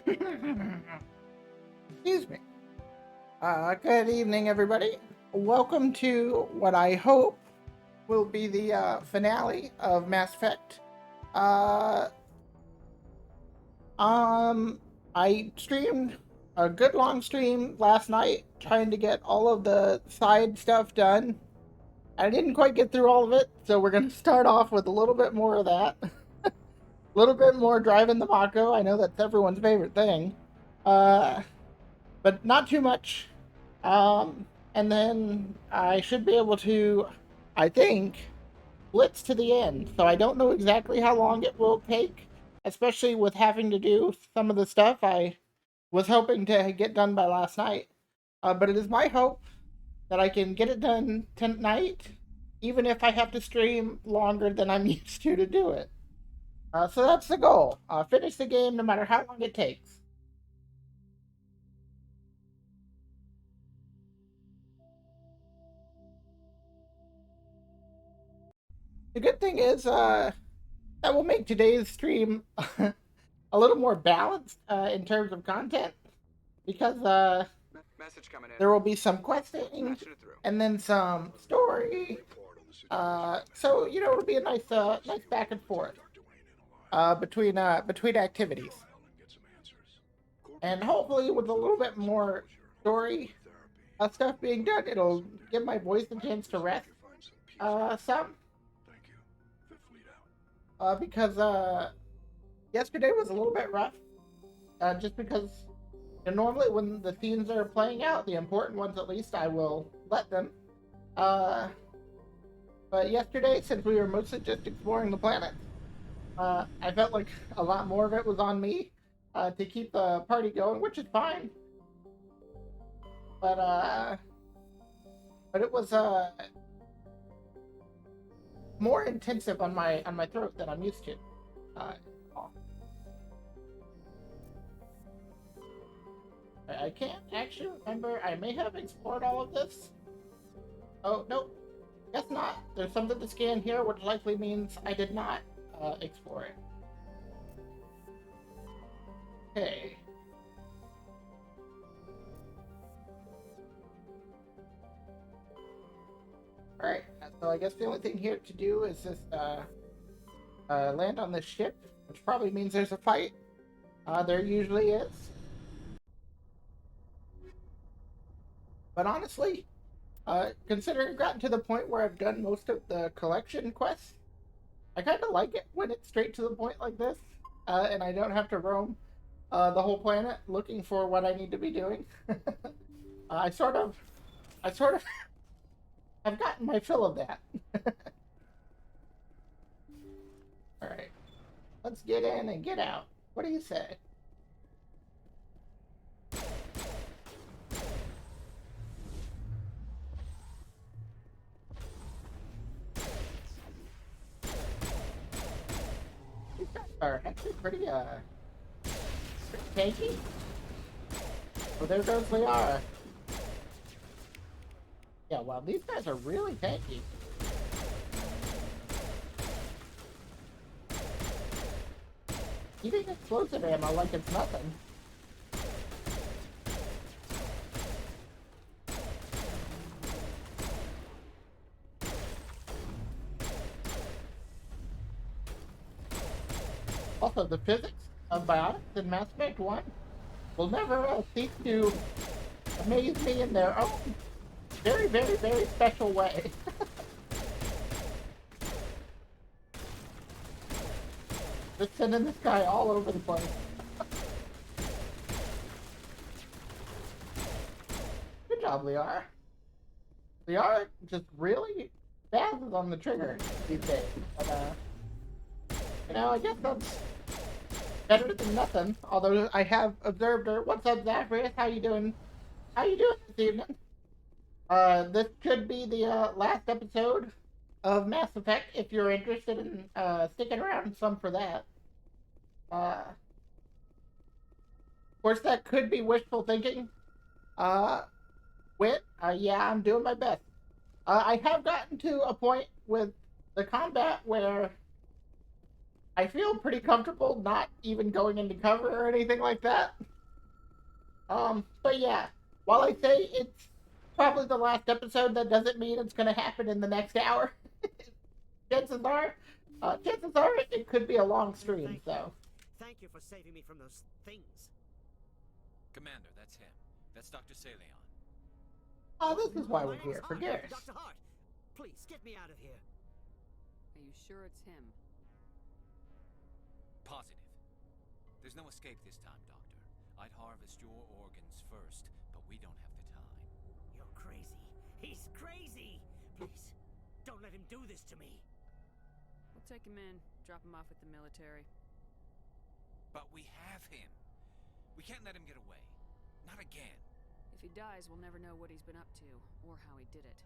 Excuse me. Good evening, everybody. Welcome to what I hope will be the finale of Mass Effect. Uh, um, I streamed a good long stream last night, trying to get all of the side stuff done. I didn't quite get through all of it, so we're gonna start off with a little bit more of that. A little bit more driving the Mako. I know that's everyone's favorite thing. Uh, but not too much. And then I should be able to, I think, blitz to the end. So I don't know exactly how long it will take, especially with having to do some of the stuff I was hoping to get done by last night. But it is my hope that I can get it done tonight, even if I have to stream longer than I'm used to do it. So that's the goal. Finish the game no matter how long it takes. The good thing is, that will make today's stream a little more balanced in terms of content because there will be some questing and then some story. So it'll be a nice back and forth between activities, and hopefully with a little bit more story stuff being done, it'll give my voice a chance to rest some. Because yesterday was a little bit rough, just because normally when the scenes are playing out, the important ones at least, I will let them. Uh, but yesterday, since we were mostly just exploring the planet, I felt like a lot more of it was on me to keep the party going, which is fine. But it was more intensive on my throat than I'm used to. Uh, I can't actually remember. I may have explored all of this. Oh, nope. Guess not. There's something to scan here, which likely means I did not explore it. Okay. Alright, so I guess the only thing here to do is just land on this ship, which probably means there's a fight. There usually is. But honestly, considering I've gotten to the point where I've done most of the collection quests, I kind of like it when it's straight to the point like this, and I don't have to roam the whole planet looking for what I need to be doing. I sort of I've gotten my fill of that. All right, let's get in and get out. What do you say? These guys are actually pretty tanky. Oh, there goes Liara. Yeah, well, these guys are really tanky. Eating explosive ammo like it's nothing. Also, the physics of biotics in Mass Effect 1 will never cease to amaze me in their own very, very, very special way. Just sending this guy all over the place. Good job, Liara. Liara just really spazzes on the trigger these days. But, I guess that's better than nothing. Although I have observed her. What's up, Zacharias? How you doing? How you doing this evening? This could be the last episode of Mass Effect if you're interested in sticking around some for that. Of course, that could be wishful thinking. Uh, yeah, I'm doing my best. I have gotten to a point with the combat where I feel pretty comfortable not even going into cover or anything like that. But yeah, while I say it's probably the last episode, that doesn't mean it's going to happen in the next hour. chances are, it could be a long stream. So. Thank you for saving me from those things. Commander, that's him. That's Dr. Saleon. Oh, this is why My we're name's here, for Hart, Garrus. Dr. Hart. Please, get me out of here. Are you sure it's him? Positive. There's no escape this time, Doctor. I'd harvest your organs first, but we don't have the time. You're crazy. He's crazy. Please, don't let him do this to me. We'll take him in, drop him off with the military. But we have him. We can't let him get away. Not again. If he dies, we'll never know what he's been up to, or how he did it.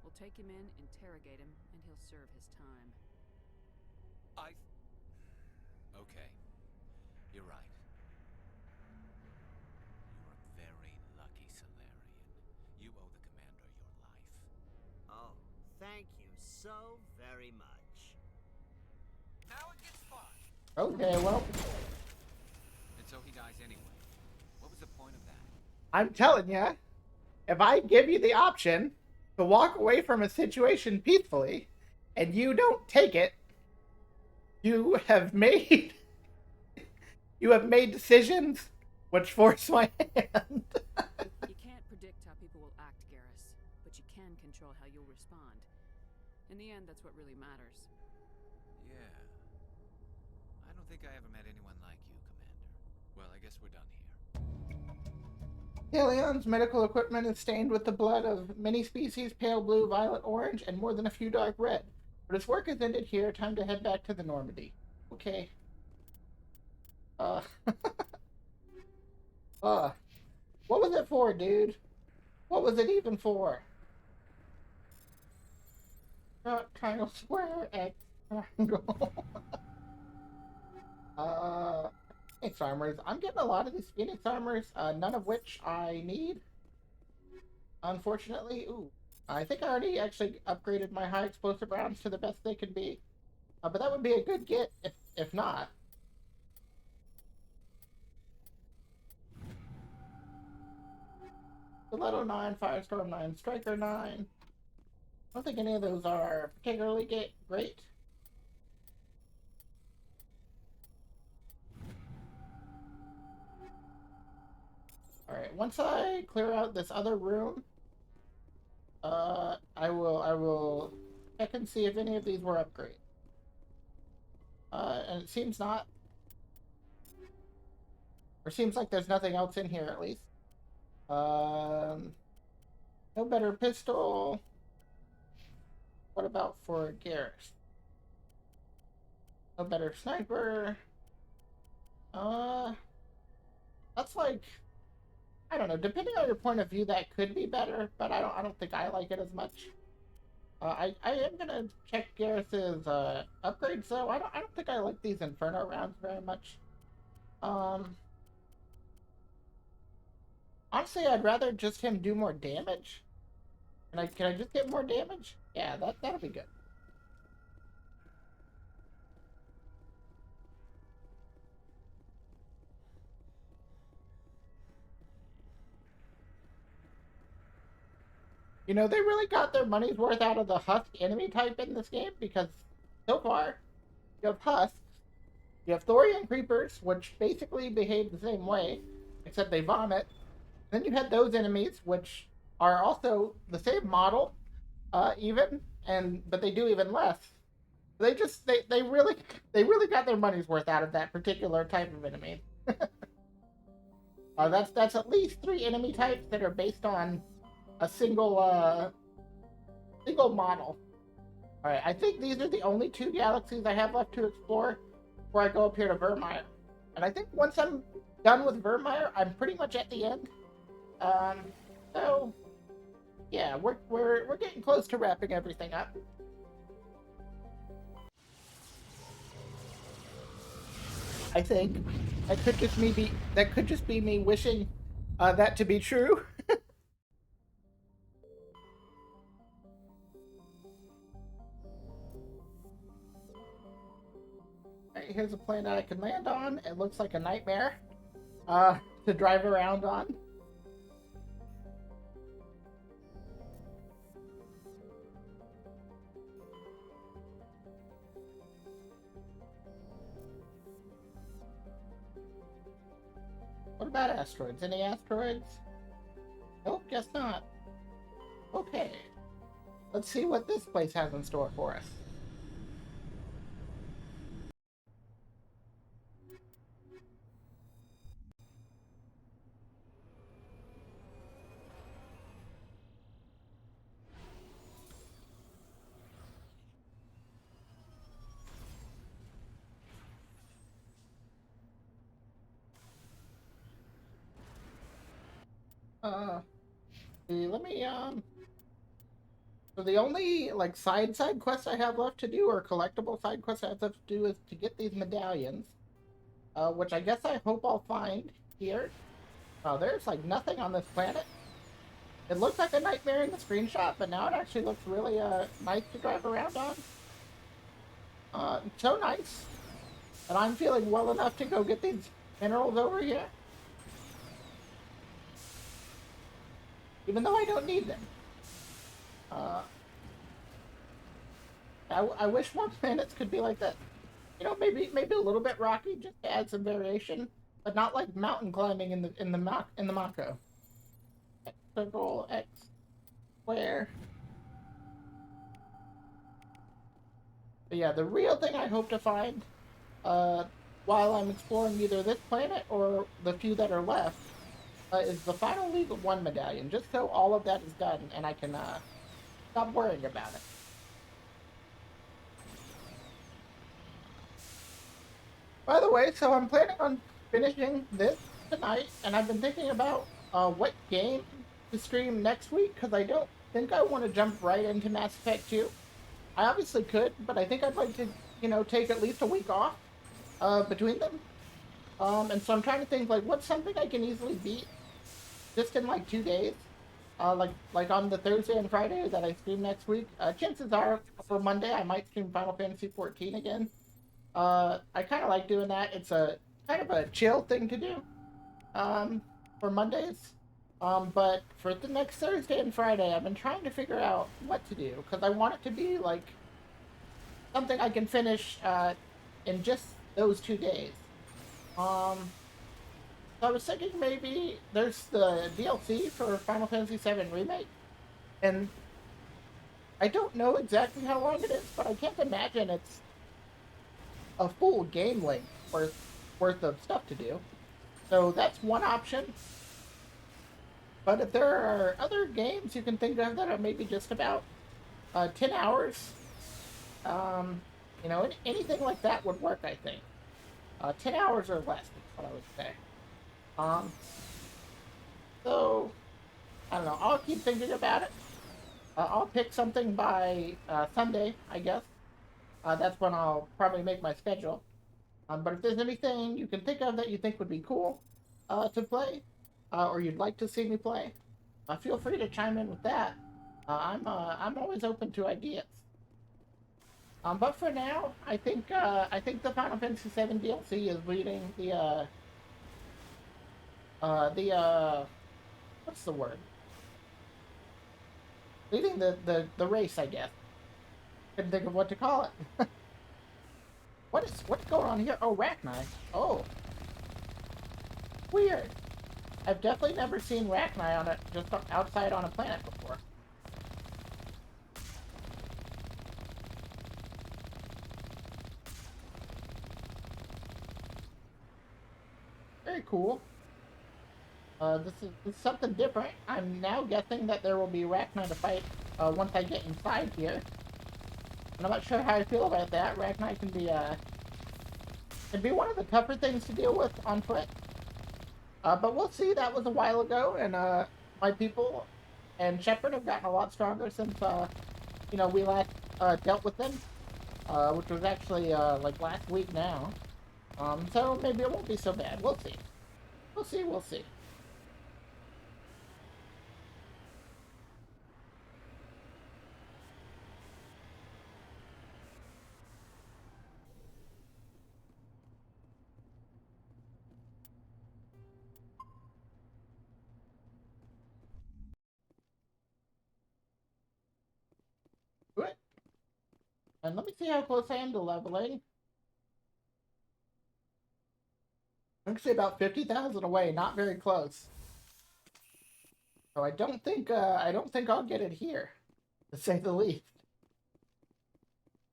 We'll take him in, interrogate him, and he'll serve his time. Okay. You're right. You're a very lucky Salarian. You owe the Commander your life. Oh, thank you so very much. Now it gets fun. Okay, well, And so he dies anyway. What was the point of that? I'm telling you, if I give you the option to walk away from a situation peacefully, and you don't take it, you have made decisions which force my hand. You can't predict how people will act, Garrus, but you can control how you'll respond. In the end, that's what really matters. Yeah. I don't think I ever met anyone like you, Commander. Well, I guess we're done here. Haleon's medical equipment is stained with the blood of many species, pale blue, violet, orange, and more than a few dark red. But his work is ended here. Time to head back to the Normandy. Okay. What was it for, dude? What was it even for? Triangle, square, X, triangle. Phoenix armors. I'm getting a lot of these Phoenix armors, none of which I need. Unfortunately. Ooh. I think I already actually upgraded my high explosive rounds to the best they can be. But that would be a good get, if not. Stiletto 9, Firestorm 9, Striker 9. I don't think any of those are particularly great. Alright, once I clear out this other room, I will check and see if any of these were upgraded. And it seems not. Or seems like there's nothing else in here, at least. No better pistol. What about for Garrus? No better sniper. That's like, I don't know. Depending on your point of view, that could be better, but I don't think I like it as much. I am gonna check Garrus's upgrades though. I don't think I like these Inferno rounds very much. Honestly, I'd rather just him do more damage. Can I just get more damage? Yeah, that'll be good. You know, they really got their money's worth out of the Husk enemy type in this game, because so far, you have Husks, you have Thorian Creepers, which basically behave the same way, except they vomit. Then you had those enemies, which are also the same model, but they do even less. They really got their money's worth out of that particular type of enemy. That's at least 3 enemy types that are based on a single model. All right, I think these are the only 2 galaxies I have left to explore before I go up here to Vermeer. And I think once I'm done with Vermeer, I'm pretty much at the end. So yeah, we're getting close to wrapping everything up. I think that could just be me wishing that to be true. Alright, Alright, here's a planet I can land on. It looks like a nightmare to drive around on. What about asteroids? Any asteroids? Nope, guess not. Okay. Let's see what this place has in store for us. Let me, so the only, like, side quests I have left to do, or collectible side quests I have left to do, is to get these medallions, which I guess I hope I'll find here. There's, like, nothing on this planet. It looks like a nightmare in the screenshot, but now it actually looks really, nice to drive around on. So nice. And I'm feeling well enough to go get these minerals over here. Even though I don't need them. I wish more planets could be like that. You know, maybe a little bit rocky, just to add some variation, but not like mountain climbing in the Mako. X circle, X square. But yeah, the real thing I hope to find, while I'm exploring either this planet or the few that are left, is the final League of One medallion, just so all of that is done and I can stop worrying about it. By the way, so I'm planning on finishing this tonight, and I've been thinking about what game to stream next week, because I don't think I want to jump right into Mass Effect 2. I obviously could, but I think I'd like to, you know, take at least a week off between them. And so I'm trying to think, like, what's something I can easily beat just in, like, 2 days? Like on the Thursday and Friday that I stream next week. Chances are, for Monday, I might stream Final Fantasy 14 again. I kind of like doing that. It's a kind of a chill thing to do for Mondays. But for the next Thursday and Friday, I've been trying to figure out what to do, because I want it to be like something I can finish in just those 2 days. So I was thinking maybe there's the DLC for Final Fantasy VII Remake, and I don't know exactly how long it is, but I can't imagine it's a full game length worth of stuff to do. So that's one option. But if there are other games you can think of that are maybe just about 10 hours, you know, anything like that would work, I think. 10 hours or less is what I would say. So, I don't know. I'll keep thinking about it. I'll pick something by Sunday, I guess. That's when I'll probably make my schedule. But if there's anything you can think of that you think would be cool to play, or you'd like to see me play, feel free to chime in with that. I'm always open to ideas. But for now, I think the Final Fantasy VII DLC is leading the what's the word? Leading the race, I guess. Couldn't think of what to call it. What's going on here? Oh, Rachni. Oh, weird. I've definitely never seen Rachni on just outside on a planet before. Very cool. This is something different. I'm now guessing that there will be Rachni to fight once I get inside here. And I'm not sure how I feel about that. Rachni can be one of the tougher things to deal with on foot. But we'll see. That was a while ago, and my people and Shepard have gotten a lot stronger since you know, we last dealt with them, which was actually like last week now. So maybe it won't be so bad. We'll see. We'll see. We'll see. And let me see how close I am to leveling. I'm actually about 50,000 away, not very close. So I don't think I'll get it here, to say the least.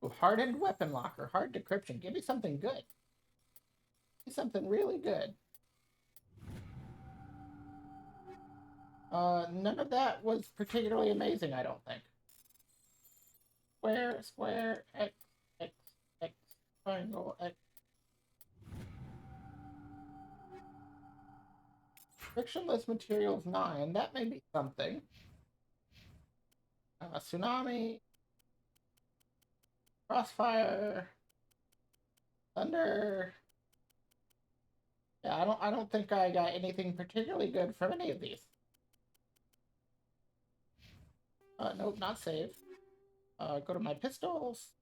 Ooh, hardened weapon locker, hard decryption. Give me something good. Give me something really good. None of that was particularly amazing, I don't think. Square, square, X, X, X, triangle, X. Frictionless materials 9, that may be something. Tsunami, crossfire, thunder. Yeah, I don't think I got anything particularly good from any of these. Nope, not save. Go to my pistols.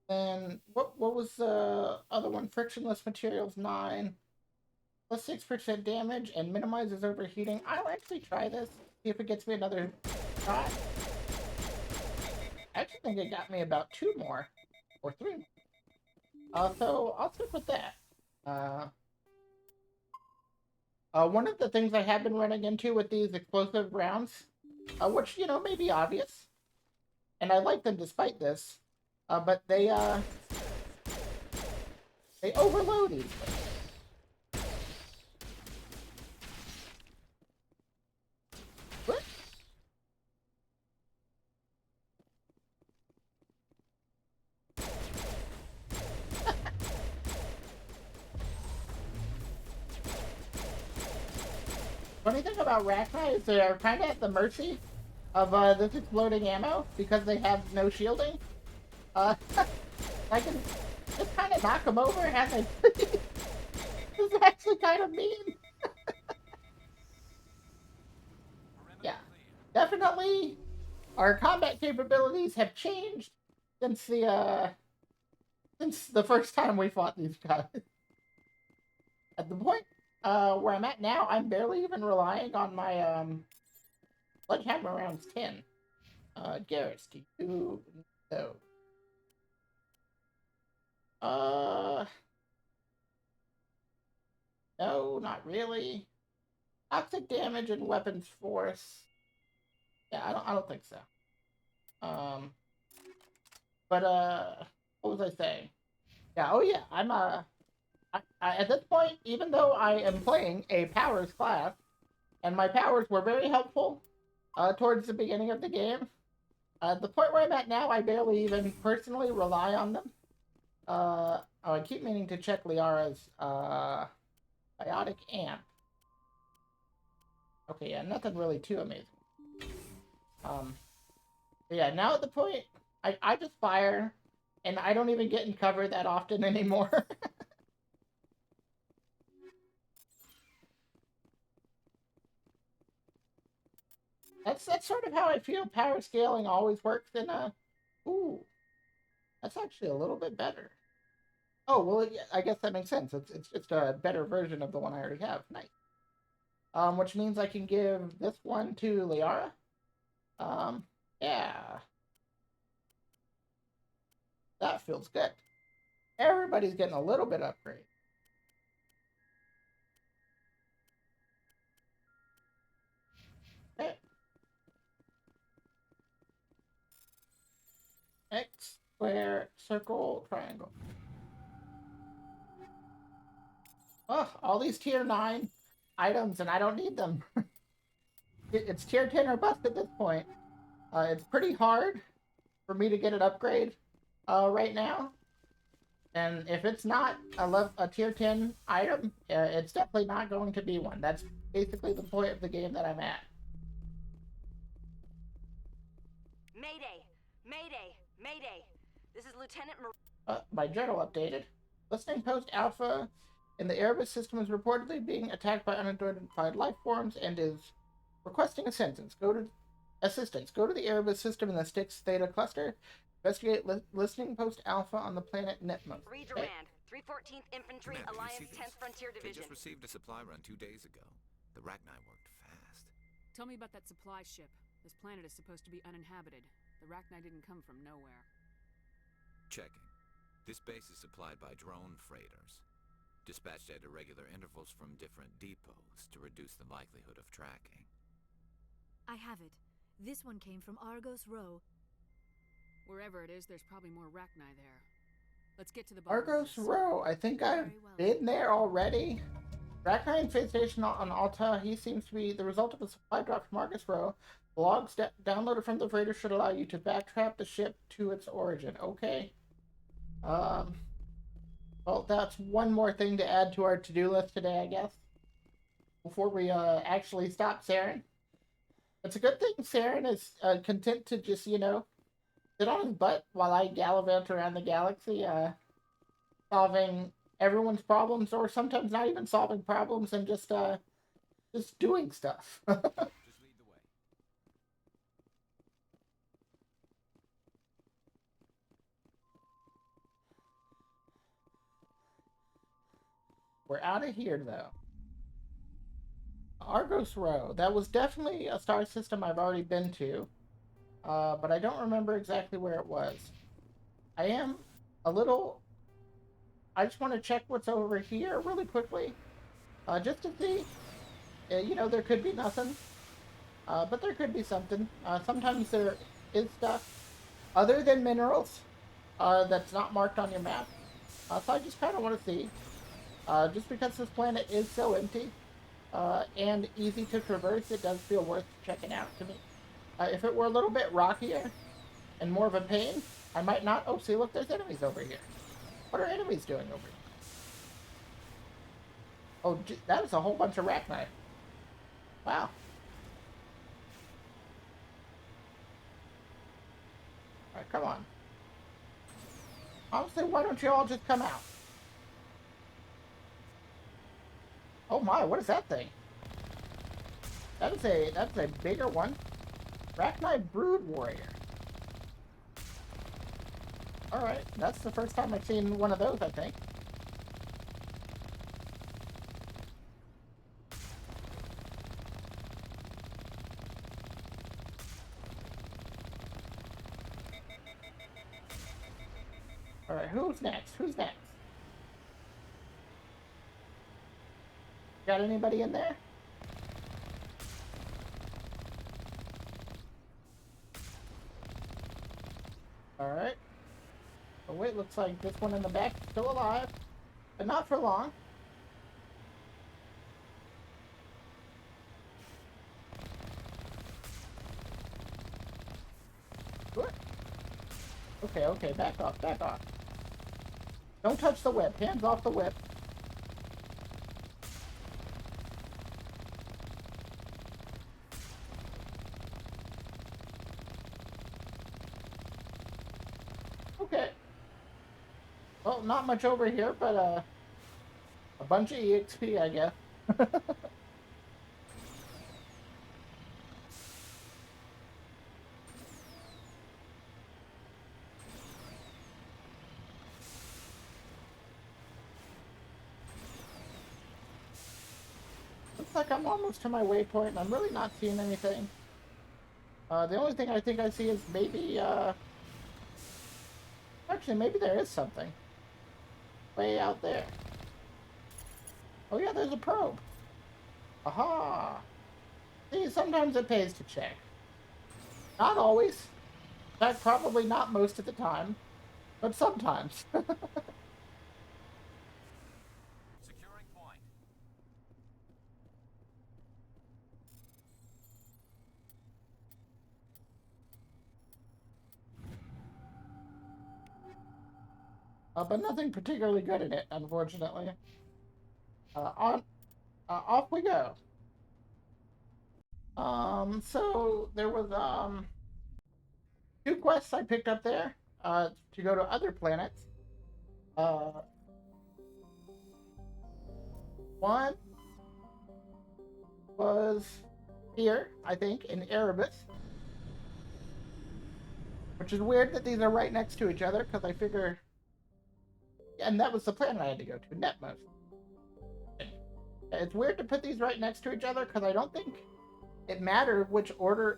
Then what was the other one? Frictionless materials 9. Plus 6% damage and minimizes overheating. I'll actually try this. See if it gets me another shot. I actually think it got me about 2 more. Or 3. So I'll stick with that. One of the things I have been running into with these explosive rounds, which, you know, may be obvious, and I like them despite this, but they overload easily. What? Funny thing about Rachni is they're kind of at the mercy of this exploding ammo because they have no shielding. I can just kind of knock them over as I please. This is actually kind of mean. Yeah, definitely our combat capabilities have changed since the first time we fought these guys. At the point where I'm at now, I'm barely even relying on my sledgehammer rounds 10. Garrus, do you know? No, not really. Toxic damage and weapons force. Yeah, I don't think so. But what was I saying? Yeah, oh yeah, I'm at this point, even though I am playing a powers class, and my powers were very helpful towards the beginning of the game, the point where I'm at now, I barely even personally rely on them. Oh, I keep meaning to check Liara's biotic amp. Okay, yeah, nothing really too amazing. Yeah, now at the point, I just fire, and I don't even get in cover that often anymore. That's sort of how I feel power scaling always works in a... Ooh, that's actually a little bit better. Oh, well, yeah, I guess that makes sense. It's just a better version of the one I already have. Nice. Which means I can give this one to Liara. Yeah. That feels good. Everybody's getting a little bit upgrade. Okay. X, square, circle, triangle. Oh, all these tier 9 items, and I don't need them. It's tier 10 or bust at this point. It's pretty hard for me to get an upgrade right now. And if it's not a tier 10 item, it's definitely not going to be one. That's basically the point of the game that I'm at. Mayday! Mayday! Mayday! This is Lieutenant My journal updated. Listening post Alpha in the Erebus system is reportedly being attacked by unidentified life forms and is requesting assistance. Go to the Erebus system in the Styx Theta cluster. Investigate listening post Alpha on the planet Netmos. Reed Durand, 314th Infantry, Commander, you Alliance see 10th this? Frontier They Division. just received a supply run 2 days ago. The Rachni worked fast. Tell me about that supply ship. This planet is supposed to be uninhabited. The Rachni didn't come from nowhere. Checking. This base is supplied by drone freighters, dispatched at irregular intervals from different depots to reduce the likelihood of tracking. I have it. This one came from Argos Row. Wherever it is, there's probably more Rachni there. Let's get to the bottom of Argos this. Row. I think I've Very well. been there already. Rachni Fate Station on Alta. He seems to be the result of a supply drop from Argos Row. Logs downloaded from the freighter should allow you to backtrack the ship to its origin. Okay. Well, that's one more thing to add to our to-do list today, I guess. Before we actually stop Saren. It's a good thing Saren is content to just, you know, sit on his butt while I gallivant around the galaxy, solving everyone's problems, or sometimes not even solving problems, and just doing stuff. Just lead the way. We're out of here, though. Argos Row. That was definitely a star system I've already been to, but I don't remember exactly where it was. I am a little... I just want to check what's over here really quickly, just to see. You know, there could be nothing, but there could be something. Sometimes there is stuff other than minerals that's not marked on your map. So I just kind of want to see. Just because this planet is so empty and easy to traverse, it does feel worth checking out to me. If it were a little bit rockier and more of a pain, I might not. Oh, see, look, there's enemies over here. What are enemies doing over here? Oh, that is a whole bunch of Rachni. Wow. Alright, come on. Honestly, why don't you all just come out? Oh my, what is that thing? That's a bigger one. Rachni Brood Warrior. Alright, that's the first time I've seen one of those, I think. Alright, who's next? Who's next? Got anybody in there? Alright. Oh wait, looks like this one in the back is still alive. But not for long. What? Okay, back off, back off. Don't touch the whip. Hands off the whip. Okay. Well, not much over here, but a bunch of EXP, I guess. Looks like I'm almost to my waypoint, and I'm really not seeing anything. The only thing I think I see is maybe, actually, maybe there is something. Way out there. Oh yeah, there's a probe. Aha! See, sometimes it pays to check. Not always. In fact, probably not most of the time. But sometimes. Securing point. But nothing particularly good in it, unfortunately. Off we go. So there was, 2 quests I picked up there, to go to other planets. One was here, I think, in Erebus. Which is weird that these are right next to each other, because I figure... And that was the planet I had to go to, Netmos. It's weird to put these right next to each other, because I don't think it mattered which order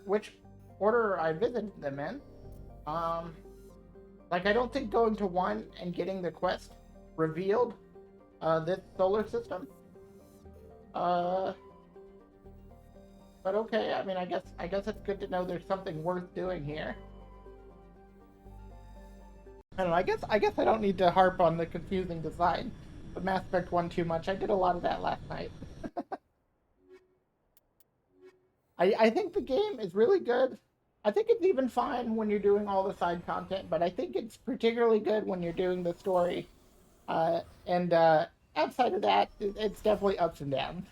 I visited them in. Like, I don't think going to 1 and getting the quest revealed this solar system. But okay, I mean, I guess it's good to know there's something worth doing here. I don't know, I guess I don't need to harp on the confusing design of Mass Effect 1 too much. I did a lot of that last night. I think the game is really good. I think it's even fine when you're doing all the side content, but I think it's particularly good when you're doing the story. And outside of that, it's definitely ups and downs.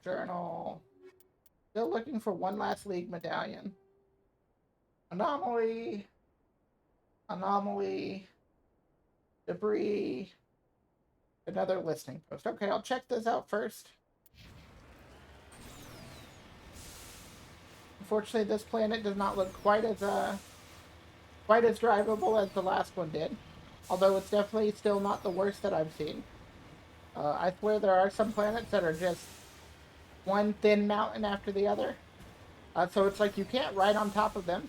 Journal. Still looking for one last League medallion. Anomaly. Anomaly. Debris. Another listing post. Okay, I'll check this out first. Unfortunately, this planet does not look quite as drivable as the last one did. Although it's definitely still not the worst that I've seen. I swear there are some planets that are just one thin mountain after the other. So it's like you can't ride on top of them,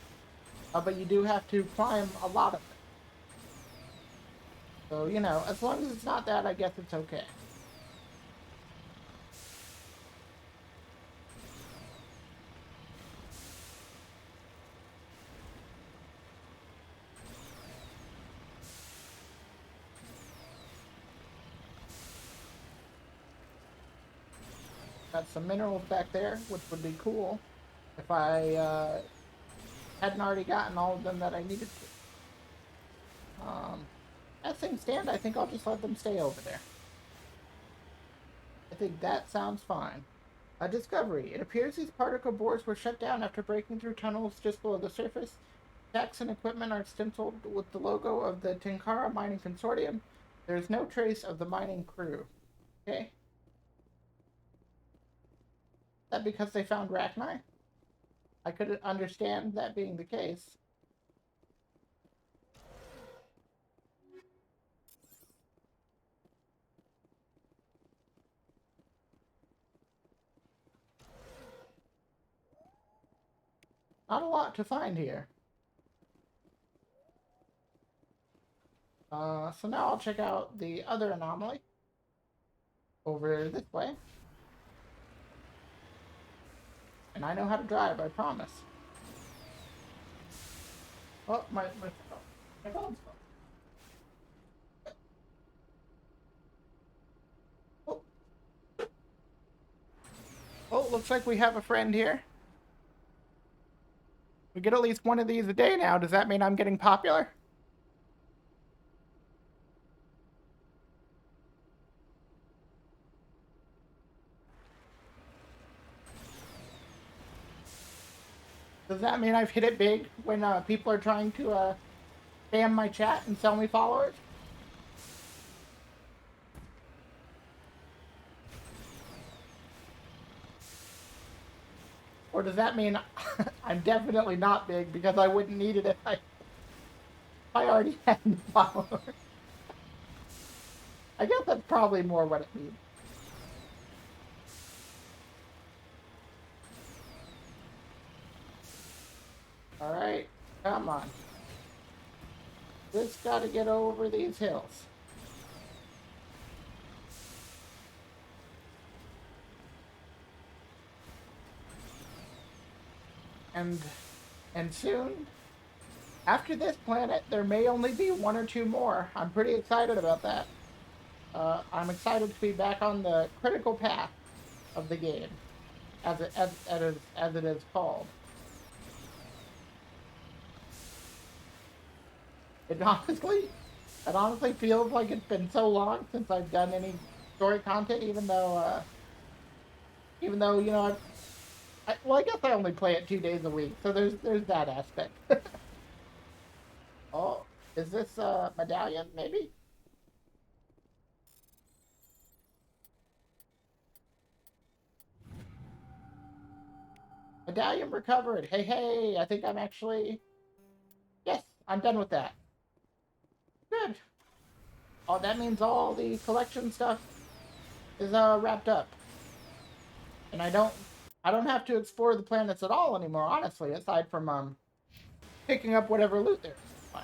but you do have to climb a lot of them. So, you know, as long as it's not that, I guess it's okay. Got some minerals back there, which would be cool if I hadn't already gotten all of them that I needed to. As things stand, I think I'll just let them stay over there. I think that sounds fine. A discovery. It appears these particle bores were shut down after breaking through tunnels just below the surface. Stacks and equipment are stenciled with the logo of the Tenkara Mining Consortium. There is no trace of the mining crew. Okay. Is that because they found Rachni? I could understand that being the case. Not a lot to find here. So now I'll check out the other anomaly. Over this way. And I know how to drive, I promise. Oh, my phone's Oh. Oh, looks like we have a friend here. We get at least one of these a day now. Does that mean I'm getting popular? Does that mean I've hit it big when people are trying to spam my chat and sell me followers? Or does that mean I'm definitely not big because I wouldn't need it if I already had the followers? I guess that's probably more what it means. Alright, come on. Just gotta get over these hills. And soon, after this planet, there may only be one or two more. I'm pretty excited about that. I'm excited to be back on the critical path of the game, as it is called. It honestly feels like it's been so long since I've done any story content, even though you know, I guess I only play it 2 days a week, so there's that aspect. Oh, is this a medallion, maybe? Medallion recovered. Hey, I think I'm actually... Yes, I'm done with that. Good. Oh, that means all the collection stuff is wrapped up. And I don't I don't have to explore the planets at all anymore, honestly, aside from picking up whatever loot there is. Fine.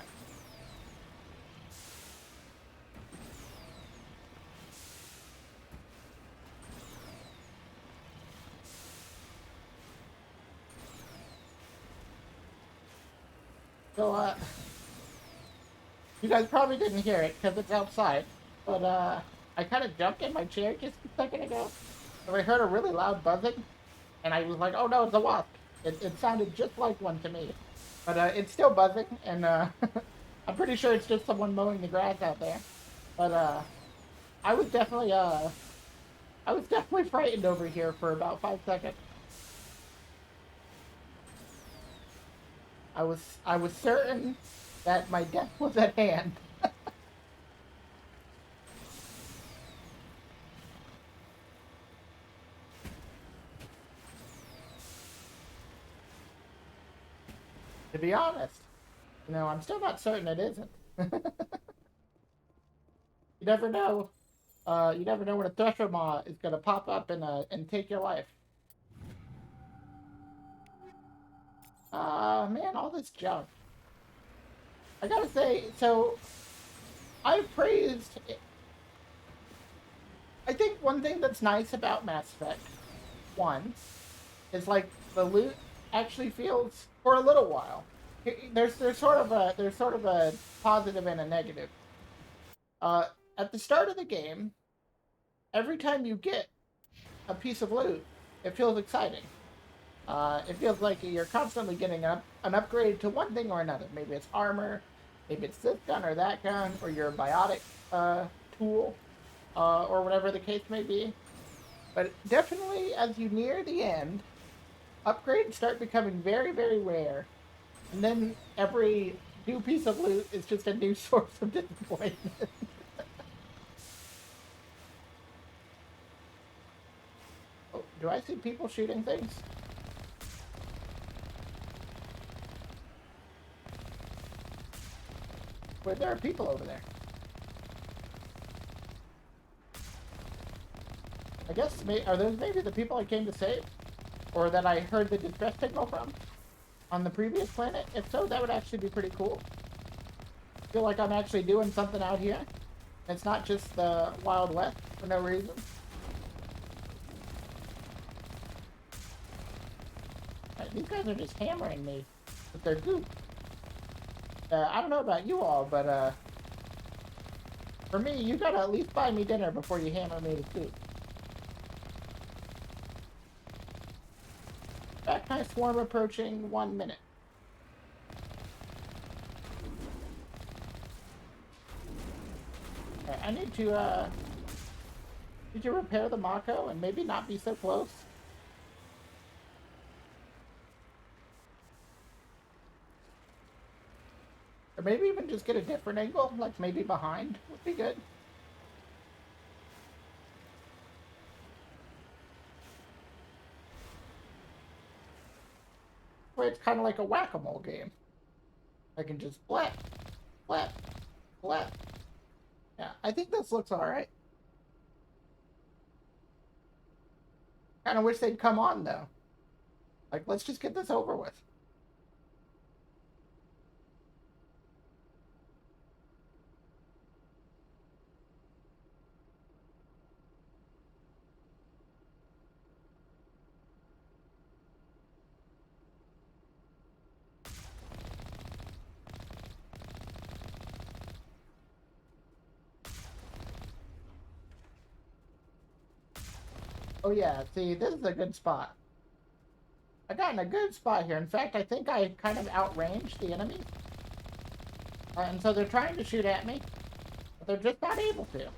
So, you guys probably didn't hear it because it's outside, but I kind of jumped in my chair just a second ago, and I heard a really loud buzzing, and I was like, "Oh no, it's a wasp!" It sounded just like one to me, but it's still buzzing, and I'm pretty sure it's just someone mowing the grass out there. But I was definitely frightened over here for about 5 seconds. I was certain that my death was at hand. To be honest, I'm still not certain it isn't. You never know. You never know when a thresher maw is gonna pop up and take your life. Man, all this junk. I gotta say, so I've praised. I think one thing that's nice about Mass Effect 1 is like the loot actually feels for a little while. There's sort of a positive and a negative. At the start of the game, every time you get a piece of loot, it feels exciting. It feels like you're constantly getting an upgrade to one thing or another. Maybe it's armor, maybe it's this gun or that gun, or your biotic tool, or whatever the case may be. But definitely, as you near the end, upgrades start becoming very, very rare. And then every new piece of loot is just a new source of disappointment. Oh, do I see people shooting things? Wait, there are people over there. I guess, are those maybe the people I came to save? Or that I heard the distress signal from? On the previous planet? If so, that would actually be pretty cool. I feel like I'm actually doing something out here. It's not just the Wild West for no reason. Right, these guys are just hammering me with their goop. I don't know about you all, but for me, you gotta at least buy me dinner before you hammer me with goop. Backpack swarm approaching 1 minute. Okay, I need to repair the Mako and maybe not be so close. Or maybe even just get a different angle, like maybe behind would be good. Where it's kind of like a whack-a-mole game. I can just flap, flap, flap. Yeah, I think this looks alright. Kind of wish they'd come on, though. Like, let's just get this over with. Oh yeah, see, this is a good spot. I got in a good spot here. In fact, I think I kind of outranged the enemy. And so they're trying to shoot at me, but they're just not able to.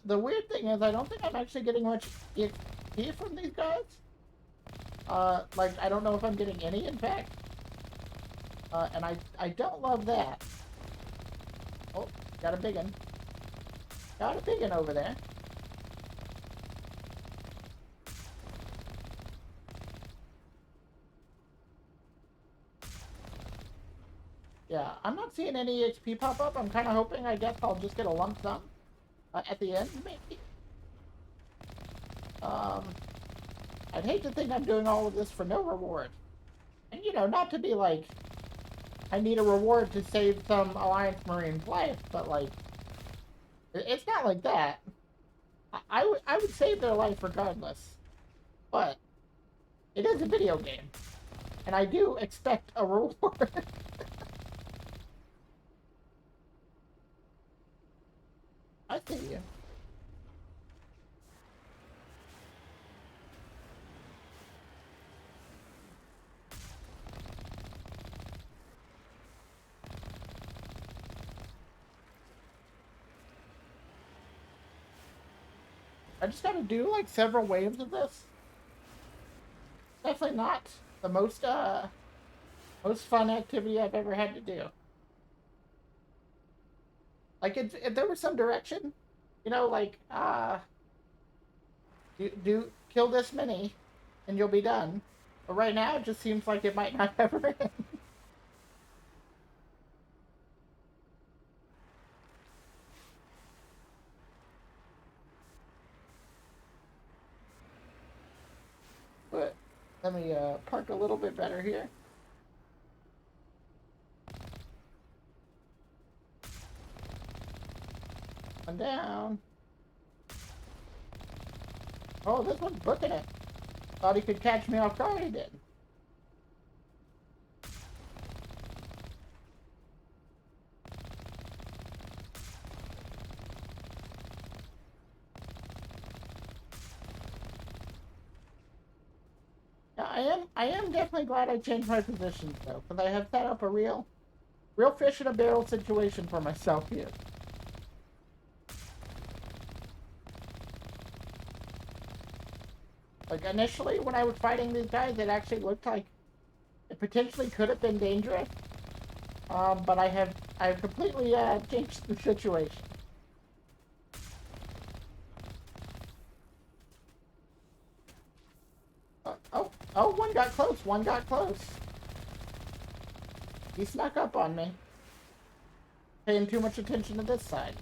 The weird thing is, I don't think I'm actually getting much EXP from these guys. Like, I don't know if I'm getting any, in fact. And I don't love that. Oh, got a big one. Got a big one over there. Yeah, I'm not seeing any XP pop up. I'm kind of hoping, I guess I'll just get a lump sum at the end, maybe. I'd hate to think I'm doing all of this for no reward. And, you know, not to be like, I need a reward to save some Alliance Marine's life, but, like, it's not like that. I would save their life regardless. But it is a video game. And I do expect a reward. I see you. I just gotta do like several waves of this. Definitely not the most fun activity I've ever had to do. Like if there was some direction, you know, like do kill this many and you'll be done. But right now it just seems like it might not ever end. But let me park a little bit better here. One down. Oh, this one's booking it. Thought he could catch me off guard, he did. Yeah, I am definitely glad I changed my positions though, because I have set up a real fish in a barrel situation for myself here. Like, initially, when I was fighting these guys, it actually looked like it potentially could have been dangerous. But I've completely changed the situation. Oh, one got close. One got close. He snuck up on me. Paying too much attention to this side.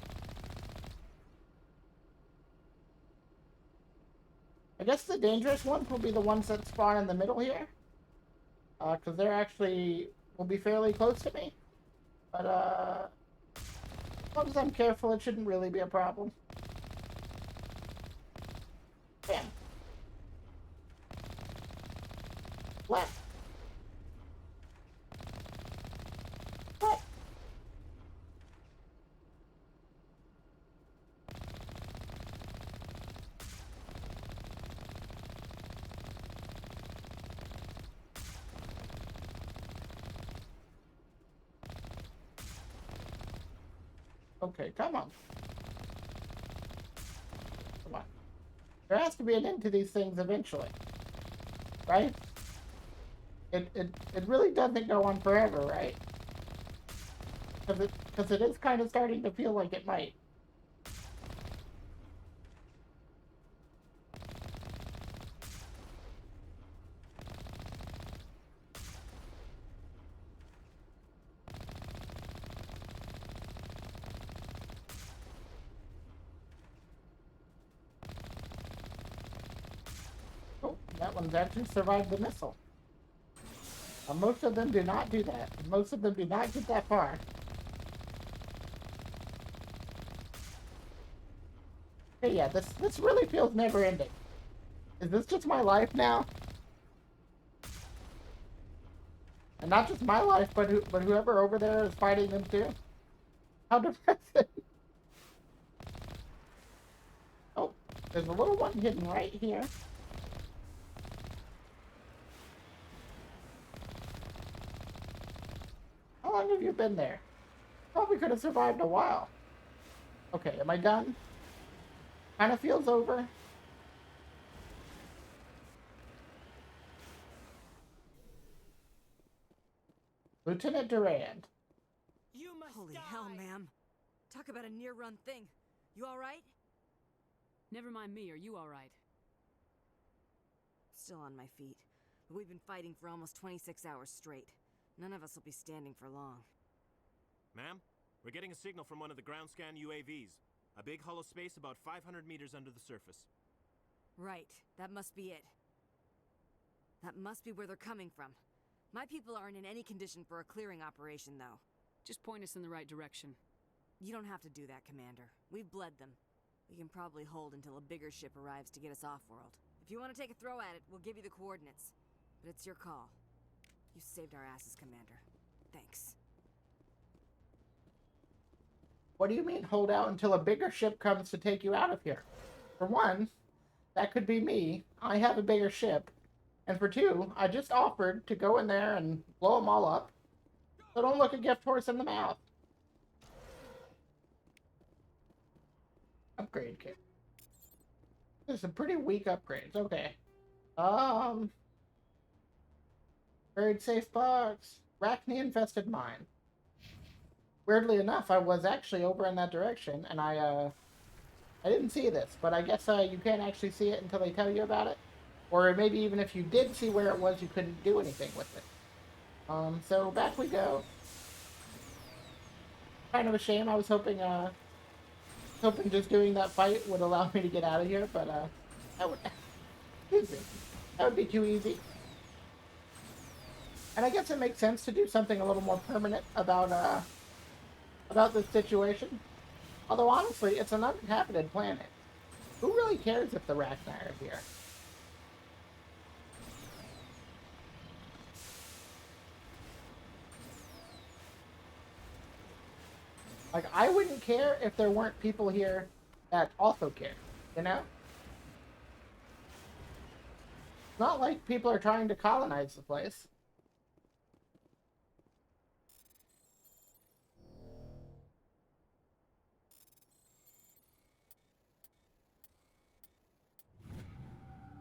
I guess the dangerous ones will be the ones that spawn in the middle here. Because they're actually will be fairly close to me. But, as long as I'm careful, it shouldn't really be a problem. Bam. Left. What? Okay, come on. Come on. There has to be an end to these things eventually. Right? It really doesn't go on forever, right? Because it is kind of starting to feel like it might. Oh, that one's actually survived the missile. Most of them do not do that. Most of them do not get that far. Hey, yeah, this really feels never-ending. Is this just my life now? And not just my life, but whoever over there is fighting them too? How depressing. Oh, there's a little one hidden right here. How long have you been there? Probably could have survived a while. Okay, am I done? Kind of feels over. Lieutenant Durand. You must Holy die. hell, ma'am. Talk about a near-run thing. You alright? Never mind me, are you alright? Still on my feet. But we've been fighting for almost 26 hours straight. None of us will be standing for long. Ma'am, we're getting a signal from one of the ground scan UAVs. A big hollow space about 500 meters under the surface. Right, that must be it. That must be where they're coming from. My people aren't in any condition for a clearing operation, though. Just point us in the right direction. You don't have to do that, Commander. We've bled them. We can probably hold until a bigger ship arrives to get us off-world. If you want to take a throw at it, we'll give you the coordinates. But it's your call. You saved our asses, Commander. Thanks. What do you mean hold out until a bigger ship comes to take you out of here? For one, that could be me. I have a bigger ship. And for two, I just offered to go in there and blow them all up. So don't look a gift horse in the mouth. Upgrade kit. There's some pretty weak upgrades. Okay. Buried safe box. Arachne infested mine. Weirdly enough, I was actually over in that direction, and I didn't see this, but I guess you can't actually see it until they tell you about it. Or maybe even if you did see where it was, you couldn't do anything with it. So back we go. Kind of a shame. I was hoping just doing that fight would allow me to get out of here, but that would be too easy. And I guess it makes sense to do something a little more permanent about this situation. Although honestly, it's an uninhabited planet. Who really cares if the Rachni are here? Like, I wouldn't care if there weren't people here that also care, you know? It's not like people are trying to colonize the place.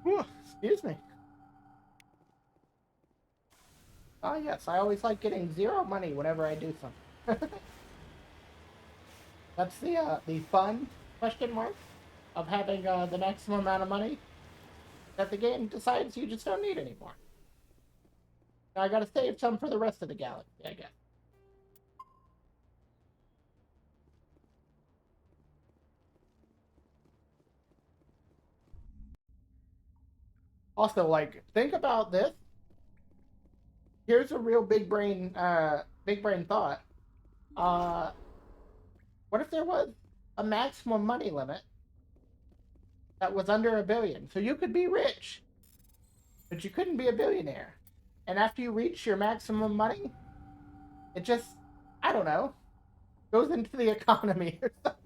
Whew, excuse me. Oh yes, I always like getting 0 money whenever I do something. That's the fun, question mark, of having the maximum amount of money that the game decides you just don't need anymore. Now I gotta save some for the rest of the galaxy, I guess. Also, like, think about this. Here's a real big brain thought. What if there was a maximum money limit that was under $1 billion? So you could be rich, but you couldn't be a billionaire. And after you reach your maximum money, it just, I don't know, goes into the economy or something.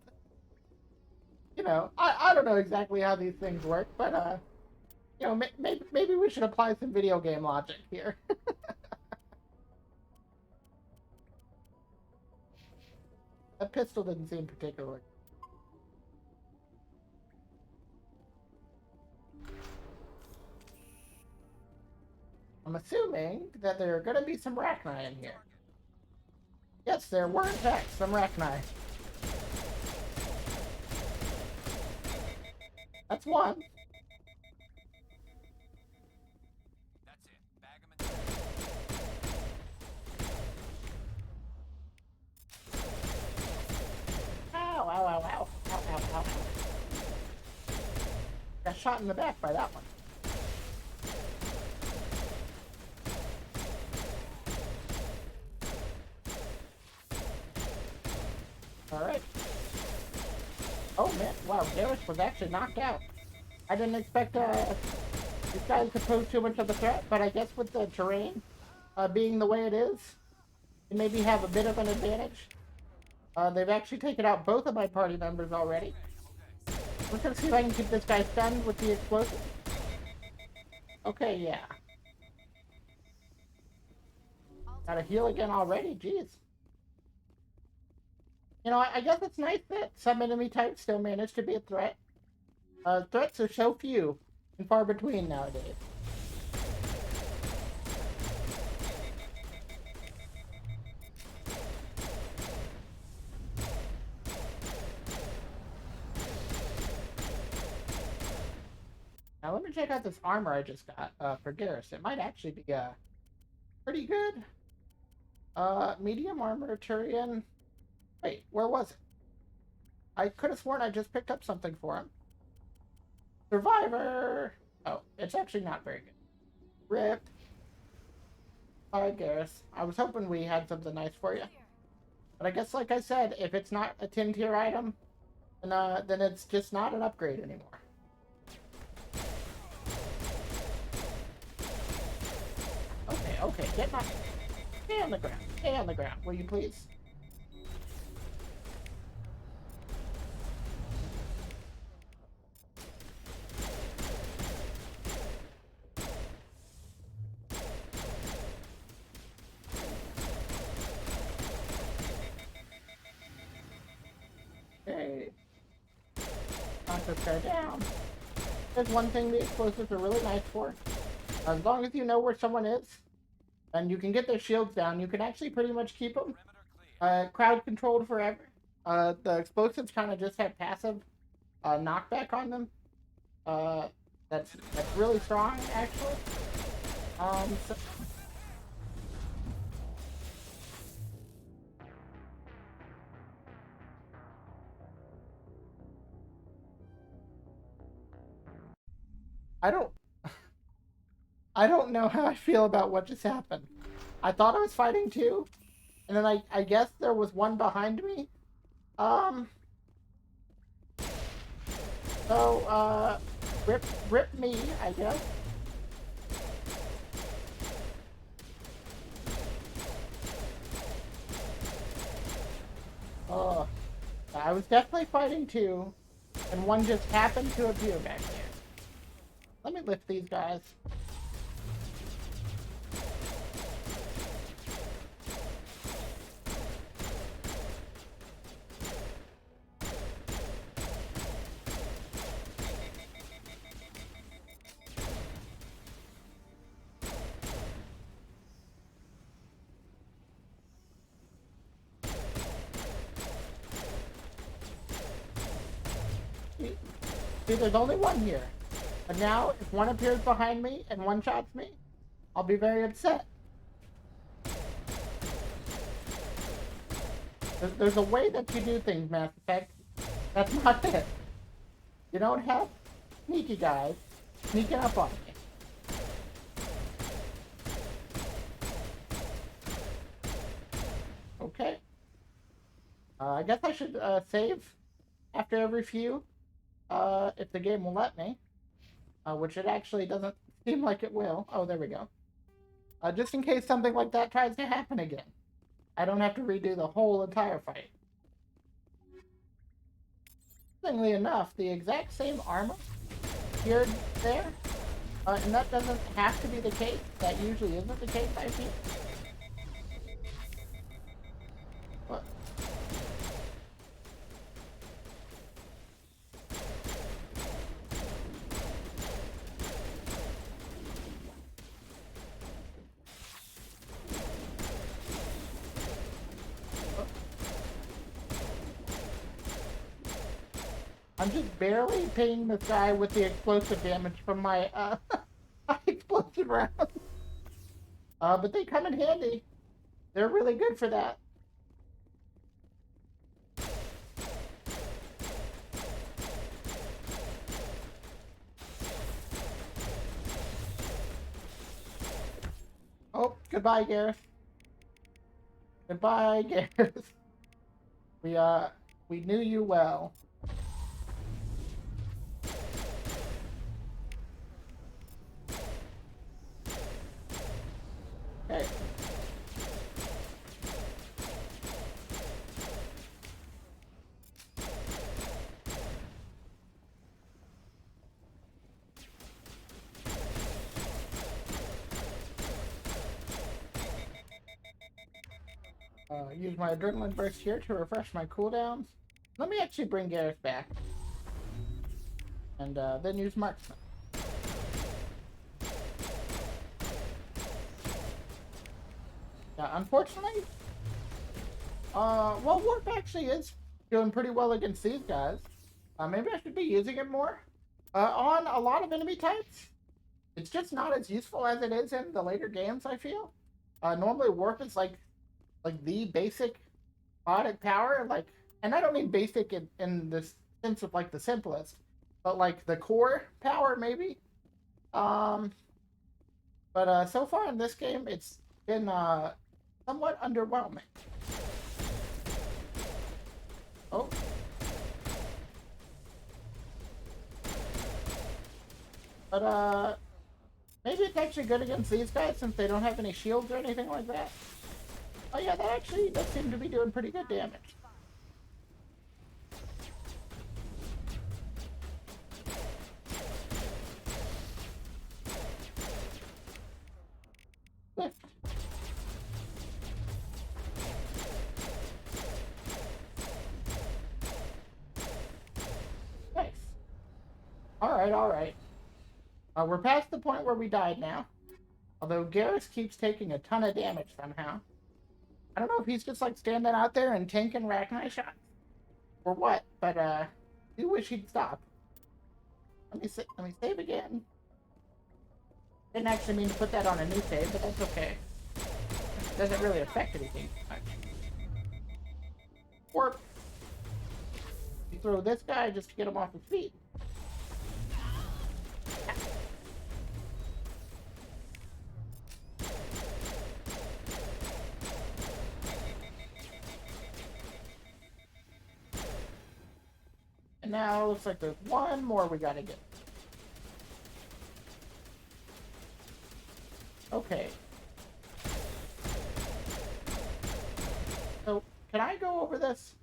You know, I don't know exactly how these things work, but, you know, maybe we should apply some video game logic here. That pistol didn't seem particularly. I'm assuming that there are going to be some Rachni in here. Yes, there were in fact some Rachni. That's one. That's it. Bag 'em and... Ow, ow, ow, ow. Ow, ow, ow. Got shot in the back by that one. Alright. Oh man, wow, Garrus was actually knocked out. I didn't expect these guys to pose too much of a threat, but I guess with the terrain being the way it is, they maybe have a bit of an advantage. They've actually taken out both of my party members already. Let's just see if I can keep this guy stunned with the explosive. Okay, yeah. Gotta heal again already, jeez. You know, I guess it's nice that some enemy types still manage to be a threat. Threats are so few and far between nowadays. Now let me check out this armor I just got for Garrus. It might actually be pretty good. Medium armor, Turian. Wait, where was it? I could have sworn I just picked up something for him. Survivor! Oh, it's actually not very good. Rip. Alright, Garrus. I was hoping we had something nice for you. But I guess, like I said, if it's not a 10 tier item, then it's just not an upgrade anymore. Okay, get my... Stay on the ground. Stay on the ground, will you please? Okay. Knock this guy down. There's one thing the explosives are really nice for. As long as you know where someone is, and you can get their shields down, you can actually pretty much keep them crowd controlled forever. The explosives kind of just have passive knockback on them. That's really strong, actually. So I don't I don't know how I feel about what just happened. I thought I was fighting two, and then I guess there was one behind me. So, rip me, I guess. Oh, I was definitely fighting two, and one just happened to appear back there. Let me lift these guys. See, there's only one here. But now, if one appears behind me and one shots me, I'll be very upset. There's a way that you do things, Mass Effect. That's not it. You don't have sneaky guys sneaking up on you. Okay. I guess I should save after every few, if the game will let me. Which it actually doesn't seem like it will. Oh, there we go. Just in case something like that tries to happen again. I don't have to redo the whole entire fight. Interestingly enough, the exact same armor appeared there. And that doesn't have to be the case. That usually isn't the case, I feel. What? I'm just barely paying this guy with the explosive damage from my explosive rounds. But they come in handy. They're really good for that. Oh, goodbye, Gareth. Goodbye, Gareth. We knew you well. Okay. Use my adrenaline burst here to refresh my cooldowns. Let me actually bring Gareth back. And then use marksman. Yeah, unfortunately, well, Warp actually is doing pretty well against these guys. Maybe I should be using it more. On a lot of enemy types, it's just not as useful as it is in the later games, I feel. Normally Warp is like the basic robotic power, like, and I don't mean basic in the sense of like the simplest, but like the core power maybe. Um, but so far in this game, it's been somewhat underwhelming. Oh. But maybe it's actually good against these guys since they don't have any shields or anything like that. Oh yeah, that actually does seem to be doing pretty good damage. Lift. Nice. Alright, alright. We're past the point where we died now. Although Garrus keeps taking a ton of damage somehow. I don't know if he's just like standing out there and tanking Rachni shots. Or what, but I do wish he'd stop. Let me save again. Didn't actually mean to put that on a new save, but that's okay. Doesn't really affect anything. Warp. You throw this guy just to get him off his feet. And now it looks like there's one more we gotta get. Okay. So, can I go over this?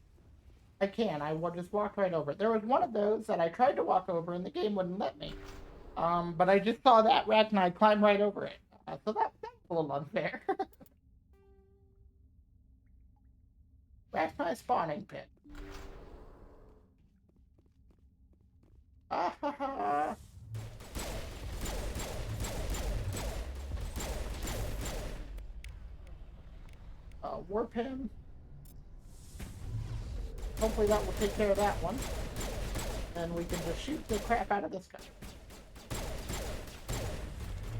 I can. I will just walk right over it. There was one of those that I tried to walk over and the game wouldn't let me. But I just saw that Rachni climb right over it. So that's a little unfair. Rachni spawning pit. Ah ha ha. Warp him. Hopefully that will take care of that one. And we can just shoot the crap out of this guy.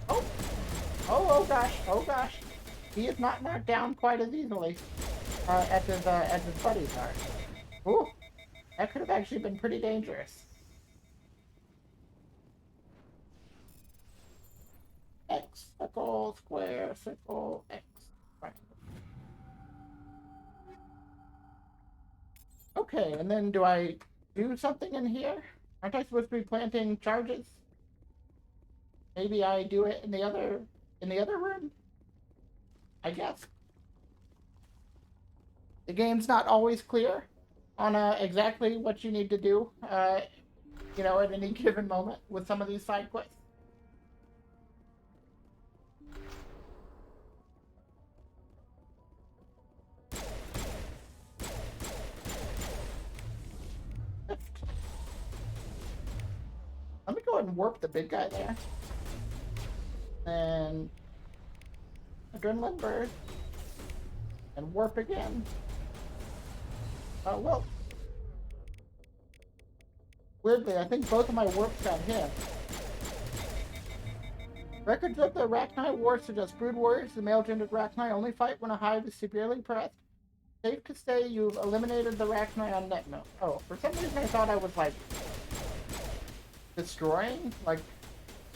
Oh! Oh gosh, oh gosh. He is not knocked down quite as easily as his buddies are. Ooh! That could have actually been pretty dangerous. X, circle, square, circle, X. Right. Okay, and then do I do something in here? Aren't I supposed to be planting charges? Maybe I do it in the other room? I guess. The game's not always clear on exactly what you need to do, you know, at any given moment with some of these side quests. Let me go ahead and warp the big guy there. And Adrenaline Burst. And warp again. Well. Weirdly, I think both of my warps got hit. Records of the Rachni War suggest brood warriors, the male-gendered Rachni, only fight when a hive is severely pressed. Safe to say you've eliminated the Rachni on net. No. Oh, for some reason I thought I was like destroying, like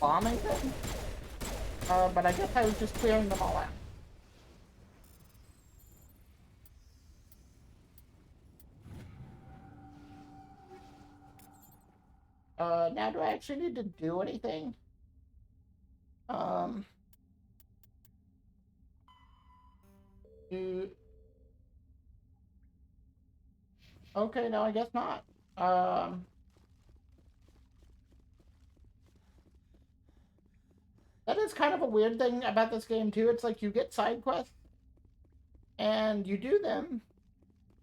bombing them. But I guess I was just clearing them all out. Now do I actually need to do anything? Okay, no, I guess not. That is kind of a weird thing about this game, too. It's like you get side quests, and you do them,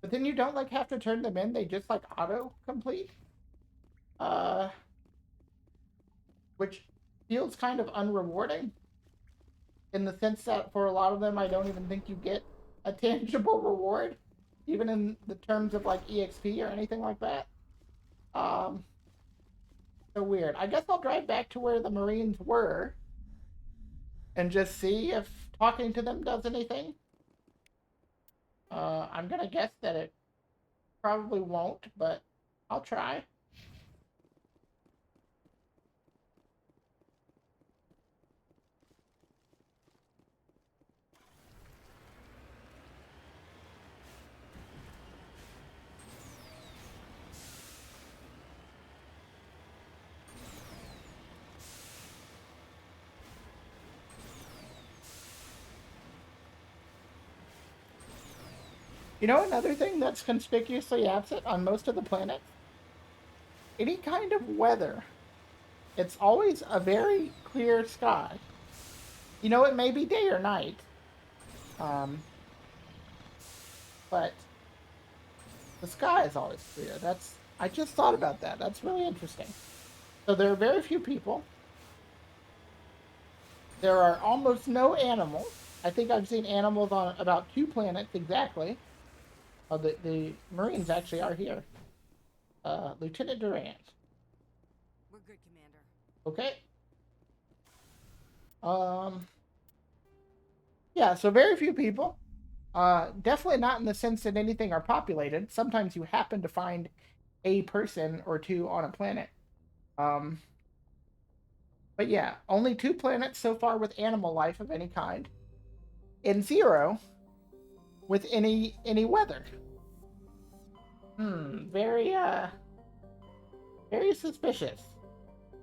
but then you don't, like, have to turn them in. They just, like, auto-complete. Which feels kind of unrewarding, in the sense that for a lot of them, I don't even think you get a tangible reward, even in the terms of, like, EXP or anything like that. So weird. I guess I'll drive back to where the Marines were, and just see if talking to them does anything. I'm gonna guess that it probably won't, but I'll try. You know another thing that's conspicuously absent on most of the planets? Any kind of weather. It's always a very clear sky. You know, it may be day or night, um, but the sky is always clear. I just thought about that. That's really interesting. So there are very few people. There are almost no animals. I think I've seen animals on about 2 planets exactly. Oh, the Marines actually are here. Lieutenant Durant. We're good, Commander. Okay. Yeah, so very few people. Definitely not in the sense that anything are populated. Sometimes you happen to find a person or two on a planet. Um, but yeah, only 2 planets so far with animal life of any kind, and 0 with any weather. Very very suspicious.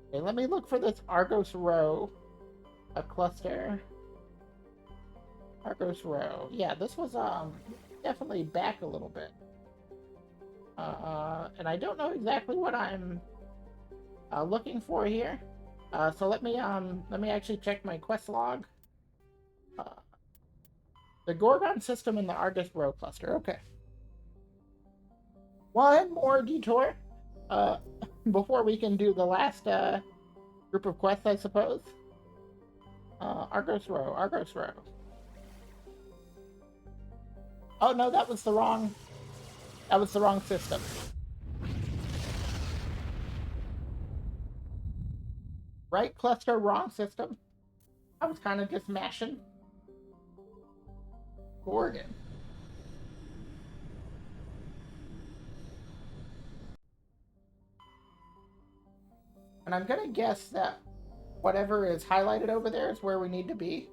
Okay, let me look for this Argos Row, a cluster. Argos Row. Yeah, this was definitely back a little bit. And I don't know exactly what I'm looking for here. So let me actually check my quest log. The Gorgon system in the Argus Row cluster. Okay. One more detour before we can do the last group of quests, I suppose. Argos Row. Argos Row. Oh no, that was the wrong system. Right cluster, wrong system. I was kind of just mashing. Gorgon. And I'm gonna guess that whatever is highlighted over there is where we need to be.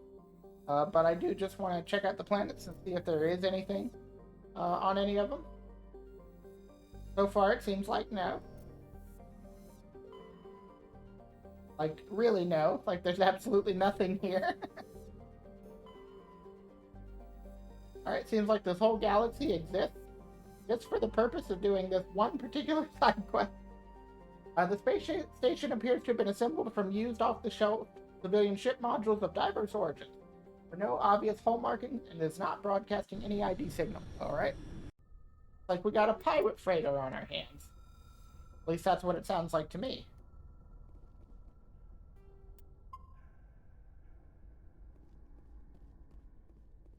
But I do just want to check out the planets and see if there is anything on any of them. So far, it seems like no. Like, really no. Like, there's absolutely nothing here. Alright, seems like this whole galaxy exists just for the purpose of doing this one particular side quest. The space station appears to have been assembled from used off-the-shelf civilian ship modules of diverse origins. For no obvious hole markings, and is not broadcasting any ID signal. Alright. Like we got a pirate freighter on our hands. At least that's what it sounds like to me.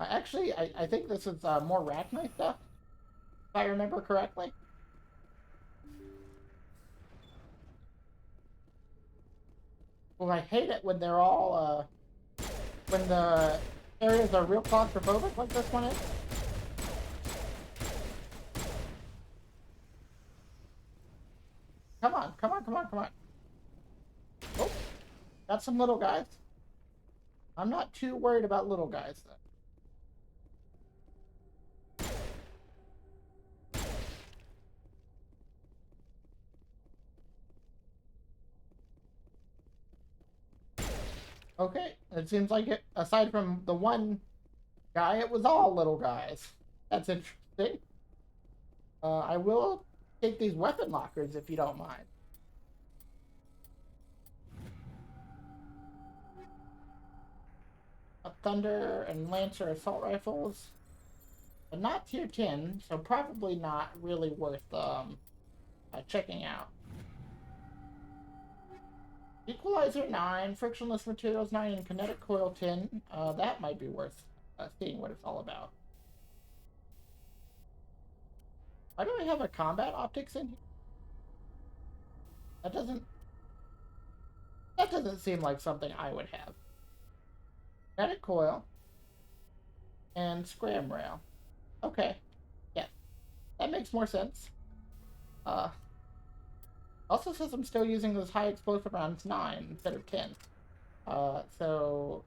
Actually, I think this is more Rachni stuff, if I remember correctly. Well, I hate it when they're all, when the areas are real claustrophobic like this one is. Come on, come on, come on, come on. Oh, got some little guys. I'm not too worried about little guys, though. Okay, it seems like it, aside from the one guy, it was all little guys. That's interesting. I will take these weapon lockers if you don't mind. A Thunder and Lancer assault rifles. But not tier 10, so probably not really worth checking out. Equalizer 9, frictionless materials 9, and kinetic coil 10. That might be worth seeing what it's all about. Why do I have a combat optics in here? That doesn't seem like something I would have. Kinetic coil and scram rail. Okay. Yeah. That makes more sense. Also says I'm still using those high explosive rounds 9 instead of 10. So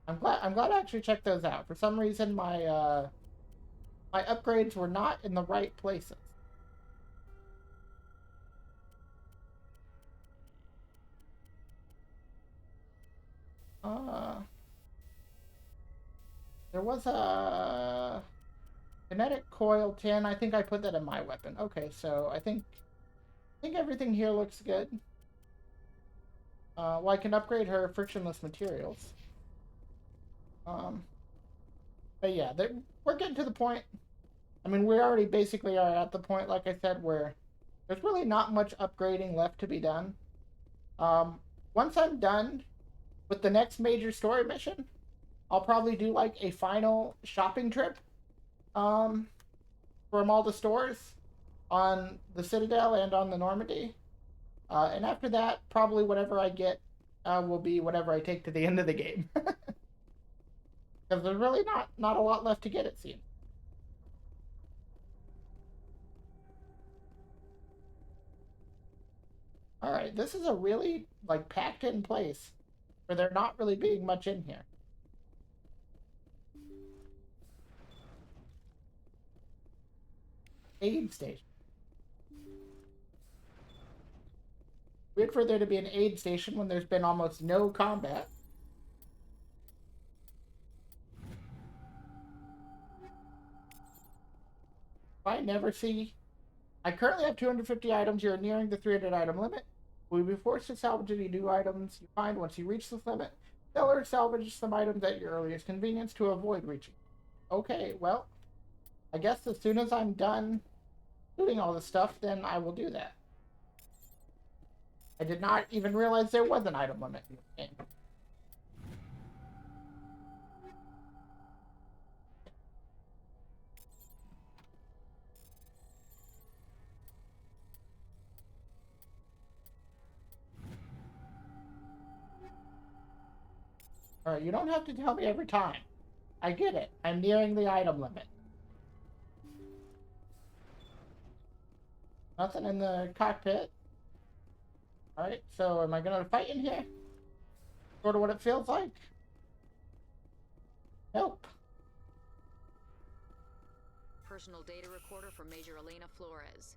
I'm glad I actually checked those out. For some reason my my upgrades were not in the right places. There was a kinetic coil 10. I think I put that in my weapon. Okay, so I think everything here looks good. Well, I can upgrade her frictionless materials. But yeah, we're getting to the point. I mean, we already basically are at the point, like I said, where there's really not much upgrading left to be done. Once I'm done with the next major story mission, I'll probably do like a final shopping trip from all the stores on the Citadel and on the Normandy. And after that, probably whatever I get will be whatever I take to the end of the game. Because there's really not a lot left to get, it seems. Alright, this is a really, like, packed in place where there not really being much in here. Aid station. Weird for there to be an aid station when there's been almost no combat. I never see. I currently have 250 items. You're nearing the 300 item limit. Will you be forced to salvage any new items you find once you reach this limit? Seller salvage some items at your earliest convenience to avoid reaching. Okay, well, I guess as soon as I'm done doing all this stuff, then I will do that. I did not even realize there was an item limit in the game. Alright, you don't have to tell me every time. I get it. I'm nearing the item limit. Nothing in the cockpit. Alright, so am I gonna fight in here? Sort of what it feels like? Nope. Personal data recorder for Major Elena Flores.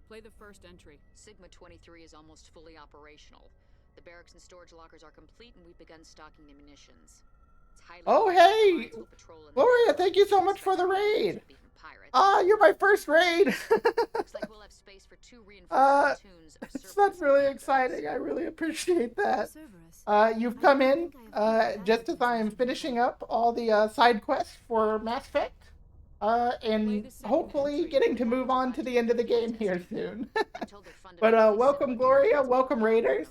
Play the first entry. Sigma 23 is almost fully operational. The barracks and storage lockers are complete, and we've begun stocking the munitions. It's highly Oh, hey! Gloria, thank you so much for the raid! You're my first raid! Looks like we'll have space for 2 reinforced platoons of that's really exciting. I really appreciate that. You've come in just as I am finishing up all the side quests for Mass Effect. And hopefully getting to move on to the end of the game here soon. But welcome, Gloria. Welcome, Raiders.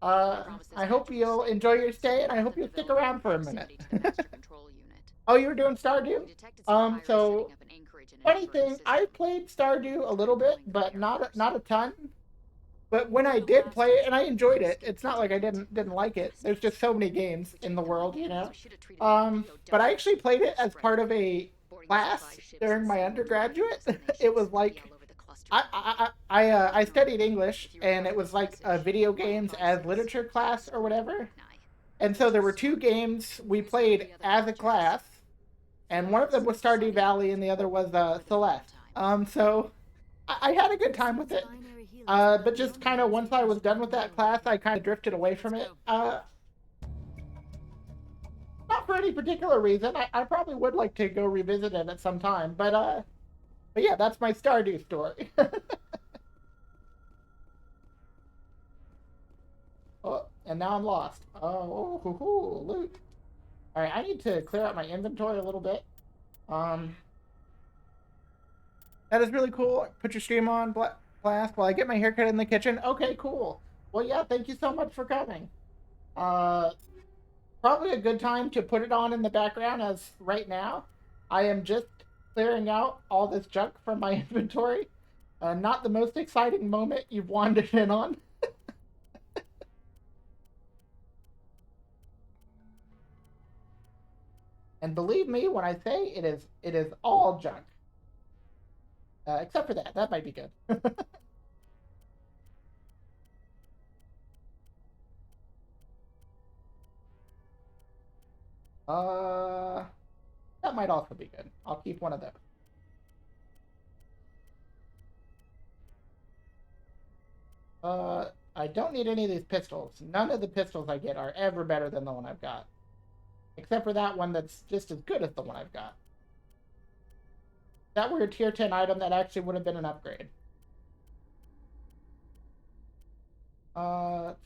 I hope you'll enjoy your stay, and I hope you'll stick around for a minute. Oh, you were doing Stardew? So funny thing, I played Stardew a little bit, but not a ton. But when I did play it, and I enjoyed it, it's not like I didn't like it. There's just so many games in the world, you know. But I actually played it as part of a class during my undergraduate. It was like I studied English, and it was like a video games as literature class or whatever. And so there were 2 games we played as a class, and one of them was Stardew Valley, and the other was Celeste. So I had a good time with it. But just kind of once I was done with that class, I kind of drifted away from it. Not for any particular reason. I probably would like to go revisit it at some time, but yeah, that's my Stardew story. Oh, and now I'm lost. Oh, loot. All right, I need to clear out my inventory a little bit. That is really cool. Put your stream on blast while I get my haircut in the kitchen. Okay, cool. Well, yeah, thank you so much for coming. Probably a good time to put it on in the background, as right now I am just clearing out all this junk from my inventory. Not the most exciting moment you've wandered in on. And believe me when I say it is all junk. Except for that. That might be good. That might also be good. I'll keep one of those. I don't need any of these pistols. None of the pistols I get are ever better than the one I've got. Except for that one that's just as good as the one I've got. If that were a tier 10 item, that actually would have been an upgrade.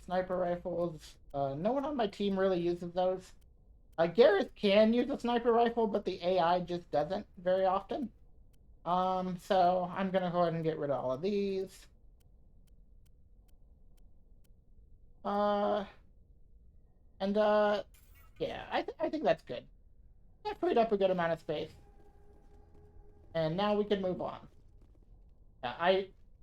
Sniper rifles. No one on my team really uses those. Garrett can use a sniper rifle, but the AI just doesn't very often. So I'm gonna go ahead and get rid of all of these. Yeah, I think that's good. That freed up a good amount of space. And now we can move on.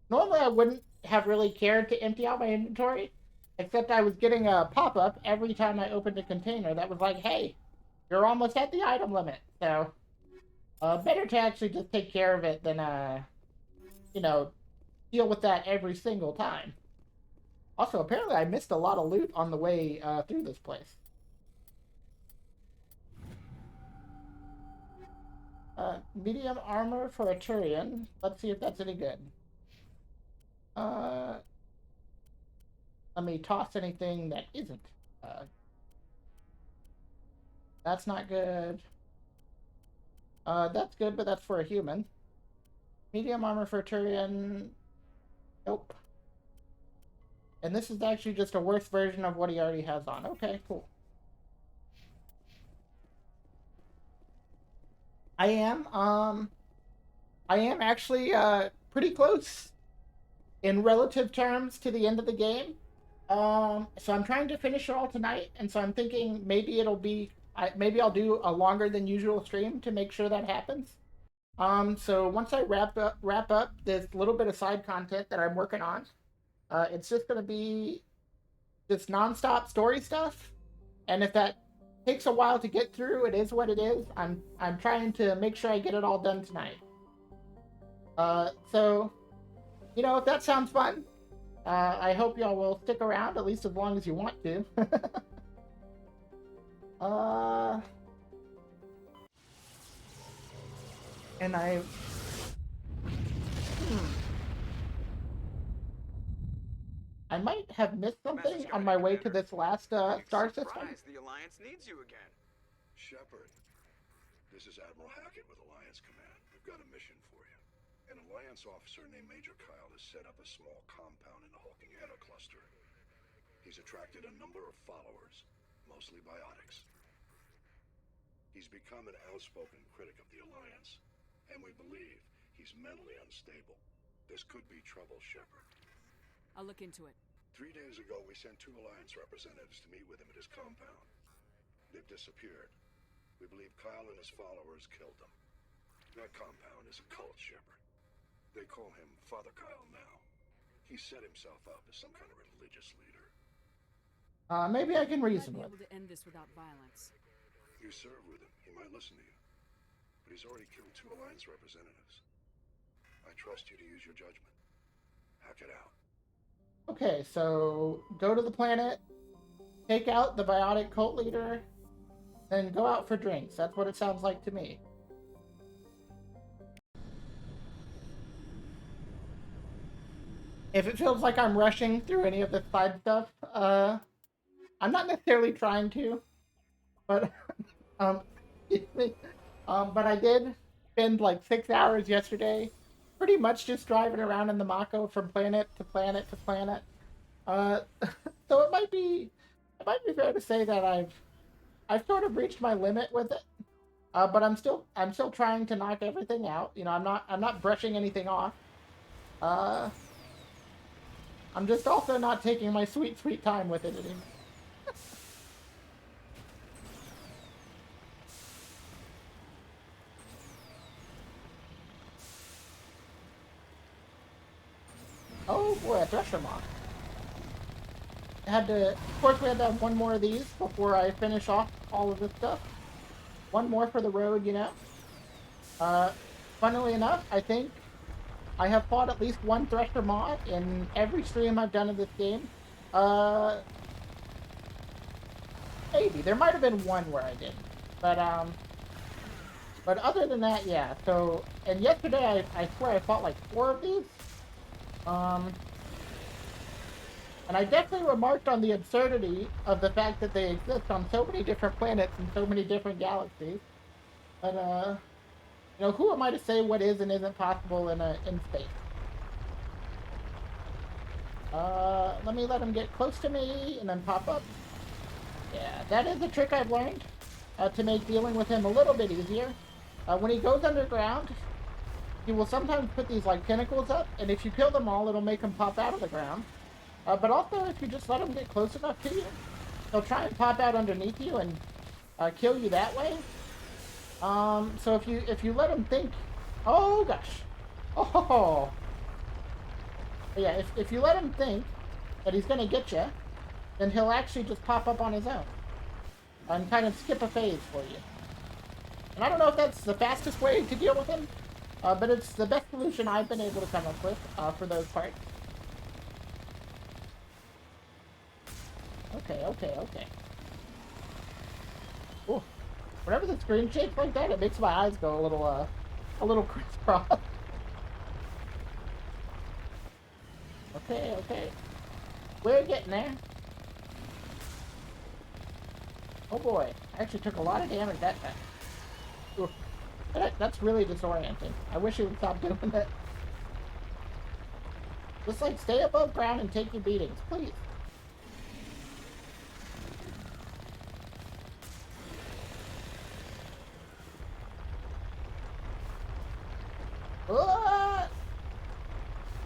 Normally I wouldn't have really cared to empty out my inventory, except I was getting a pop-up every time I opened a container that was like, hey, you're almost at the item limit. So, better to actually just take care of it than, you know, deal with that every single time. Also, apparently I missed a lot of loot on the way through this place. Medium armor for a Turian. Let's see if that's any good. Let me toss anything that isn't. That's not good. That's good, but that's for a human. Medium armor for a Turian. Nope. And this is actually just a worse version of what he already has on. Okay, cool. I am actually pretty close in relative terms to the end of the game. So I'm trying to finish it all tonight, and so I'm thinking maybe it'll be maybe I'll do a longer than usual stream to make sure that happens. So once I wrap up this little bit of side content that I'm working on, it's just gonna be just nonstop story stuff, and if that takes a while to get through, it is what it is. I'm trying to make sure I get it all done tonight. So, you know, if that sounds fun, I hope y'all will stick around at least as long as you want to. And I might have missed something on my way to this last star system. The Alliance needs you again. Shepard, this is Admiral Hackett with Alliance Command. We've got a mission for you. An Alliance officer named Major Kyle has set up a small compound in the Hulking Eta cluster. He's attracted a number of followers, mostly biotics. He's become an outspoken critic of the Alliance, and we believe he's mentally unstable. This could be trouble, Shepard. I'll look into it. 3 days ago, we sent 2 Alliance representatives to meet with him at his compound. They've disappeared. We believe Kyle and his followers killed them. That compound is a cult, Shepard. They call him Father Kyle now. He set himself up as some kind of religious leader. Maybe I can reason with. Able to end this without violence. You serve with him. He might listen to you. But he's already killed 2 Alliance representatives. I trust you to use your judgment. Hack it out. Okay, so go to the planet, take out the biotic cult leader, then go out for drinks. That's what it sounds like to me. If it feels like I'm rushing through any of the side stuff, I'm not necessarily trying to, but but I did spend like 6 hours yesterday, pretty much just driving around in the Mako from planet to planet to planet. So it might be fair to say that I've sort of reached my limit with it. But I'm still trying to knock everything out. You know, I'm not brushing anything off. I'm just also not taking my sweet time with it anymore. Oh boy, a thresher moth. Of course we had to have one more of these before I finish off all of this stuff. one more for the road, you know. Funnily enough, I think I have fought at least one Thresher Maw in every stream I've done of this game. Maybe. There might have been one where I didn't. But other than that, yeah. So, and yesterday, I swear I fought like 4 of these. And I definitely remarked on the absurdity of the fact that they exist on so many different planets and so many different galaxies. But, you know, who am I to say what is and isn't possible in space? Let me let him get close to me and then pop up. Yeah, that is a trick I've learned to make dealing with him a little bit easier. When he goes underground, he will sometimes put these like pinnacles up, and if you kill them all, it'll make him pop out of the ground. But also, if you just let him get close enough to you, he'll try and pop out underneath you and kill you that way. So if you let him think, oh gosh, oh, yeah, if you let him think that he's gonna get you, then he'll actually just pop up on his own and kind of skip a phase for you. And I don't know if that's the fastest way to deal with him, but it's the best solution I've been able to come up with for those parts. Okay. Ooh, whenever the screen shakes like that, it makes my eyes go a little crisscross. Okay. We're getting there. Oh boy, I actually took a lot of damage that time. Ooh, that's really disorienting. I wish he would stop doing that. Just like stay above ground and take your beatings, please.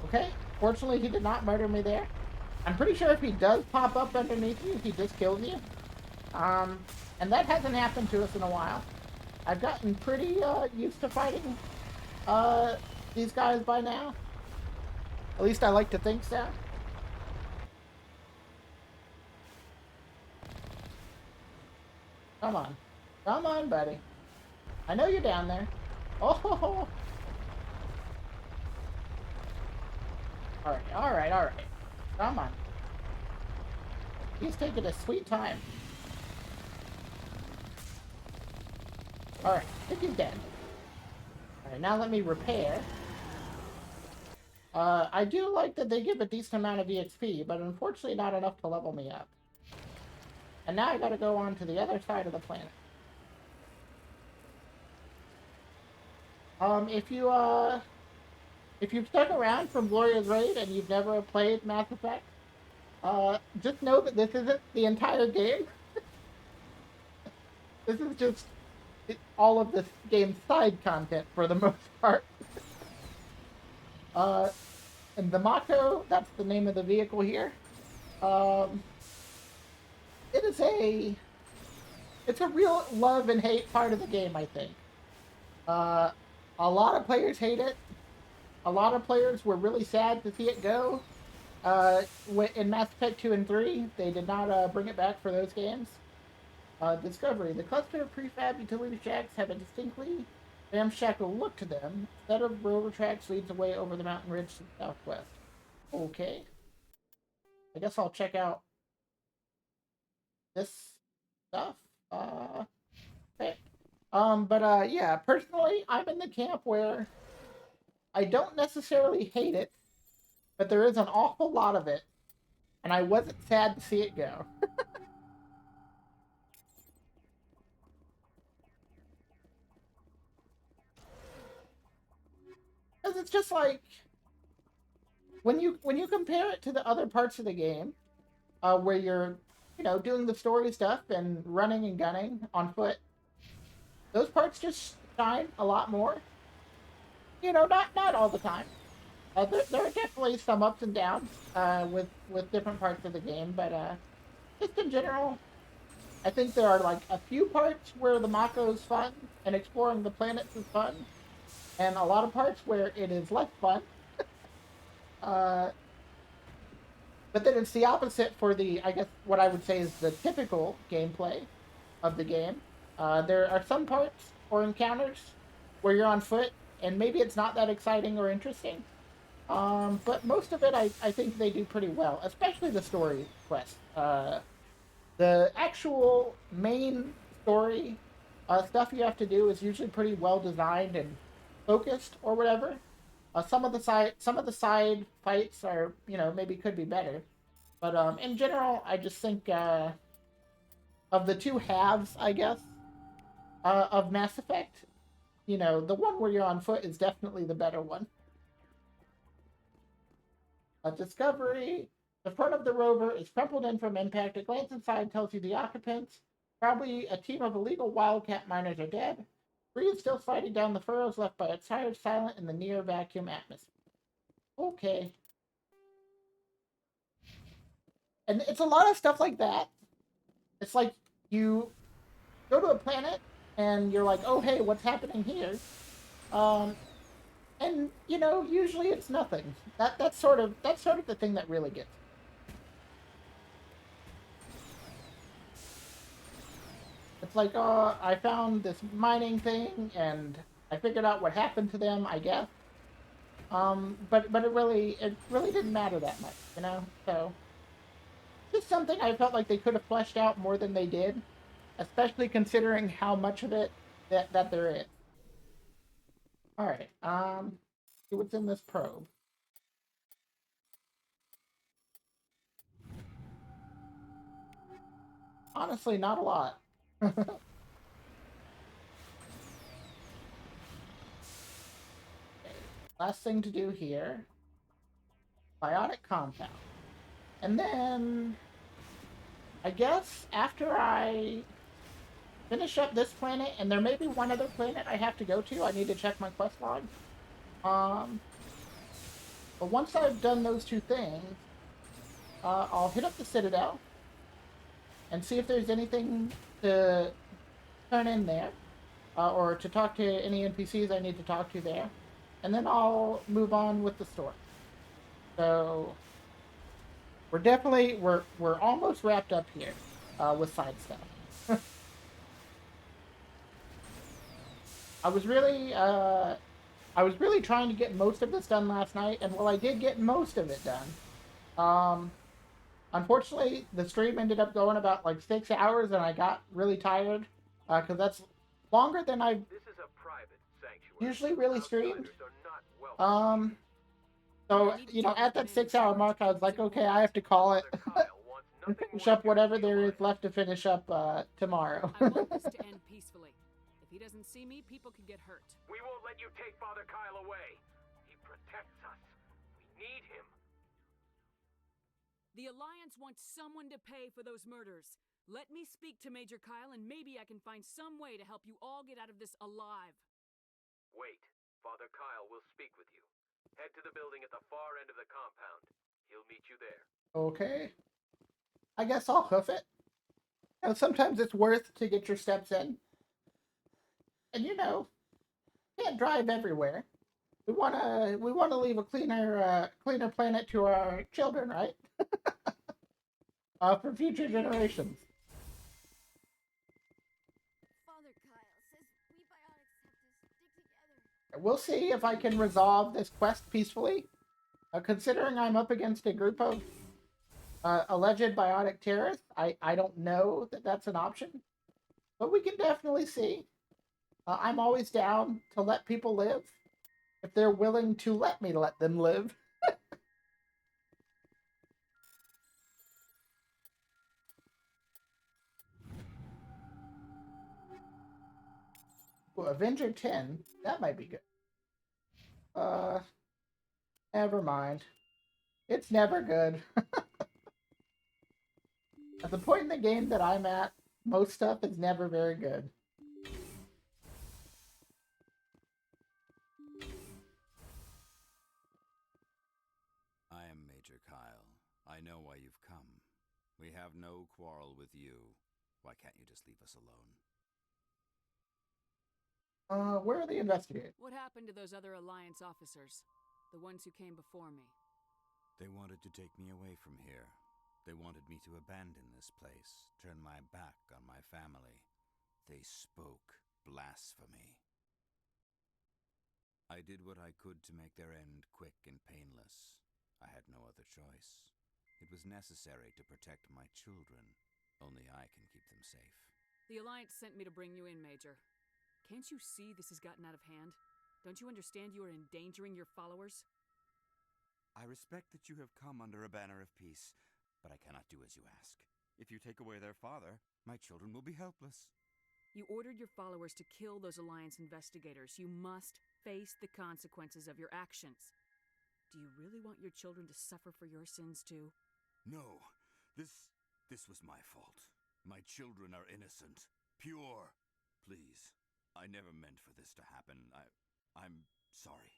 Okay, fortunately he did not murder me there. I'm pretty sure if he does pop up underneath you, he just kills you. And that hasn't happened to us in a while. I've gotten pretty used to fighting these guys by now. At least I like to think so. Come on, buddy. I know you're down there. Oh. All right. Come on. He's taking a sweet time. All right, I think he's dead. All right, now let me repair. I do like that they give a decent amount of EXP, but unfortunately not enough to level me up. And now I gotta go on to the other side of the planet. If you've stuck around from Gloria's Raid and you've never played Mass Effect, just know that this isn't the entire game. This is just all of this game's side content for the most part. And the Mako, that's the name of the vehicle here. It's a real love and hate part of the game, I think. A lot of players hate it. A lot of players were really sad to see it go. In Mass Effect 2 and 3, they did not bring it back for those games. Discovery. The cluster of prefab utility shacks have a distinctly ramshackle look to them. A set of rover tracks leads away over the mountain ridge to the southwest. Okay. I guess I'll check out this stuff. Okay. Yeah, personally, I'm in the camp where I don't necessarily hate it, but there is an awful lot of it, and I wasn't sad to see it go. Because it's just like, when you compare it to the other parts of the game, where you're, doing the story stuff and running and gunning on foot, those parts just shine a lot more. Not all the time. There are definitely some ups and downs with different parts of the game, but just in general, I think there are like a few parts where the Mako is fun and exploring the planets is fun, and a lot of parts where it is less fun. But then it's the opposite for I guess what I would say is the typical gameplay of the game. There are some parts or encounters where you're on foot, and maybe it's not that exciting or interesting. But most of it, I think they do pretty well, especially the story quests. The actual main story stuff you have to do is usually pretty well designed and focused or whatever. Some of the side fights are, maybe could be better. But in general, I just think of the two halves, I guess, of Mass Effect, the one where you're on foot is definitely the better one. A discovery. The front of the rover is crumpled in from impact. A glance inside tells you the occupants, probably a team of illegal wildcat miners, are dead. Bree is still sliding down the furrows left by its tires, silent in the near vacuum atmosphere. Okay. And it's a lot of stuff like that. It's like you go to a planet and you're like, oh, hey, what's happening here? And usually it's nothing. That's sort of the thing that really gets me. It's like, oh, I found this mining thing and I figured out what happened to them, I guess. But it really didn't matter that much. So just something I felt like they could have fleshed out more than they did, especially considering how much of it that there is. All right. See what's in this probe. Honestly, not a lot. Last thing to do here. Biotic compound. And then I guess after I finish up this planet, and there may be one other planet I have to go to. I need to check my quest log. Um, but once I've done those two things, I'll hit up the Citadel and see if there's anything to turn in there, or to talk to any NPCs I need to talk to there, and then I'll move on with the story. So we're almost wrapped up here with side stuff. I was really trying to get most of this done last night, and while I did get most of it done, unfortunately the stream ended up going about like 6 hours, and I got really tired because that's longer than I've usually really streamed. Um, so at that 6 hour mark, I was like, okay, I have to call it and finish up whatever there is left to finish up tomorrow. I want this to end peacefully. If he doesn't see me, people could get hurt. We won't let you take Father Kyle away. He protects us. We need him. The Alliance wants someone to pay for those murders. Let me speak to Major Kyle, and maybe I can find some way to help you all get out of this alive. Wait. Father Kyle will speak with you. Head to the building at the far end of the compound. He'll meet you there. Okay. I guess I'll hoof it. Sometimes it's worth to get your steps in. And can't drive everywhere. We wanna leave a cleaner planet to our children, right? For future generations. Father Kyle says we biotics have to stick together. We'll see if I can resolve this quest peacefully. Considering I'm up against a group of alleged biotic terrorists, I don't know that that's an option. But we can definitely see. I'm always down to let people live if they're willing to let me let them live. Ooh, Avenger 10, that might be good. Never mind. It's never good. At the point in the game that I'm at, most stuff is never very good. I am Major Kyle. I know why you've come. We have no quarrel with you. Why can't you just leave us alone? Where are the investigators? What happened to those other Alliance officers? The ones who came before me? They wanted to take me away from here. They wanted me to abandon this place, turn my back on my family. They spoke blasphemy. I did what I could to make their end quick and painless. I had no other choice. It was necessary to protect my children. Only I can keep them safe. The Alliance sent me to bring you in, Major. Can't you see this has gotten out of hand? Don't you understand you are endangering your followers? I respect that you have come under a banner of peace, but I cannot do as you ask. If you take away their father, my children will be helpless. You ordered your followers to kill those Alliance investigators. You must face the consequences of your actions. Do you really want your children to suffer for your sins too? No, this was my fault. My children are innocent, pure. Please, I never meant for this to happen. I'm sorry.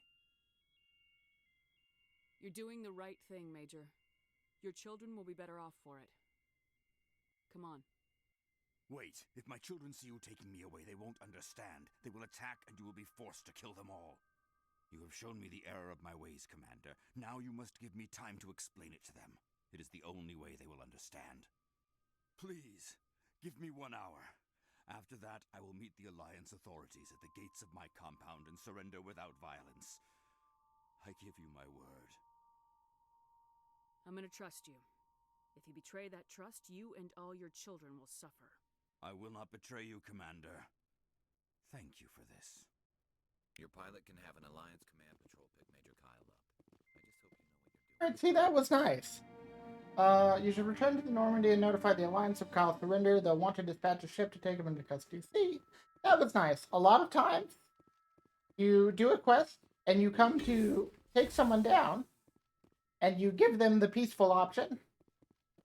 You're doing the right thing, Major. Your children will be better off for it. Come on. Wait, if my children see you taking me away, they won't understand. They will attack and you will be forced to kill them all. You have shown me the error of my ways, Commander. Now you must give me time to explain it to them. It is the only way they will understand. Please, give me 1 hour. After that, I will meet the Alliance authorities at the gates of my compound and surrender without violence. I give you my word. I'm gonna trust you. If you betray that trust, you and all your children will suffer. I will not betray you, Commander. Thank you for this. Your pilot can have an Alliance command patrol pick Major Kyle up. I just hope you know what you're doing. Alright, see, that was nice. You should return to the Normandy and notify the Alliance of Kyle's surrender. They'll want to dispatch a ship to take him into custody. See, that was nice. A lot of times, you do a quest, and you come to take someone down, and you give them the peaceful option.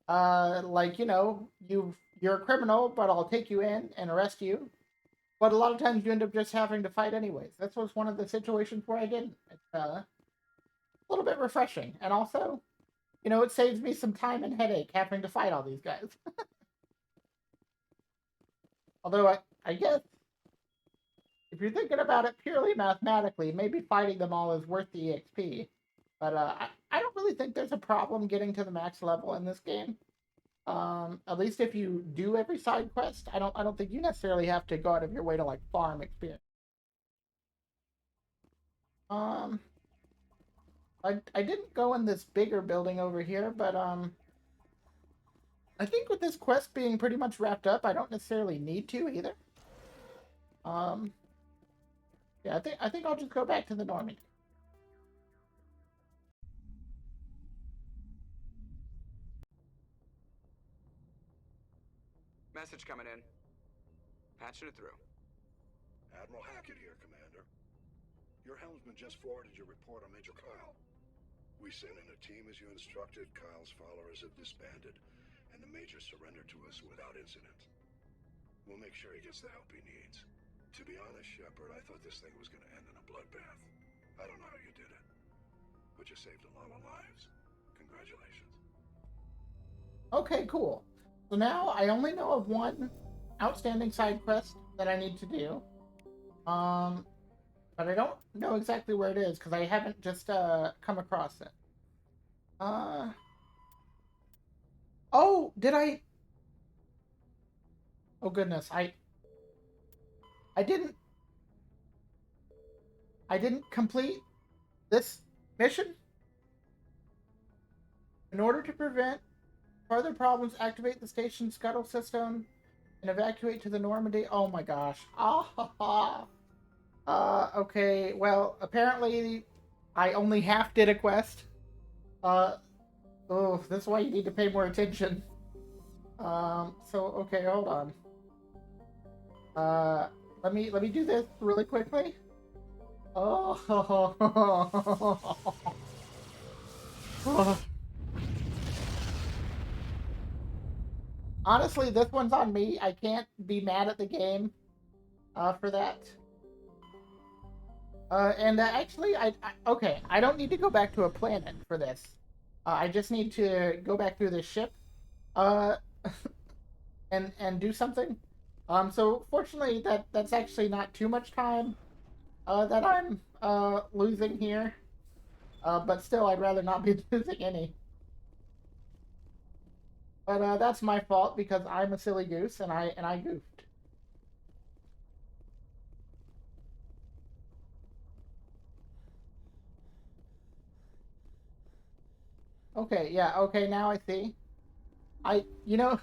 Like, you know, you're a criminal, but I'll take you in and arrest you. But a lot of times you end up just having to fight anyways. This was one of the situations where I didn't. It's a little bit refreshing. And also, you know, it saves me some time and headache having to fight all these guys. Although, I guess, if you're thinking about it purely mathematically, maybe fighting them all is worth the EXP. But I don't really think there's a problem getting to the max level in this game. At least if you do every side quest, I don't think you necessarily have to go out of your way to like farm experience. I didn't go in this bigger building over here, but I think with this quest being pretty much wrapped up, I don't necessarily need to either. Yeah, I think I'll just go back to the Normandy. Message coming in. Patching it through. Admiral Hackett here, Commander. Your helmsman just forwarded your report on Major Kyle. We sent in a team as you instructed. Kyle's followers have disbanded, and the Major surrendered to us without incident. We'll make sure he gets the help he needs. To be honest, Shepard, I thought this thing was going to end in a bloodbath. I don't know how you did it, but you saved a lot of lives. Congratulations. Okay, cool. So now I only know of one outstanding side quest that I need to do. But I don't know exactly where it is because I haven't just come across it. Oh, did I? Oh goodness, I didn't complete this mission. In order to prevent further problems, activate the station scuttle system and evacuate to the Normandy. Oh my gosh. Okay, well, apparently I only half did a quest. Oh, this is why you need to pay more attention. So, okay, hold on. Let me do this really quickly. Honestly, this one's on me. I can't be mad at the game for that. Actually, okay, I don't need to go back to a planet for this. I just need to go back through this ship, and do something. So fortunately, that's actually not too much time, that I'm losing here. But still, I'd rather not be losing any. But that's my fault because I'm a silly goose and I goofed. Okay, yeah, okay, now I see. You know,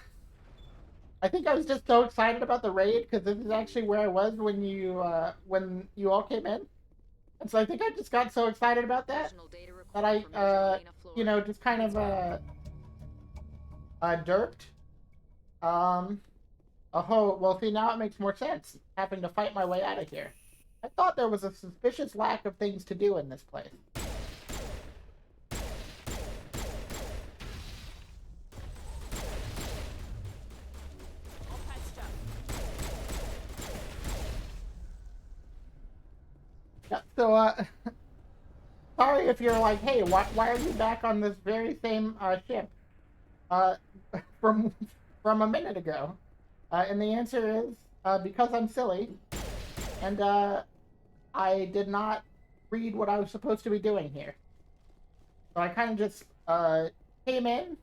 I think I was just so excited about the raid because this is actually where I was when you all came in. And so I think I just got so excited about that that just kind of derped. Um, oh, well, see, now it makes more sense having to fight my way out of here. I thought there was a suspicious lack of things to do in this place. Yeah, so, sorry if you're like, hey, why are you back on this very same ship uh, from a minute ago? And the answer is because I'm silly, and I did not read what I was supposed to be doing here. So I kind of just came in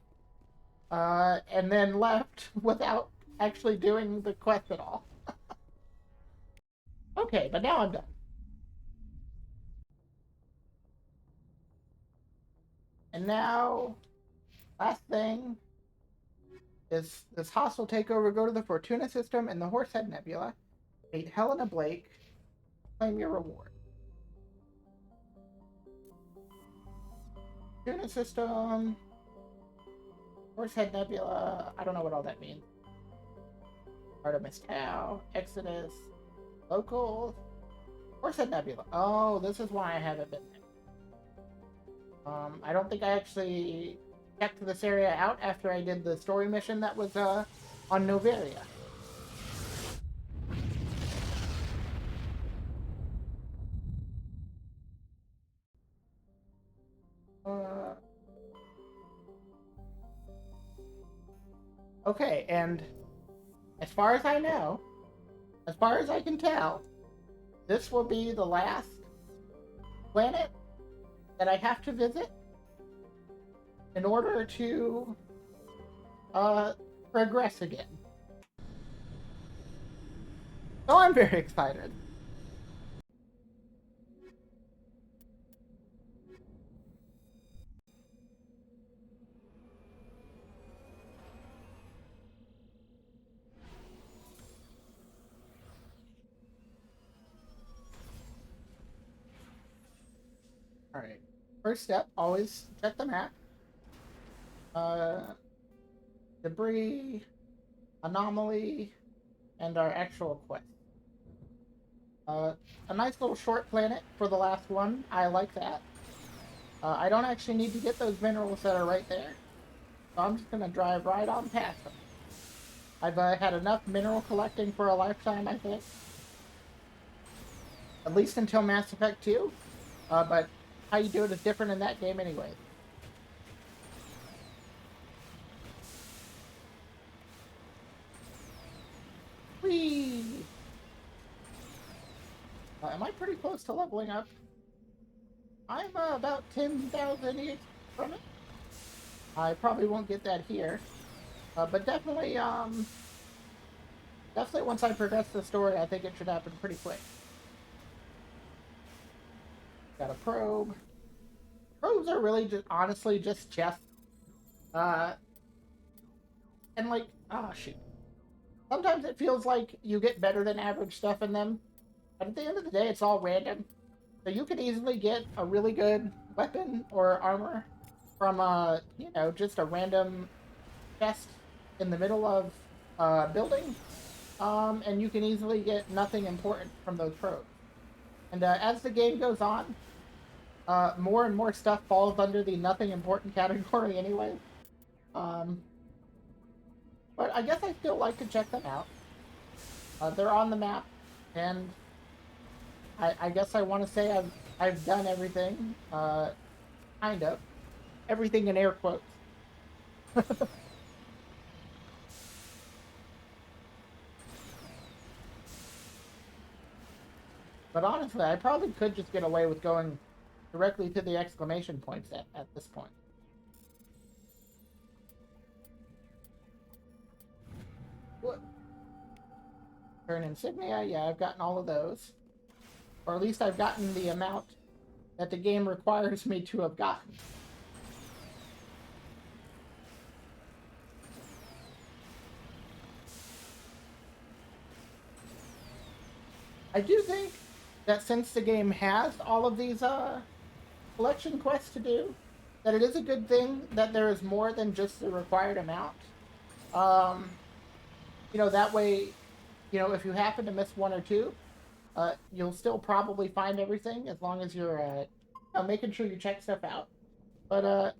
and then left without actually doing the quest at all. Okay, but now I'm done. And now, last thing is this hostile takeover. Go to the Fortuna system in the Horsehead Nebula. Meet Helena Blake. Claim your reward. Fortuna system. Horsehead Nebula. I don't know what all that means. Artemis Tau. Exodus. Locals. Horsehead Nebula. Oh, this is why I haven't been there. I don't think I actually checked this area out after I did the story mission that was on Noveria. Okay, and as far as I know, as far as I can tell, this will be the last planet that I have to visit in order to progress again. So I'm very excited. Alright. First step, always check the map. Debris, anomaly, and our actual quest. A nice little short planet for the last one. I like that. I don't actually need to get those minerals that are right there. So I'm just going to drive right on past them. I've had enough mineral collecting for a lifetime, I think. At least until Mass Effect 2. But how you do it is different in that game anyway. Whee! Am I pretty close to leveling up? I'm about 10,000 each from it. I probably won't get that here. But definitely once I progress the story, I think it should happen pretty quick. Got a probe. Probes are really just, honestly, just chests. And like, oh shoot. Sometimes it feels like you get better than average stuff in them. But at the end of the day, it's all random. So you could easily get a really good weapon or armor from just a random chest in the middle of a building. And you can easily get nothing important from those probes. And as the game goes on, more and more stuff falls under the nothing important category anyway. But I guess I still like to check them out. They're on the map, and I guess I want to say I've done everything, kind of. Everything in air quotes. But honestly, I probably could just get away with going directly to the exclamation points at this point. What? Turn insignia, yeah, I've gotten all of those. Or at least I've gotten the amount that the game requires me to have gotten. I do think that since the game has all of these collection quests to do, that it is a good thing that there is more than just the required amount. Um, that way, if you happen to miss one or two, you'll still probably find everything as long as you're making sure you check stuff out. But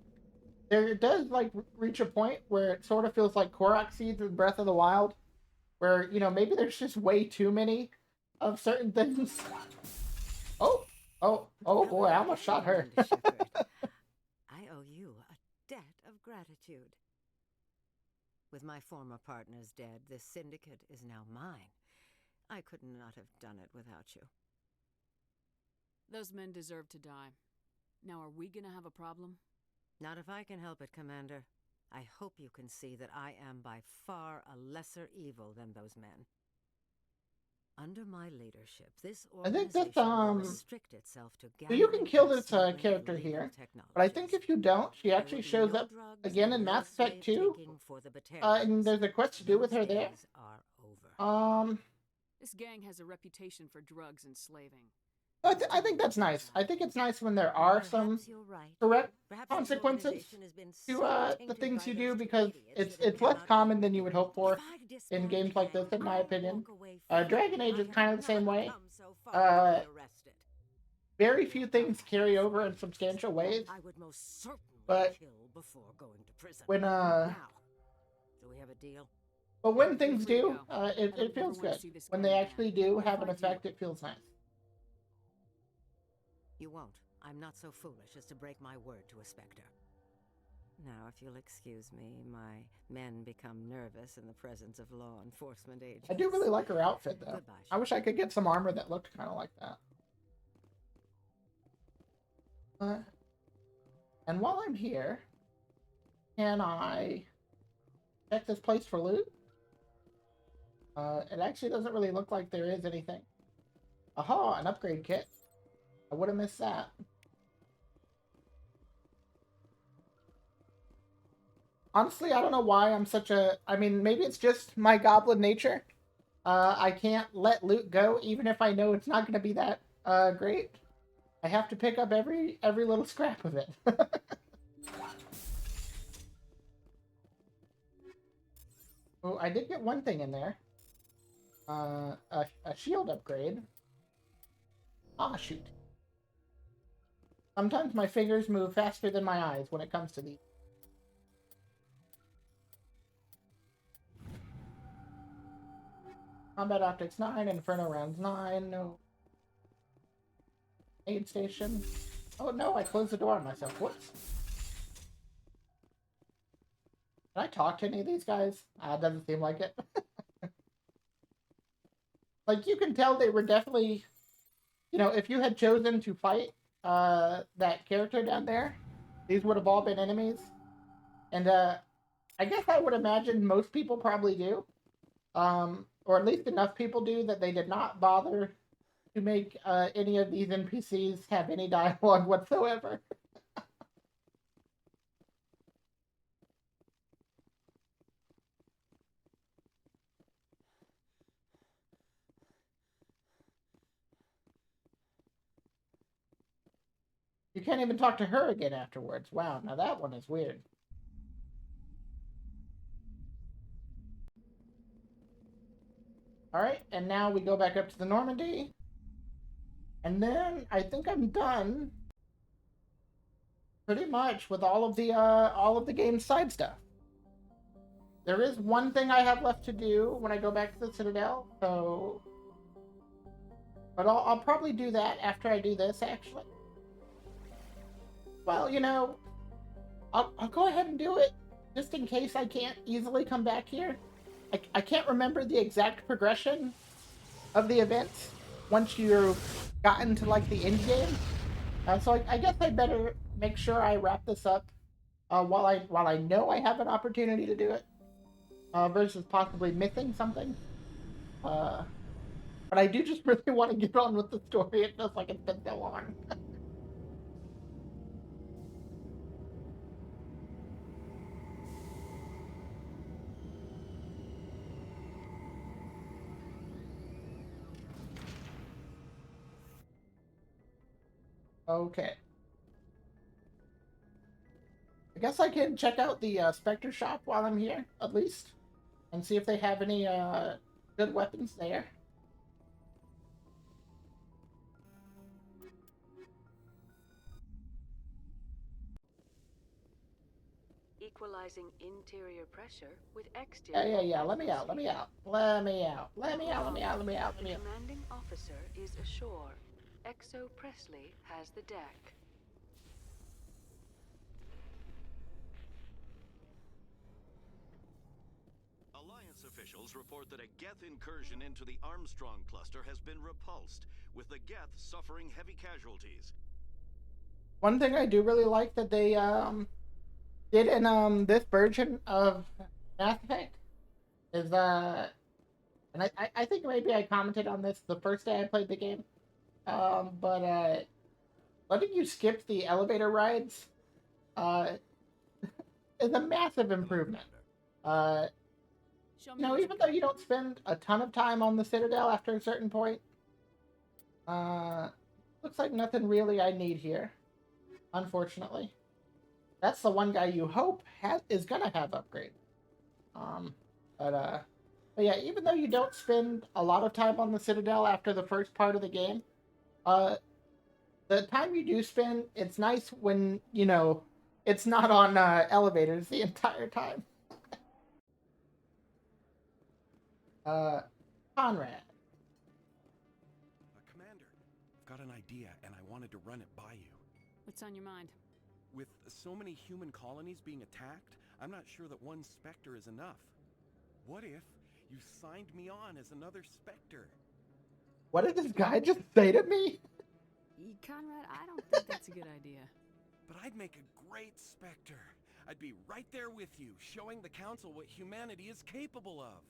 there does like reach a point where it sort of feels like Korok seeds in Breath of the Wild, where maybe there's just way too many of certain things. Oh boy! I almost shot her. I owe you a debt of gratitude. With my former partners dead, this syndicate is now mine. I could not have done it without you. Those men deserve to die. Now, are we gonna have a problem? Not if I can help it, Commander. I hope you can see that I am by far a lesser evil than those men. Under my leadership, this organization will restrict itself to so you can kill this character here, but I think if you don't, she actually shows up again in Mass Effect 2, and there's a quest to do with her there. This gang has a reputation for drugs and slaving. I think that's nice. I think it's nice when there are some correct consequences to the things you do, because it's less common than you would hope for in games like this, in my opinion. Dragon Age is kind of the same way. Very few things carry over in substantial ways. But when But when things do, it feels good. When they actually do have an effect, it feels nice. You won't. I'm not so foolish as to break my word to a Spectre. Now, if you'll excuse me, my men become nervous in the presence of law enforcement agents. I do really like her outfit, though. Goodbye, I wish I could get some armor that looked kind of like that. And while I'm here, can I check this place for loot? It actually doesn't really look like there is anything. Aha, an upgrade kit. I would have missed that. Honestly, I don't know why I'm such a... I mean, maybe it's just my goblin nature. I can't let loot go, even if I know it's not going to be that great. I have to pick up every little scrap of it. Oh, I did get one thing in there. A shield upgrade. Ah, shoot. Sometimes my fingers move faster than my eyes when it comes to these. Combat Optics 9, Inferno Rounds 9, no. Aid Station. Oh no, I closed the door on myself. Whoops. Can I talk to any of these guys? It doesn't seem like it. Like, you can tell they were definitely... if you had chosen to fight that character down there, these would have all been enemies. And I guess I would imagine most people probably do. Or at least enough people do that they did not bother to make any of these NPCs have any dialogue whatsoever. You can't even talk to her again afterwards. Wow, now that one is weird. Alright, and now we go back up to the Normandy. And then I think I'm done pretty much with all of the game's side stuff. There is one thing I have left to do when I go back to the Citadel, so... But I'll probably do that after I do this, actually. Well, I'll go ahead and do it, just in case I can't easily come back here. I can't remember the exact progression of the events once you've gotten to, like, the end game. So I guess I better make sure I wrap this up while I know I have an opportunity to do it, versus possibly missing something. But I do just really want to get on with the story. It feels like it's been so long. Okay. I guess I can check out the Spectre shop while I'm here, at least, and see if they have any good weapons there. Equalizing interior pressure with exterior. Yeah. Let me out. Let me out. Let me out. Let me out. Let me out. Let me out. Let me out. The commanding officer is ashore. Exo Presley has the deck. Alliance officials report that a Geth incursion into the Armstrong cluster has been repulsed, with the Geth suffering heavy casualties. One thing I do really like that they did in this version of Mass Effect is and I think maybe I commented on this the first day I played the game. But letting you skip the elevator rides is a massive improvement. Even though you don't spend a ton of time on the Citadel after a certain point, looks like nothing really I need here, unfortunately. That's the one guy you hope is gonna have upgrade. But yeah, even though you don't spend a lot of time on the Citadel after the first part of the game, the time you do spend, it's nice when, it's not on elevators the entire time. Conrad. Commander, I've got an idea, and I wanted to run it by you. What's on your mind? With so many human colonies being attacked, I'm not sure that one Spectre is enough. What if you signed me on as another Spectre? What did this guy just say to me? Conrad, I don't think that's a good idea. But I'd make a great Spectre. I'd be right there with you, showing the Council what humanity is capable of.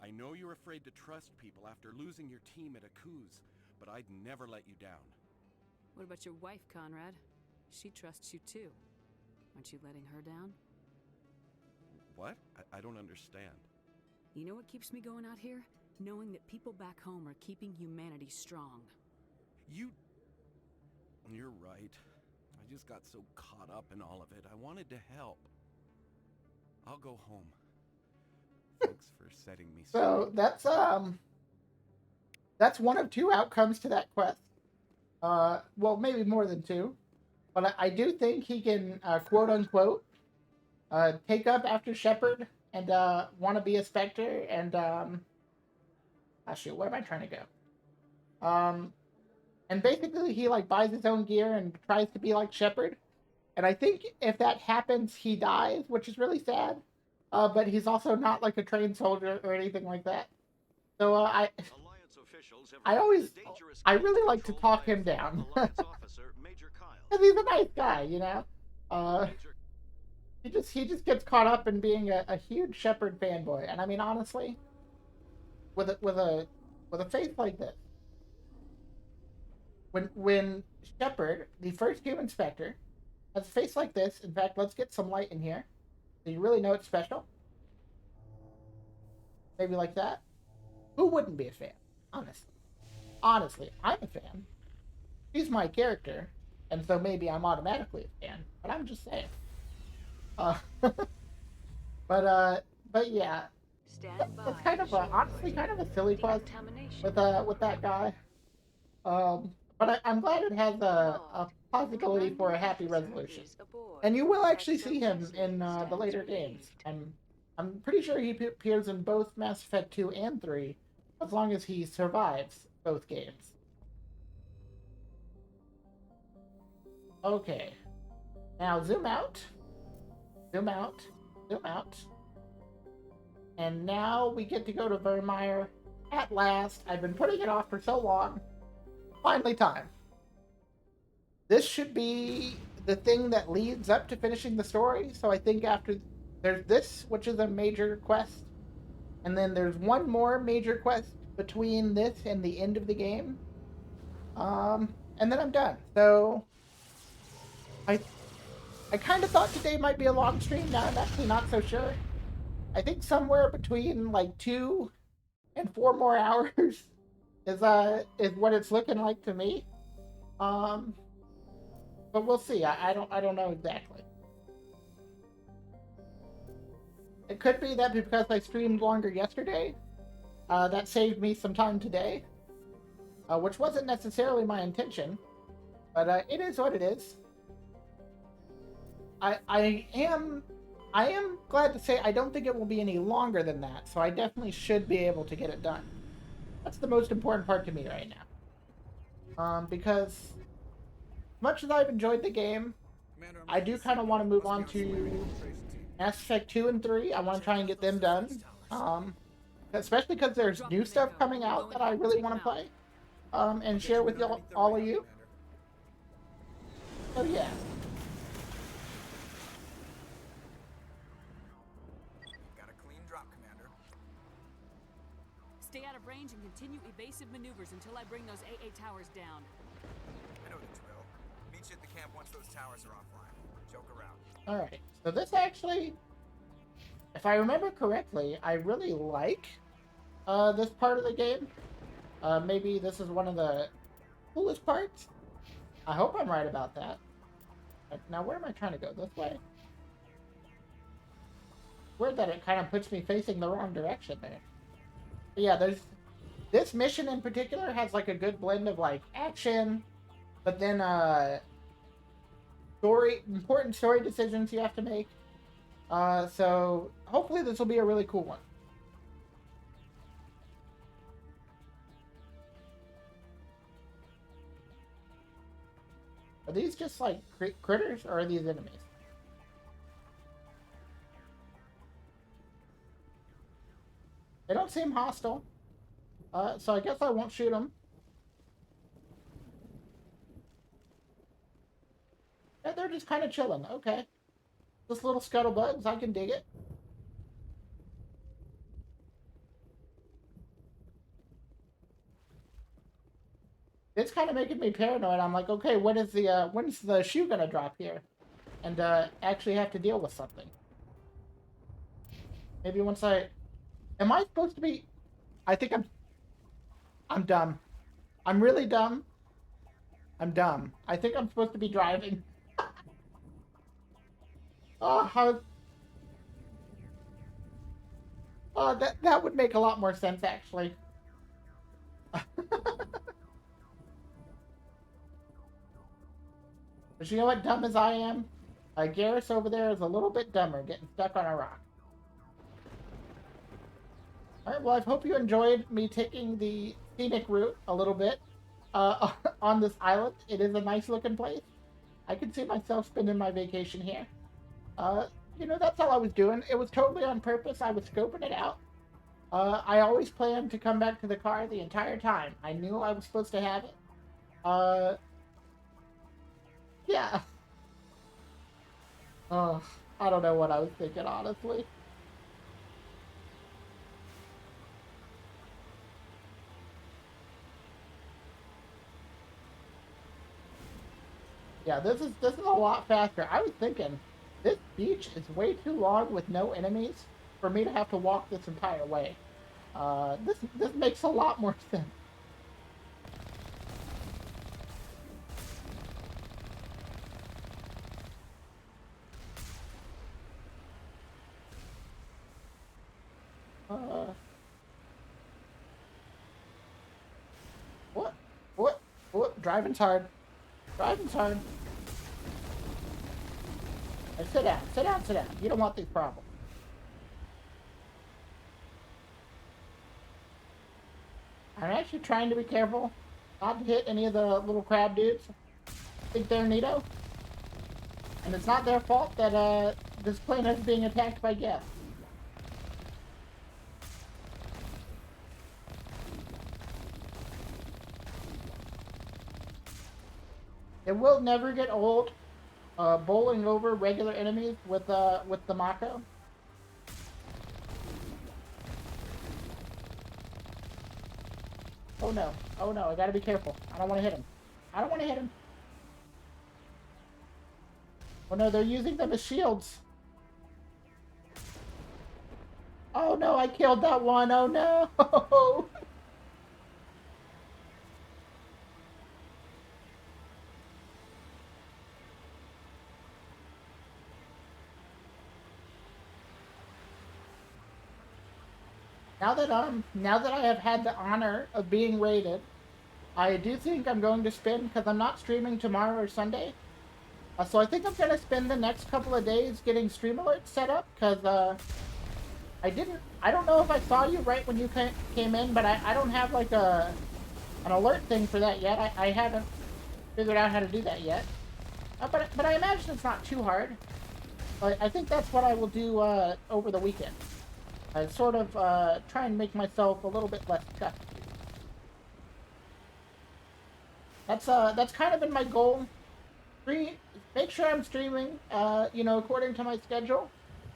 I know you're afraid to trust people after losing your team at Akuz, but I'd never let you down. What about your wife, Conrad? She trusts you too. Aren't you letting her down? What? I don't understand. You know what keeps me going out here? Knowing that people back home are keeping humanity strong. You're right. I just got so caught up in all of it. I wanted to help. I'll go home. Thanks for setting me straight. So that's one of two outcomes to that quest. Well, maybe more than two, but I do think he can quote unquote take up after Shepard and want to be a Spectre and shoot, where am I trying to go? And basically he like buys his own gear and tries to be like Shepard. And I think if that happens, he dies, which is really sad. But he's also not like a trained soldier or anything like that. So I really like to talk him down. Because he's a nice guy, He just gets caught up in being a huge Shepard fanboy. And I mean, honestly, with a face like this, when Shepard, the first human Spectre, has a face like this, in fact, let's get some light in here, so you really know it's special. Maybe like that. Who wouldn't be a fan? Honestly, I'm a fan. She's my character, and so maybe I'm automatically a fan. But I'm just saying. But yeah, it's kind of honestly kind of a silly quest with that guy. But I'm glad it has a possibility for a happy resolution. And you will actually see him in the later games. I'm pretty sure he appears in both Mass Effect 2 and 3, as long as he survives both games. Okay. Now zoom out. Zoom out. Zoom out. And now we get to go to Vermeer. At last. I've been putting it off for so long. Finally time. This should be the thing that leads up to finishing the story. So I think after there's this, which is a major quest, and then there's one more major quest between this and the end of the game. And then I'm done. So I kind of thought today might be a long stream. Now I'm actually not so sure. I think somewhere between like 2 and 4 more hours is what it's looking like to me. But we'll see. I don't know exactly. It could be that because I streamed longer yesterday, that saved me some time today, which wasn't necessarily my intention, but it is what it is. I am glad to say I don't think it will be any longer than that, so I definitely should be able to get it done. That's the most important part to me right now. Because much as I've enjoyed the game, I do kind of want to move on to Mass Effect 2 and 3. I want to try and get them done. Especially because there's new stuff coming out that I really want to play. And share with all of you. So yeah. Got a clean drop, Commander. Stay out of range and continue evasive maneuvers until I bring those AA towers down. I know the drill. Meet you at the camp once those towers are offline. Joke around. Alright, so this actually, if I remember correctly, I really like this part of the game. Maybe this is one of the coolest parts. I hope I'm right about that. Now, where am I trying to go? This way? Weird that it kind of puts me facing the wrong direction there. But yeah, there's... This mission in particular has, like, a good blend of, like, action, but then, important story decisions you have to make. So, hopefully this will be a really cool one. Are these just, like, critters, or are these enemies? They don't seem hostile. So I guess I won't shoot them. Yeah, they're just kind of chilling. Okay. Just little scuttlebugs. I can dig it. It's kind of making me paranoid. I'm like, okay, when's the shoe gonna drop here? And actually have to deal with something. Maybe once am I supposed to be? I think I'm dumb. I'm really dumb. I'm dumb. I think I'm supposed to be driving. Oh, that would make a lot more sense, actually. But you know what, dumb as I am, Garrus over there is a little bit dumber, getting stuck on a rock. Alright, well, I hope you enjoyed me taking the scenic route a little bit on this island. It is a nice looking place. I could see myself spending my vacation here. You know, that's all I was doing. It was totally on purpose. I was scoping it out. I always planned to come back to the car the entire time. I knew I was supposed to have it. Yeah. Oh, I don't know what I was thinking, honestly. Yeah, this is a lot faster. I was thinking, this beach is way too long with no enemies for me to have to walk this entire way. This makes a lot more sense. What? Driving's hard. Driving's hard. Hey, sit down. Sit down. Sit down. You don't want these problems. I'm actually trying to be careful not to hit any of the little crab dudes. I think they're neato. And it's not their fault that this planet is being attacked by guests. It will never get old bowling over regular enemies with the Mako. Oh no. Oh no, I gotta be careful. I don't want to hit him. I don't want to hit him. Oh no, they're using them as shields. Oh no, I killed that one. Oh no. now that I have had the honor of being rated, I do think I'm going to spend, because I'm not streaming tomorrow or Sunday. So I think I'm gonna spend the next couple of days getting stream alerts set up, because I don't know if I saw you right when you came in, but I don't have like an alert thing for that yet. I haven't figured out how to do that yet. But I imagine it's not too hard. But I think that's what I will do over the weekend. I sort of try and make myself a little bit less tough. That's kind of been my goal. Make sure I'm streaming, according to my schedule,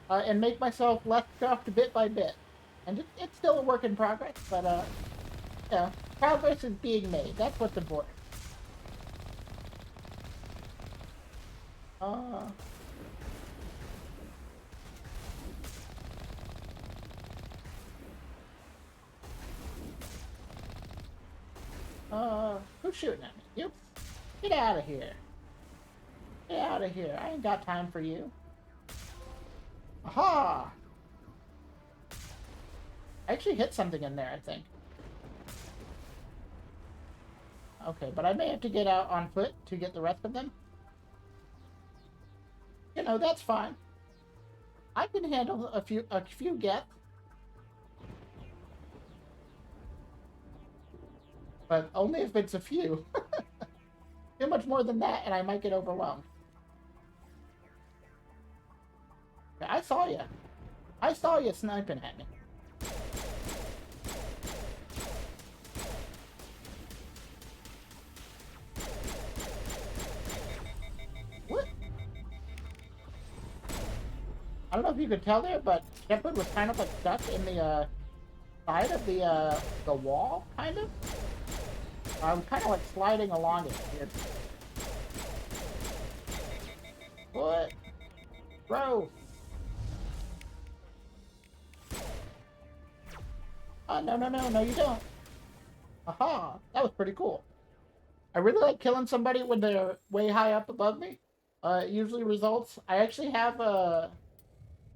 and make myself less stuffed bit by bit. And it's still a work in progress, but progress is being made. That's what's important. Who's shooting at me? You? Get out of here. Get out of here. I ain't got time for you. Aha! I actually hit something in there, I think. Okay, but I may have to get out on foot to get the rest of them. That's fine. I can handle a few gets. But only if it's a few. Too much more than that, and I might get overwhelmed. Okay, I saw you. I saw you sniping at me. What? I don't know if you could tell there, but Shepard was kind of like stuck in the side of the wall, kind of. I was kind of like sliding along it here. What? Bro! No, you don't. Aha! That was pretty cool. I really like killing somebody when they're way high up above me. It usually results... I actually have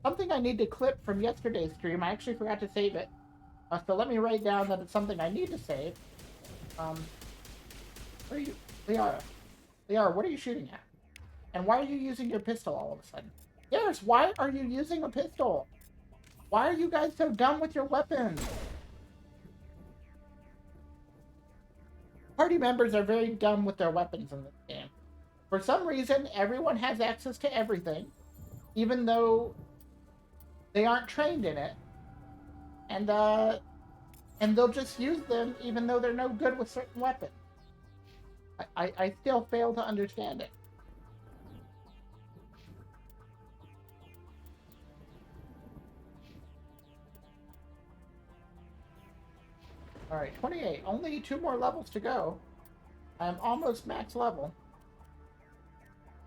something I need to clip from yesterday's stream. I actually forgot to save it. So let me write down that it's something I need to save. Where are you? Liara, what are you shooting at? And why are you using your pistol all of a sudden? Yes, why are you using a pistol? Why are you guys so dumb with your weapons? Party members are very dumb with their weapons in this game. For some reason, everyone has access to everything, even though they aren't trained in it. And they'll just use them even though they're no good with certain weapons. I still fail to understand it. Alright, 28. Only 2 more levels to go. I'm almost max level.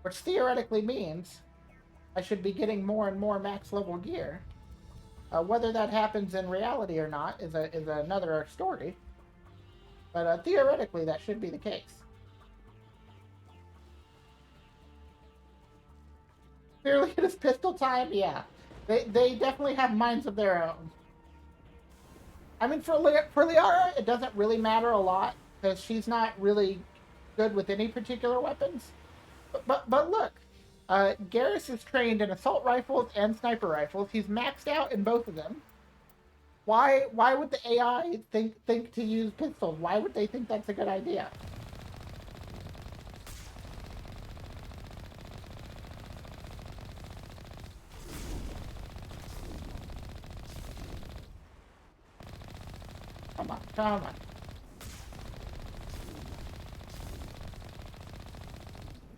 Which theoretically means I should be getting more and more max level gear. Whether that happens in reality or not is another story. But theoretically, that should be the case. Clearly it is pistol time? Yeah. They definitely have minds of their own. I mean, for Liara, it doesn't really matter a lot, because she's not really good with any particular weapons. But look, Garrus is trained in assault rifles and sniper rifles. He's maxed out in both of them. Why would the AI think to use pistols? Why would they think that's a good idea? Come on.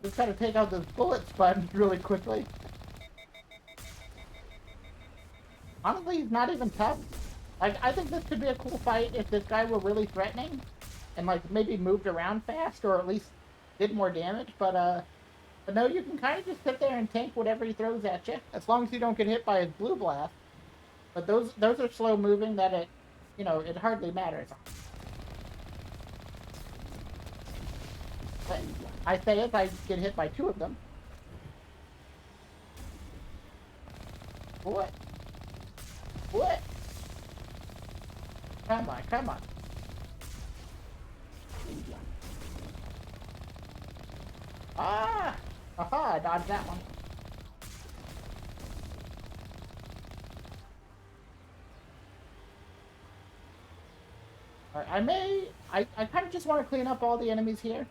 Just gotta take out those bullet sponge really quickly. Honestly, he's not even tough. Like, I think this could be a cool fight if this guy were really threatening and, like, maybe moved around fast or at least did more damage. But no, you can kind of just sit there and tank whatever he throws at you, as long as you don't get hit by his blue blast. But those are slow moving that it hardly matters. I say if I get hit by 2 of them. What? Come on, come on. Ah! Aha, I dodged that one. Alright, I kind of just want to clean up all the enemies here.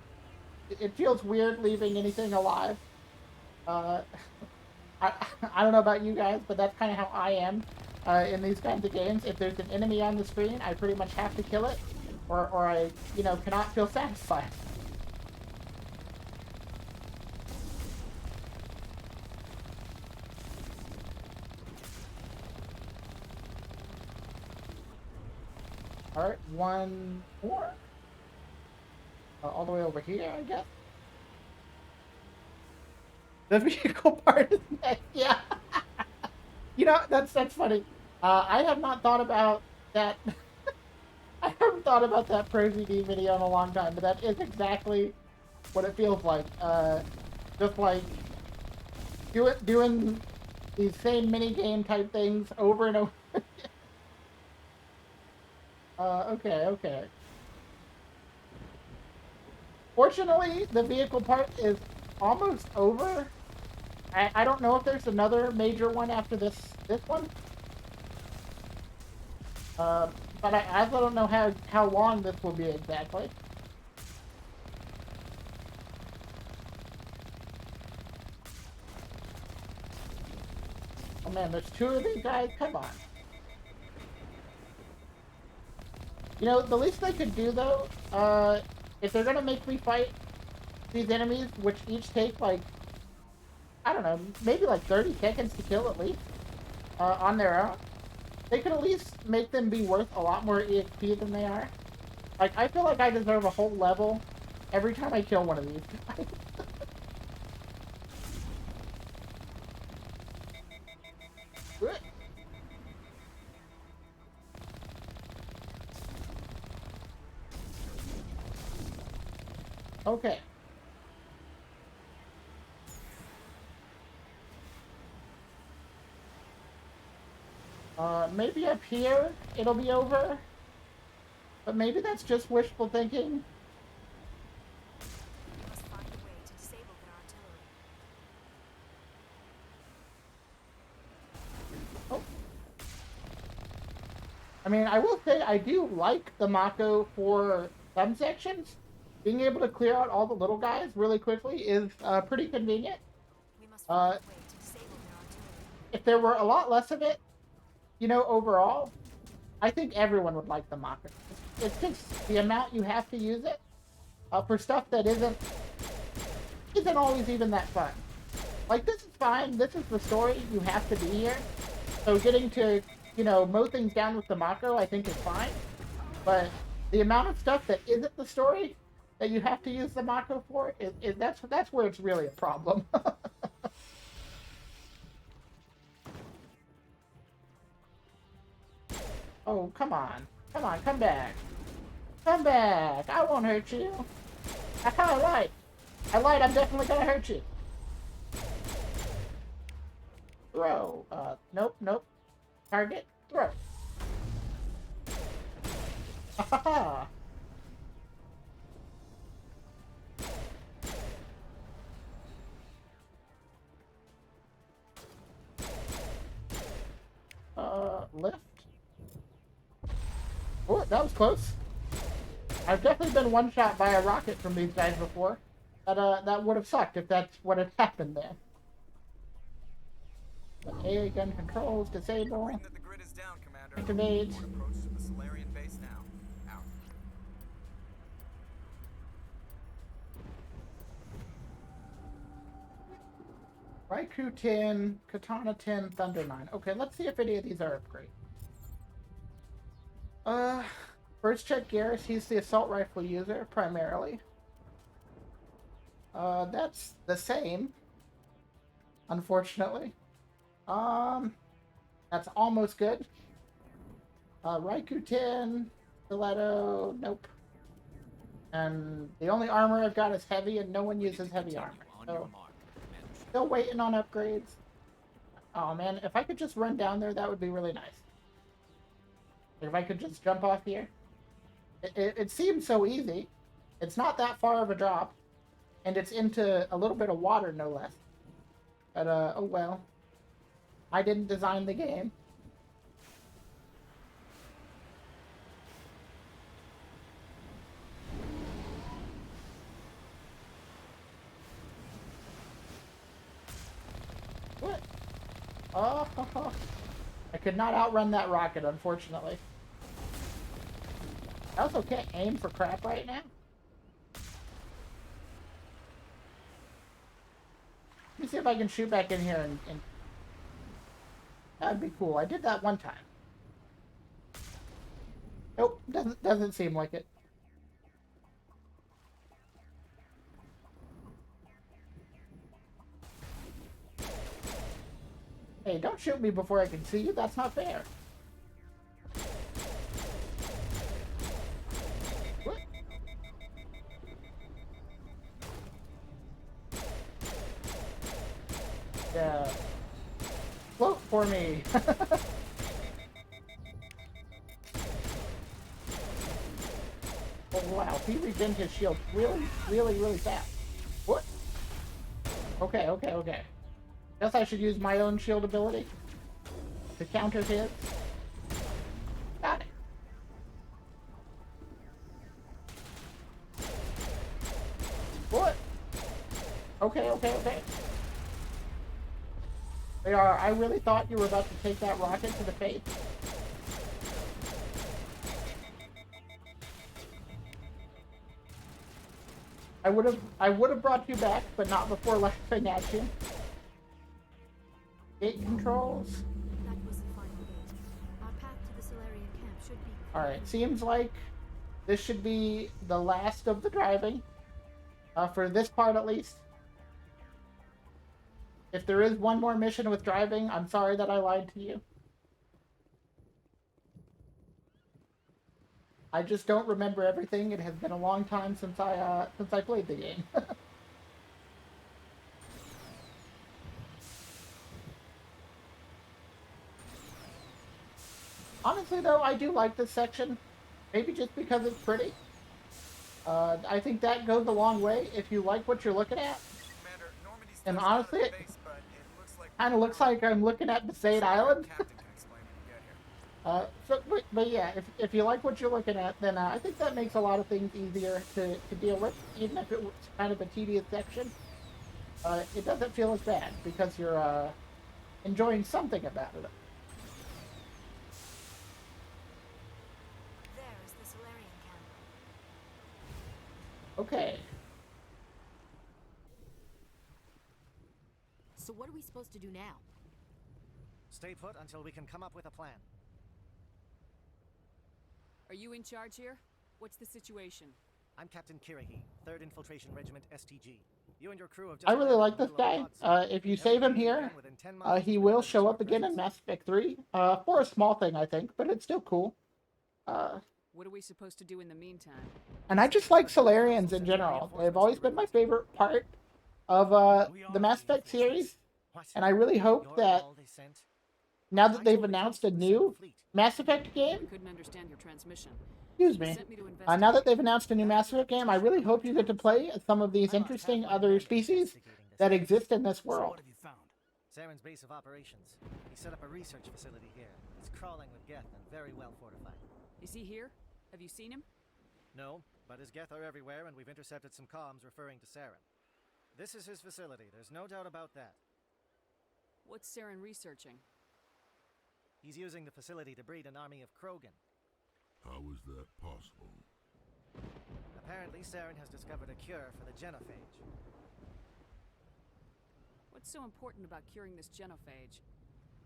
It feels weird leaving anything alive. Uh, I, I don't know about you guys, but that's kind of how I am in these kinds of games. If there's an enemy on the screen, I pretty much have to kill it, or I, you know, cannot feel satisfied. Alright, one more. All the way over here, I guess. The vehicle part is next, yeah. You know, that's funny. I have not thought about that. I haven't thought about that ProZD video in a long time, but that is exactly what it feels like. Just like doing these same mini game type things over and over. Okay. Fortunately, the vehicle part is almost over. I don't know if there's another major one after this one. But I also don't know how long this will be exactly. Oh man, there's two of these guys? Come on. You know, the least they could do though, if they're gonna make me fight these enemies, which each take like, I don't know, maybe like 30 seconds to kill at least, on their own, they could at least make them be worth a lot more EXP than they are. Like, I feel like I deserve a whole level every time I kill one of these. Okay. Maybe up here it'll be over. But maybe that's just wishful thinking. Oh. I mean, I will say I do like the Mako for some sections. Being able to clear out all the little guys really quickly is pretty convenient. If there were a lot less of it, you know, overall, I think everyone would like the Mako. It's just the amount you have to use it for stuff that isn't always even that fun. Like, this is fine. This is the story. You have to be here. So getting to, you know, mow things down with the Mako, I think is fine. But the amount of stuff that isn't the story that you have to use the Mako for, that's where it's really a problem. Oh, come on. Come on, come back. Come back. I won't hurt you. I lied. I'm definitely gonna hurt you. Throw. Nope. Target. Throw. Ha lift. Oh, that was close. I've definitely been one-shot by a rocket from these guys before. That would have sucked if that's what had happened there. A gun controls, disable. Reading that the grid is down, Commander. Activate. Approach to the Solarian base now. Out. Raikou 10, Katana 10, Thunder 9. Okay, let's see if any of these are upgraded. First check Garrus, he's the assault rifle user, primarily. That's the same. Unfortunately. That's almost good. Raikou 10, Stiletto, nope. And the only armor I've got is heavy, and no one uses heavy armor. So, still waiting on upgrades. Oh man, if I could just run down there, that would be really nice. If I could just jump off here. It seems so easy. It's not that far of a drop. And it's into a little bit of water, no less. But, oh well. I didn't design the game. What? Oh, I could not outrun that rocket, unfortunately. I also can't aim for crap right now. Let me see if I can shoot back in here and... That'd be cool. I did that one time. Nope, doesn't seem like it. Hey, don't shoot me before I can see you. That's not fair. What? Yeah. Float for me. Oh wow, he regained his shield really fast. What? Okay. Guess I should use my own shield ability to counter his. Got it. What? Okay. They are. I really thought you were about to take that rocket to the face. I would have brought you back, but not before laughing at you. Gate controls. That was the final gate. Our path to the Solarian camp should be... Alright, seems like this should be the last of the driving. For this part, at least. If there is one more mission with driving, I'm sorry that I lied to you. I just don't remember everything. It has been a long time since I played the game. Honestly, though, I do like this section. Maybe just because it's pretty. I think that goes a long way if you like what you're looking at. And honestly, it kind of looks like I'm looking at Besaid Island. But yeah, if you like what you're looking at, then I think that makes a lot of things easier to deal with, even if it was kind of a tedious section. It doesn't feel as bad because you're enjoying something about it. There is the Solarian camp. Okay. So what are we supposed to do now? Stay put until we can come up with a plan. Are you in charge here? What's the situation? I'm Captain Kirahi, 3rd Infiltration Regiment STG. You and your crew have just... I really like this guy. If you save him here, he will show up again in Mass Effect 3. For a small thing, I think, but it's still cool. What are we supposed to do in the meantime? And I just like Solarians in general. They've always been my favorite part of the Mass Effect series. And I really hope that now that they've announced a new Mass Effect game... Couldn't understand your transmission. Excuse me. Now that they've announced a new Mass Effect game, I really hope you get to play some of these interesting other species that exist in this world. What have you found? Saren's base of operations. He set up a research facility here. It's crawling with Geth and very well fortified. Is he here? Have you seen him? No, but his Geth are everywhere and we've intercepted some comms referring to Saren. This is his facility, there's no doubt about that. What's Saren researching? He's using the facility to breed an army of Krogan. How is that possible? Apparently, Saren has discovered a cure for the genophage. What's so important about curing this genophage?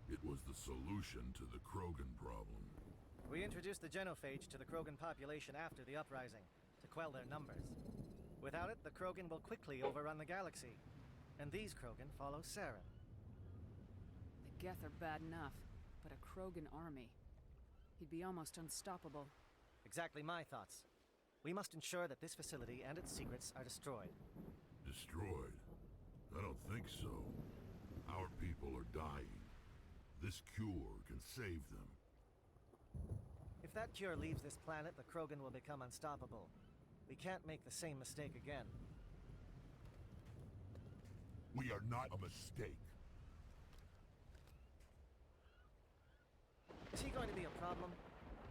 It was the solution to the Krogan problem. We introduced the genophage to the Krogan population after the uprising, to quell their numbers. Without it, the Krogan will quickly overrun the galaxy. And these Krogan follow Saren. The Geth are bad enough, but a Krogan army. He'd be almost unstoppable. Exactly my thoughts. We must ensure that this facility and its secrets are destroyed. Destroyed? I don't think so. Our people are dying. This cure can save them. If that cure leaves this planet, the Krogan will become unstoppable. We can't make the same mistake again. We are not a mistake. Is he going to be a problem?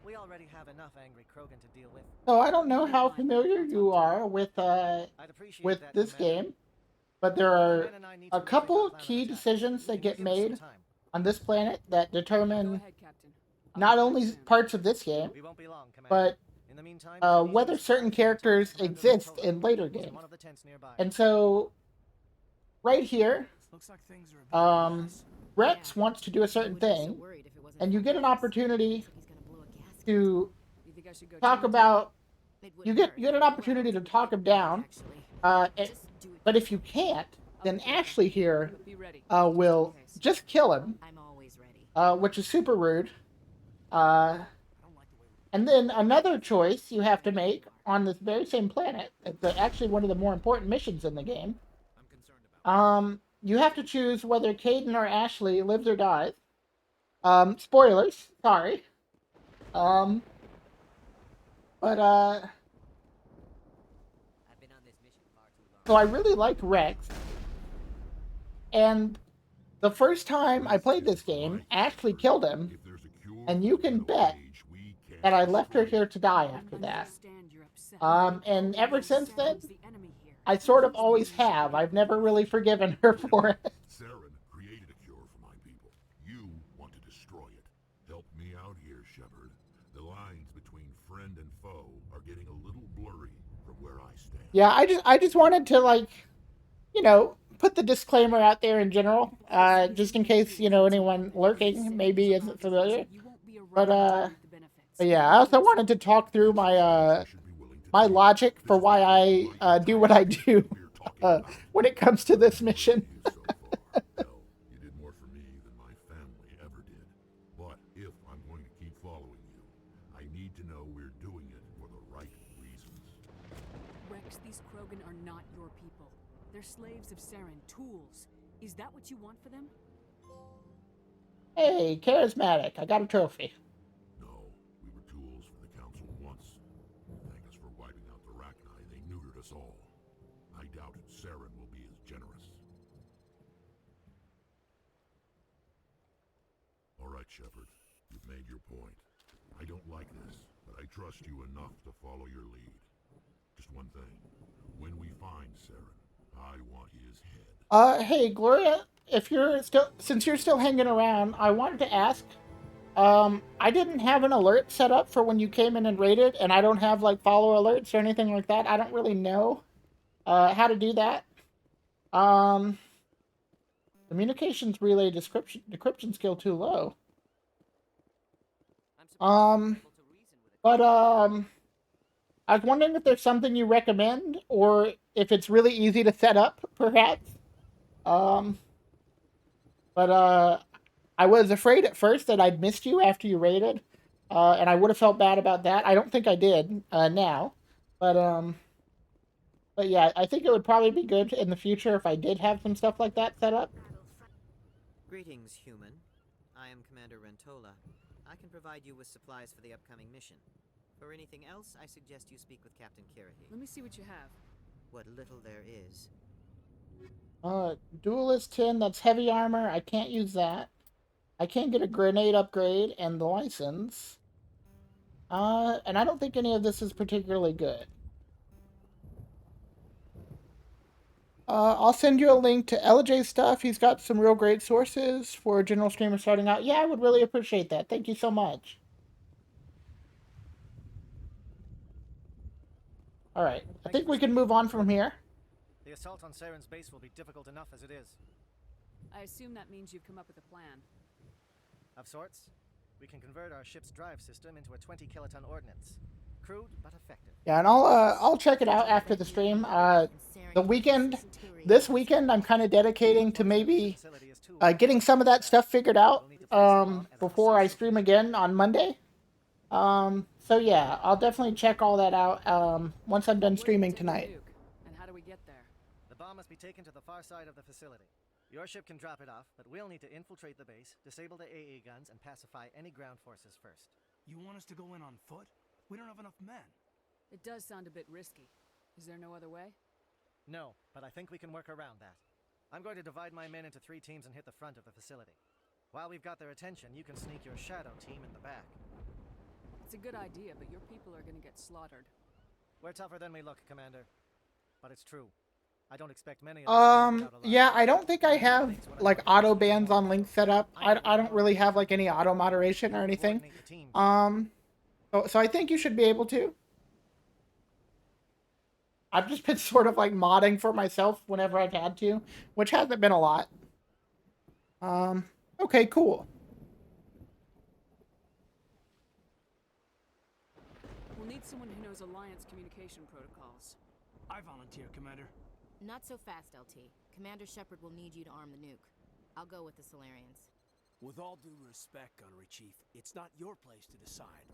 We already have enough angry Krogan to deal with. So I don't know how familiar you are with that, this game, but there are a couple key decisions that get made on this planet that determine not only parts of this game, but whether certain characters exist in later games. And so, right here, Rex wants to do a certain thing, and you get an opportunity to talk about. You get an opportunity to talk him down, but if you can't, then Ashley here will just kill him, which is super rude. And then another choice you have to make on this very same planet. It's actually one of the more important missions in the game. You have to choose whether Caden or Ashley lives or dies. Spoilers, sorry. But so I really like Rex, and the first time I played this game, Ashley killed him, and you can bet that I left her here to die after that. And ever since then, I sort of always have. I've never really forgiven her for it. Saren created a cure for my people. You want to destroy it. Help me out here, Shepard. The lines between friend and foe are getting a little blurry from where I stand. Yeah, I just wanted to, like, you know, put the disclaimer out there in general, just in case, you know, anyone lurking maybe isn't familiar. But yeah, I also wanted to talk through my my logic for why I do what I do when it comes to this mission. You did more for me than my family ever did. But if I'm going to keep following you, I need to know we're doing it for the right reasons. Rex, these Krogan are not your people. They're slaves of Saren, tools. Is that what you want for them? Hey, charismatic. I got a trophy. No, we were tools for the Council once. Thank us for wiping out the Rachni. They neutered us all. I doubt Saren will be as generous. All right, Shepard. You've made your point. I don't like this, but I trust you enough to follow your lead. Just one thing. When we find Saren, I want his head. Hey, Gloria, since you're still hanging around, I wanted to ask, I didn't have an alert set up for when you came in and raided, and I don't have, like, follow alerts or anything like that. I don't really know, how to do that. Communications relay decryption skill too low. But, I was wondering if there's something you recommend, or if it's really easy to set up, perhaps. But I was afraid at first that I'd missed you after you raided, and I would have felt bad about that. I don't think I did, now. But yeah, I think it would probably be good in the future if I did have some stuff like that set up. Greetings, human. I am Commander Rentola. I can provide you with supplies for the upcoming mission. For anything else, I suggest you speak with Captain Kirahi. Let me see what you have. What little there is. Duelist 10, that's heavy armor. I can't use that. I can't get a grenade upgrade and the license. And I don't think any of this is particularly good. I'll send you a link to LJ's stuff. He's got some real great sources for a general streamer starting out. Yeah, I would really appreciate that. Thank you so much. Alright, I think we can move on from here. The assault on Saren's base will be difficult enough as it is. I assume that means you've come up with a plan. Of sorts. We can convert our ship's drive system into a 20-kiloton ordnance. Crude, but effective. Yeah, and I'll check it out after the stream. This weekend, I'm kind of dedicating to maybe getting some of that stuff figured out before I stream again on Monday. So yeah, I'll definitely check all that out once I'm done streaming tonight. And how do we get there? The bomb must be taken to the far side of the facility. Your ship can drop it off, but we'll need to infiltrate the base, disable the AA guns, and pacify any ground forces first. You want us to go in on foot? We don't have enough men. It does sound a bit risky. Is there no other way? No, but I think we can work around that. I'm going to divide my men into 3 teams and hit the front of the facility. While we've got their attention, you can sneak your shadow team in the back. It's a good idea, but your people are gonna get slaughtered. We're tougher than we look, Commander. But it's true. I don't expect many of us to Yeah, I don't think I have like auto bans on links set up. I don't really have like any auto moderation or anything. So I think you should be able to. I've just been sort of like modding for myself whenever I've had to, which hasn't been a lot. Okay, cool. We'll need someone who knows Alliance communication protocols. I volunteer, Commander. Not so fast, LT. Commander Shepard will need you to arm the nuke. I'll go with the Solarians. With all due respect, Gunnery Chief, it's not your place to decide.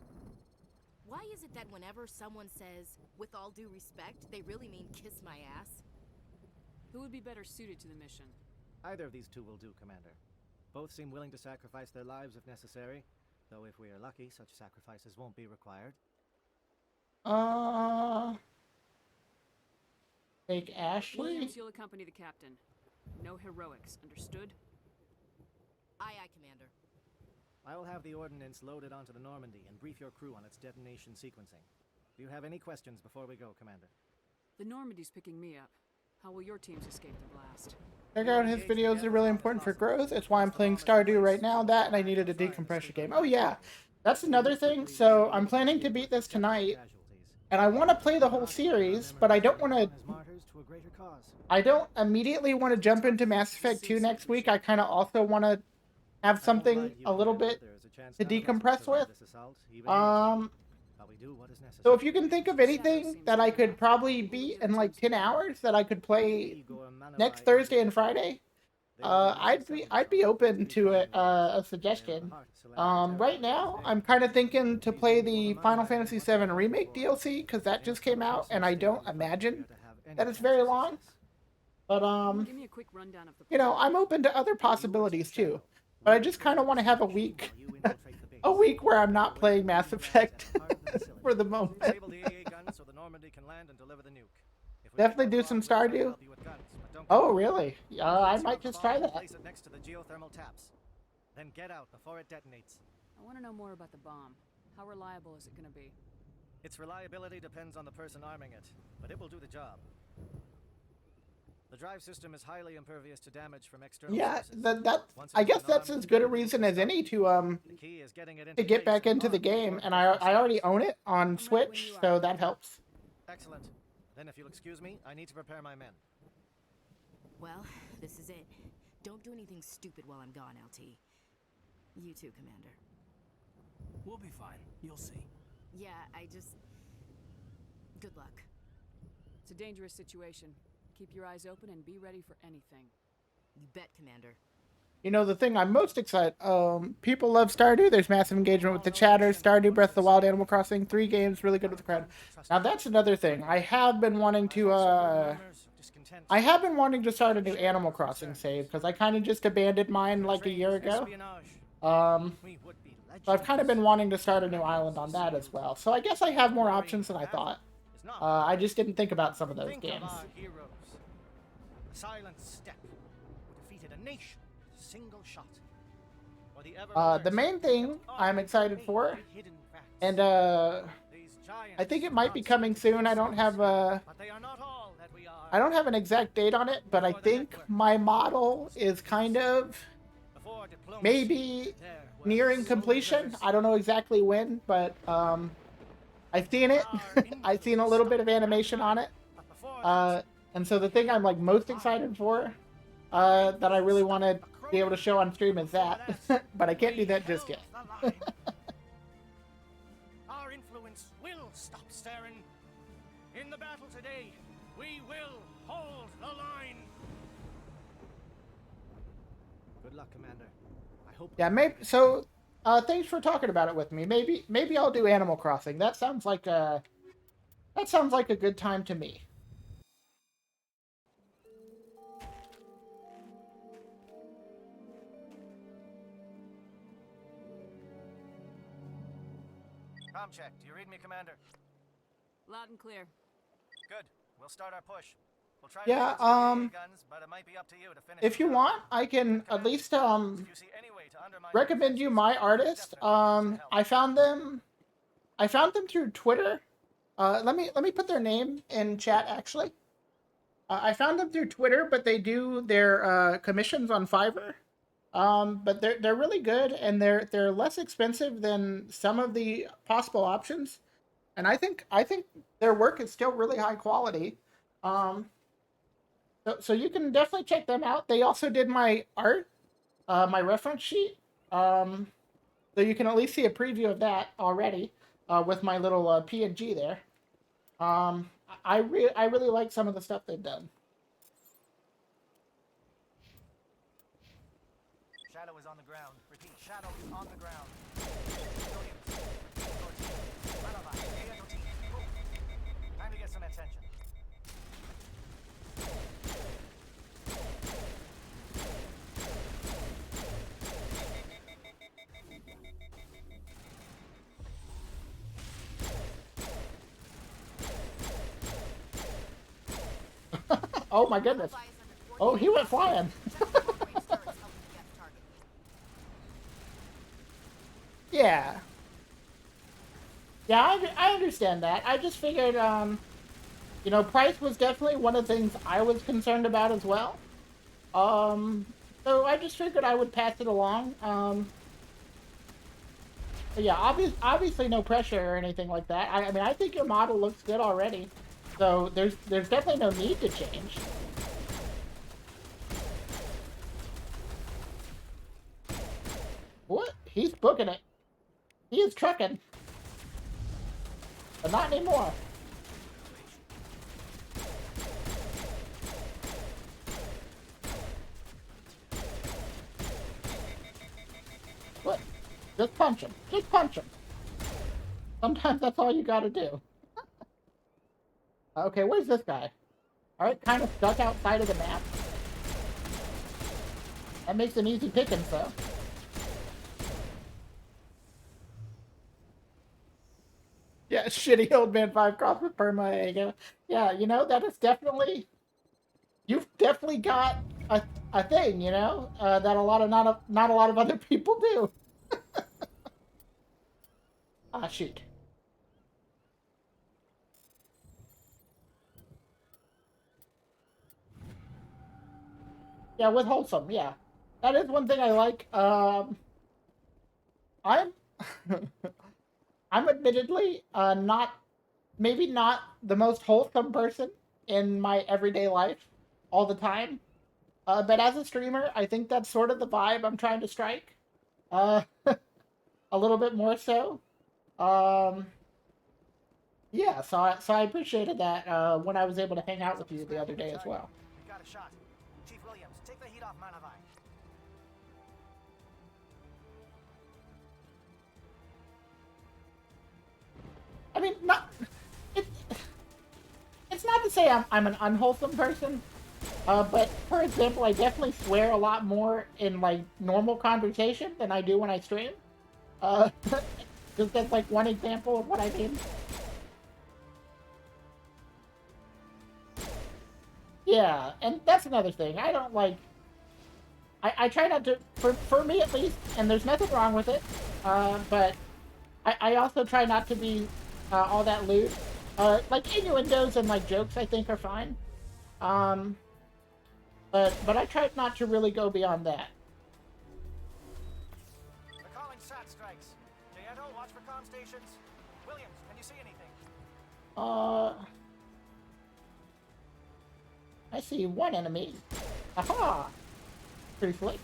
Why is it that whenever someone says, with all due respect, they really mean kiss my ass? Who would be better suited to the mission? Either of these 2 will do, Commander. Both seem willing to sacrifice their lives if necessary, though if we are lucky, such sacrifices won't be required. Take Ashley? Williams, you'll accompany the captain. No heroics, understood? Aye, aye, Commander. I will have the ordnance loaded onto the Normandy and brief your crew on its detonation sequencing. Do you have any questions before we go, Commander? The Normandy's picking me up. How will your teams escape the blast? Check out his videos, are really important for growth. It's why I'm playing Stardew right now. That and I needed a decompression game. Oh yeah, that's another thing. So I'm planning to beat this tonight. And I want to play the whole series, but I don't want to... I don't immediately want to jump into Mass Effect 2 next week. I kind of also want to have something a little bit to decompress with. So if you can think of anything that I could probably beat in like 10 hours that I could play next Thursday and Friday, I'd be open to a suggestion. Right now, I'm kind of thinking to play the Final Fantasy VII Remake DLC, because that just came out, and I don't imagine that it's very long. But, you know, I'm open to other possibilities, too. But I just kind of want to have a week, a week where I'm not playing Mass Effect for the moment. Definitely do some Stardew. Oh, really? I might just try that. Place it next to the geothermal taps. Then get out before it detonates. I want to know more about the bomb. How reliable is it going to be? Its reliability depends on the person arming it, but it will do the job. The drive system is highly impervious to damage from external sources. I guess that's as good a reason as any to get back into the game, and I already own it on Switch, so that helps. Excellent. Then if you'll excuse me, I need to prepare my men. Well, this is it. Don't do anything stupid while I'm gone, LT. You too, Commander. We'll be fine. You'll see. Yeah, good luck. It's a dangerous situation. Keep your eyes open and be ready for anything. You bet, Commander. You know, the thing I'm most excited... people love Stardew. There's massive engagement with the chatter. Stardew, Breath of the Wild, Animal Crossing. 3 games, really good with the crowd. Now, that's another thing. I have been wanting to start a new Animal Crossing save, because I kind of just abandoned mine like a year ago. So I've kind of been wanting to start a new island on that as well. So I guess I have more options than I thought. I just didn't think about some of those games. A silent step defeated a nation. Single shot. The main thing I'm excited for, and I think it might be coming soon. I don't have an exact date on it, but I think my model is kind of maybe nearing completion. I don't know exactly when, but I've seen it. I've seen a little bit of animation on it. And so the thing I'm like most excited for, that I really want to be able to show on stream is that, but I can't do that just yet. Our influence will stop staring. In the battle today, we will hold the line. Good luck, Commander. I hope. Yeah, maybe so. Thanks for talking about it with me. Maybe I'll do Animal Crossing. That sounds like a good time to me. Com check. Do you read me, Commander? Loud and clear. Good. We'll start our push. We'll try Yeah, to use guns, but it might be up to you to finish if the you job. want, I can at least If you see any way to undermine recommend you my artist. I found them through Twitter. Let me put their name in chat actually. I found them through Twitter, but they do their commissions on Fiverr. But they're really good, and they're less expensive than some of the possible options. And I think their work is still really high quality. So you can definitely check them out. They also did my art, my reference sheet. So you can at least see a preview of that already with my little PNG there. I really like some of the stuff they've done. Shadow is on the ground. Repeat, Shadow is on the ground. Time to get some attention. Oh my goodness. Oh, he went flying. Yeah. Yeah, I understand that. I just figured, you know, price was definitely one of the things I was concerned about as well. So I just figured I would pass it along. But yeah, obviously no pressure or anything like that. I mean, I think your model looks good already. So there's definitely no need to change. What? He's booking it. He is trucking. But not anymore. What? Just punch him. Just punch him. Sometimes that's all you gotta do. Okay, where's this guy? Alright, kind of stuck outside of the map. That makes an easy pickings, though. Yeah, shitty old man 5 cross with perma. Yeah, you know, that is definitely... You've definitely got a thing, you know, that not a lot of other people do. Ah, shoot. Yeah, with wholesome, yeah. That is one thing I like. I'm I'm admittedly maybe not the most wholesome person in my everyday life all the time. But as a streamer, I think that's sort of the vibe I'm trying to strike. A little bit more so. Yeah, so I appreciated that when I was able to hang out with you the other day as well. We've got a shot. Chief Williams, take the heat off Manavai. I mean, it's not to say I'm an unwholesome person, but for example, I definitely swear a lot more in like normal conversation than I do when I stream. Just that's like one example of what I mean. Yeah, and that's another thing. I don't like... I try not to... For me at least, and there's nothing wrong with it, but I also try not to be all that lewd. Like innuendos and like jokes I think are fine. But I try not to really go beyond that. They're calling SAT strikes. Jayeto, watch for comm stations. Williams, can you see anything? I see one enemy. Aha! Pretty slick.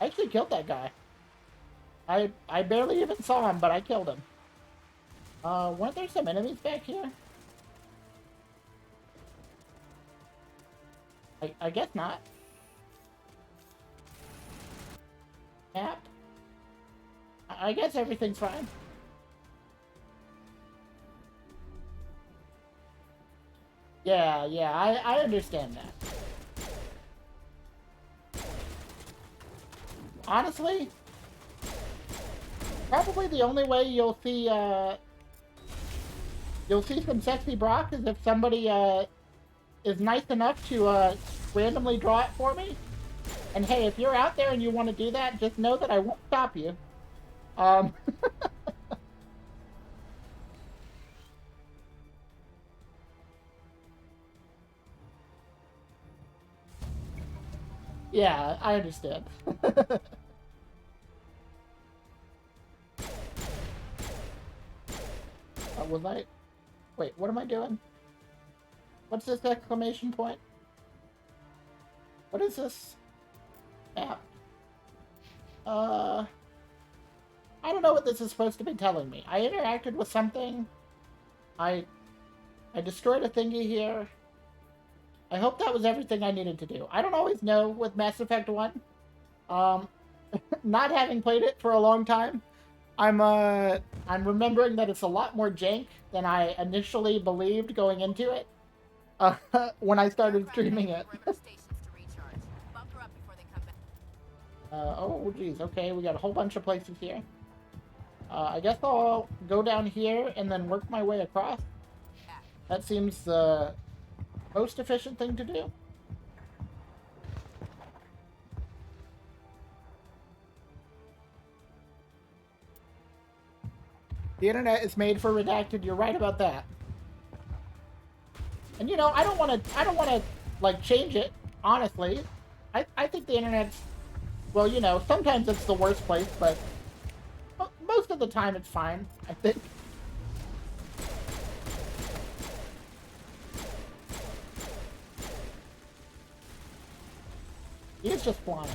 I actually killed that guy. I barely even saw him, but I killed him. Weren't there some enemies back here? I guess not. Map? I guess everything's fine. Yeah, I understand that. honestly, probably the only way you'll see some sexy Brock is if somebody is nice enough to randomly draw it for me. And hey, if you're out there and you want to do that, just know that I won't stop you. Yeah, I understand. Was I... Wait, what am I doing? What's this exclamation point? What is this app? I don't know what this is supposed to be telling me. I interacted with something. I destroyed a thingy here. I hope that was everything I needed to do. I don't always know with Mass Effect 1. Not having played it for a long time, I'm remembering that it's a lot more jank than I initially believed going into it when I started streaming it. Oh, geez. Okay, we got a whole bunch of places here. I guess I'll go down here and then work my way across. That seems the most efficient thing to do. The internet is made for redacted. You're right about that. And you know, I don't want to like change it, honestly. I think the internet's, well, you know, sometimes it's the worst place, but most of the time it's fine, I think. He's just flying.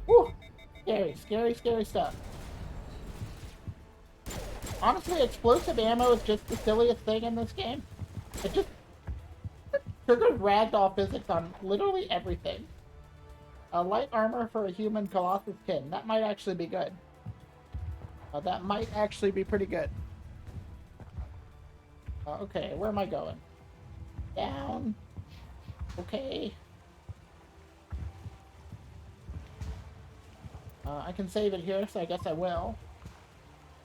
Woo! Scary, scary, scary stuff. Honestly, explosive ammo is just the silliest thing in this game. It just triggers ragdoll physics on literally everything. A light armor for a human Colossus kin. That might actually be good. That might actually be pretty good. Okay, where am I going? Down. Okay. I can save it here, so I guess I will.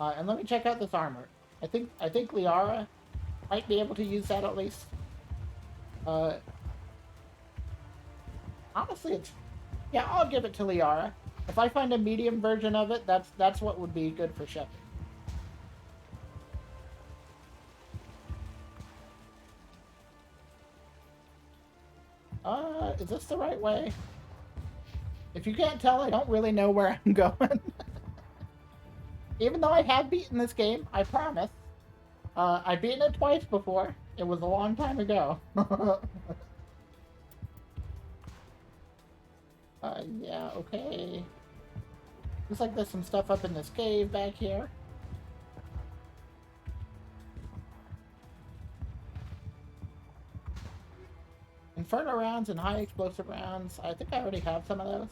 And let me check out this armor. I think Liara might be able to use that at least. Honestly, it's... Yeah, I'll give it to Liara. If I find a medium version of it, that's what would be good for Shepard. Is this the right way? If you can't tell, I don't really know where I'm going. Even though I have beaten this game, I promise. I've beaten it twice before. It was a long time ago. Yeah, okay. Looks like there's some stuff up in this cave back here. Inferno rounds and high explosive rounds. I think I already have some of those.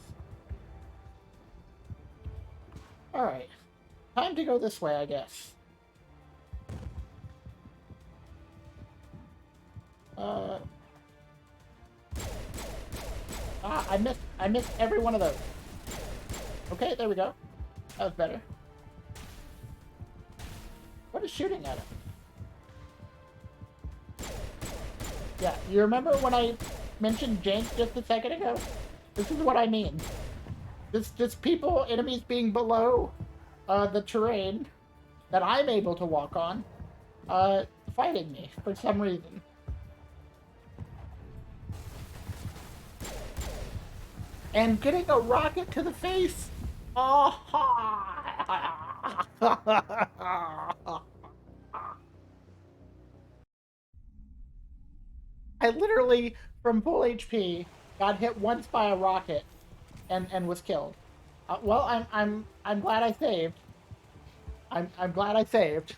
Alright. Time to go this way, I guess. I missed every one of those. Okay, there we go. That was better. What is shooting at him? Yeah, you remember when I mentioned jank just a second ago? This is what I mean. Just people, enemies being below the terrain that I'm able to walk on, fighting me for some reason. And getting a rocket to the face. Oh. I literally, from full HP, got hit once by a rocket and was killed. Well, I'm glad I saved. I'm glad I saved.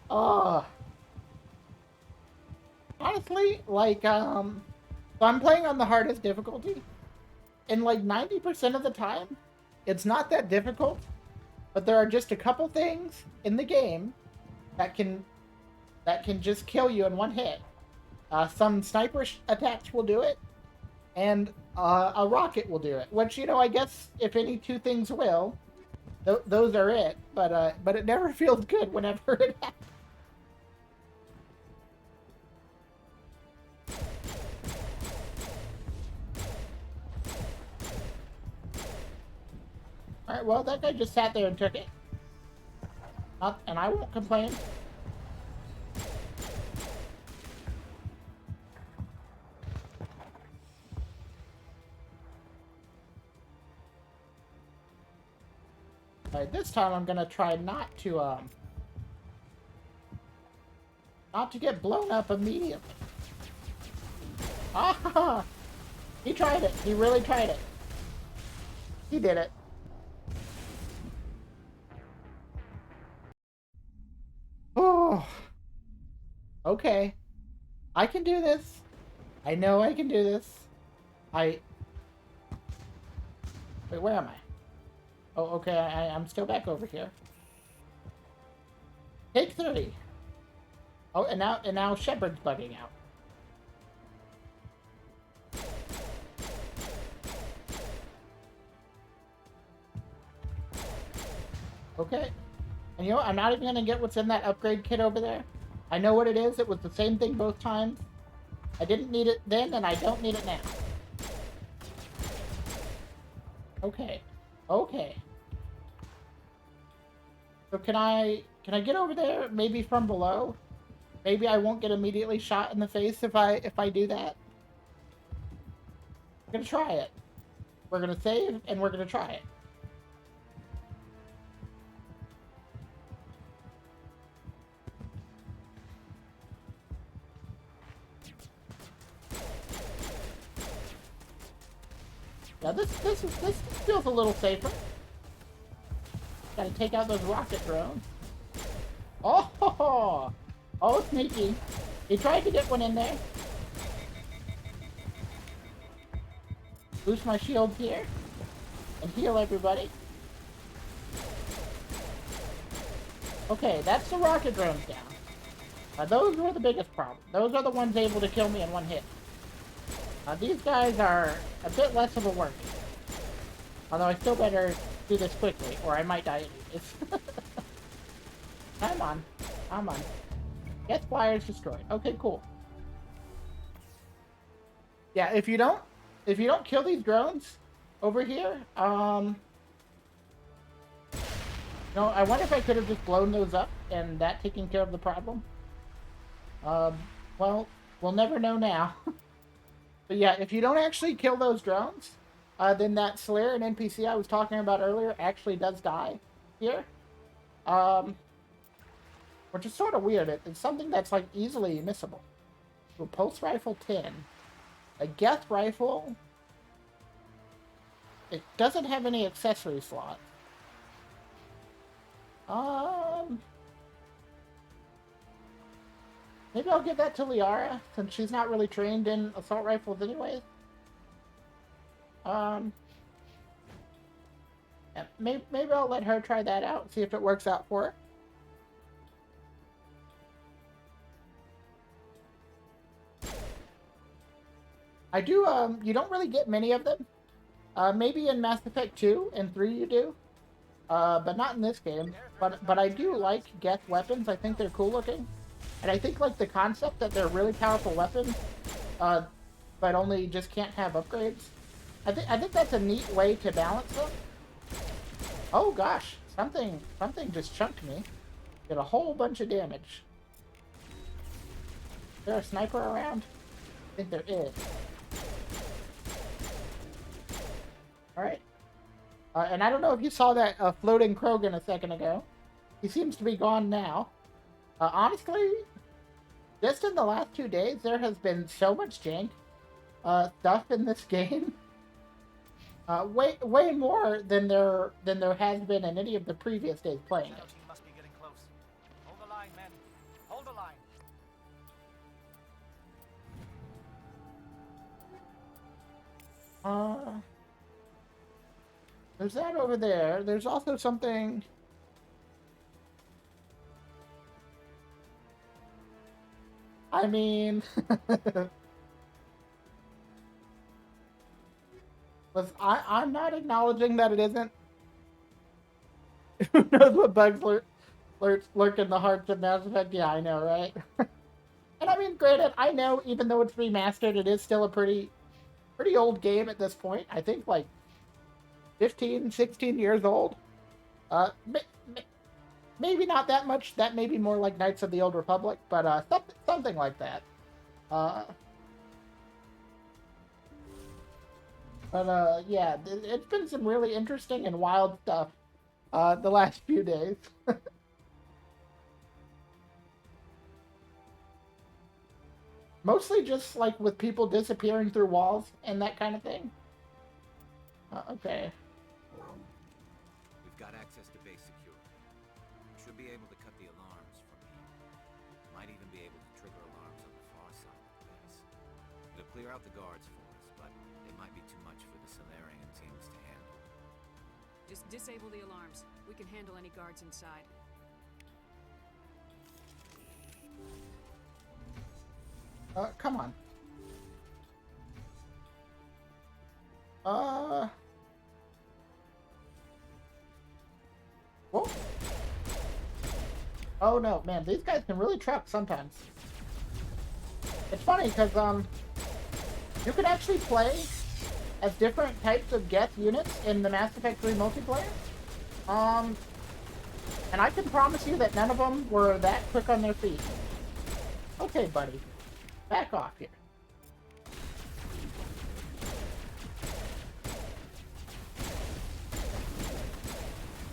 Honestly, like, so I'm playing on the hardest difficulty, and like 90% of the time, it's not that difficult, but there are just a couple things in the game that can just kill you in one hit. Some sniper attacks will do it, and a rocket will do it. Which, you know, I guess if any two things will, those are it. But it never feels good whenever it happens. Alright, well, that guy just sat there and took it. And I won't complain. Alright, this time I'm gonna try not to get blown up immediately. Ah! He tried it. He really tried it. He did it. Oh. Okay. I can do this. I know I can do this. Wait, where am I? Oh, okay, I'm still back over here. Take 30. Oh, and now Shepard's bugging out. Okay. And you know what? I'm not even gonna get what's in that upgrade kit over there. I know what it is. It was the same thing both times. I didn't need it then, and I don't need it now. Okay. Okay. So can I get over there? Maybe from below? Maybe I won't get immediately shot in the face if I do that. We're gonna try it. We're gonna save, and we're gonna try it. Yeah, this feels a little safer. Gotta take out those rocket drones. Oh, oh, sneaky. He tried to get one in there. Boost my shields here. And heal everybody. Okay, that's the rocket drones down. Those were the biggest problem. Those are the ones able to kill me in one hit. These guys are a bit less of a worry. Although I still better do this quickly, or I might die anyways. Come on. Come on. Get flyers destroyed. Okay, cool. Yeah, if you don't kill these drones over here, no, I wonder if I could have just blown those up and that taking care of the problem. Well, we'll never know now. But yeah, if you don't actually kill those drones, then that Slayer and NPC I was talking about earlier actually does die here. Which is sort of weird. It's something that's like easily missable. So pulse rifle 10. A Geth rifle. It doesn't have any accessory slots. Maybe I'll give that to Liara, since she's not really trained in assault rifles anyways. Yeah, maybe I'll let her try that out, see if it works out for her. I do, you don't really get many of them. Maybe in Mass Effect 2 and 3 you do. But not in this game. But I do like Geth weapons. I think they're cool looking. And I think, like, the concept that they're really powerful weapons, but only just can't have upgrades. I think that's a neat way to balance them. Oh gosh, something just chunked me. Did a whole bunch of damage. Is there a sniper around? I think there is. Alright. And I don't know if you saw that floating Krogan a second ago. He seems to be gone now. Honestly, just in the last 2 days, there has been so much jank stuff in this game. Way more than there has been in any of the previous days playing it. Must be getting close. Hold the line, men. Hold the line. There's that over there. There's also something. I mean, I'm not acknowledging that it isn't. Who knows what bugs lurk in the hearts of Mass Effect? Yeah, I know, right? And I mean, granted, I know even though it's remastered, it is still a pretty old game at this point. I think like 15, 16 years old. Uh, maybe not that much. That may be more like Knights of the Old Republic, but something like that. Yeah, it's been some really interesting and wild stuff the last few days. Mostly just like with people disappearing through walls and that kind of thing. Okay. We've got access to base security. We should be able to cut the alarms from here. Might even be able to trigger alarms on the far side of the base. It'll clear out the guards for us, but they might be too much for the Solarian teams to handle. Just disable the alarms. We can handle any guards inside. Come on. Whoa. Oh no, man, these guys can really trap sometimes. It's funny because you could actually play as different types of Geth units in the Mass Effect 3 multiplayer. And I can promise you that none of them were that quick on their feet. Okay, buddy. Back off here.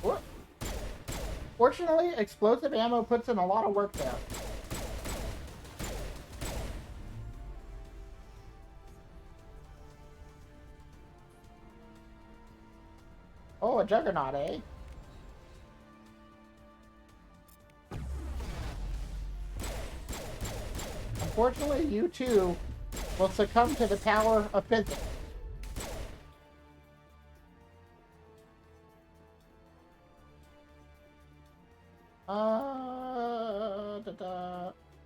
What? Fortunately, explosive ammo puts in a lot of work there. Oh, a juggernaut, eh? Unfortunately, you too will succumb to the power of physics.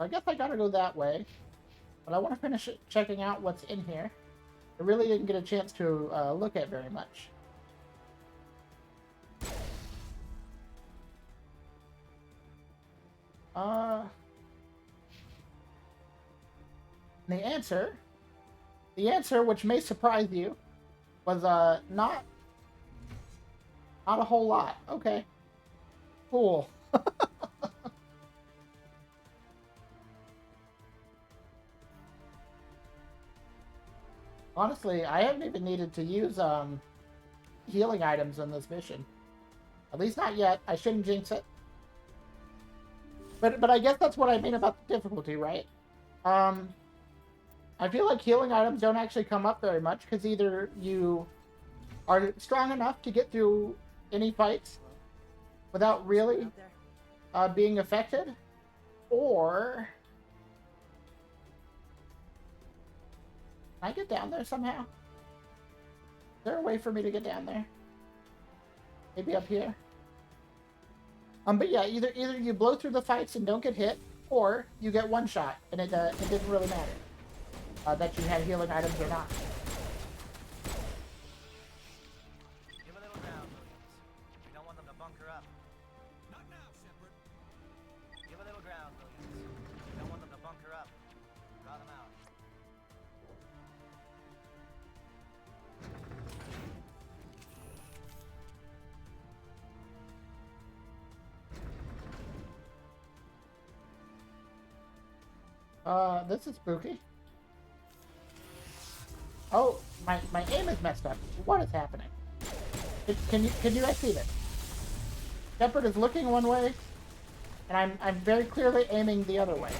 I guess I gotta go that way. But I want to finish checking out what's in here. I really didn't get a chance to look at very much. The answer, which may surprise you, was not a whole lot. Okay, cool. Honestly, I haven't even needed to use healing items in this mission. At least not yet. I shouldn't jinx it. But I guess that's what I mean about the difficulty, right? I feel like healing items don't actually come up very much because either you are strong enough to get through any fights without really being affected, or can I get down there somehow? Is there a way for me to get down there? Maybe up here? But yeah, either you blow through the fights and don't get hit, or you get one shot, and it didn't really matter that you had healing items or not. Give a little ground, Williams. We don't want them to bunker up. Not now, Shepard. Give a little ground, Williams. We don't want them to bunker up. Draw them out. This is spooky. Oh, my aim is messed up. What is happening? Can you guys see this? Shepard is looking one way, and I'm very clearly aiming the other way.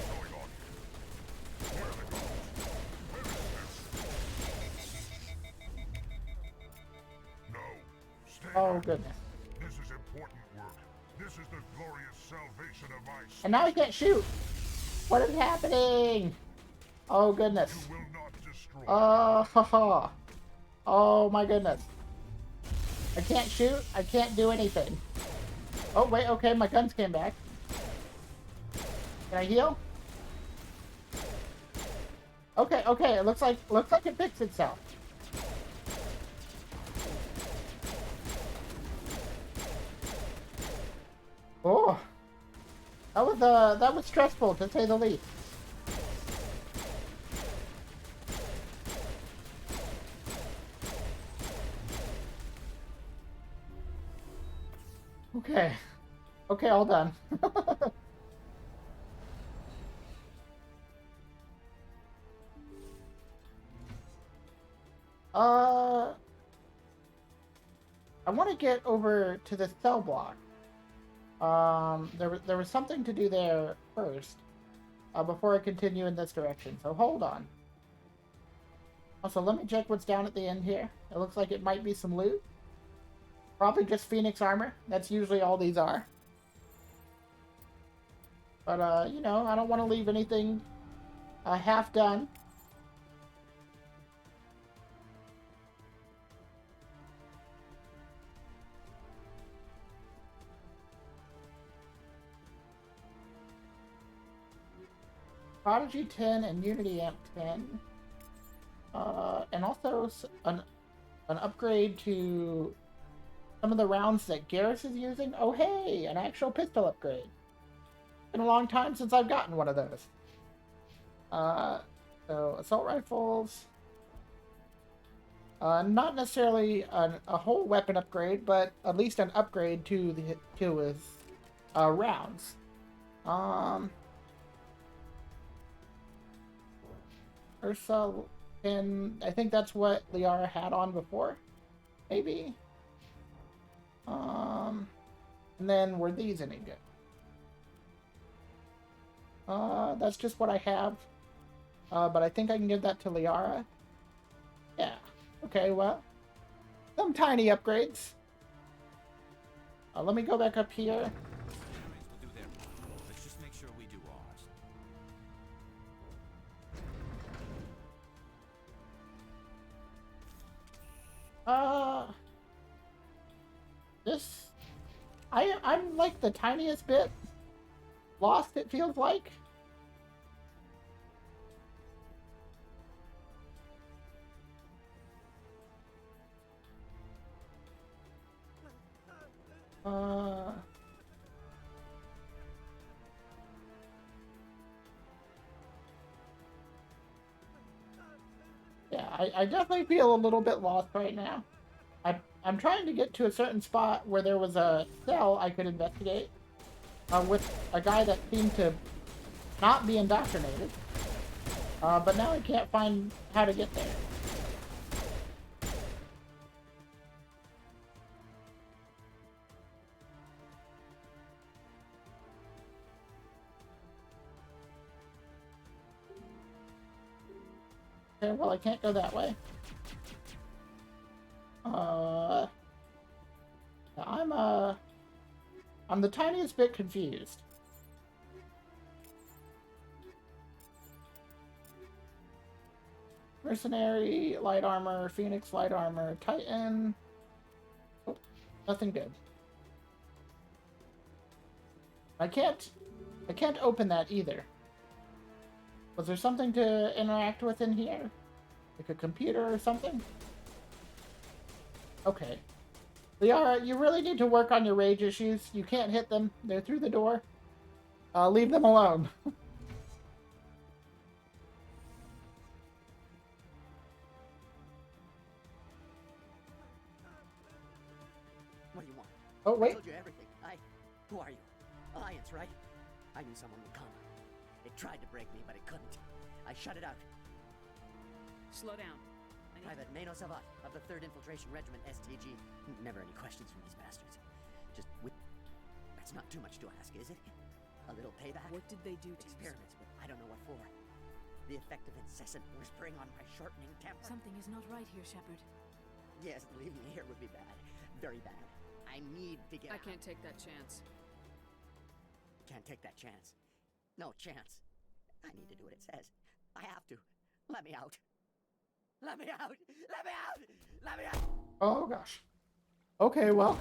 Oh goodness. This is important work. This is the glorious salvation of my species. And now I can't shoot. What is happening? Oh goodness. You will not destroy. Haha. Oh my goodness. I can't shoot. I can't do anything. Oh wait, okay, my guns came back. Can I heal? Okay, okay, it looks like it fixed itself. Oh, that was stressful to say the least. Okay, okay, all done. I want to get over to the cell block. There was something to do there first, before I continue in this direction. So hold on. Also, let me check what's down at the end here. It looks like it might be some loot. Probably just Phoenix armor. That's usually all these are. But, you know, I don't want to leave anything half done. Prodigy 10 and Unity Amp 10. And also an upgrade to some of the rounds that Garrus is using. Oh, hey, an actual pistol upgrade. Been a long time since I've gotten one of those. So assault rifles. Not necessarily a whole weapon upgrade, but at least an upgrade to his rounds. Ursa, and I think that's what Liara had on before, maybe. And then were these any good? That's just what I have. But I think I can give that to Liara. Yeah. Okay, well, some tiny upgrades. Let me go back up here. We'll do their part. Let's just make sure we do ours. This... I'm like the tiniest bit lost, it feels like. Yeah, I definitely feel a little bit lost right now. I'm trying to get to a certain spot where there was a cell I could investigate with a guy that seemed to not be indoctrinated. But now I can't find how to get there. Okay, well, I can't go that way. I'm the tiniest bit confused. Mercenary, light armor, Phoenix, light armor, Titan. Oh, nothing good. I can't open that either. Was there something to interact with in here? Like a computer or something? Okay. Liara, you really need to work on your rage issues. You can't hit them. They're through the door. Leave them alone. What do you want? Oh, wait. I told you everything. Who are you? Alliance, right? I knew someone would come. It tried to break me, but it couldn't. I shut it out. Slow down. Private Mano Savat of the 3rd Infiltration Regiment, STG. Never any questions from these bastards. That's not too much to ask, is it? A little payback? What did they do to Experiments, but I don't know what for. The effect of incessant whispering on my shortening temper. Something is not right here, Shepard. Yes, leaving me here would be bad. Very bad. I need to get I can't take that chance. Can't take that chance. No chance. I need to do what it says. I have to. Let me out. Let me out! Let me out! Let me out! Oh, gosh. Okay, well.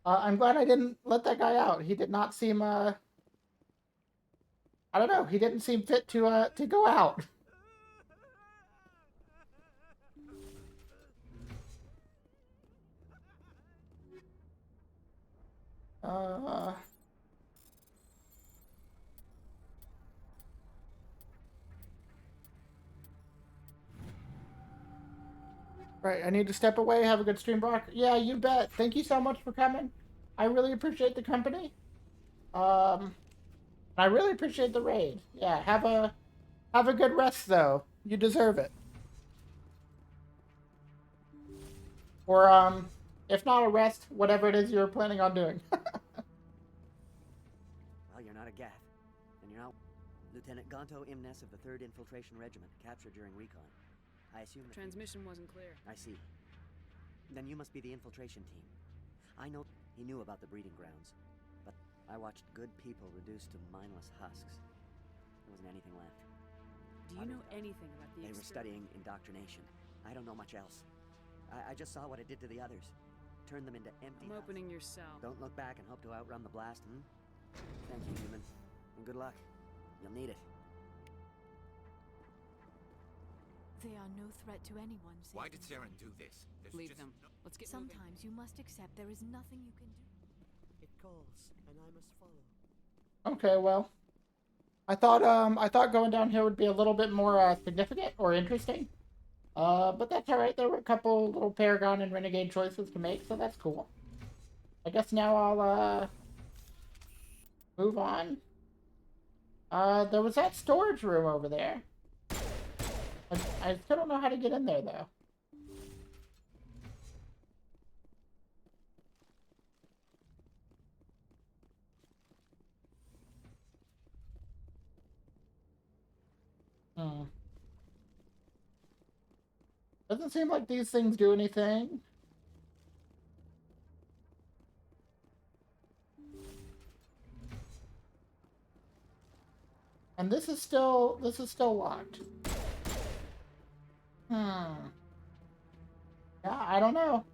I'm glad I didn't let that guy out. He did not seem, I don't know. He didn't seem fit to go out. Right, I need to step away. Have a good stream, Brock. Yeah, you bet. Thank you so much for coming. I really appreciate the company. I really appreciate the raid. Yeah, have a good rest though. You deserve it. Or if not a rest, whatever it is you're planning on doing. Well, you're not a Gath, and you're not Lieutenant Gonto Imnes of the 3rd Infiltration Regiment, captured during recon. I assume the transmission wasn't clear. I see. Then you must be the infiltration team. I know he knew about the breeding grounds, but I watched good people reduced to mindless husks. There wasn't anything left. Do you know anything about the They were studying indoctrination. I don't know much else. I just saw what it did to the others. Turned them into empty I'm husks. opening your cell. Don't look back and hope to outrun the blast, hmm? Thank you, human. And good luck. You'll need it. They are no threat to anyone. Why did Saren do this? Leave just them. Let's get Sometimes you must accept there is nothing you can do. It calls, and I must follow. Okay, well, I thought going down here would be a little bit more significant or interesting. But that's all right. There were a couple little Paragon and Renegade choices to make, so that's cool. I guess now I'll move on. There was that storage room over there. I still don't know how to get in there though. Doesn't seem like these things do anything. And this is still locked. Yeah, I don't know.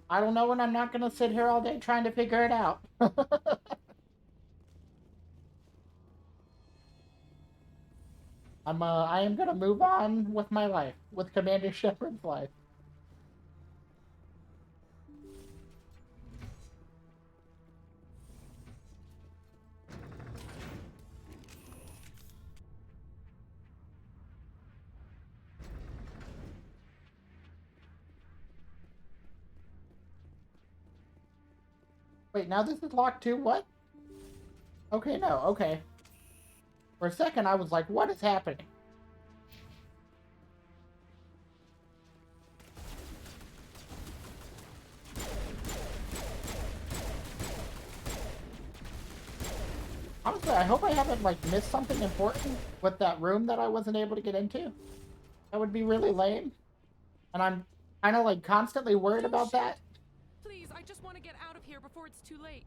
I don't know, and I'm not gonna sit here all day trying to figure it out. I am gonna move on with my life, with Commander Shepard's life. Wait, now this is locked too? What? Okay, no, okay. For a second, I was like, what is happening? Honestly, I hope I haven't, like, missed something important with that room that I wasn't able to get into. That would be really lame. And I'm kind of, like, constantly worried about that. Please, I just want to get out of here before it's too late.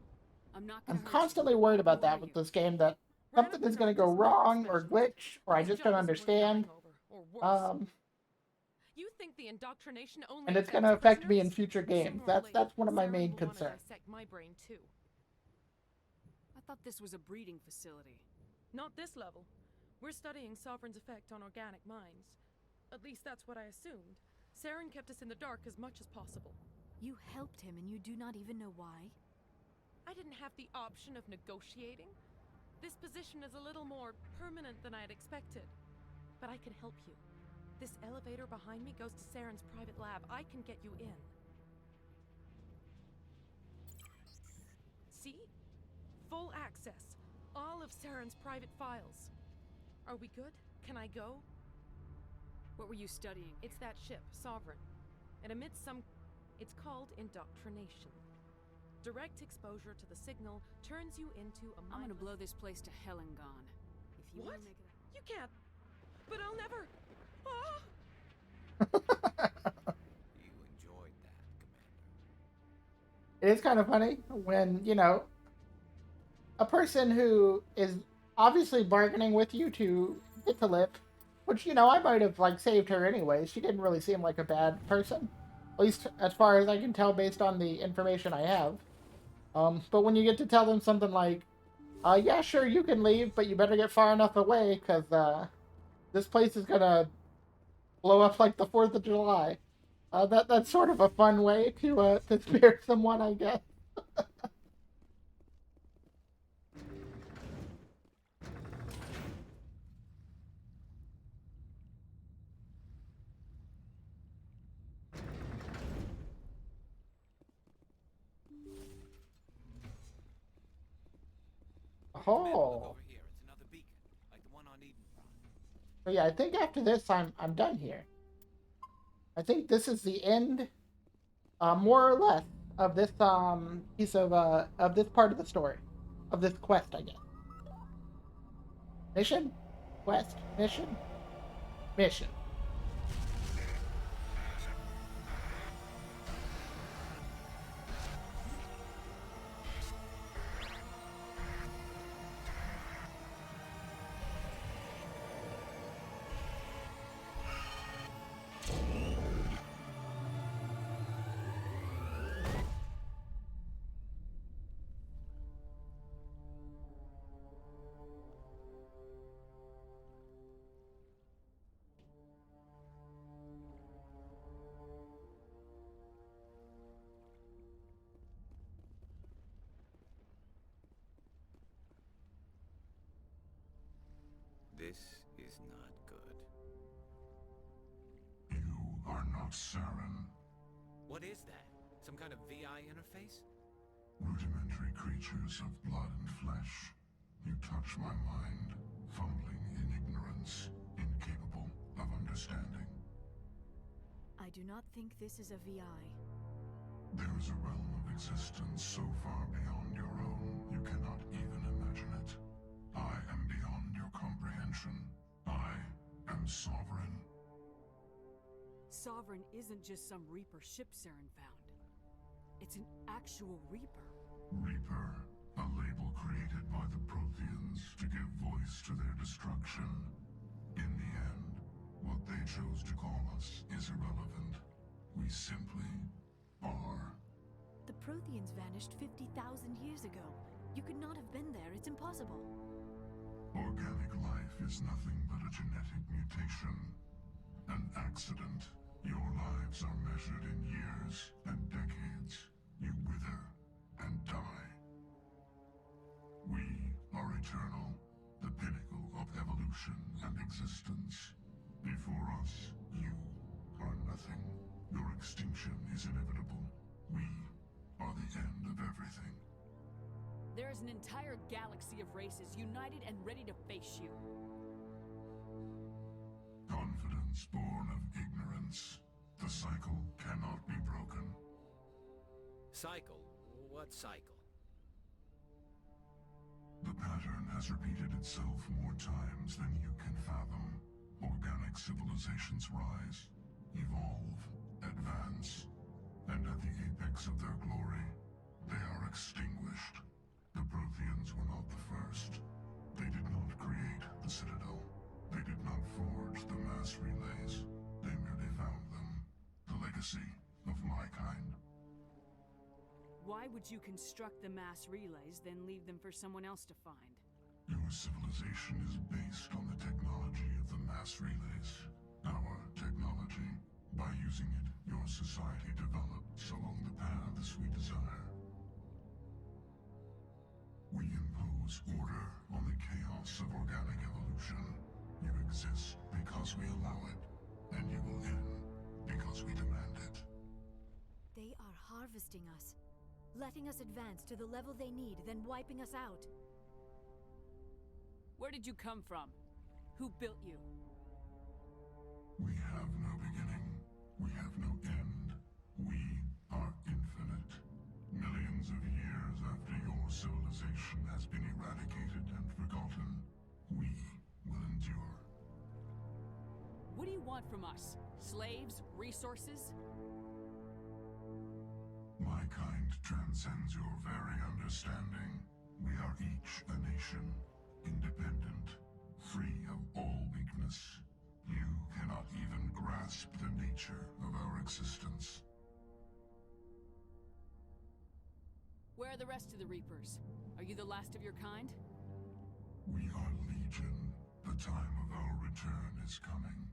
I'm constantly worried about that with this game, that something is going to go wrong or glitch, or I just don't understand. You think the indoctrination only And it's going to affect me in future games. That's one of my main concerns. My brain too. I thought this was a breeding facility. Not this level. We're studying Sovereign's effect on organic minds. At least that's what I assumed. Saren kept us in the dark as much as possible. You helped him and you do not even know why? I didn't have the option of negotiating. This position is a little more permanent than I had expected. But I can help you. This elevator behind me goes to Saren's private lab. I can get you in. See? Full access. All of Saren's private files. Are we good? Can I go? What were you studying? It's that ship, Sovereign. It emits some... It's called indoctrination. Direct exposure to the signal turns you into a mindless... I'm gonna blow this place to hell and gone. If you what? wanna make it... You can't. But I'll never... Ah! You enjoyed that, Commander. It is kind of funny when, you know, a person who is obviously bargaining with you to get to live, which, you know, I might have, like, saved her anyway. She didn't really seem like a bad person. At least as far as I can tell based on the information I have. But when you get to tell them something like, yeah, sure, you can leave, but you better get far enough away, because this place is going to blow up like the 4th of July. That's sort of a fun way to spare someone, I guess. Oh. But yeah, I think after this, I'm done here. I think this is the end, more or less, of this piece of this part of the story, of this quest, I guess. Mission, quest, mission, mission. This is not good. You are not Saren. What is that? Some kind of VI interface? Rudimentary creatures of blood and flesh. You touch my mind, fumbling in ignorance, incapable of understanding. I do not think this is a VI. There is a realm of existence so far beyond your own, you cannot even imagine it. I am beyond your comprehension. I am sovereign. Sovereign isn't just some Reaper ship Saren found. It's an actual Reaper. Reaper, a label created by the Protheans to give voice to their destruction. In the end, what they chose to call us is irrelevant. We simply are. The Protheans vanished 50,000 years ago. You could not have been there. It's impossible. Organic life is nothing but a genetic mutation. An accident. Your lives are measured in years and decades. You wither and die. We are eternal, the pinnacle of evolution and existence. Before us, you are nothing. Your extinction is inevitable. We are the end of everything. There is an entire galaxy of races united and ready to face you. Confidence born of ignorance. The cycle cannot be broken. Cycle? What cycle? The pattern has repeated itself more times than you can fathom. Organic civilizations rise, evolve, advance, and at the apex of their glory, they are extinguished. The Protheans were not the first. They did not create the Citadel. They did not forge the mass relays. They merely found them. The legacy of my kind. Why would you construct the mass relays, then leave them for someone else to find? Your civilization is based on the technology of the mass relays. Our technology. By using it, your society develops along the paths we desire. We impose order on the chaos of organic evolution. You exist because we allow it, and you will end because we demand it. They are harvesting us, letting us advance to the level they need, then wiping us out. Where did you come from? Who built you? We have no beginning. We have no end. We are infinite. Millions of years after your civilization has been eradicated and forgotten, we will endure. What do you want from us? Slaves? Resources? My kind transcends your very understanding. We are each a nation, independent, free of all weakness. You cannot even grasp the nature of our existence. Where are the rest of the Reapers? Are you the last of your kind? We are Legion. The time of our return is coming.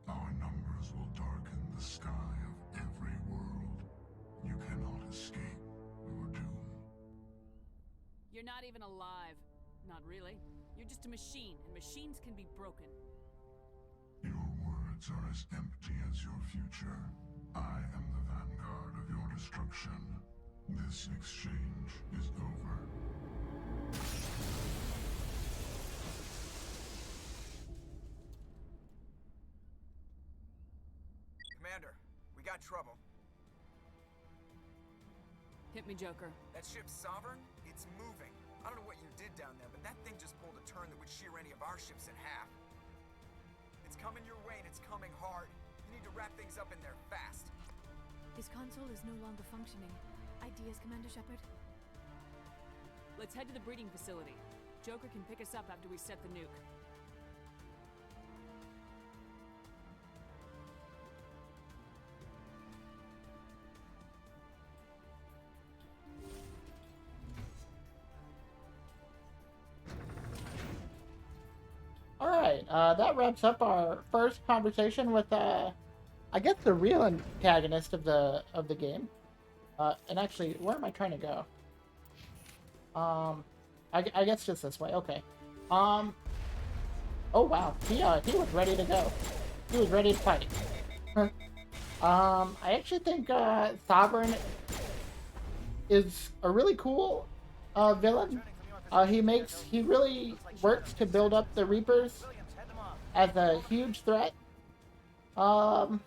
Our numbers will darken the sky of every world. You cannot escape your doom. You're not even alive. Not really. You're just a machine, and machines can be broken. Your words are as empty as your future. I am the vanguard of your destruction. This exchange is over. got trouble. Hit me, Joker. That ship's Sovereign? It's moving. I don't know what you did down there, but that thing just pulled a turn that would shear any of our ships in half. It's coming your way, and it's coming hard. You need to wrap things up in there fast. This console is no longer functioning. Ideas, Commander Shepard? Let's head to the breeding facility. Joker can pick us up after we set the nuke. Alright, that wraps up our first conversation with, I guess the real antagonist of the game. And actually, where am I trying to go? I guess just this way, okay. Oh wow, he was ready to go. He was ready to fight. I actually think, Sovereign is a really cool, villain. He really works to build up the Reapers as a huge threat. And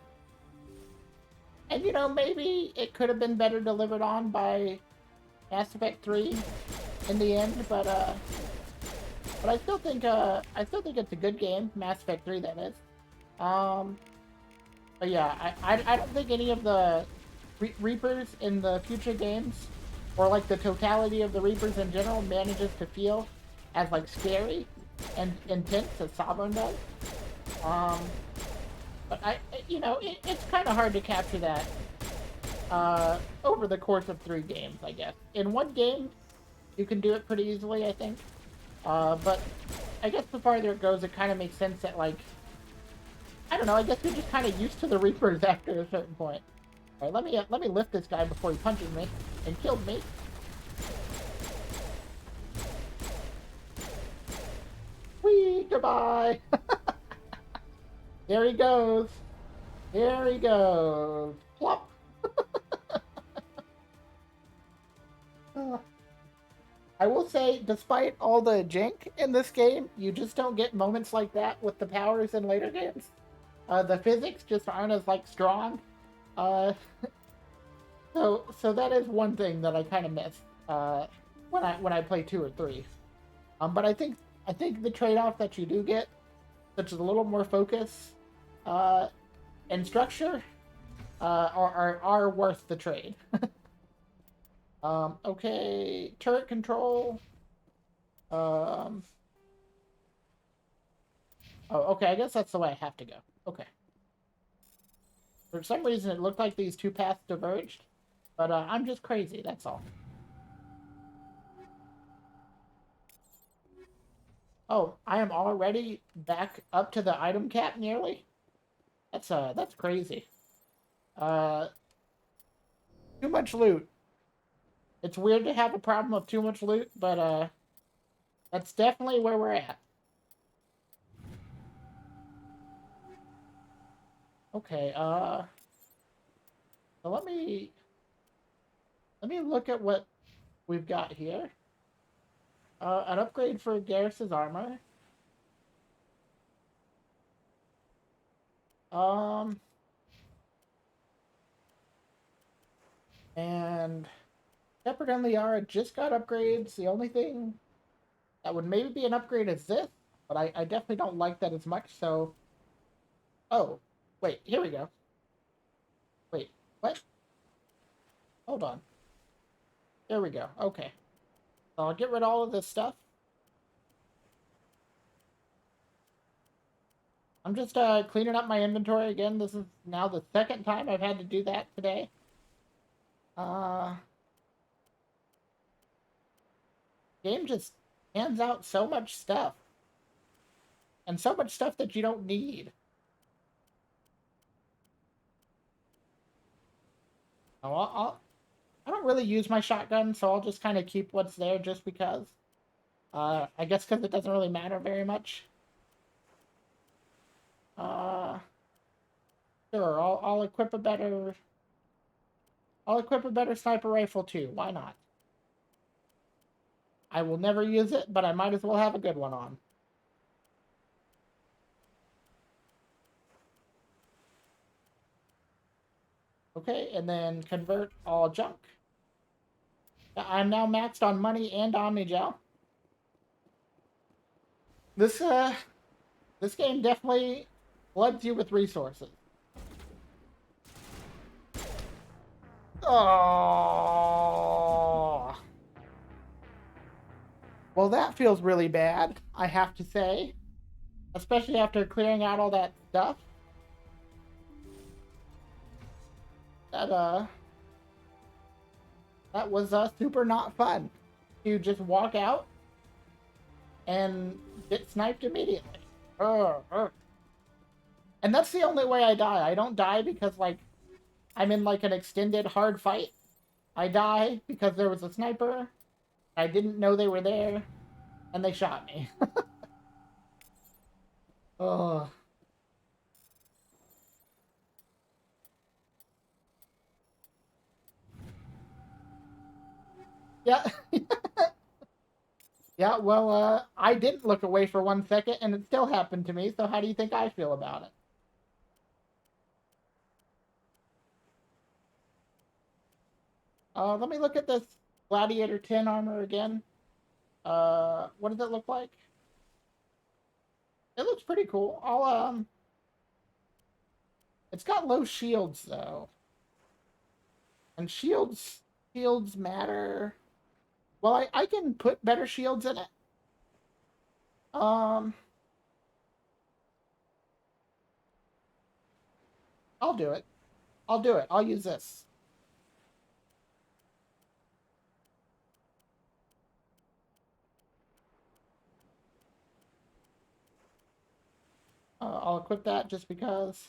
you know, maybe it could have been better delivered on by Mass Effect 3 in the end, but I still think it's a good game, Mass Effect 3 that is. But yeah, I don't think any of the Reapers in the future games, or like the totality of the Reapers in general, manages to feel as like scary and intense as Sovereign does. But it's kind of hard to capture that over the course of 3 games, I guess. In one game, you can do it pretty easily, I think. But I guess the farther it goes, it kind of makes sense that, like, I don't know, I guess you're just kind of used to the Reapers after a certain point. All right, let me lift this guy before he punches me and kills me. Whee! Goodbye! There he goes. There he goes. Plop! I will say, despite all the jank in this game, you just don't get moments like that with the powers in later games. The physics just aren't as, like, strong. So that is one thing that I kind of miss when I play 2 or 3. But I think the trade-off that you do get, such as a little more focus and structure, are worth the trade. Okay, turret control. Oh, okay, I guess that's the way I have to go. Okay. For some reason, it looked like these 2 paths diverged, but I'm just crazy, that's all. Oh, I am already back up to the item cap nearly? That's crazy. Too much loot. It's weird to have a problem of too much loot, but that's definitely where we're at. Okay, so let me look at what we've got here. An upgrade for Garrus's armor. And Shepard and Liara just got upgrades. The only thing that would maybe be an upgrade is this, but I definitely don't like that as much, so... Oh, wait, here we go. Wait, what? Hold on. There we go, okay. So I'll get rid of all of this stuff. I'm just cleaning up my inventory again. This is now the 2nd time I've had to do that today. Game just hands out so much stuff. And so much stuff that you don't need. Oh, I don't really use my shotgun, so I'll just kind of keep what's there just because. I guess because it doesn't really matter very much. Sure, I'll equip a better... I'll equip a better sniper rifle too, why not? I will never use it, but I might as well have a good one on. Okay, and then convert all junk. I'm now maxed on money and Omnigel. This game definitely floods you with resources. Oh. Well, that feels really bad, I have to say. Especially after clearing out all that stuff. That was super not fun. You just walk out and get sniped immediately. And that's the only way I die. I don't die because, like, I'm in, like, an extended hard fight. I die because there was a sniper. I didn't know they were there. And they shot me. Oh. Yeah. Yeah, well, I didn't look away for 1 second, and it still happened to me, so how do you think I feel about it? Let me look at this Gladiator 10 armor again. What does it look like? It looks pretty cool. It's got low shields, though. And shields matter. Well, I can put better shields in it. I'll do it. I'll do it. I'll use this. I'll equip that just because.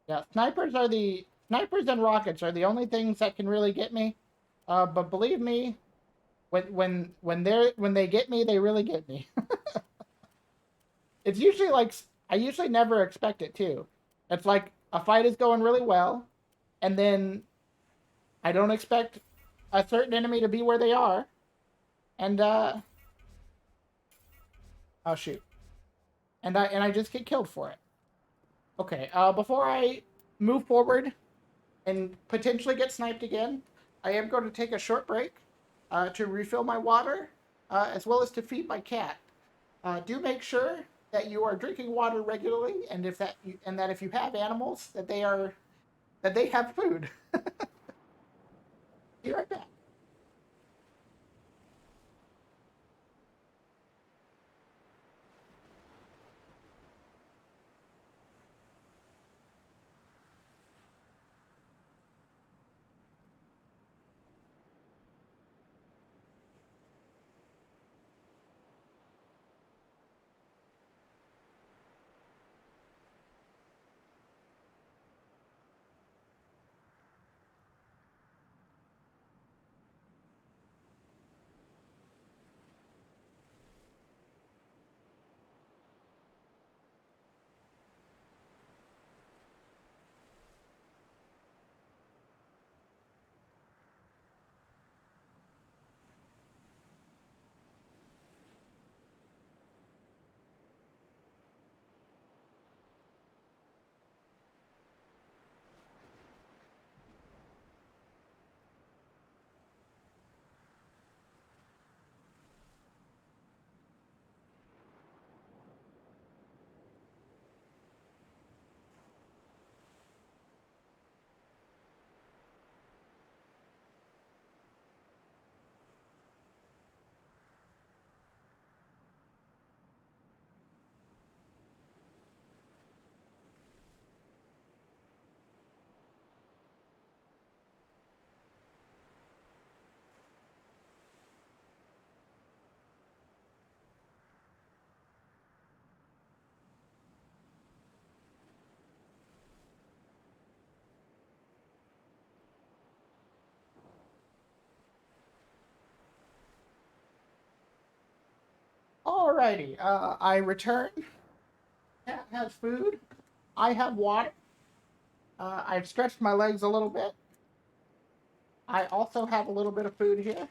Yeah, snipers and rockets are the only things that can really get me. But believe me, when they get me, they really get me. It's usually like I usually never expect it too. It's like a fight is going really well, and then I don't expect a certain enemy to be where they are, and oh shoot, and I just get killed for it. Okay, before I move forward and potentially get sniped again, I am going to take a short break to refill my water, as well as to feed my cat. Do make sure that you are drinking water regularly, and that if you have animals, that they have food. Be right back. Alrighty, I return. Cat has food. I have water. I've stretched my legs a little bit. I also have a little bit of food here.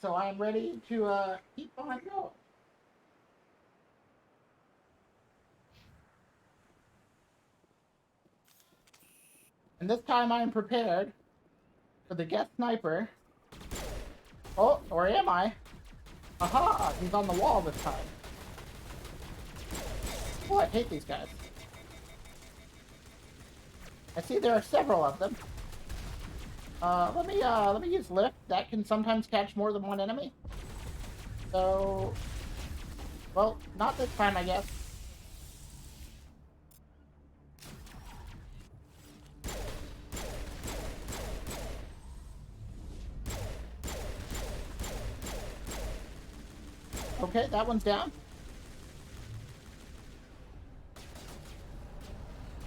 So I'm ready to keep on going. And this time I am prepared for the guest sniper. Oh, or am I? Aha! He's on the wall this time. Oh, I hate these guys. I see there are several of them. Let me use lift. That can sometimes catch more than one enemy. So, well, not this time, I guess. Okay, that one's down.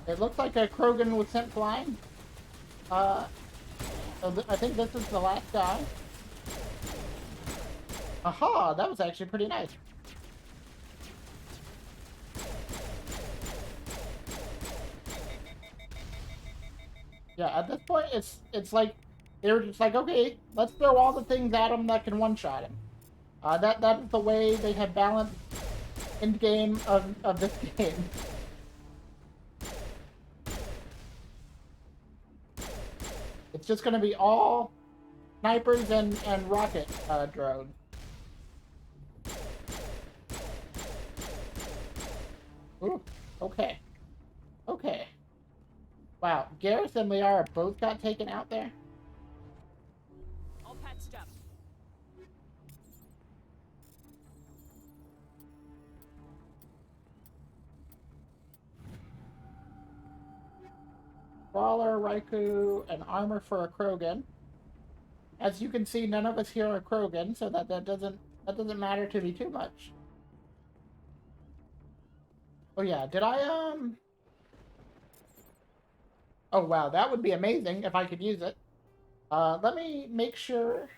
It looks like a Krogan was sent flying. So I think this is the last guy. Aha! That was actually pretty nice. Yeah, at this point, it's like they were just like, okay, let's throw all the things at him that can one-shot him. That is the way they have balanced end game of this game. It's just going to be all snipers and rocket drones. Ooh, okay. Okay. Wow, Garrus and Liara both got taken out there? All patched up. Brawler, Raikou, and armor for a Krogan. As you can see, none of us here are Krogan, so that doesn't matter to me too much. Oh yeah, did I Oh wow, that would be amazing if I could use it. Let me make sure.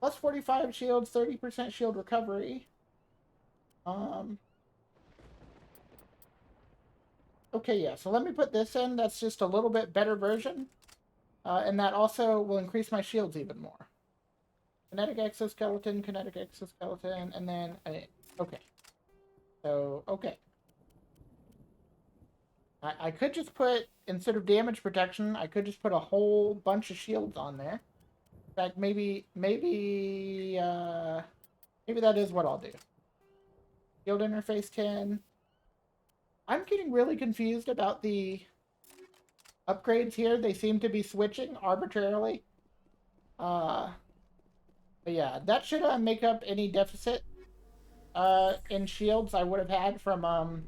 Plus 45 shields, 30% shield recovery. Okay, yeah, so let me put this in. That's just a little bit better version. And that also will increase my shields even more. Kinetic exoskeleton, and then... okay. So, okay. I could just put, instead of damage protection, I could just put a whole bunch of shields on there. In fact, maybe that is what I'll do. Shield interface 10. I'm getting really confused about the upgrades here. They seem to be switching arbitrarily. But yeah, that should make up any deficit in shields I would have had from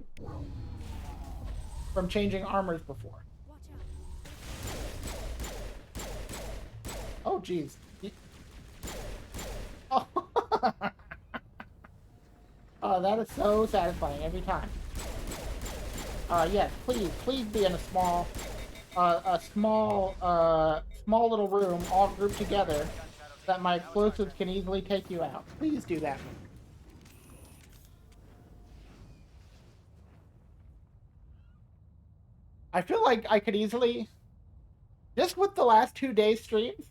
changing armors before. Oh, jeez. Oh. Oh, that is so satisfying every time. Yes, please be in a small little room, all grouped together, so that my explosives can easily take you out. Please do that. I feel like I could easily, just with the last 2 days streams,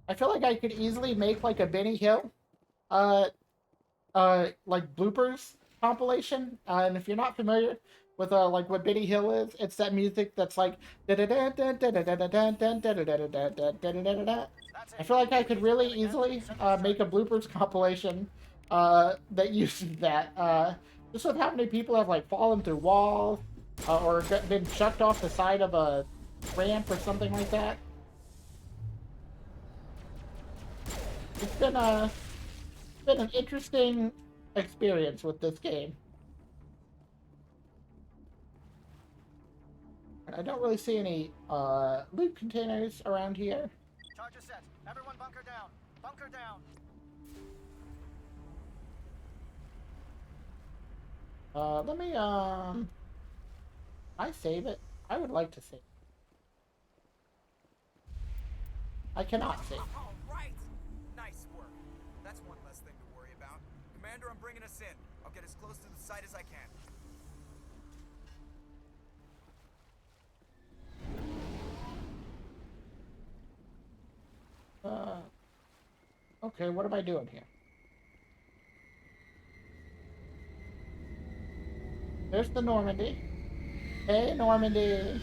I feel like I could easily make like a Benny Hill, like bloopers compilation. And if you're not familiar with like what Benny Hill is, it's that music that's like I feel like I could really easily make a bloopers compilation that uses that. Just with how many people have like fallen through walls or been chucked off the side of a ramp or something like that. It's been an interesting experience with this game. I don't really see any loot containers around here. Charger set. Everyone bunker down. Bunker down. Let me I save it. I would like to save it. I cannot save. All right. Nice work. That's one less thing to worry about. Commander, I'm bringing us in. I'll get as close to the site as I can. Okay, what am I doing here? There's the Normandy. Hey, Normandy.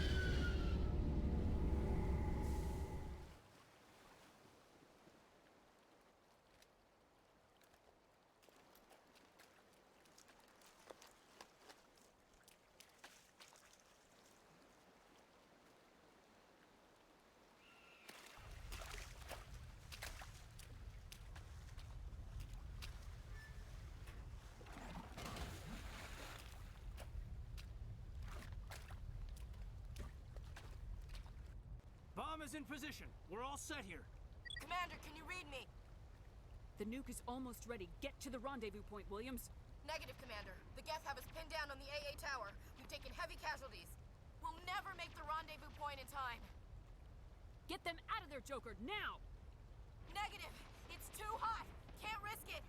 Bomb is in position. We're all set here. Commander, can you read me? The nuke is almost ready. Get to the rendezvous point, Williams. Negative, Commander. The Geth have us pinned down on the AA tower. We've taken heavy casualties. We'll never make the rendezvous point in time. Get them out of there, Joker, now! Negative. It's too hot. Can't risk it.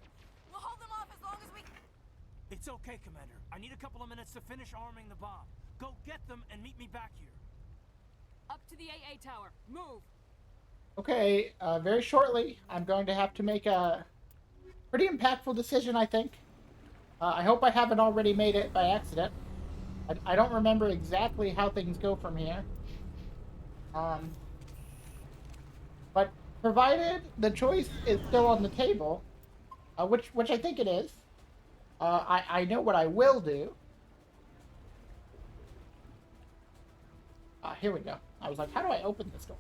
We'll hold them off as long as we... It's okay, Commander. I need a couple of minutes to finish arming the bomb. Go get them and meet me back here. Up to the AA tower. Move! Okay, very shortly, I'm going to have to make a pretty impactful decision, I think. I hope I haven't already made it by accident. I don't remember exactly how things go from here. But provided the choice is still on the table, which I think it is, I know what I will do. Here we go. I was like, how do I open this door?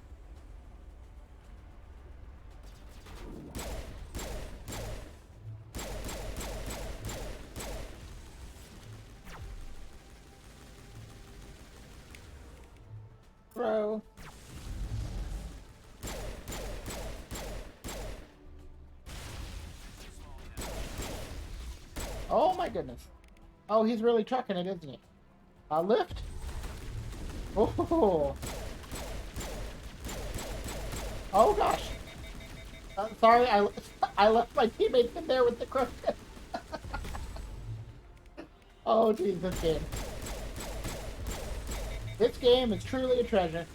Throw. Oh my goodness. Oh, he's really trucking it, isn't he? Lift. Oh. Oh gosh. Sorry, I left my teammates in there with the crook. Oh geez, this game. This game is truly a treasure.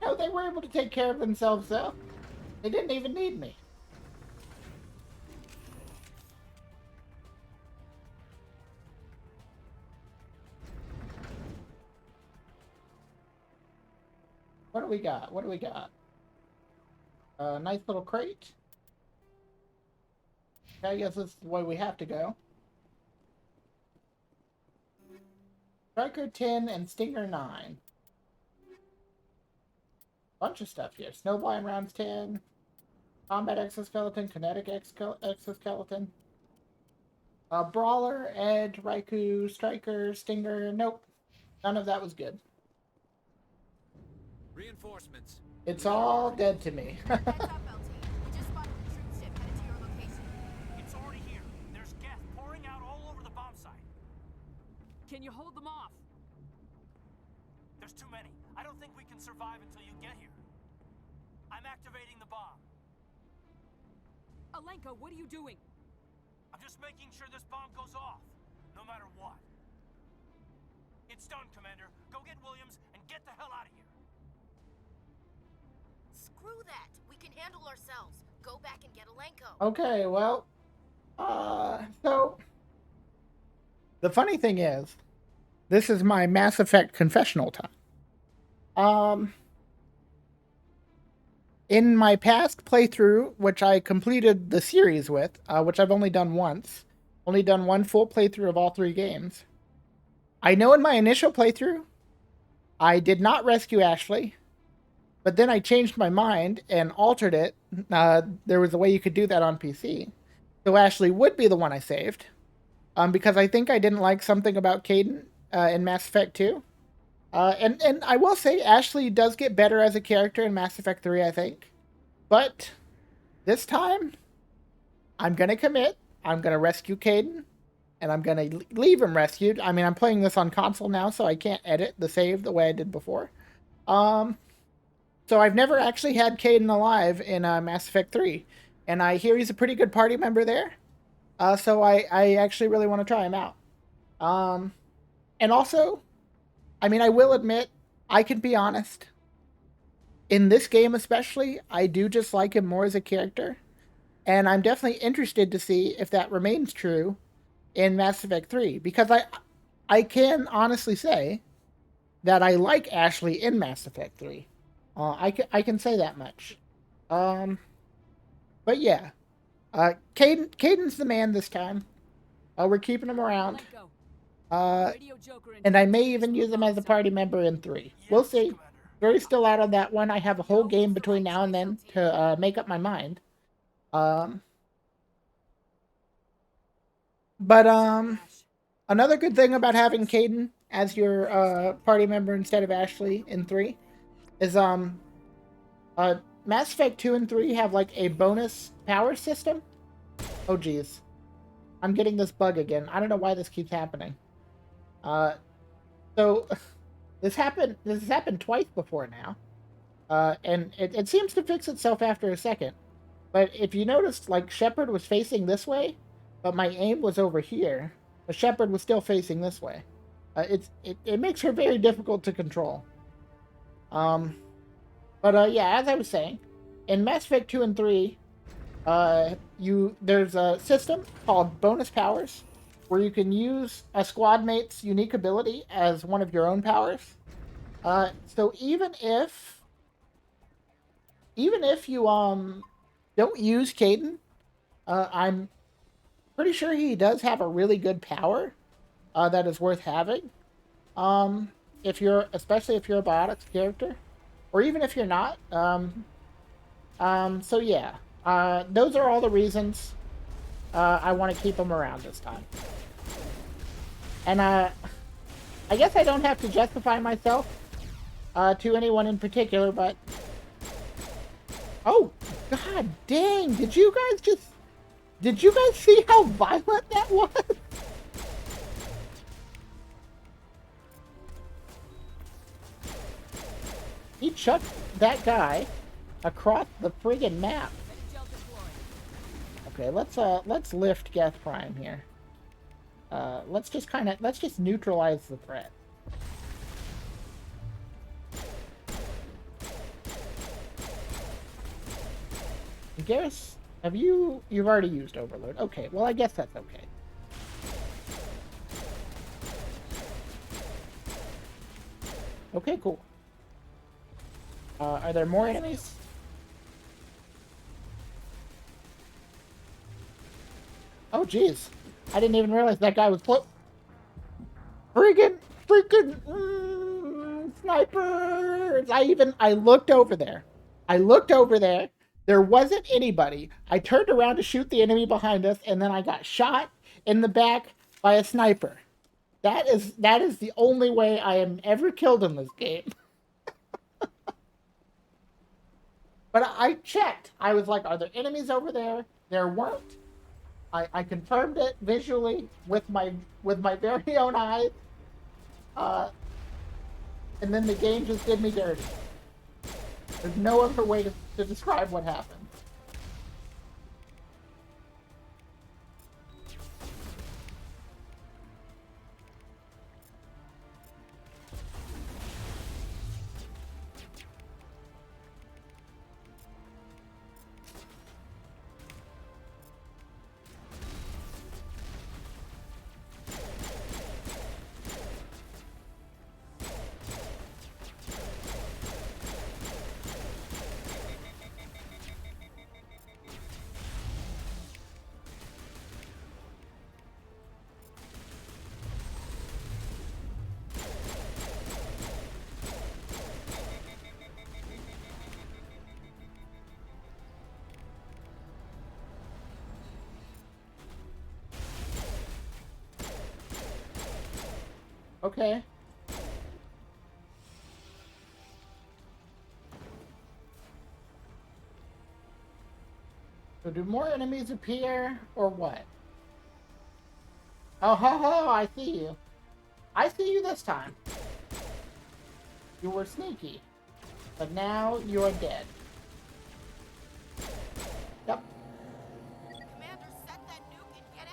No, they were able to take care of themselves though. They didn't even need me. What do we got? What do we got? Nice little crate. Okay, I guess this is the way we have to go. Striker 10 and Stinger 9. Bunch of stuff here. Snowblind rounds 10. Combat exoskeleton, kinetic exoskeleton. Brawler, Edge, Raikou, Striker, Stinger. Nope. None of that was good. Reinforcements. It's all dead to me. Heads up, LT. We just spotted a troop ship headed to your location. It's already here. There's gas pouring out all over the bomb site. Can you hold them off? There's too many. I don't think we can survive until you get here. I'm activating the bomb. Alenka, what are you doing? I'm just making sure this bomb goes off, no matter what. It's done, Commander. Go get Williams and get the hell out of here. Screw that. We can handle ourselves. Go back and get Alenko. Okay, well, so the funny thing is, this is my Mass Effect confessional time. In my past playthrough, which I completed the series with, which I've only done once, only done one full playthrough of all 3 games. I know in my initial playthrough, I did not rescue Ashley, but then I changed my mind and altered it. There was a way you could do that on PC. So Ashley would be the one I saved, because I think I didn't like something about Kaidan in Mass Effect 2. And I will say Ashley does get better as a character in Mass Effect 3, I think. But this time, I'm going to commit. I'm going to rescue Kaidan. And I'm going to leave him rescued. I mean, I'm playing this on console now, so I can't edit the save the way I did before. So I've never actually had Kaidan alive in Mass Effect 3. And I hear he's a pretty good party member there. So I actually really want to try him out. And also, I mean, I will admit, I can be honest. In this game especially, I do just like him more as a character. And I'm definitely interested to see if that remains true in Mass Effect 3. Because I can honestly say that I like Ashley in Mass Effect 3. I can say that much. But yeah. Caden's the man this time. We're keeping him around. And I may even use him as a party member in 3. We'll see. Jury's still out on that one. I have a whole game between now and then to make up my mind. But another good thing about having Caden as your party member instead of Ashley in 3 is Mass Effect 2 and 3 have like a bonus power system. Oh geez. I'm getting this bug again. I don't know why this keeps happening. So this has happened twice before now. And it seems to fix itself after a second. But if you noticed, like, Shepard was facing this way, but my aim was over here. But Shepard was still facing this way. It makes her very difficult to control. Yeah, as I was saying, in Mass Effect 2 and 3, there's a system called bonus powers, where you can use a squad mate's unique ability as one of your own powers. So even if you don't use Caden, I'm pretty sure he does have a really good power that is worth having. Especially if you're a biotics character, or even if you're not. So yeah, those are all the reasons I want to keep him around this time. And I guess I don't have to justify myself to anyone in particular, but oh god dang! Did you guys see how violent that was? He chucked that guy across the friggin' map. Okay, let's lift Geth Prime here. Let's just neutralize the threat. Garrus, you've already used Overload. Okay, well I guess that's okay. Okay, cool. Are there more enemies? Oh, jeez. I didn't even realize that guy was freaking snipers! I looked over there. There wasn't anybody. I turned around to shoot the enemy behind us, and then I got shot in the back by a sniper. That is the only way I am ever killed in this game. But I checked. I was like, are there enemies over there? There weren't. I confirmed it visually with my very own eyes. And then the game just did me dirty. There's no other way to describe what happened. Okay. So do more enemies appear, or what? Oh, ho, ho, I see you. I see you this time. You were sneaky. But now you're dead. Yep. Commander, set that nuke and get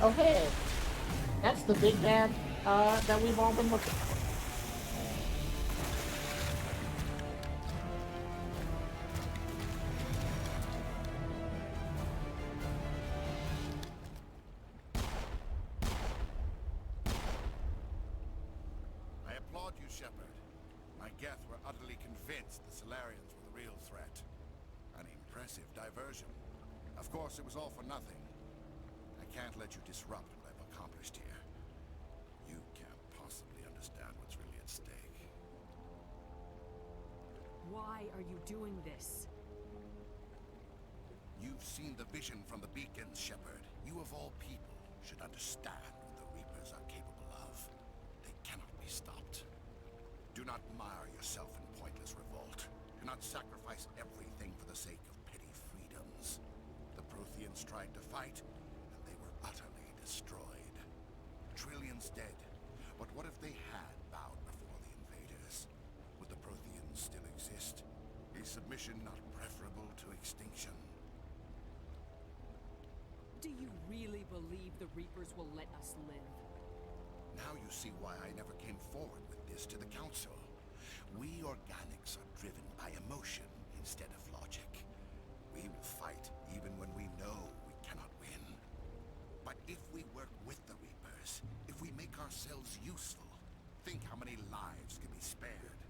Oh hey, that's the big bad that we've all been looking for. I applaud you, Shepard. My Geth were utterly convinced the Solarians were the real threat. An impressive diversion. Of course, it was all for nothing. I can't let you disrupt what I've accomplished here. You can't possibly understand what's really at stake. Why are you doing this? You've seen the vision from the beacons, Shepard. You of all people should understand what the Reapers are capable of. They cannot be stopped. Do not mire yourself in pointless revolt. Do not sacrifice everything for the sake of petty freedoms. The Protheans tried to fight, and they were utterly destroyed. Trillions dead. But what if they had bowed before the invaders? Would the Protheans still exist? Is submission not preferable to extinction? Do you really believe the Reapers will let us live? Now you see why I never came forward with this to the Council. We organics are driven by emotion instead of logic. We will fight even when we know we cannot win. But if we work with the Reapers, if we make ourselves useful, think how many lives can be spared.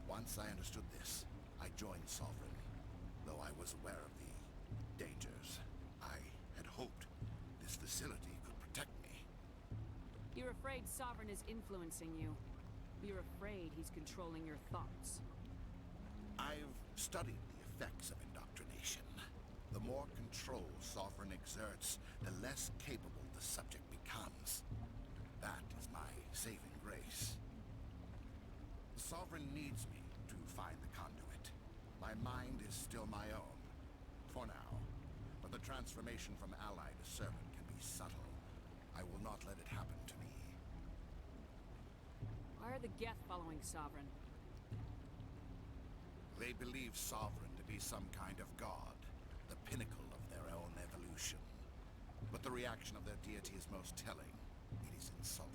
Once I understood this, I joined Sovereign, though I was aware of the dangers. I had hoped this facility could protect me. You're afraid Sovereign is influencing you. You're afraid he's controlling your thoughts. I've studied the effects of indoctrination. The more control Sovereign exerts, the less capable the subject becomes. That is my saving grace. The Sovereign needs me to find the conduit. My mind is still my own, for now. But the transformation from ally to servant can be subtle. I will not let it happen to me. Why are the Geth following Sovereign? They believe Sovereign to be some kind of god, the pinnacle of their own evolution. But the reaction of their deity is most telling. It is insulted.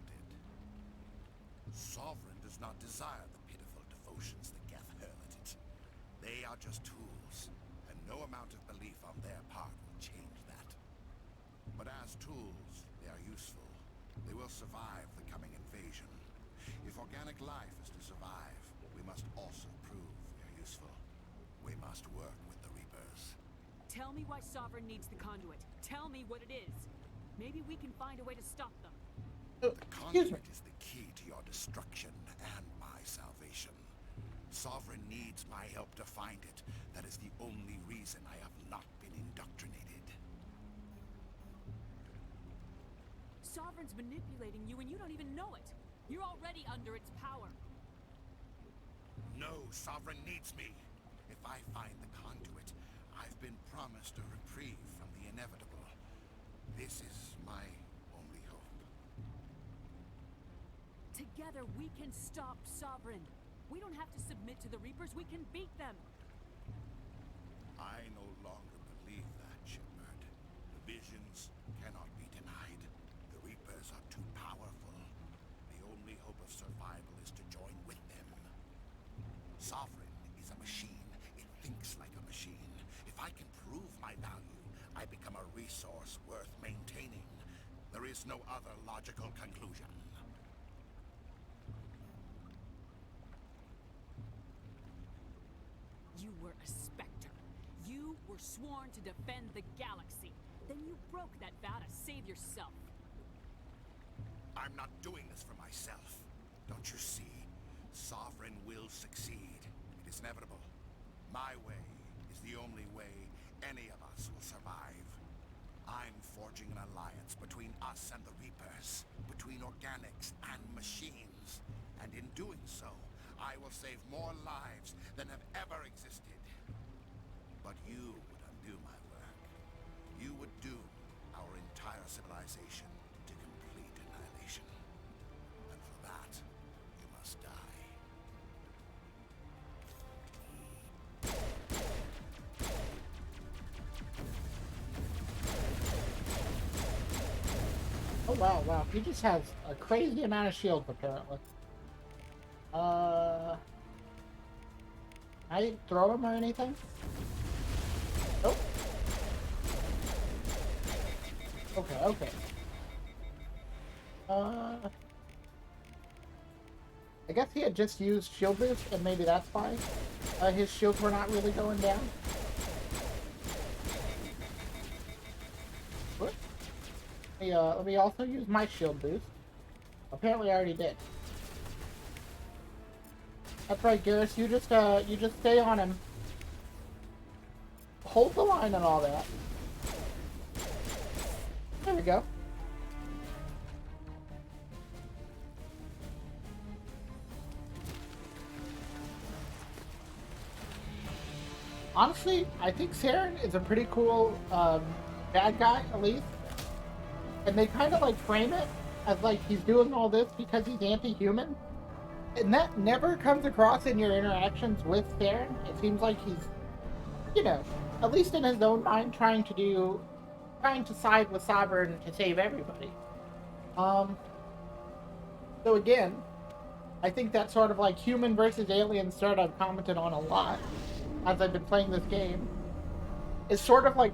Sovereign does not desire the pitiful devotions the Geth hurl at it. They are just tools, and no amount of belief on their part will change that. But as tools, they are useful. They will survive the coming invasion. If organic life is to survive, we must also prove we are useful. We must work with the Reapers. Tell me why Sovereign needs the conduit. Tell me what it is. Maybe we can find a way to stop them. The conduit is the key to your destruction and my salvation. Sovereign needs my help to find it. That is the only reason I have not been indoctrinated. Sovereign's manipulating you and you don't even know it. You're already under its power. No, Sovereign needs me. If I find the conduit, I've been promised a reprieve from the inevitable. This is my only hope. Together we can stop Sovereign. We don't have to submit to the Reapers, we can beat them. I no longer believe that, Shepard. The visions cannot be denied. The Reapers are too powerful. The only hope of survival is to join with them. Sovereign is a machine. It thinks like a machine. If I can prove my value, I become a resource worth maintaining. There is no other logical conclusion. You were a Spectre. You were sworn to defend the galaxy. Then you broke that vow to save yourself. I'm not doing this for myself. Don't you see? Sovereign will succeed. It is inevitable. My way is the only way any of us will survive. I'm forging an alliance between us and the Reapers, between organics and machines. And in doing so, I will save more lives than have ever existed. But you would undo my work. You would doom our entire civilization to complete annihilation. And for that, you must die. wow. He just has a crazy amount of shields, apparently. I didn't throw him or anything? Nope. Okay. I guess he had just used shield boost, and maybe that's why his shields were not really going down. What? Let me also use my shield boost. Apparently I already did. That's right, Garrus, you just stay on him. Hold the line and all that. There we go. Honestly, I think Saren is a pretty cool bad guy, at least. And they kind of like frame it as like he's doing all this because he's anti-human. And that never comes across in your interactions with Saren. It seems like he's, you know, at least in his own mind, trying to side with Sovereign to save everybody. So again, I think that sort of like human versus alien sort I've commented on a lot as I've been playing this game. Is sort of like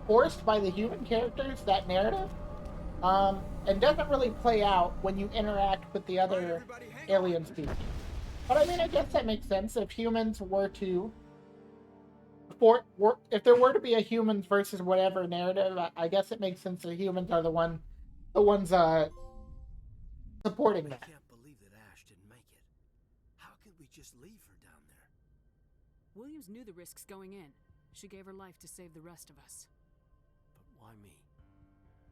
forced by the human characters, that narrative. And doesn't really play out when you interact with the other alien species. But I mean, I guess that makes sense. If humans were to, if there were to be a humans versus whatever narrative, I guess it makes sense that humans are the ones supporting that. I can't believe that Ash didn't make it. How could we just leave her down there? Williams knew the risks going in. She gave her life to save the rest of us. But why me?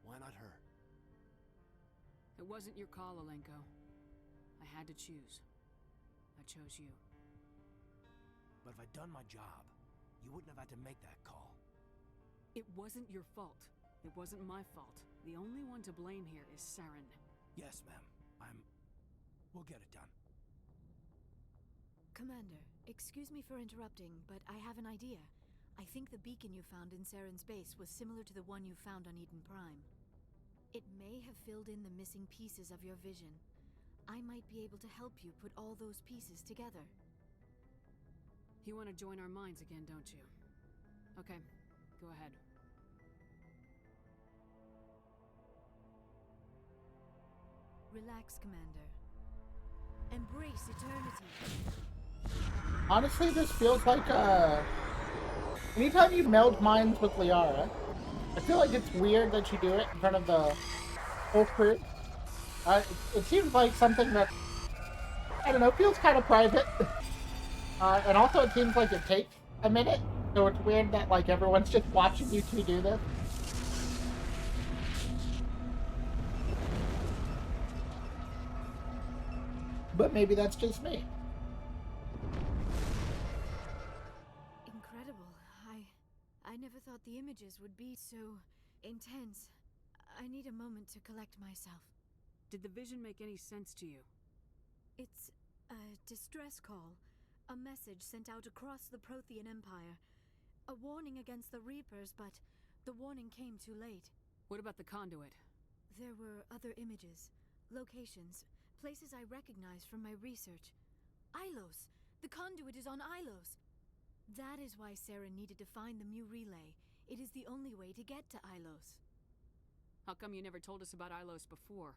Why not her? It wasn't your call, Alenko. I had to choose. I chose you. But if I'd done my job, you wouldn't have had to make that call. It wasn't your fault. It wasn't my fault. The only one to blame here is Saren. Yes, ma'am. We'll get it done. Commander, excuse me for interrupting, but I have an idea. I think the beacon you found in Saren's base was similar to the one you found on Eden Prime. It may have filled in the missing pieces of your vision. I might be able to help you put all those pieces together. You want to join our minds again, don't you? Okay, go ahead. Relax, Commander. Embrace eternity. Honestly, this feels like anytime you meld minds with Liara, I feel like it's weird that you do it in front of the whole crew. It seems like something that, I don't know, feels kind of private. And also it seems like it takes a minute, so it's weird that like everyone's just watching you two do this. But maybe that's just me. Incredible. I never thought the images would be so intense. I need a moment to collect myself. Did the vision make any sense to you? It's a distress call. A message sent out across the Prothean Empire. A warning against the Reapers, but the warning came too late. What about the conduit? There were other images, locations, places I recognized from my research. Ilos! The conduit is on Ilos! That is why Saren needed to find the Mu Relay. It is the only way to get to Ilos. How come you never told us about Ilos before?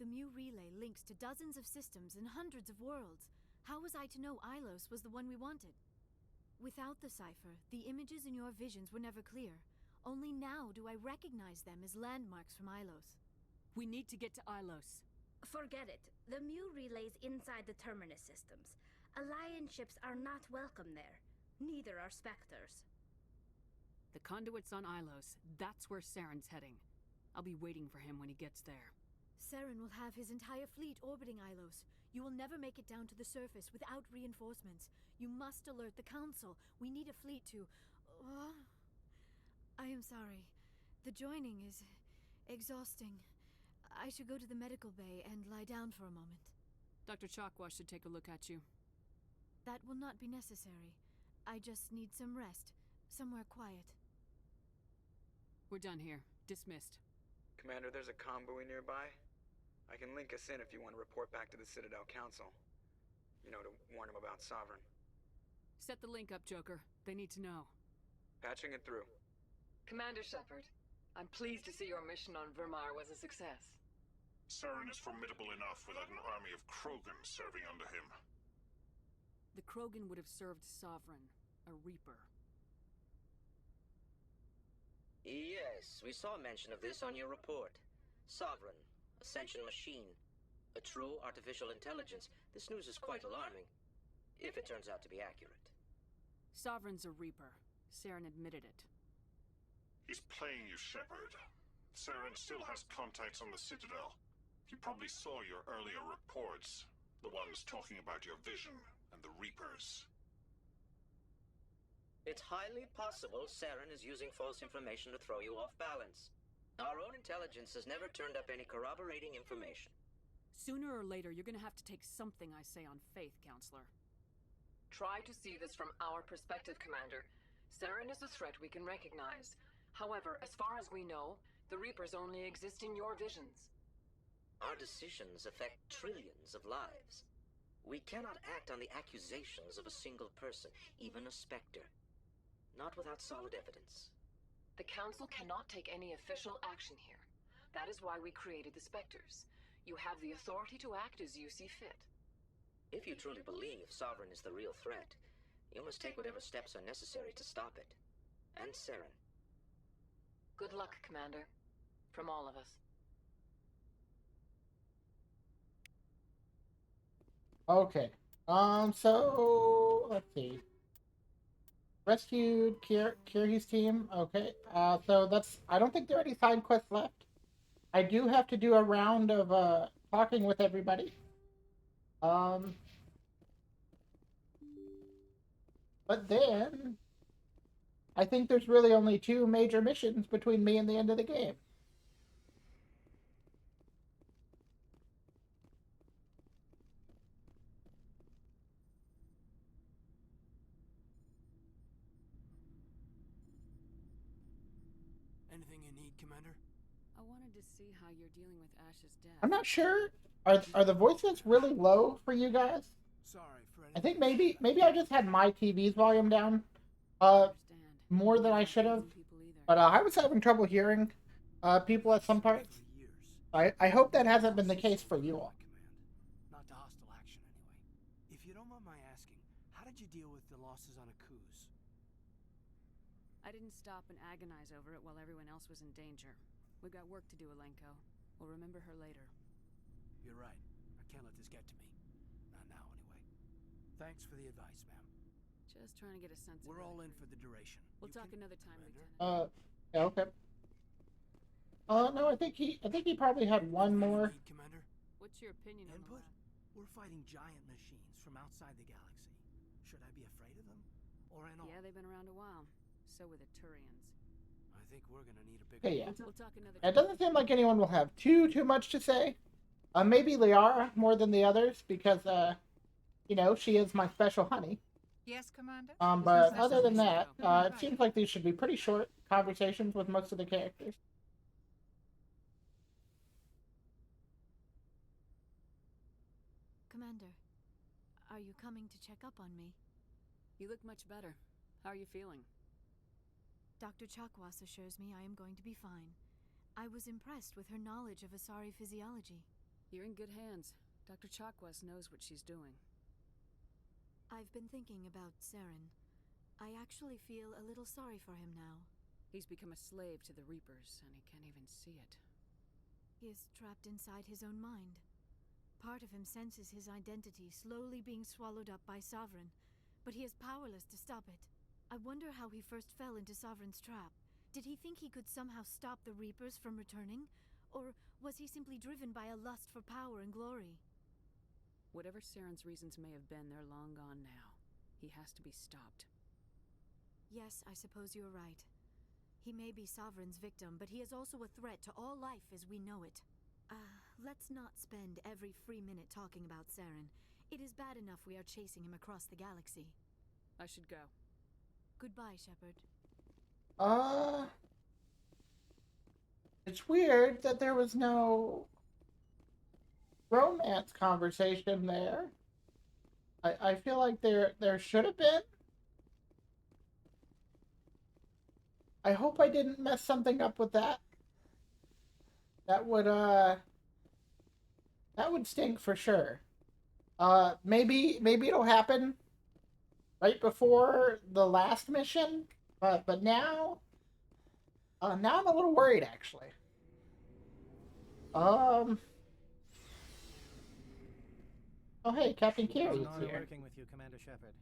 The Mu Relay links to dozens of systems and hundreds of worlds. How was I to know Ilos was the one we wanted? Without the cipher, the images in your visions were never clear. Only now do I recognize them as landmarks from Ilos. We need to get to Ilos. Forget it. The Mu Relay's inside the Terminus systems. Alliance ships are not welcome there. Neither are Spectres. The conduit's on Ilos. That's where Saren's heading. I'll be waiting for him when he gets there. Saren will have his entire fleet orbiting Ilos. You will never make it down to the surface without reinforcements. You must alert the Council. We need a fleet to... I am sorry. The joining is exhausting. I should go to the medical bay and lie down for a moment. Dr. Chakwa should take a look at you. That will not be necessary. I just need some rest. Somewhere quiet. We're done here. Dismissed. Commander, there's a convoy nearby. I can link us in if you want to report back to the Citadel Council. You know, to warn them about Sovereign. Set the link up, Joker. They need to know. Patching it through. Commander Shepard, I'm pleased to see your mission on Vermar was a success. Saren is formidable enough without an army of Krogan serving under him. The Krogan would have served Sovereign, a Reaper. Yes, we saw mention of this on your report. Sovereign, Ascension machine, a true artificial intelligence. This news is quite alarming, if it turns out to be accurate. Sovereign's a Reaper. Saren admitted it. He's playing you, Shepard. Saren still has contacts on the Citadel. He probably saw your earlier reports. The ones talking about your vision and the Reapers. It's highly possible Saren is using false information to throw you off balance. Our own intelligence has never turned up any corroborating information. Sooner or later, you're gonna have to take something I say on faith, Counselor. Try to see this from our perspective, Commander. Saren is a threat we can recognize. However, as far as we know, the Reapers only exist in your visions. Our decisions affect trillions of lives. We cannot act on the accusations of a single person, even a Spectre. Not without solid evidence. The Council cannot take any official action here. That is why we created the Spectres. You have the authority to act as you see fit. If you truly believe Sovereign is the real threat, you must take whatever steps are necessary to stop it. And Saren. Good luck, Commander. From all of us. Okay. So let's see. Rescued Kirby's team. Okay. So that's. I don't think there are any side quests left. I do have to do a round of talking with everybody. But then I think there's really only 2 major missions between me and the end of the game. Anything you need, Commander? I wanted to see how you're dealing with Ash's death. I'm not sure. Are the voices really low for you guys? Sorry for I think maybe I just had my TV's volume down more than I should have. But I was having trouble hearing people at some parts. I hope that hasn't been the case for you all. Not to hostile action, anyway. If you don't mind my asking, how did you deal with the losses on Akuz? I didn't stop and agonize over it while everyone else was in danger. We've got work to do, Alenko. We'll remember her later. You're right. I can't let this get to me. Not now, anyway. Thanks for the advice, ma'am. Just trying to get a sense of We're all in for the duration. We'll talk another time, Lieutenant. Yeah, okay. No, I think he probably had one more. Commander? What's your opinion on Input? We're fighting giant machines from outside the galaxy. Should I be afraid of them? Or in all? Yeah, they've been around a while. So were the Turians. I think we're gonna need a bigger... Okay, yeah. We'll talk another It doesn't seem like anyone will have too much to say. Maybe Liara more than the others because, you know, she is my special honey. Yes, Commander? But other than that, it seems like these should be pretty short conversations with most of the characters. Commander, are you coming to check up on me? You look much better. How are you feeling? Dr. Chakwas assures me I am going to be fine. I was impressed with her knowledge of Asari physiology. You're in good hands. Dr. Chakwas knows what she's doing. I've been thinking about Saren. I actually feel a little sorry for him now. He's become a slave to the Reapers, and he can't even see it. He is trapped inside his own mind. Part of him senses his identity slowly being swallowed up by Sovereign, but he is powerless to stop it. I wonder how he first fell into Sovereign's trap. Did he think he could somehow stop the Reapers from returning? Or was he simply driven by a lust for power and glory? Whatever Saren's reasons may have been, they're long gone now. He has to be stopped. Yes, I suppose you're right. He may be Sovereign's victim, but he is also a threat to all life as we know it. Let's not spend every free minute talking about Saren. It is bad enough we are chasing him across the galaxy. I should go. It's weird that there was no romance conversation there. I feel like there should have been. I hope I didn't mess something up with that. That would stink for sure. Maybe it'll happen right before the last mission, but now now I'm a little worried actually. Oh hey, Captain It was Carey an is honor here. working with you, Commander Shepard.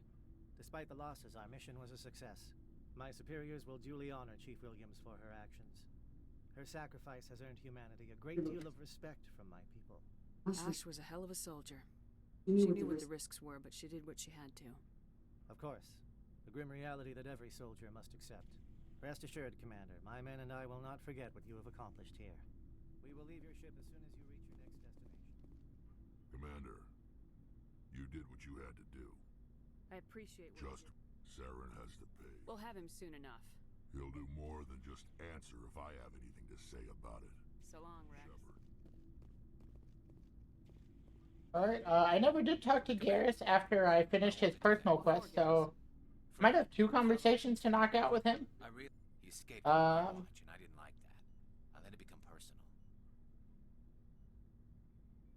Despite the losses, our mission was a success. My superiors will duly honor Chief Williams for her actions. Her sacrifice has earned humanity a great deal of respect from my people. Ash was a hell of a soldier. She knew what the risks were, but she did what she had to. Of course, the grim reality that every soldier must accept. Rest assured, Commander, my men and I will not forget what you have accomplished here. We will leave your ship as soon as you reach your next destination. Commander, you did what you had to do. I appreciate what Just Saren has to pay. We'll have him soon enough. He'll do more than just answer if I have anything to say about it. So long, Rex. Alright, I never did talk to Garrus after I finished his personal quest, so I might have 2 conversations to knock out with him. He escaped from my watch, and I didn't like that. I let it become personal.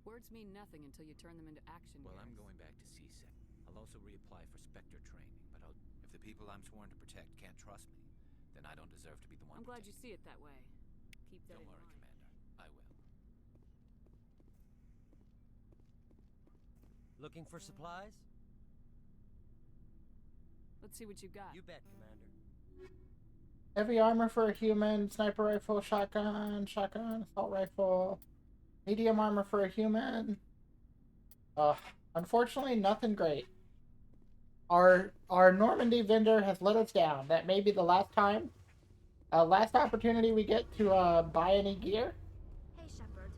Words mean nothing until you turn them into action. Well, I'm going back to CSEC. I'll also reapply for Spectre training, but if the people I'm sworn to protect can't trust me, then I don't deserve to be the one. I'm glad you see it that way. Keep that in mind. Don't worry, Commander. I will. Looking for supplies? Let's see what you got. You bet, Commander. Heavy armor for a human, sniper rifle, shotgun, assault rifle, medium armor for a human. Unfortunately, nothing great. Our Normandy vendor has let us down. That may be the last time. Last opportunity we get to buy any gear. Hey, Shepard.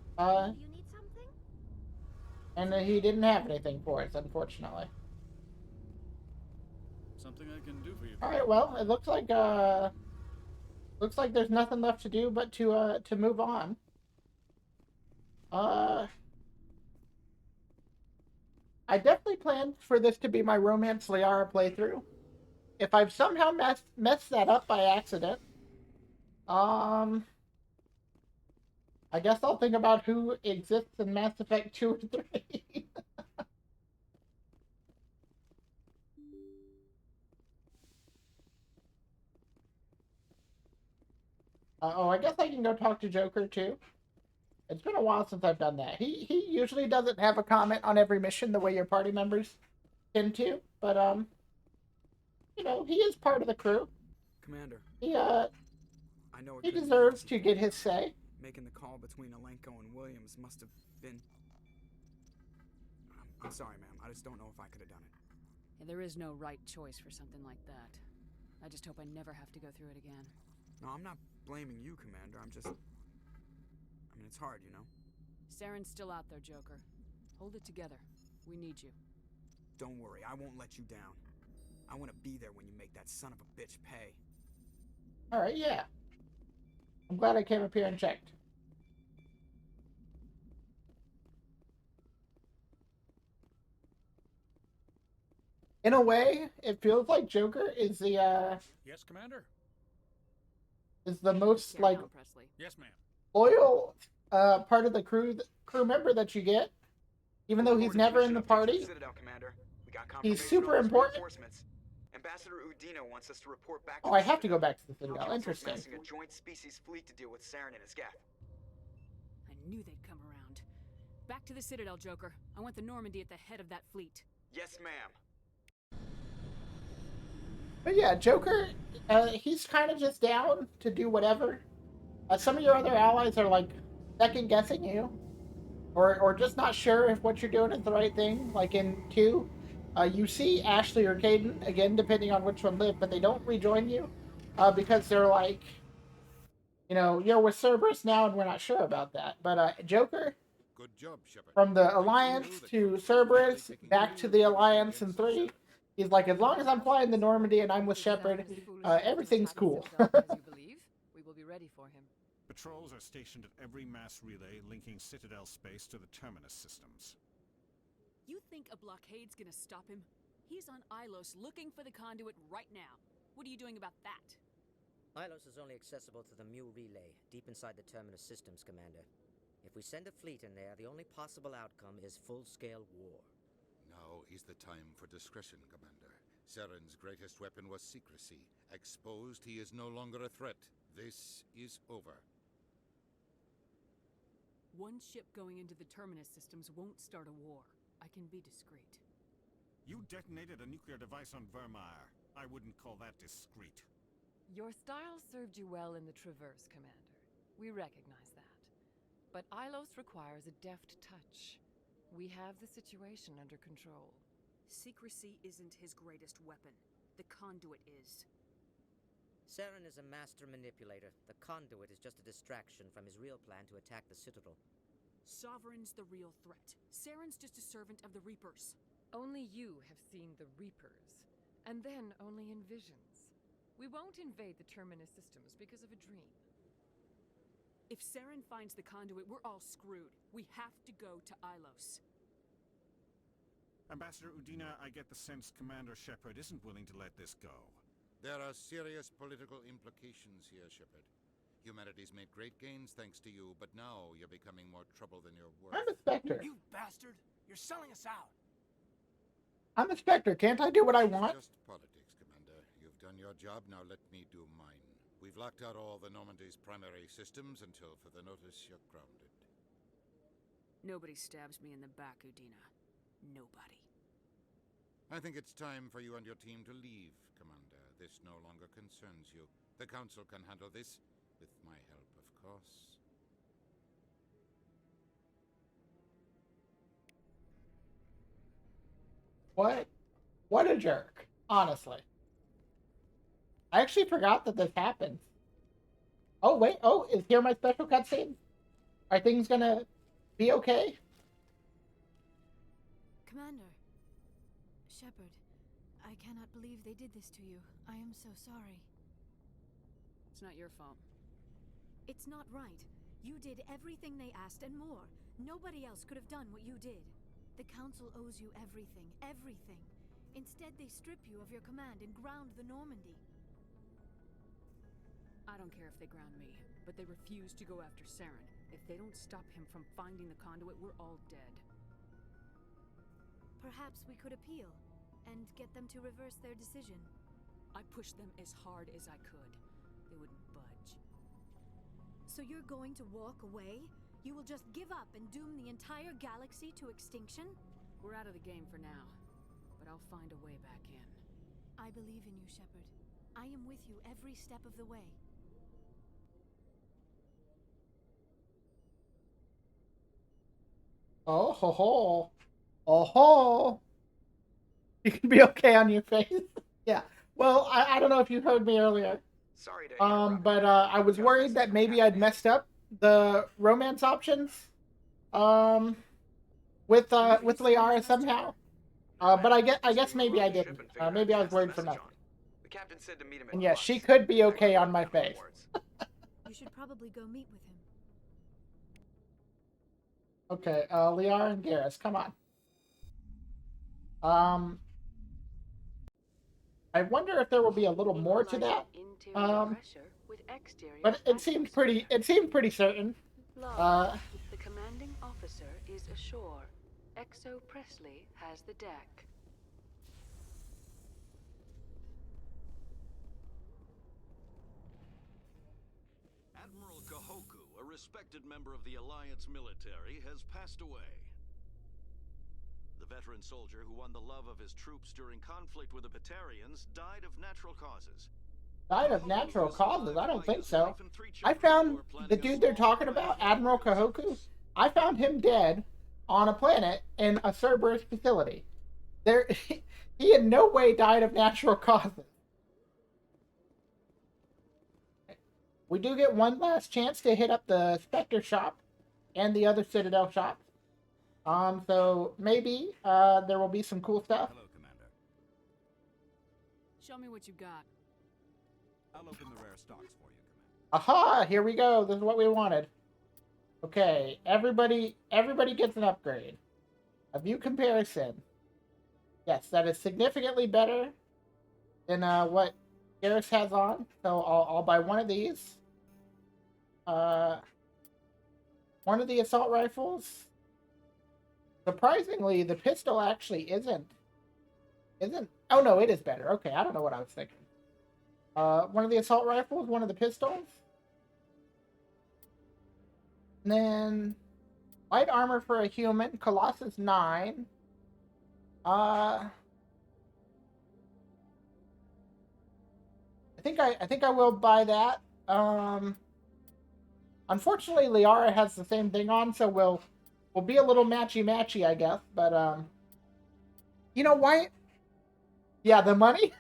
You need something? And he didn't have anything for us, unfortunately. Something I can do for you. All right, well, it looks like there's nothing left to do but to move on. I definitely planned for this to be my Romance Liara playthrough. If I've somehow messed that up by accident, I guess I'll think about who exists in Mass Effect 2 and 3. Oh, I guess I can go talk to Joker too. It's been a while since I've done that. He usually doesn't have a comment on every mission the way your party members tend to, but you know, he is part of the crew. Commander. I know He deserves to get his say. Making the call between Alenko and Williams must have been... I'm sorry, ma'am. I just don't know if I could have done it. Yeah, there is no right choice for something like that. I just hope I never have to go through it again. No, I'm not blaming you, Commander. I'm just... I mean, it's hard, you know? Saren's still out there, Joker. Hold it together. We need you. Don't worry, I won't let you down. I want to be there when you make that son of a bitch pay. Alright, yeah. I'm glad I came up here and checked. In a way, it feels like Joker is the Yes, Commander. Is the most like Yes, ma'am. loyal part of the crew member that you get, even though he's never in the party. He's super important. Ambassador Udino wants us to report back. Oh, I have to go back to the Citadel. Interesting. A joint species fleet to deal with Saren and his gap. I knew they'd come around. Back to the Citadel, Joker. I want the Normandy at the head of that fleet. Yes, ma'am. But yeah, Joker, he's kind of just down to do whatever. Some of your other allies are like second guessing you, or just not sure if what you're doing is the right thing. Like in 2, you see Ashley or Caden again, depending on which one live, but they don't rejoin you because they're like, you know, you're with Cerberus now, and we're not sure about that. But Joker, good job, Shepard. From the Alliance to Cerberus, back to the Alliance in 3. He's like, as long as I'm flying the Normandy and I'm with Shepard, everything's cool. As you believe, we will be ready for him. Patrols are stationed at every mass relay linking Citadel space to the Terminus systems. You think a blockade's gonna stop him? He's on Ilos looking for the conduit right now. What are you doing about that? Ilos is only accessible to the Mu relay, deep inside the Terminus systems, Commander. If we send a fleet in there, the only possible outcome is full-scale war. Now is the time for discretion, Commander. Saren's greatest weapon was secrecy. Exposed, he is no longer a threat. This is over. One ship going into the Terminus systems won't start a war. I can be discreet. You detonated a nuclear device on Vermeer. I wouldn't call that discreet. Your style served you well in the Traverse, Commander. We recognize that. But Ilos requires a deft touch. We have the situation under control. Secrecy isn't his greatest weapon. The conduit is. Saren is a master manipulator. The conduit is just a distraction from his real plan to attack the Citadel. Sovereign's the real threat. Saren's just a servant of the Reapers. Only you have seen the Reapers, and then only in visions. We won't invade the Terminus systems because of a dream. If Saren finds the conduit, we're all screwed. We have to go to Ilos. Ambassador Udina, I get the sense Commander Shepard isn't willing to let this go. There are serious political implications here, Shepard. Humanity's made great gains thanks to you, but now you're becoming more trouble than you're worth. I'm a Spectre. You bastard! You're selling us out! I'm a Spectre. Can't I do what I want? Just politics, Commander. You've done your job, now let me do mine. We've locked out all the Normandy's primary systems until further notice you're grounded. Nobody stabs me in the back, Udina. Nobody. I think it's time for you and your team to leave, Commander. This no longer concerns you. The Council can handle this, with my help, of course. What a jerk, honestly. I actually forgot that this happened. Oh, wait. Oh, is here my special cutscene? Are things gonna be okay? Commander. Shepard, I cannot believe they did this to you. I am so sorry. It's not your fault. It's not right. You did everything they asked and more. Nobody else could have done what you did. The Council owes you everything, everything. Instead, they strip you of your command and ground the Normandy. I don't care if they ground me, but they refuse to go after Saren. If they don't stop him from finding the conduit, we're all dead. Perhaps we could appeal, and get them to reverse their decision. I pushed them as hard as I could. They wouldn't budge. So you're going to walk away? You will just give up and doom the entire galaxy to extinction? We're out of the game for now, but I'll find a way back in. I believe in you, Shepard. I am with you every step of the way. Oh ho ho. Oh ho. You can be okay on your face. Yeah. Well, I don't know if you heard me earlier. Sorry to but I was worried that maybe I'd messed up the romance options with Liara somehow. But I guess maybe I didn't. Maybe I was worried for nothing. The captain said to meet him at And yes, she could be okay on my face. You should probably go meet with him. Okay, Liara and Garrus, come on. I wonder if there will be a little more to that. But it seemed pretty certain. The commanding officer is ashore. Exo Presley has the deck. Admiral Kahoku, a respected member of the Alliance military, has passed away. The veteran soldier who won the love of his troops during conflict with the Batarians died of natural causes. Died of natural causes? I don't think so. I found the dude they're talking about, Admiral Kahoku, I found him dead on a planet in a Cerberus facility. He in no way died of natural causes. We do get one last chance to hit up the Spectre shop and the other Citadel shops. So maybe there will be some cool stuff. Hello, Commander. Show me what you got. I'll open the rare stocks for you, Commander. Aha! Here we go. This is what we wanted. Okay, everybody gets an upgrade. A view comparison. Yes, that is significantly better than what Garrus has on. So I'll buy one of these. One of the assault rifles. Surprisingly, the pistol actually isn't. Oh no, it is better. Okay, I don't know what I was thinking. One of the assault rifles, one of the pistols. And then light armor for a human, Colossus 9. I think I will buy that. Unfortunately, Liara has the same thing on, so we'll be a little matchy, I guess. But you know why? Yeah, the money.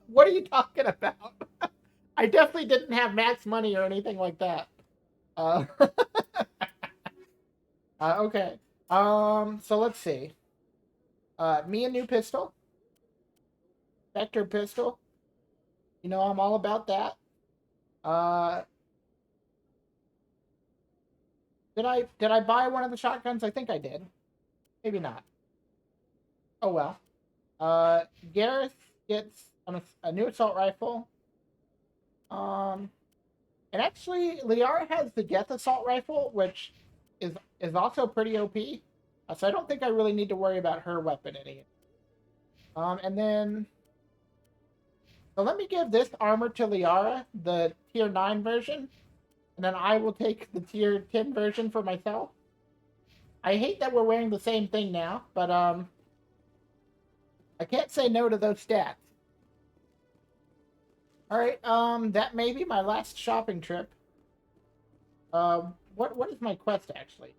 What are you talking about? I definitely didn't have max money or anything like that. Okay. So let's see. Me a new pistol. Vector pistol. You know I'm all about that. Did I buy one of the shotguns? I think I did. Maybe not. Oh well. Gareth gets a new assault rifle. And actually, Liara has the Geth assault rifle, which is also pretty OP. So I don't think I really need to worry about her weapon any. And then, so let me give this armor to Liara, the tier 9 version, and then I will take the tier 10 version for myself. I hate that we're wearing the same thing now, but I can't say no to those stats. Alright, that may be my last shopping trip. What is my quest, actually?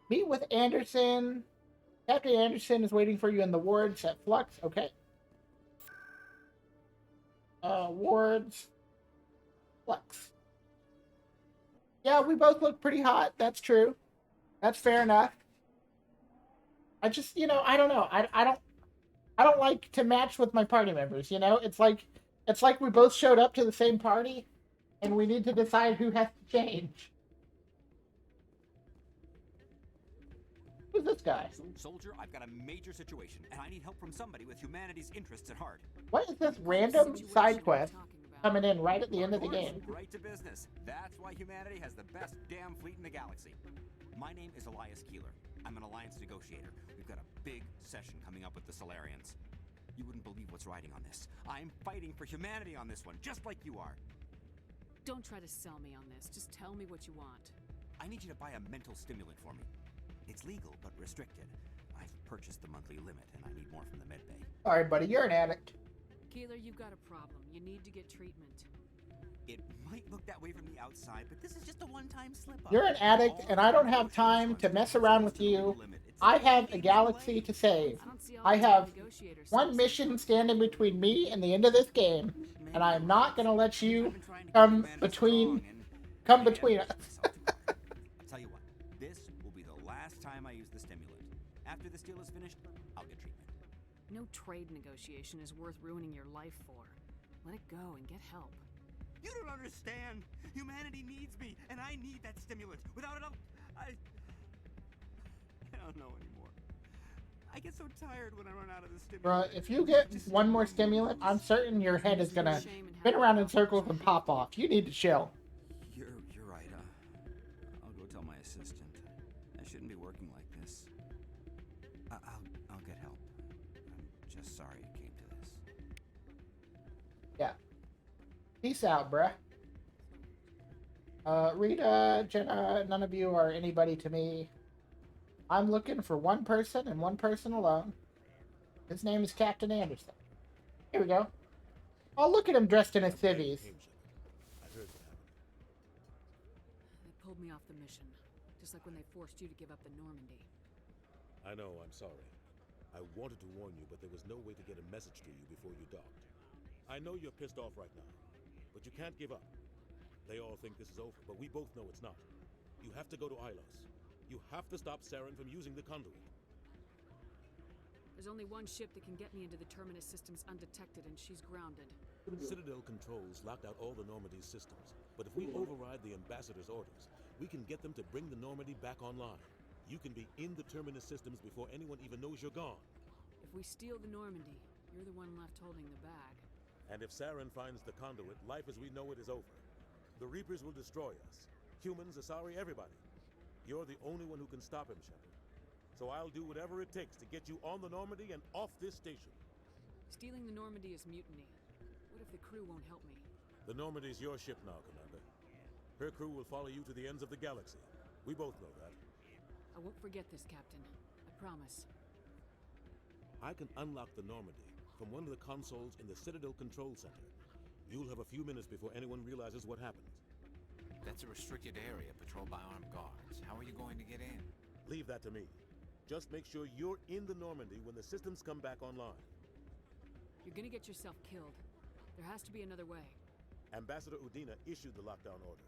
Meet with Anderson. Captain Anderson is waiting for you in the wards at Flux. Okay. Wards. Flux. Yeah, we both look pretty hot. That's true. That's fair enough. I just, I don't know. I don't like to match with my party members, It's like we both showed up to the same party and we need to decide who has to change. Who's this guy? Soldier, I've got a major situation, and I need help from somebody with humanity's interests at heart. What is this random side quest coming in right at the end of the game? Right to business. That's why humanity has the best damn fleet in the galaxy. My name is Elias Keeler. I'm an alliance negotiator. We've got a big session coming up with the Solarians. You wouldn't believe what's riding on this. I'm fighting for humanity on this one, just like you are. Don't try to sell me on this. Just tell me what you want. I need you to buy a mental stimulant for me. It's legal, but restricted. I've purchased the monthly limit, and I need more from the medbay. Alright, buddy, you're an addict. Keeler, you've got a problem. You need to get treatment. It might look that way from the outside, but this is just a one-time slip-up. You're an addict, and I don't have time to mess around with you. I have a galaxy to save. I have one mission standing between me and the end of this game, and I am not going to let you come between us. I'll tell you what, this will be the last time I use the stimulant. After this deal is finished, I'll get treatment. No trade negotiation is worth ruining your life for. Let it go and get help. You don't understand. Humanity needs me, and I need that stimulant. Without it, I don't know anymore. I get so tired when I run out of the stimulant. Bruh, if you get one more stimulant, I'm certain your head is gonna spin around in circles and pop off. You need to chill. You're right. I'll go tell my assistant. I shouldn't be working like this. I'll get help. I'm just sorry it came to this. Yeah. Peace out, bruh. Rita, Jenna, none of you are anybody to me. I'm looking for one person and one person alone. His name is Captain Anderson. Here we go. Oh, look at him dressed in his civvies. They pulled me off the mission, just like when they forced you to give up the Normandy. I know, I'm sorry. I wanted to warn you, but there was no way to get a message to you before you docked. I know you're pissed off right now, but you can't give up. They all think this is over, but we both know it's not. You have to go to Ilos. You have to stop Saren from using the conduit. There's only one ship that can get me into the Terminus systems undetected, and she's grounded. Citadel controls locked out all the Normandy's systems, but if we override the ambassador's orders, we can get them to bring the Normandy back online. You can be in the Terminus systems before anyone even knows you're gone. If we steal the Normandy, you're the one left holding the bag. And if Saren finds the conduit, life as we know it is over. The Reapers will destroy us. Humans, Asari, everybody. You're the only one who can stop him, Shepard. So I'll do whatever it takes to get you on the Normandy and off this station. Stealing the Normandy is mutiny. What if the crew won't help me? The Normandy's your ship now, Commander. Her crew will follow you to the ends of the galaxy. We both know that. I won't forget this, Captain. I promise. I can unlock the Normandy from one of the consoles in the Citadel Control Center. You'll have a few minutes before anyone realizes what happened. That's a restricted area patrolled by armed guards. How are you going to get in? Leave that to me. Just make sure you're in the Normandy when the systems come back online. You're gonna get yourself killed. There has to be another way. Ambassador Udina issued the lockdown order.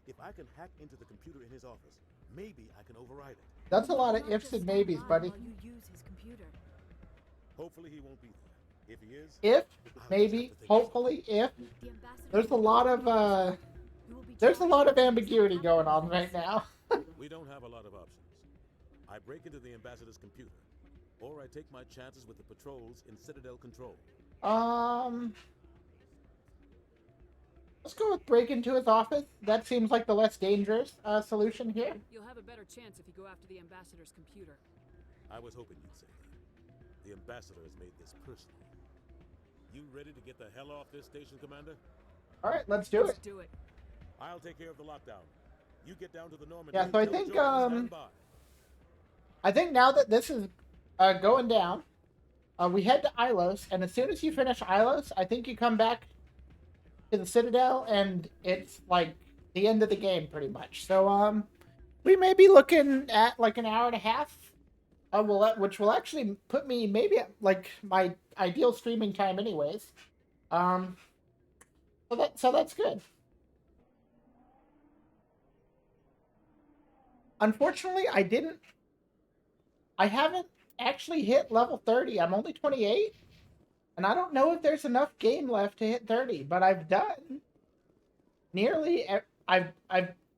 If I can hack into the computer in his office, maybe I can override it. That's a lot of ifs and maybes, buddy. While you use his computer. Hopefully he won't be there. If he is... If, maybe, hopefully, if. There's a lot of, ambiguity going on right now. We don't have a lot of options. I break into the ambassador's computer, or I take my chances with the patrols in Citadel Control. Let's go with break into his office. That seems like the less dangerous solution here. You'll have a better chance if you go after the ambassador's computer. I was hoping you'd say that. The ambassador has made this personal. You ready to get the hell off this station, Commander? All right, let's do it. Let's do it. I'll take care of the lockdown. You get down to the Normandy. Yeah, so I think now that this is going down, we head to Ilos, and as soon as you finish Ilos, I think you come back to the Citadel, and it's like the end of the game, pretty much. So, we may be looking at like an hour and a half, which will actually put me maybe at like my ideal streaming time, anyways. So that's good. Unfortunately, I haven't actually hit level 30. I'm only 28. And I don't know if there's enough game left to hit 30, but I've done nearly I've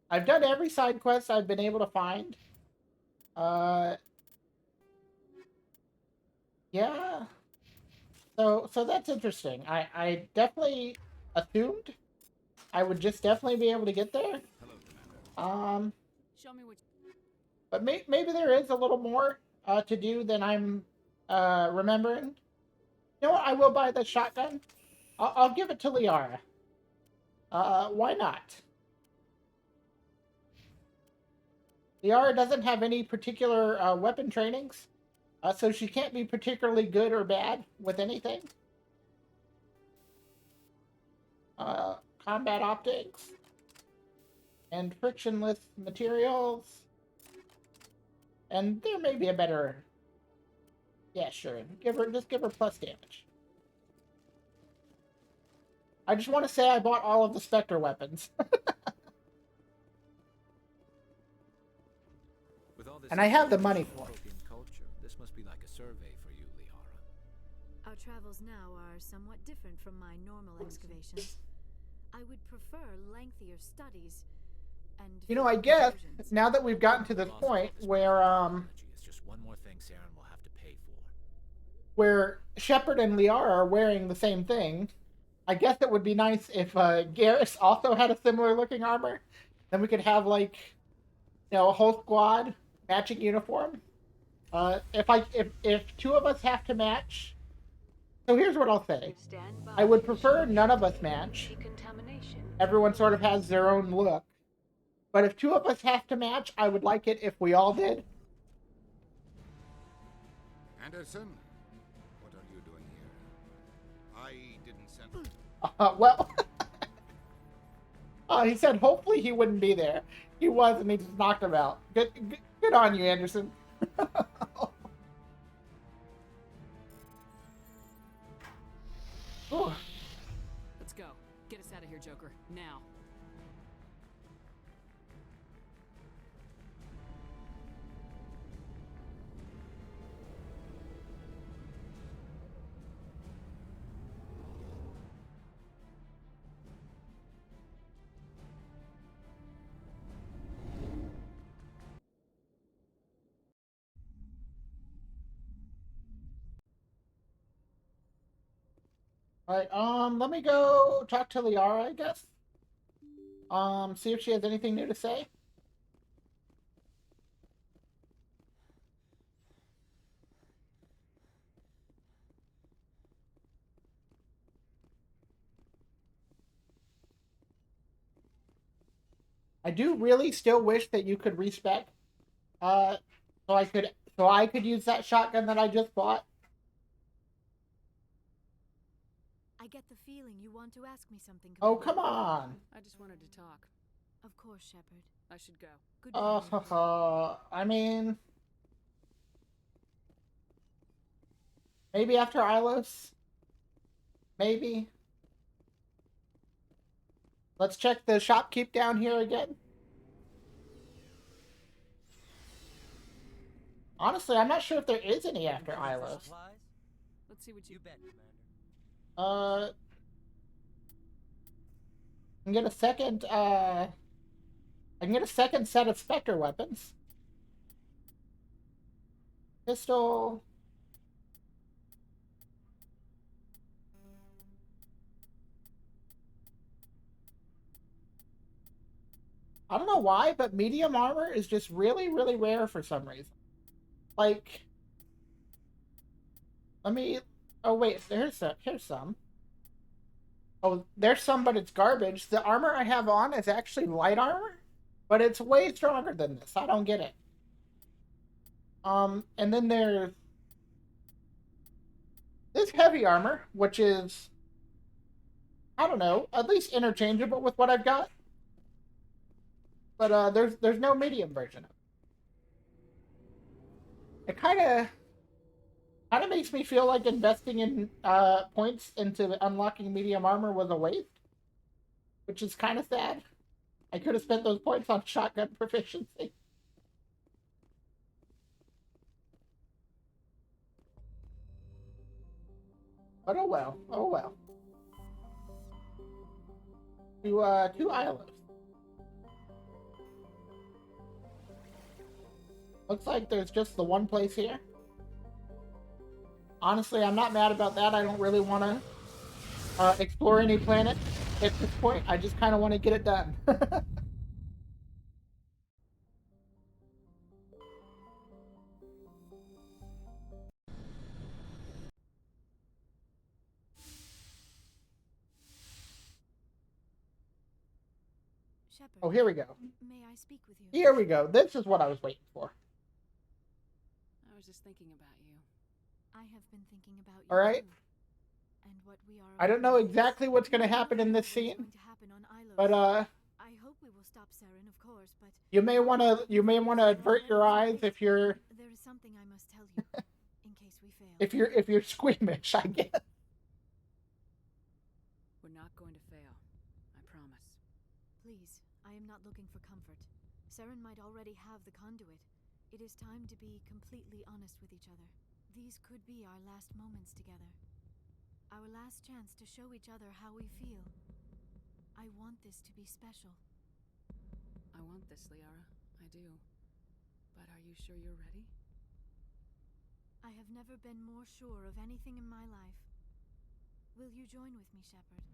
done every side quest I've been able to find. Yeah. So that's interesting. I definitely assumed I would just definitely be able to get there. Show me what. But maybe there is a little more to do than I'm remembering. You know what? I will buy the shotgun. I'll give it to Liara. Why not? Liara doesn't have any particular weapon trainings, so she can't be particularly good or bad with anything. Combat optics and frictionless materials. And there may be a better... Yeah, sure. Just give her plus damage. I just want to say I bought all of the Spectre weapons. With all this and I have the money for it. Culture, this must be like a survey for you, Liara. Our travels now are somewhat different from my normal excavations. I would prefer lengthier studies and... You know, I guess, now that we've gotten to this point where, It's just one more thing Saren will have to pay for. where Shepard and Liara are wearing the same thing, I guess it would be nice if Garrus also had a similar looking armor. Then we could have, like, you know, a whole squad matching uniform. If two of us have to match... So here's what I'll say. I would prefer none of us match. Everyone sort of has their own look. But if two of us have to match, I would like it if we all did. Anderson, what are you doing here? I didn't send... Well... he said hopefully he wouldn't be there. He was, and he just knocked him out. Good on you, Anderson. Let's go. Get us out of here, Joker. Now. Alright, let me go talk to Liara, I guess. See if she has anything new to say. I do really still wish that you could respec, uh, so I could use that shotgun that I just bought. I get the feeling you want to ask me something. Oh, Commander. come on. I just wanted to talk. Of course, Shepard. I should go. Good I mean, maybe after Ilos. Maybe. Let's check the shopkeep down here again. Honestly, I'm not sure if there is any after Ilos. Let's see what you bet, I can get a second, I can get a second set of Spectre weapons. Pistol. I don't know why, but medium armor is just really, really rare for some reason. Like, let me. Oh wait, here's some. Oh, there's some, but it's garbage. The armor I have on is actually light armor, but it's way stronger than this. I don't get it. And then there's this heavy armor, which is, I don't know, at least interchangeable with what I've got. But there's no medium version of it. It kind of makes me feel like investing in points into unlocking medium armor was a waste, which is kind of sad. I could have spent those points on shotgun proficiency. But oh well, oh well. To Islands. Looks like there's just the one place here. Honestly, I'm not mad about that. I don't really want to explore any planet at this point. I just kind of want to get it done. Shepard. Oh, here we go. May I speak with you? Here we go. This is what I was waiting for. I was just thinking about you. I have been thinking about you. All right. Too. And what we are. I don't know exactly what's going to happen in this scene, but I hope we will stop Saren, of course, but you may want to avert your eyes if you're there is something I must tell you in case we fail. if you're squeamish, I guess. We're not going to fail. I promise. Please, I am not looking for comfort. Saren might already have the conduit. It is time to be completely honest with each other. These could be our last moments together. Our last chance to show each other how we feel. I want this to be special. I want this, Liara. I do. But are you sure you're ready? I have never been more sure of anything in my life. Will you join with me, Shepard?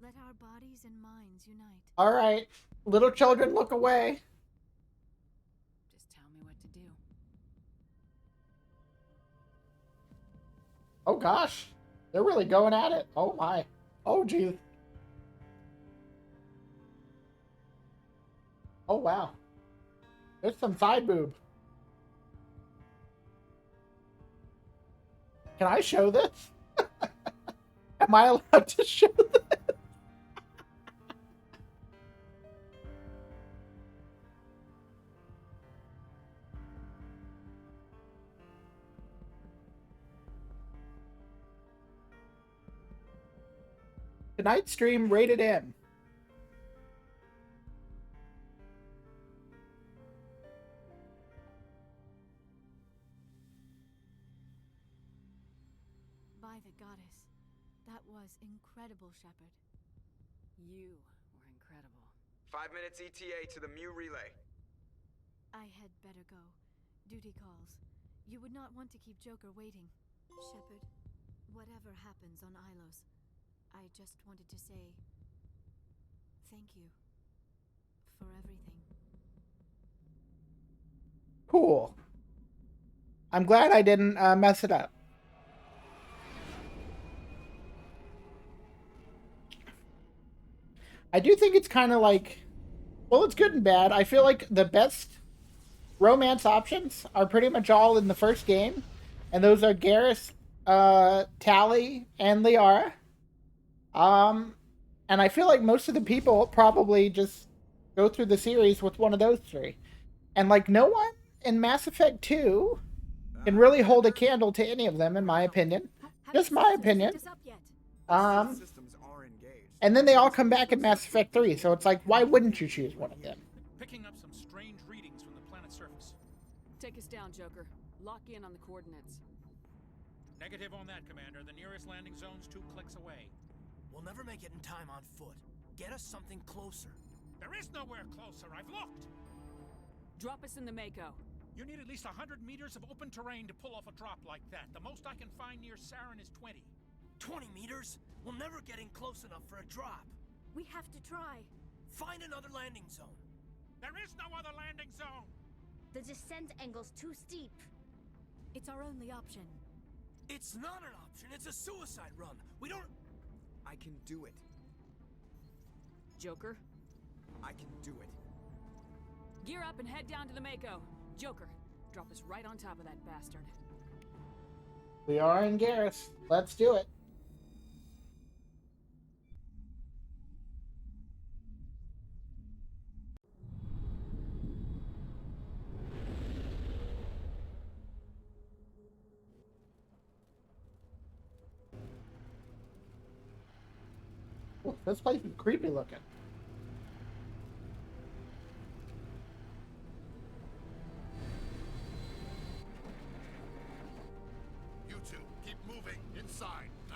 Let our bodies and minds unite. All right, little children, look away. Just tell me what to do. Oh gosh, they're really going at it. Oh my. Oh geez. Oh wow. There's some side boob. Can I show this? Am I allowed to show this? Tonight's stream rated M. By the goddess, that was incredible, Shepard. You were incredible. 5 minutes ETA to the Mew relay. I had better go. Duty calls. You would not want to keep Joker waiting. Shepard, whatever happens on Ilos, I just wanted to say thank you for everything. Cool. I'm glad I didn't mess it up. I do think it's kind of like, well, it's good and bad. I feel like the best romance options are pretty much all in the first game, and those are Garrus, Tally, and Liara. And I feel like most of the people probably just go through the series with one of those three. And like no one in Mass Effect 2 can really hold a candle to any of them, in my opinion. Just my opinion. And then they all come back in Mass Effect 3, so it's like, why wouldn't you choose one of them? Picking up some strange readings from the planet's surface. Take us down, Joker. Lock in on the coordinates. Negative on that, Commander. The nearest landing zone's 2 clicks away. We'll never make it in time on foot. Get us something closer. There is nowhere closer. I've looked. Drop us in the Mako. You need at least 100 meters of open terrain to pull off a drop like that. The most I can find near Saren is 20. 20 meters? We'll never get in close enough for a drop. We have to try. Find another landing zone. There is no other landing zone. The descent angle's too steep. It's our only option. It's not an option. It's a suicide run. We don't... I can do it. Joker? I can do it. Gear up and head down to the Mako. Joker, drop us right on top of that bastard. We are in Garrus. Let's do it. Ooh, this place is creepy looking. You two, keep moving. Inside, now.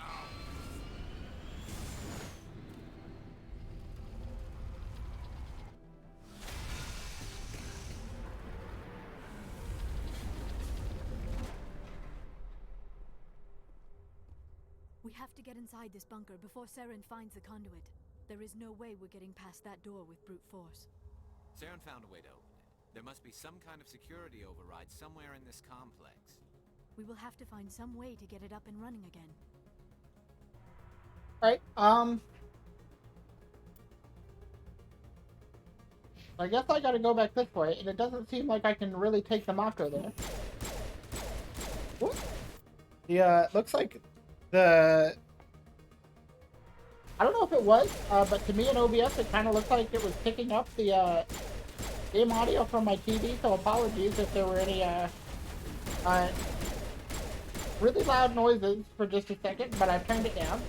We have to get inside this bunker before Saren finds the conduit. There is no way we're getting past that door with brute force. Saren found a way to open it. There must be some kind of security override somewhere in this complex. We will have to find some way to get it up and running again. Alright, I guess I gotta go back this way, and it doesn't seem like I can really take the Mako there. Whoop. Yeah, looks like the... I don't know if it was, but to me in OBS it kind of looked like it was picking up the game audio from my TV, so apologies if there were any really loud noises for just a second, but I've turned it down.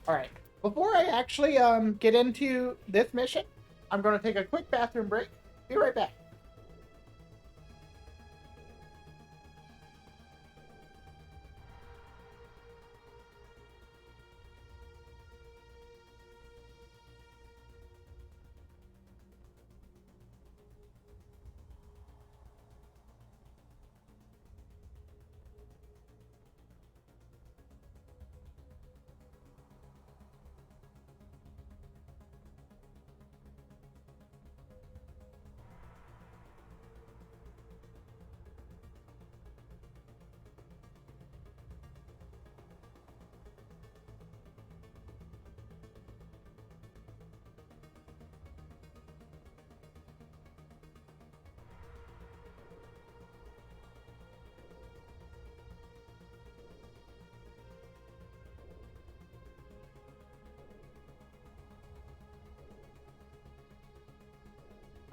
Alright, before I actually get into this mission, I'm going to take a quick bathroom break. Be right back.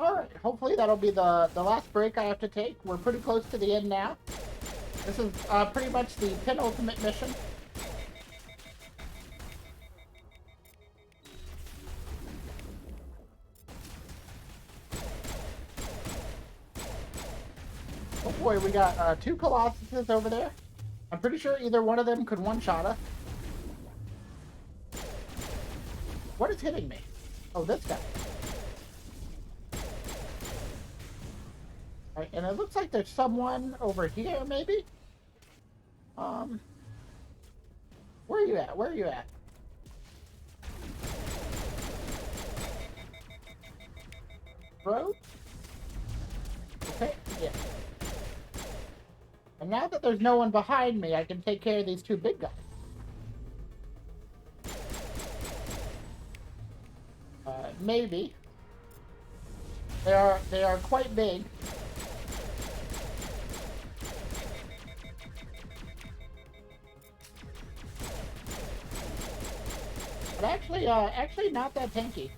Alright, hopefully that'll be the last break I have to take. We're pretty close to the end now. This is pretty much the penultimate mission. Oh boy, we got 2 Colossuses over there. I'm pretty sure either one of them could one-shot us. What is hitting me? Oh, this guy. Alright, and it looks like there's someone over here, maybe? Where are you at? Where are you at? Road? Okay, yeah. And now that there's no one behind me, I can take care of these two big guys. Maybe. They are quite big. But actually not that tanky.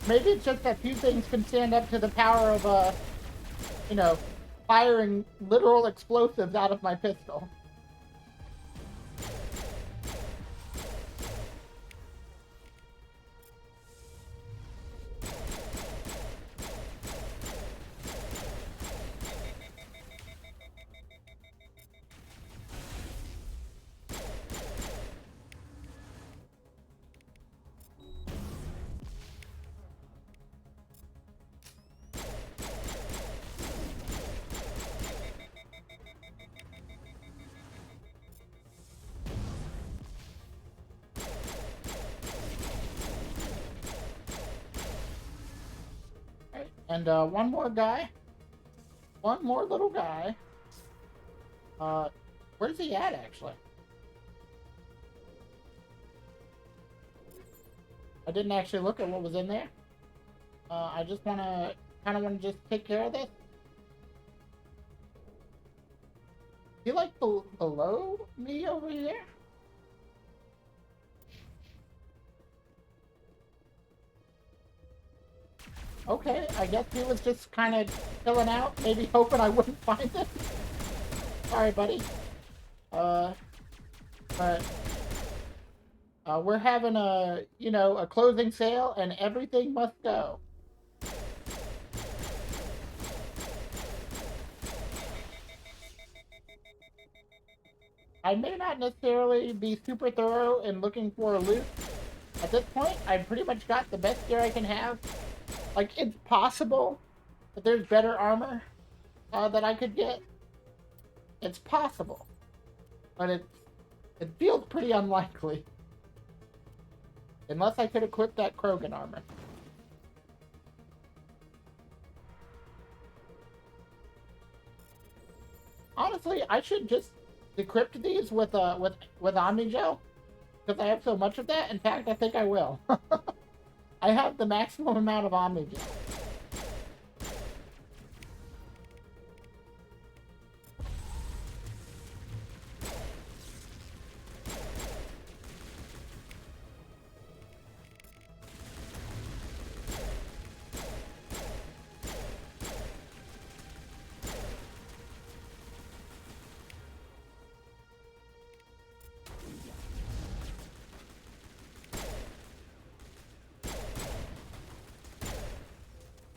Maybe it's just that few things can stand up to the power of, you know, firing literal explosives out of my pistol. And one more guy. One more little guy. Where's he at, actually? I didn't actually look at what was in there. I just kind of want to just take care of this. Is he like below me over here? Okay, I guess he was just kind of chilling out, maybe hoping I wouldn't find it. Sorry, buddy. But we're having a closing sale, and everything must go. I may not necessarily be super thorough in looking for a loot. At this point, I've pretty much got the best gear I can have. Like, it's possible that there's better armor that I could get. It's possible. But it feels pretty unlikely. Unless I could equip that Krogan armor. Honestly, I should just decrypt these with Omnigel. Because I have so much of that. In fact, I think I will. I have the maximum amount of Omnigel.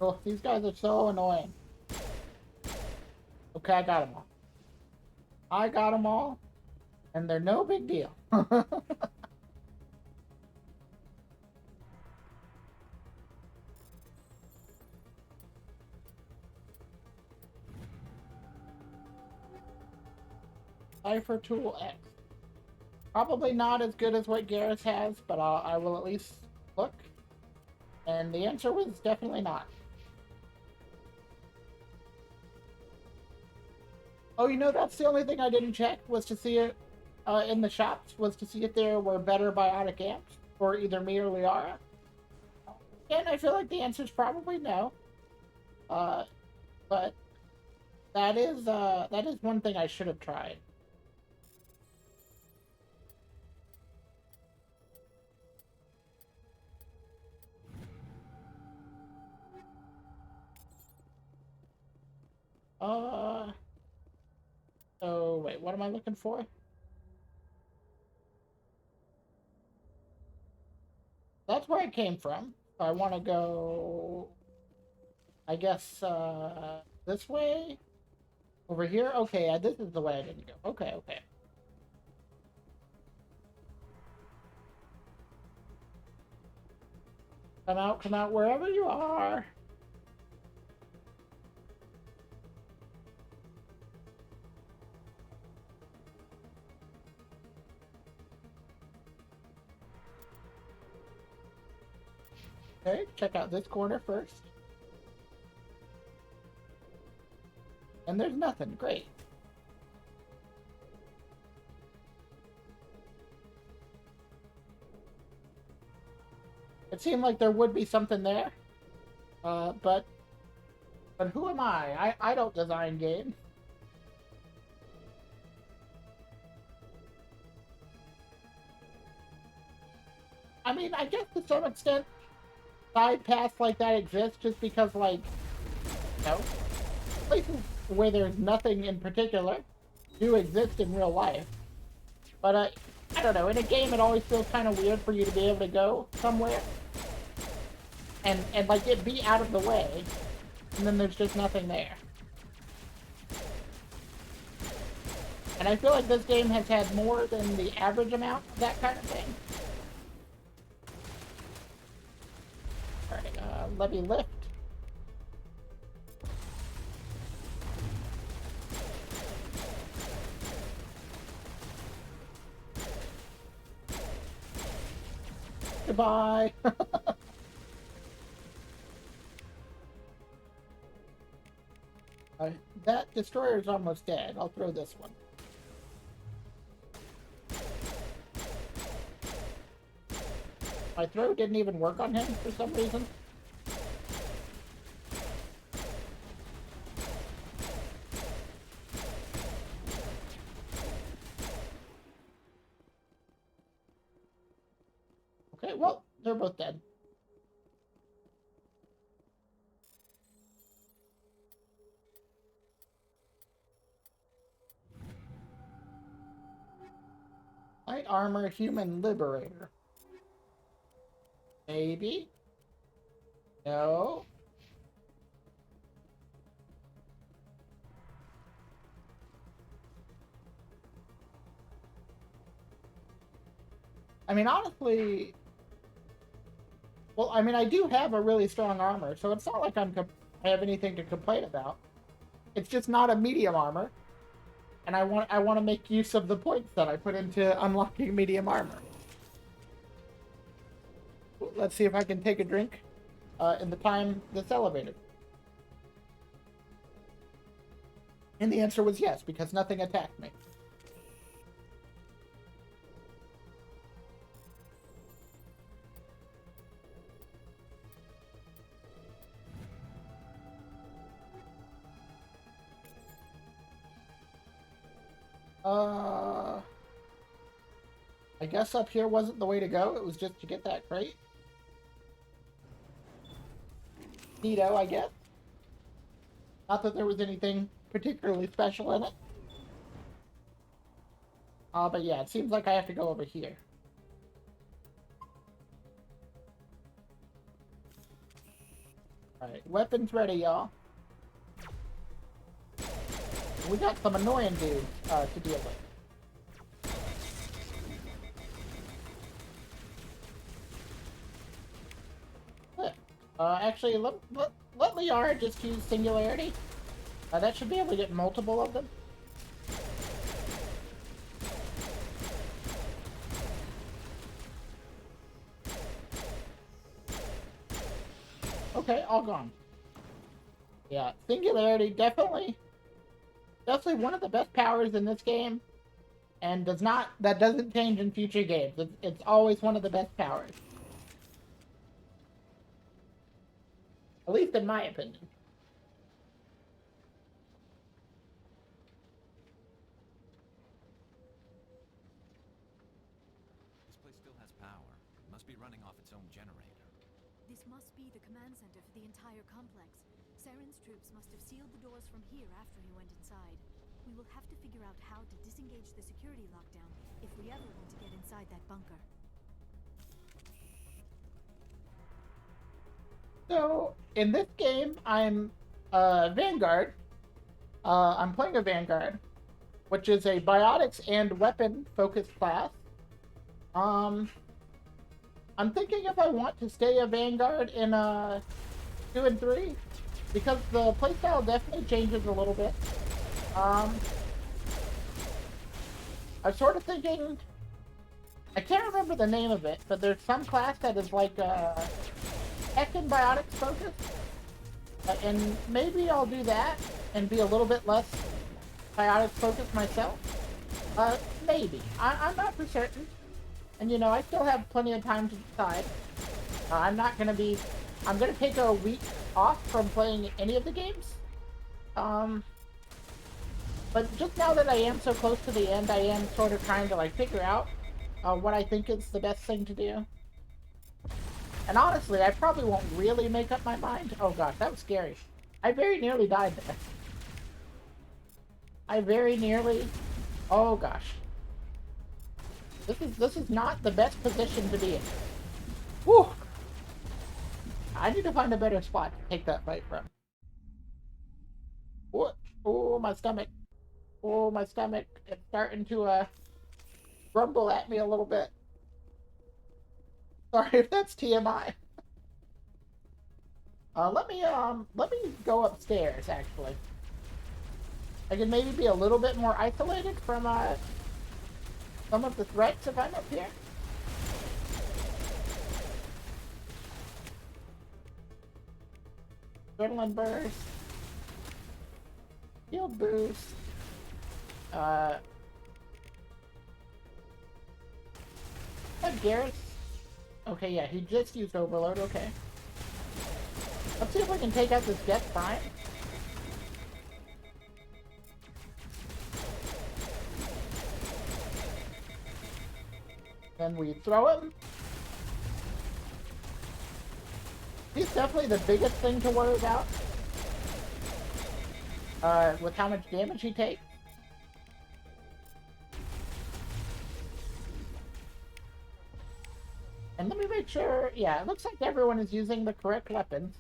Oh, these guys are so annoying. Okay, I got them all. I got them all, and they're no big deal. Cipher Tool X. Probably not as good as what Garrus has, but I will at least look. And the answer was definitely not. Oh, that's the only thing I didn't check, was to see it in the shops, was to see if there were better biotic amps for either me or Liara. And I feel like the answer is probably no. But that is one thing I should have tried. So wait, what am I looking for? That's where I came from. So I want to go, I guess, this way? Over here? Okay, this is the way I didn't go. Okay, okay. Come out wherever you are. Okay, check out this corner first. And there's nothing. Great. It seemed like there would be something there. But who am I? I don't design games. I mean, I guess to some extent, side paths like that exist just because, like, you know, places where there's nothing in particular do exist in real life. But, I don't know, in a game it always feels kind of weird for you to be able to go somewhere and like, it be out of the way, and then there's just nothing there. And I feel like this game has had more than the average amount of that kind of thing. Alright, let me lift. Goodbye. That destroyer's almost dead. I'll throw this one. My throw didn't even work on him for some reason. Okay, well, they're both dead. Light armor human liberator. Maybe? No? I mean, honestly... Well, I mean, I do have a really strong armor, so it's not like I have anything to complain about. It's just not a medium armor. And I want to make use of the points that I put into unlocking medium armor. Let's see if I can take a drink in the time that's elevated. And the answer was yes, because nothing attacked me. I guess up here wasn't the way to go. It was just to get that crate. Neato, I guess. Not that there was anything particularly special in it. But yeah, it seems like I have to go over here. Alright, weapons ready, y'all. We got some annoying dudes to deal with. Actually, let Liara just use Singularity. That should be able to get multiple of them. Okay, all gone. Yeah, Singularity, definitely one of the best powers in this game. And that doesn't change in future games. It's always one of the best powers. At least in my opinion. This place still has power. It must be running off its own generator. This must be the command center for the entire complex. Saren's troops must have sealed the doors from here after he went inside. We will have to figure out how to disengage the security lockdown if we ever want to get inside that bunker. So, in this game, I'm Vanguard. I'm playing a Vanguard, which is a biotics and weapon-focused class. I'm I'm thinking if I want to stay a Vanguard in 2 and 3, because the playstyle definitely changes a little bit. I'm sort of thinking, I can't remember the name of it, but there's some class that is like tech and biotics focused, and maybe I'll do that and be a little bit less biotics focused myself. Maybe. I'm not for certain. And, you know, I still have plenty of time to decide. I'm going to take a week off from playing any of the games. But just now that I am so close to the end, I am sort of trying to, like, figure out what I think is the best thing to do. And honestly, I probably won't really make up my mind. Oh gosh, that was scary. I very nearly died there. I very nearly... Oh gosh. This is not the best position to be in. Whew! I need to find a better spot to take that fight from. What? Oh, my stomach. Oh, my stomach. It's starting to rumble at me a little bit. Sorry if that's TMI. Let me go upstairs, actually. I can maybe be a little bit more isolated from some of the threats if I'm up here. Adrenaline burst. Shield boost. Garrett. Okay, yeah, he just used Overload, okay. Let's see if we can take out this Death Prime. Then we throw him. He's definitely the biggest thing to worry about. With how much damage he takes. And let me make sure, yeah, it looks like everyone is using the correct weapons.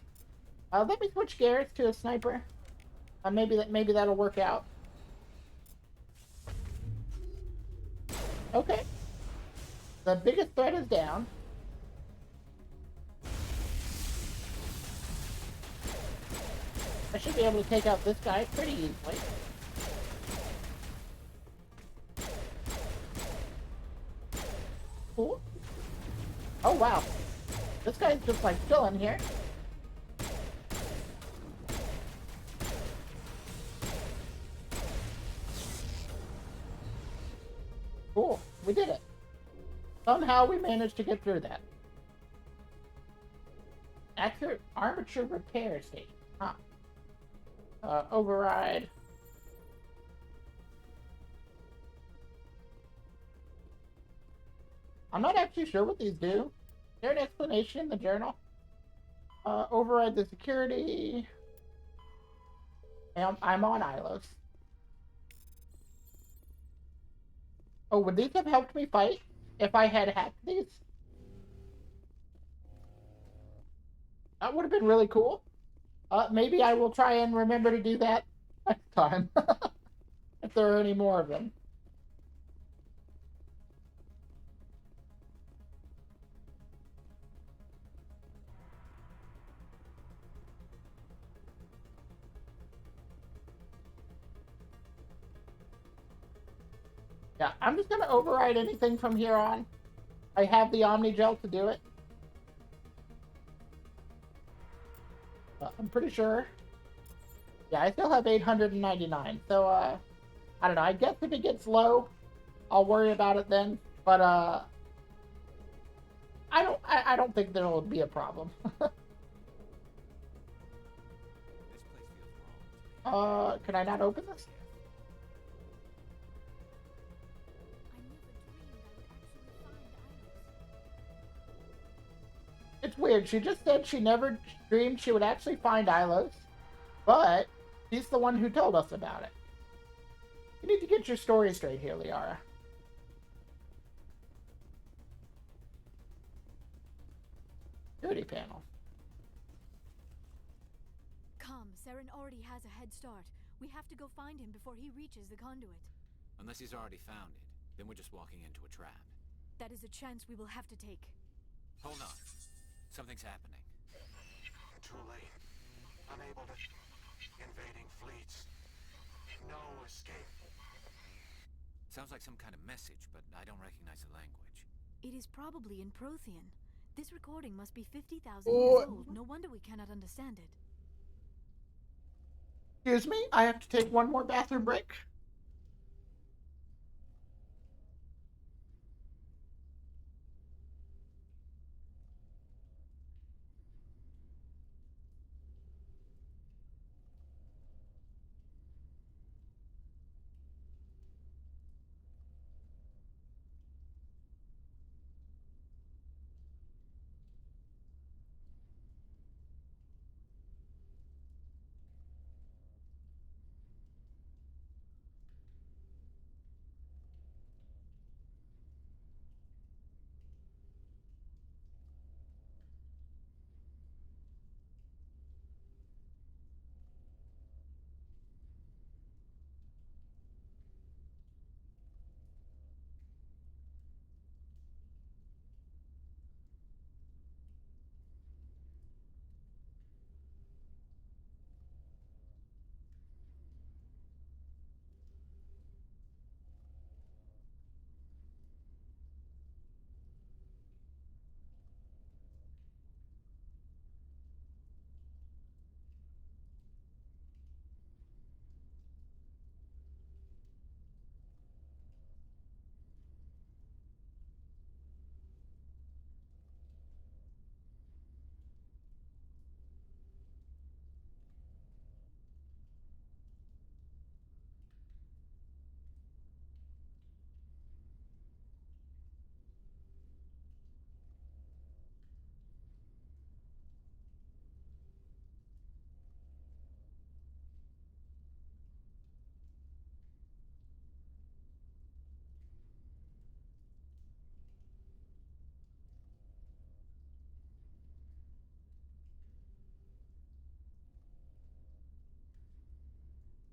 Let me switch Gareth to a sniper. Maybe that'll work out. Okay. The biggest threat is down. I should be able to take out this guy pretty easily. Cool. Oh wow. This guy's just like chilling here. Cool. We did it. Somehow we managed to get through that. Accurate armature repair station. Huh. Override. I'm not actually sure what these do. Is there an explanation in the journal? Override the security. I'm on Ilos. Oh, would these have helped me fight if I had hacked these? That would have been really cool. Maybe I will try and remember to do that next time. If there are any more of them. Yeah, I'm just going to override anything from here on. I have the Omni Gel to do it. I'm pretty sure. Yeah, I still have 899. So, I don't know. I guess if it gets low, I'll worry about it then. But, I don't think there will be a problem. Can I not open this? It's weird. She just said she never dreamed she would actually find Ilos, but she's the one who told us about it. You need to get your story straight here, Liara. Duty panel. Come, Saren already has a head start. We have to go find him before he reaches the conduit. Unless he's already found it, then we're just walking into a trap. That is a chance we will have to take. Hold on. Something's happening. Too late. Unable to... Invading fleets. No escape. Sounds like some kind of message, but I don't recognize the language. It is probably in Prothean. This recording must be 50,000 Oh. years old. No wonder we cannot understand it. Excuse me, I have to take one more bathroom break.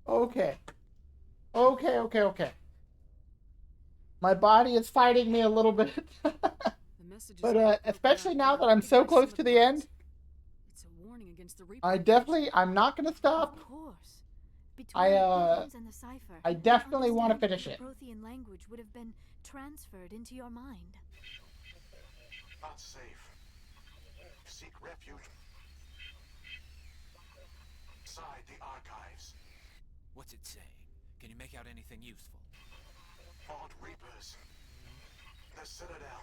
Okay. Okay. My body is fighting me a little bit. But especially now that I'm so close to the end, It's a warning against the I'm not going to stop. Of course. Between the programs and the cipher, I definitely want to understanding finish it. of the Prothean language would have been transferred into your mind. Not safe. Seek refuge. Inside the archives. What's it saying? Can you make out anything useful? Vault Reapers. The Citadel.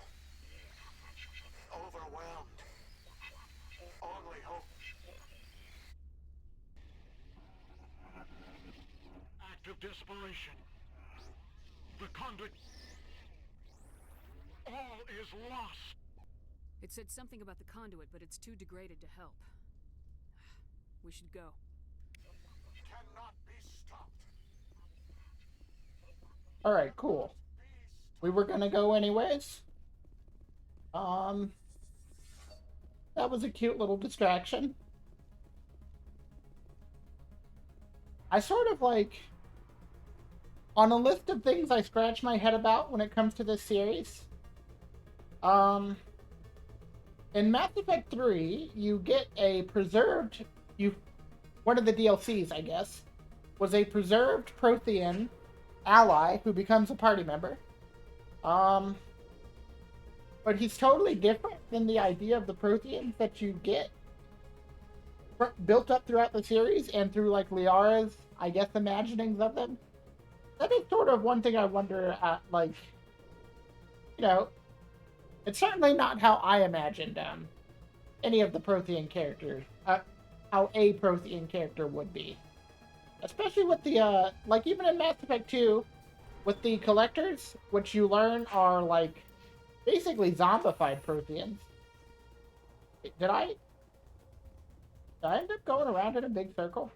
Overwhelmed. Only hope. Act of desperation. The conduit. All is lost. It said something about the conduit, but it's too degraded to help. We should go. Cannot be stopped. Alright, cool. We were going to go anyways. That was a cute little distraction. I sort of like... On a list of things I scratch my head about when it comes to this series, in Mass Effect 3, you get a preserved... One of the DLCs, I guess, was a preserved Prothean ally who becomes a party member. But he's totally different than the idea of the Protheans that you get built up throughout the series and through, like, Liara's, I guess, imaginings of them. That is sort of one thing I wonder at, like, you know, it's certainly not how I imagined any of the Prothean characters, how a Prothean character would be. Especially with the, like, even in Mass Effect 2, with the Collectors, which you learn are, like, basically zombified Protheans. Did I end up going around in a big circle?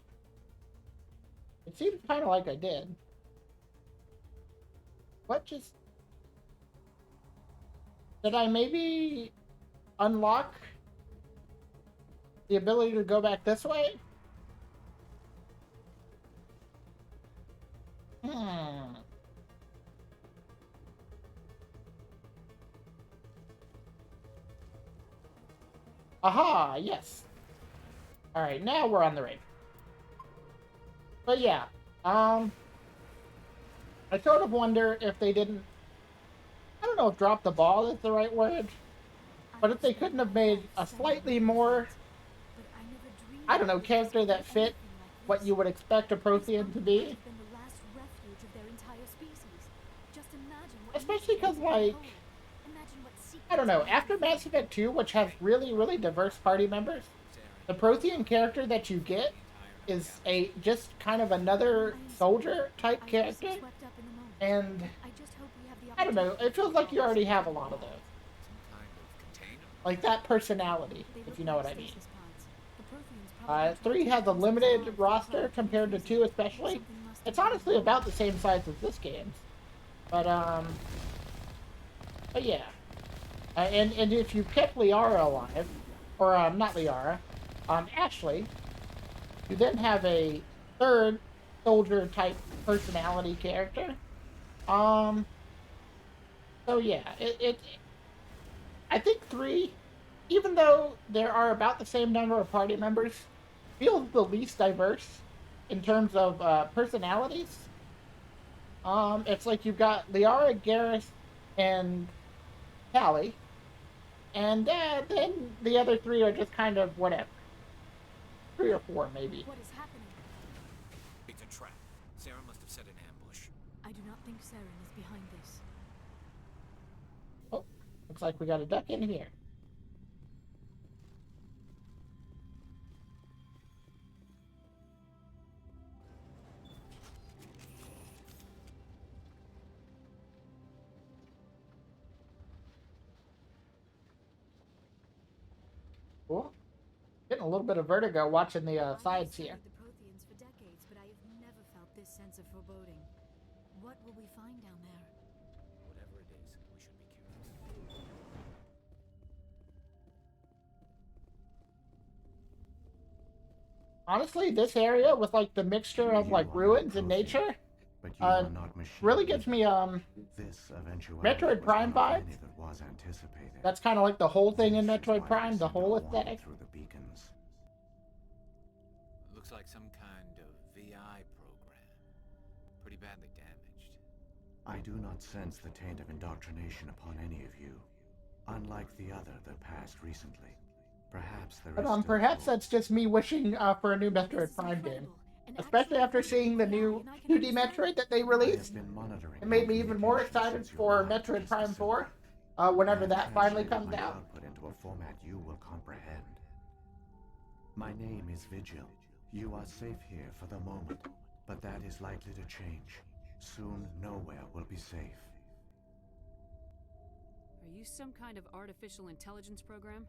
It seems kind of like I did. What just... Did I maybe unlock the ability to go back this way? Aha, yes. Alright, now we're on the raid. But yeah, I sort of wonder if they didn't... I don't know if drop the ball is the right word, but if they couldn't have made a slightly more, I don't know, character that fit what you would expect a Prothean to be. Especially because, like, I don't know, after Mass Effect 2, which has really, really diverse party members, the Prothean character that you get is just kind of another soldier type character, and I don't know, it feels like you already have a lot of those. Like that personality, if you know what I mean. 3 has a limited roster compared to 2 especially. It's honestly about the same size as this game's. But yeah. And if you kept Liara alive, or not Liara, Ashley, you then have a third soldier type personality character. So yeah, I think 3, even though there are about the same number of party members, feels the least diverse in terms of personalities. It's like you've got Liara, Garrus, and Callie, and then the other 3 are just kind of whatever. 3 or 4, maybe. What is happening? It's a trap. Sarah must have set an ambush. I do not think Saren is behind this. Oh, looks like we got a duck in here. Cool. Getting a little bit of vertigo watching the sides here. The Protheans for decades, but I have never felt this sense of foreboding. What will we find down there? Whatever it is, we should be careful. Honestly, this area with like the mixture of like ruins and nature, really gives me Metroid Prime vibes. That's kind of like the whole thing in Metroid Prime, the whole aesthetic. Looks like some kind of VI program. Pretty badly damaged. I do not sense the taint of indoctrination upon any of you, unlike the other that passed recently. Perhaps there is But perhaps that's just me wishing for a new Metroid Prime game. Especially after seeing the new 2D Metroid that they released. It made me even more excited for Metroid Prime 4 whenever that finally comes out. Output into a format you will comprehend. My name is Vigil. You are safe here for the moment, but that is likely to change. Soon, nowhere will be safe. Are you some kind of artificial intelligence program?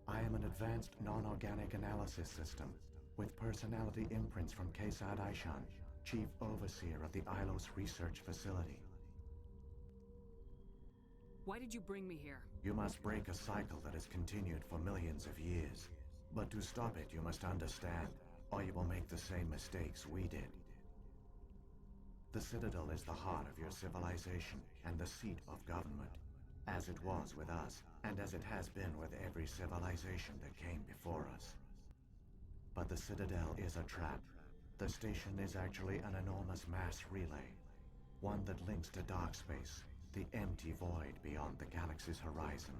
I am an advanced non-organic analysis system, with personality imprints from Kesad Aishan, Chief Overseer of the Ilos Research Facility. Why did you bring me here? You must break a cycle that has continued for millions of years. But to stop it, you must understand, or you will make the same mistakes we did. The Citadel is the heart of your civilization and the seat of government, as it was with us, and as it has been with every civilization that came before us. But the Citadel is a trap. The station is actually an enormous mass relay, one that links to dark space, the empty void beyond the galaxy's horizon.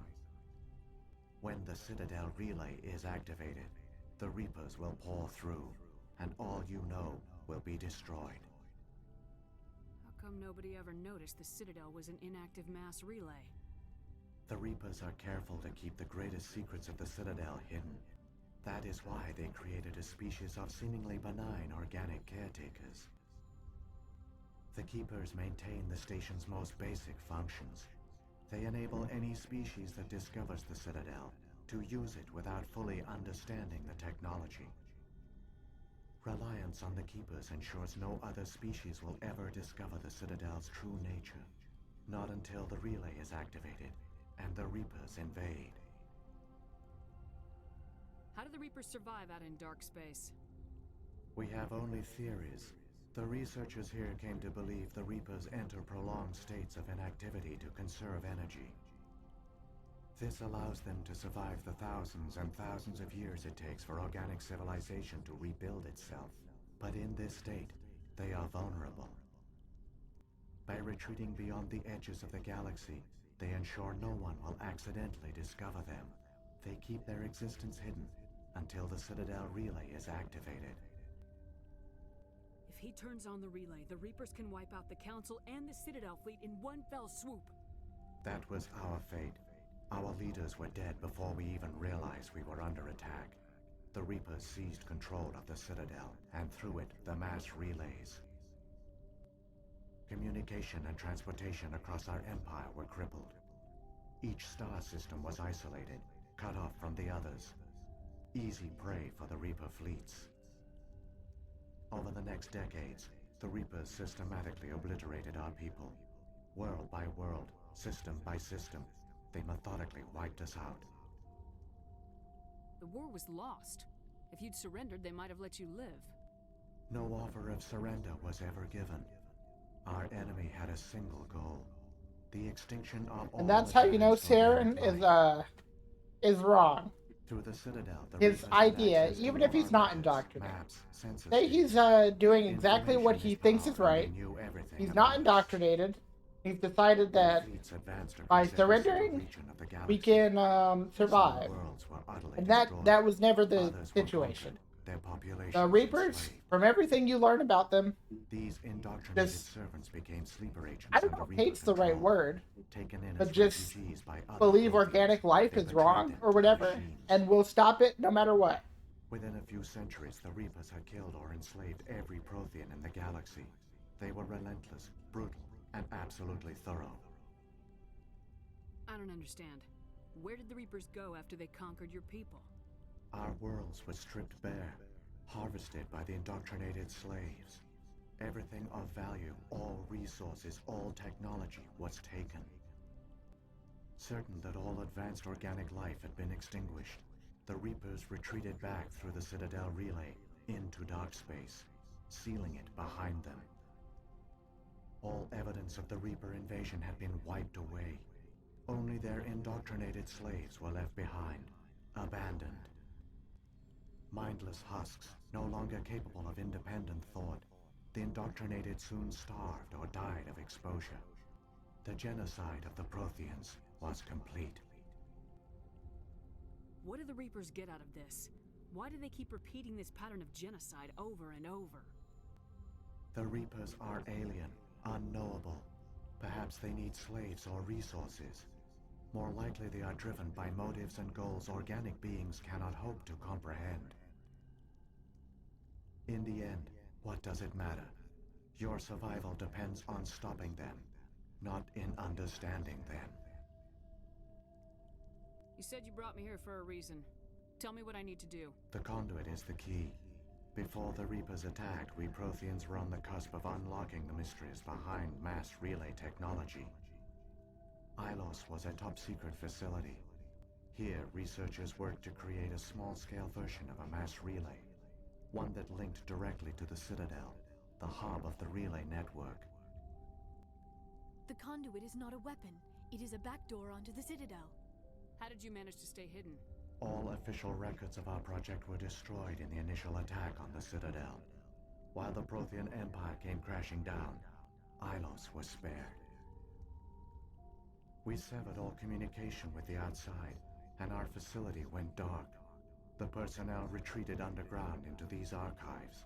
When the Citadel relay is activated, the Reapers will pour through, and all you know will be destroyed. How come nobody ever noticed the Citadel was an inactive mass relay? The Reapers are careful to keep the greatest secrets of the Citadel hidden. That is why they created a species of seemingly benign organic caretakers. The Keepers maintain the station's most basic functions. They enable any species that discovers the Citadel to use it without fully understanding the technology. Reliance on the Keepers ensures no other species will ever discover the Citadel's true nature. Not until the relay is activated and the Reapers invade. How do the Reapers survive out in dark space? We have only theories. The researchers here came to believe the Reapers enter prolonged states of inactivity to conserve energy. This allows them to survive the thousands and thousands of years it takes for organic civilization to rebuild itself. But in this state, they are vulnerable. By retreating beyond the edges of the galaxy, they ensure no one will accidentally discover them. They keep their existence hidden until the Citadel relay is activated. If he turns on the relay, the Reapers can wipe out the Council and the Citadel fleet in one fell swoop. That was our fate. Our leaders were dead before we even realized we were under attack. The Reapers seized control of the Citadel, and through it, the mass relays. Communication and transportation across our empire were crippled. Each star system was isolated, cut off from the others. Easy prey for the Reaper fleets. Over the next decades, the Reapers systematically obliterated our people. World by world, system by system, they methodically wiped us out. The war was lost. If you'd surrendered, they might have let you live. No offer of surrender was ever given. Our enemy had a single goal: the extinction of all. And that's how you know Saren is wrong. Through the Citadel, His idea, even if he's not indoctrinated. Say he's doing exactly what he thinks is right. He's not indoctrinated. He's decided that by surrendering, we can survive. And that was never the situation. The Reapers, from everything you learn about them, these indoctrinated servants became sleeper agents. I don't know if hate's the right word, but just believe organic life is wrong or whatever, and we'll stop it no matter what. Within a few centuries, the Reapers had killed or enslaved every Prothean in the galaxy. They were relentless, brutal, and absolutely thorough. I don't understand. Where did the Reapers go after they conquered your people? Our worlds were stripped bare, harvested by the indoctrinated slaves. Everything of value, all resources, all technology was taken. Certain that all advanced organic life had been extinguished, the Reapers retreated back through the Citadel relay into dark space, sealing it behind them. All evidence of the Reaper invasion had been wiped away. Only their indoctrinated slaves were left behind, abandoned. Mindless husks, no longer capable of independent thought, the indoctrinated soon starved or died of exposure. The genocide of the Protheans was complete. What do the Reapers get out of this? Why do they keep repeating this pattern of genocide over and over? The Reapers are alien, unknowable. Perhaps they need slaves or resources. More likely they are driven by motives and goals organic beings cannot hope to comprehend. In the end, what does it matter? Your survival depends on stopping them, not in understanding them. You said you brought me here for a reason. Tell me what I need to do. The conduit is the key. Before the Reapers attacked, we Protheans were on the cusp of unlocking the mysteries behind mass relay technology. Ilos was a top-secret facility. Here, researchers worked to create a small-scale version of a mass relay, one that linked directly to the Citadel, the hub of the relay network. The conduit is not a weapon. It is a backdoor onto the Citadel. How did you manage to stay hidden? All official records of our project were destroyed in the initial attack on the Citadel. While the Prothean Empire came crashing down, Ilos was spared. We severed all communication with the outside, and our facility went dark. The personnel retreated underground into these archives.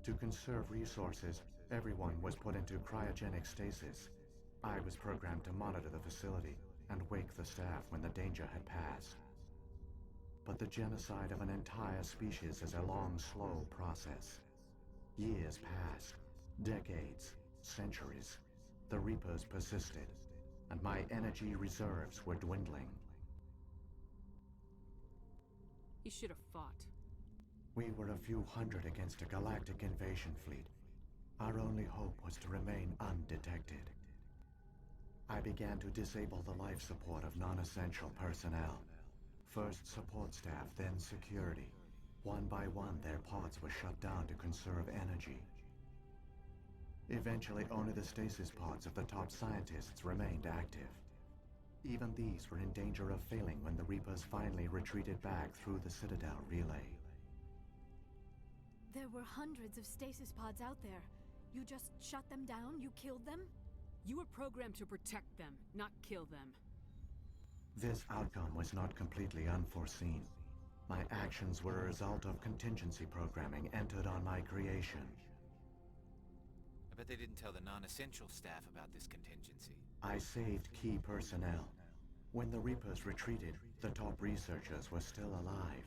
To conserve resources, everyone was put into cryogenic stasis. I was programmed to monitor the facility and wake the staff when the danger had passed. But the genocide of an entire species is a long, slow process. Years passed, decades, centuries. The Reapers persisted, and my energy reserves were dwindling. You should have fought. We were a few hundred against a galactic invasion fleet. Our only hope was to remain undetected. I began to disable the life support of non-essential personnel. First support staff, then security. One by one, their pods were shut down to conserve energy. Eventually, only the stasis pods of the top scientists remained active. Even these were in danger of failing when the Reapers finally retreated back through the Citadel relay. There were hundreds of stasis pods out there. You just shut them down? You killed them? You were programmed to protect them, not kill them. This outcome was not completely unforeseen. My actions were a result of contingency programming entered on my creation. I bet they didn't tell the non-essential staff about this contingency. I saved key personnel. When the Reapers retreated, the top researchers were still alive.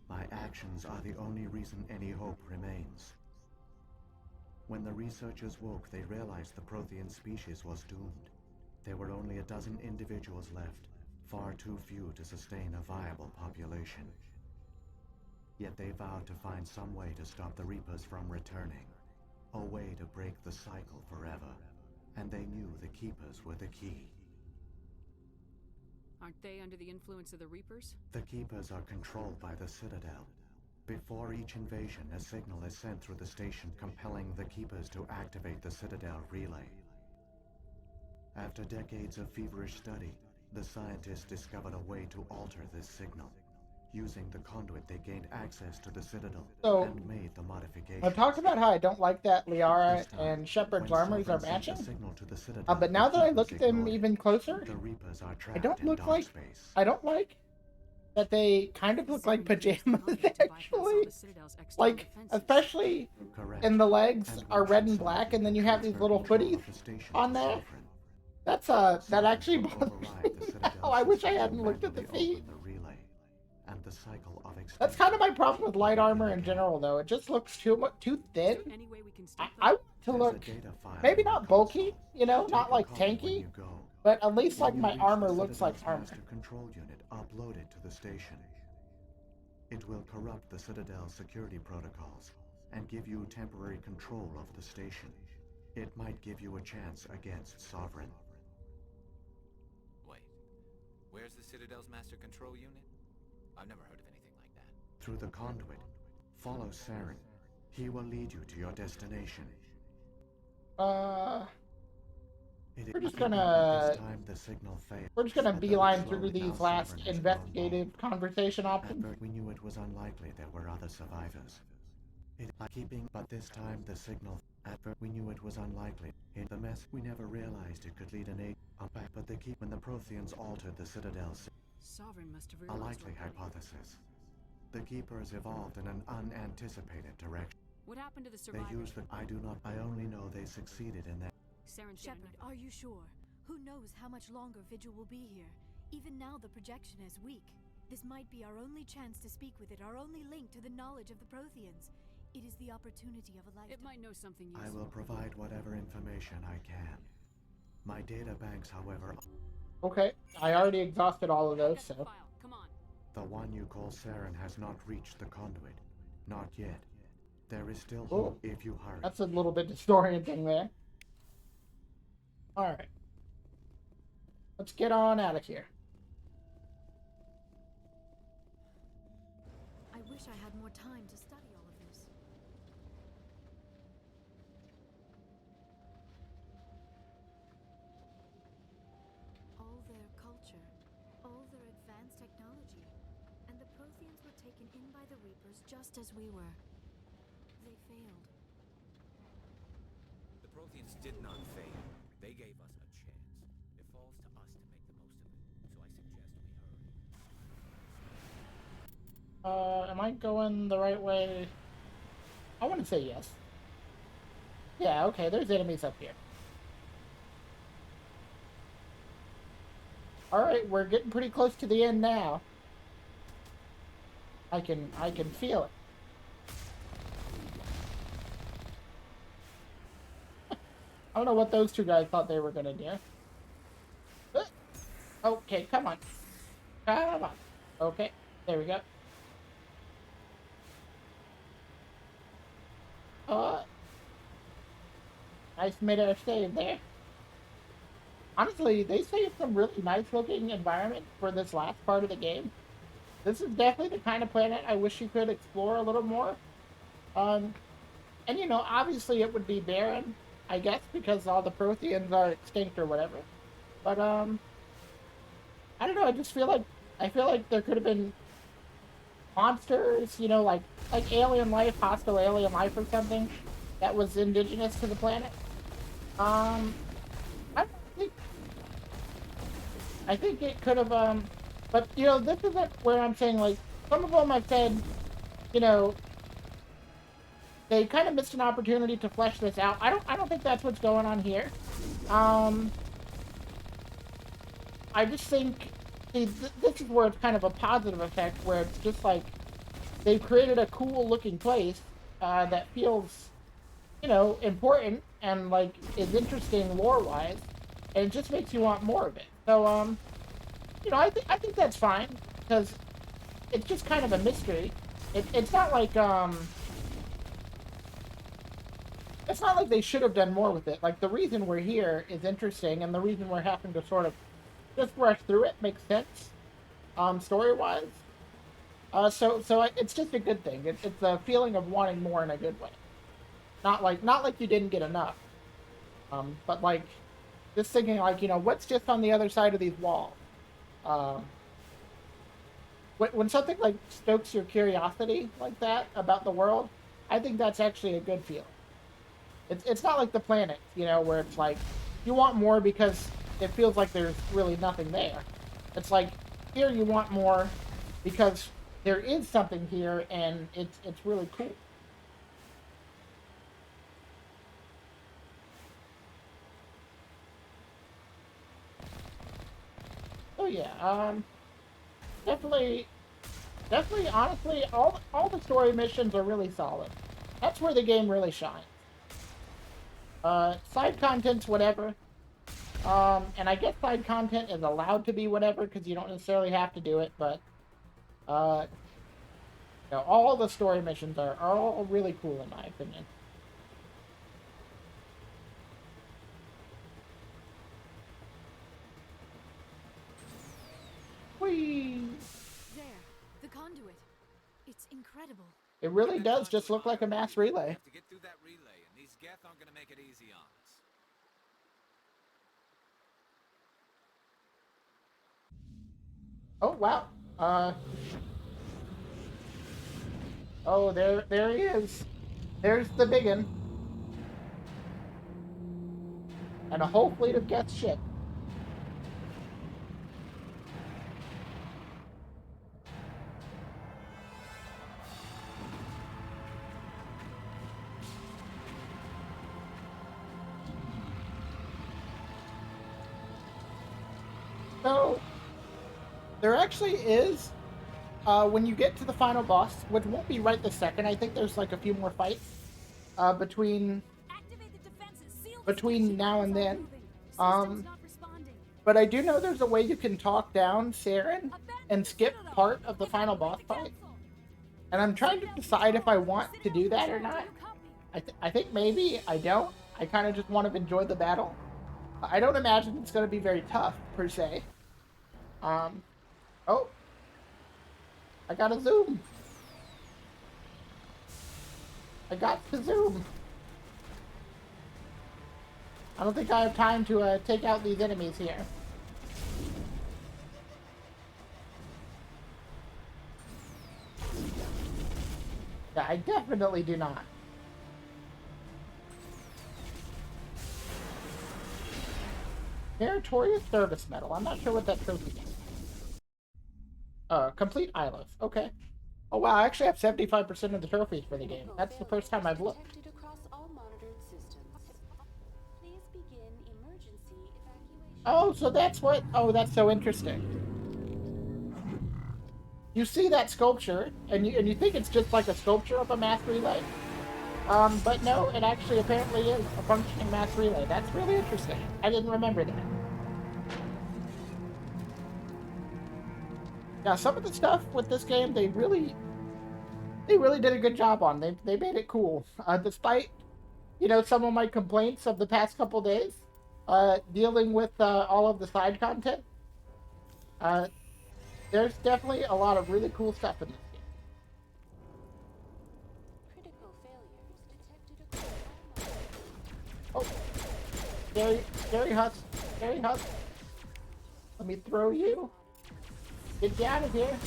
My actions are the only reason any hope remains. When the researchers woke, they realized the Prothean species was doomed. There were only a dozen individuals left, far too few to sustain a viable population. Yet they vowed to find some way to stop the Reapers from returning, a way to break the cycle forever, and they knew the Keepers were the key. Aren't they under the influence of the Reapers? The Keepers are controlled by the Citadel. Before each invasion, a signal is sent through the station compelling the Keepers to activate the Citadel relay. After decades of feverish study, the scientists discovered a way to alter this signal. Using the conduit, they gained access to the Citadel and made the modifications. I talked about how I don't like that Liara and Shepard's armors are matching. But now that I look at them even closer, I don't like that they kind of look like pajamas, actually. Like, especially in the legs are red and black, and then you have these little hoodies on there. That actually bothers me now. I wish I hadn't looked at the feet. That's kind of my problem with light armor in general, though. It just looks too thin. I want to look maybe not bulky, you know, not like tanky, but at least like my armor looks like armor. Control unit uploaded to the station. It will corrupt the Citadel's security protocols and give you temporary control of the station. It might give you a chance against Sovereign. Wait, where's the Citadel's master control unit? I've never heard of anything like that. Through the conduit, follow Saren. He will lead you to your destination. We're just gonna beeline through these last investigative conversation options. We knew it was unlikely there were other survivors. But this time the signal. We knew it was unlikely. In the mess, we never realized it could lead an aid. But when the Protheans altered the Citadel's. Sovereign must have A realized likely hypothesis. The Keepers evolved in an unanticipated direction. What happened to the survivors? They used the. I only know they succeeded in that. Shepard, are you sure? Who knows how much longer Vigil will be here? Even now the projection is weak. This might be our only chance to speak with it, our only link to the knowledge of the Protheans. It is the opportunity of a lifetime. It might know something useful. I will provide whatever information I can. My data banks, however. Okay, I already exhausted all of those, so. Come on. The one you call Saren has not reached the conduit. Not yet. There is still hope if you hurry. That's a little bit disorienting there. Alright. Let's get on out of here. I wish I had more time to study all of this. All their culture, all their advanced technology, and the Protheans were taken in by the Reapers just as we were. They failed. The Protheans did not fail. They gave us a chance. It falls to us to make the most of it. So I suggest we hurry. Am I going the right way? I want to say yes. Yeah, okay, there's enemies up here. Alright, we're getting pretty close to the end now. I can feel it. I don't know what those two guys thought they were gonna do. Okay, come on. Come on. Okay, there we go. Nice mid-air save there. Honestly, they saved some really nice-looking environment for this last part of the game. This is definitely the kind of planet I wish you could explore a little more. And you know, obviously it would be barren, I guess, because all the Protheans are extinct or whatever. But, I don't know. I feel like there could have been monsters, you know, like alien life, hostile alien life or something that was indigenous to the planet. I think I think it could have but you know, this isn't where I'm saying like some of them I've said, you know, they kind of missed an opportunity to flesh this out. I don't think that's what's going on here. I just think see, this is where it's kind of a positive effect where it's just like they've created a cool looking place that feels, you know, important and like is interesting lore wise, and it just makes you want more of it. So you know, I think that's fine because it's just kind of a mystery. It's not like it's not like they should have done more with it. Like the reason we're here is interesting, and the reason we're having to sort of just rush through it makes sense, story wise. So it's just a good thing. It's a feeling of wanting more in a good way. Not like you didn't get enough. But like just thinking like, you know, what's just on the other side of these walls? Um, when something like stokes your curiosity like that about the world, I think that's actually a good feeling. It's not like the planet, you know, where it's like you want more because it feels like there's really nothing there. It's like here you want more because there is something here and it's really cool. Oh yeah, definitely, honestly, all the story missions are really solid. That's where the game really shines. Side content's whatever. And I guess side content is allowed to be whatever because you don't necessarily have to do it, but you know, all the story missions are all really cool in my opinion. Whee! There, the conduit. It's incredible. It really does just look like a mass relay. We have to get through that relay, and these Geth aren't gonna make it easy on us. Oh wow. Oh, there he is. There's the biggin. And a whole fleet of Geth ship. So, there actually is, when you get to the final boss, which won't be right this second, I think there's like a few more fights between now and then. But I do know there's a way you can talk down Saren and skip part of the final boss fight. And I'm trying to decide if I want to do that or not. I think maybe I don't. I kind of just want to enjoy the battle. I don't imagine it's going to be very tough, per se. Oh. I got to zoom. I got to zoom. I don't think I have time to take out these enemies here. Yeah, I definitely do not. Meritorious Service Medal. I'm not sure what that trophy is. Complete Ilos. Okay. Oh wow, I actually have 75% of the trophies for the game. That's the first time I've looked. Oh, so that's what... Oh, that's so interesting. You see that sculpture, and you think it's just like a sculpture of a mass relay. But no, it actually apparently is a functioning mass relay. That's really interesting. I didn't remember that. Yeah, some of the stuff with this game, they really did a good job on. They made it cool. Despite, you know, some of my complaints of the past couple days, dealing with all of the side content, there's definitely a lot of really cool stuff in this game. Oh, scary husk. Let me throw you. Get you out of here.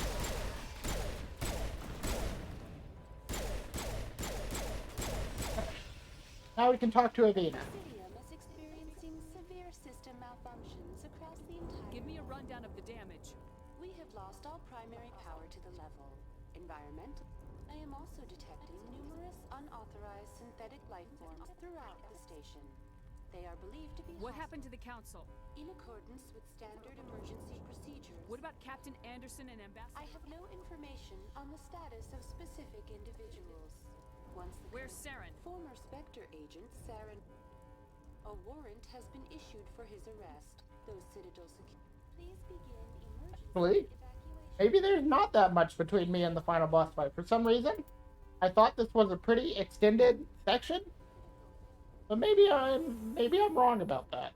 Now we can talk to Avena. Presidium is experiencing severe system malfunctions across the entire... Give me a rundown of the damage. We have lost all primary power to the level. Environmental. I am also detecting numerous unauthorized synthetic life forms throughout the station. They are believed to be What happened to the council? in accordance with standard emergency procedures. What about Captain Anderson and Ambassador? I have no information on the status of specific individuals. Once the Where's Saren? Former Spectre agent Saren. A warrant has been issued for his arrest. Those Citadel Please begin emergency Actually, maybe there's not that much between me and the final boss fight. For some reason, I thought this was a pretty extended section, but maybe I'm wrong about that.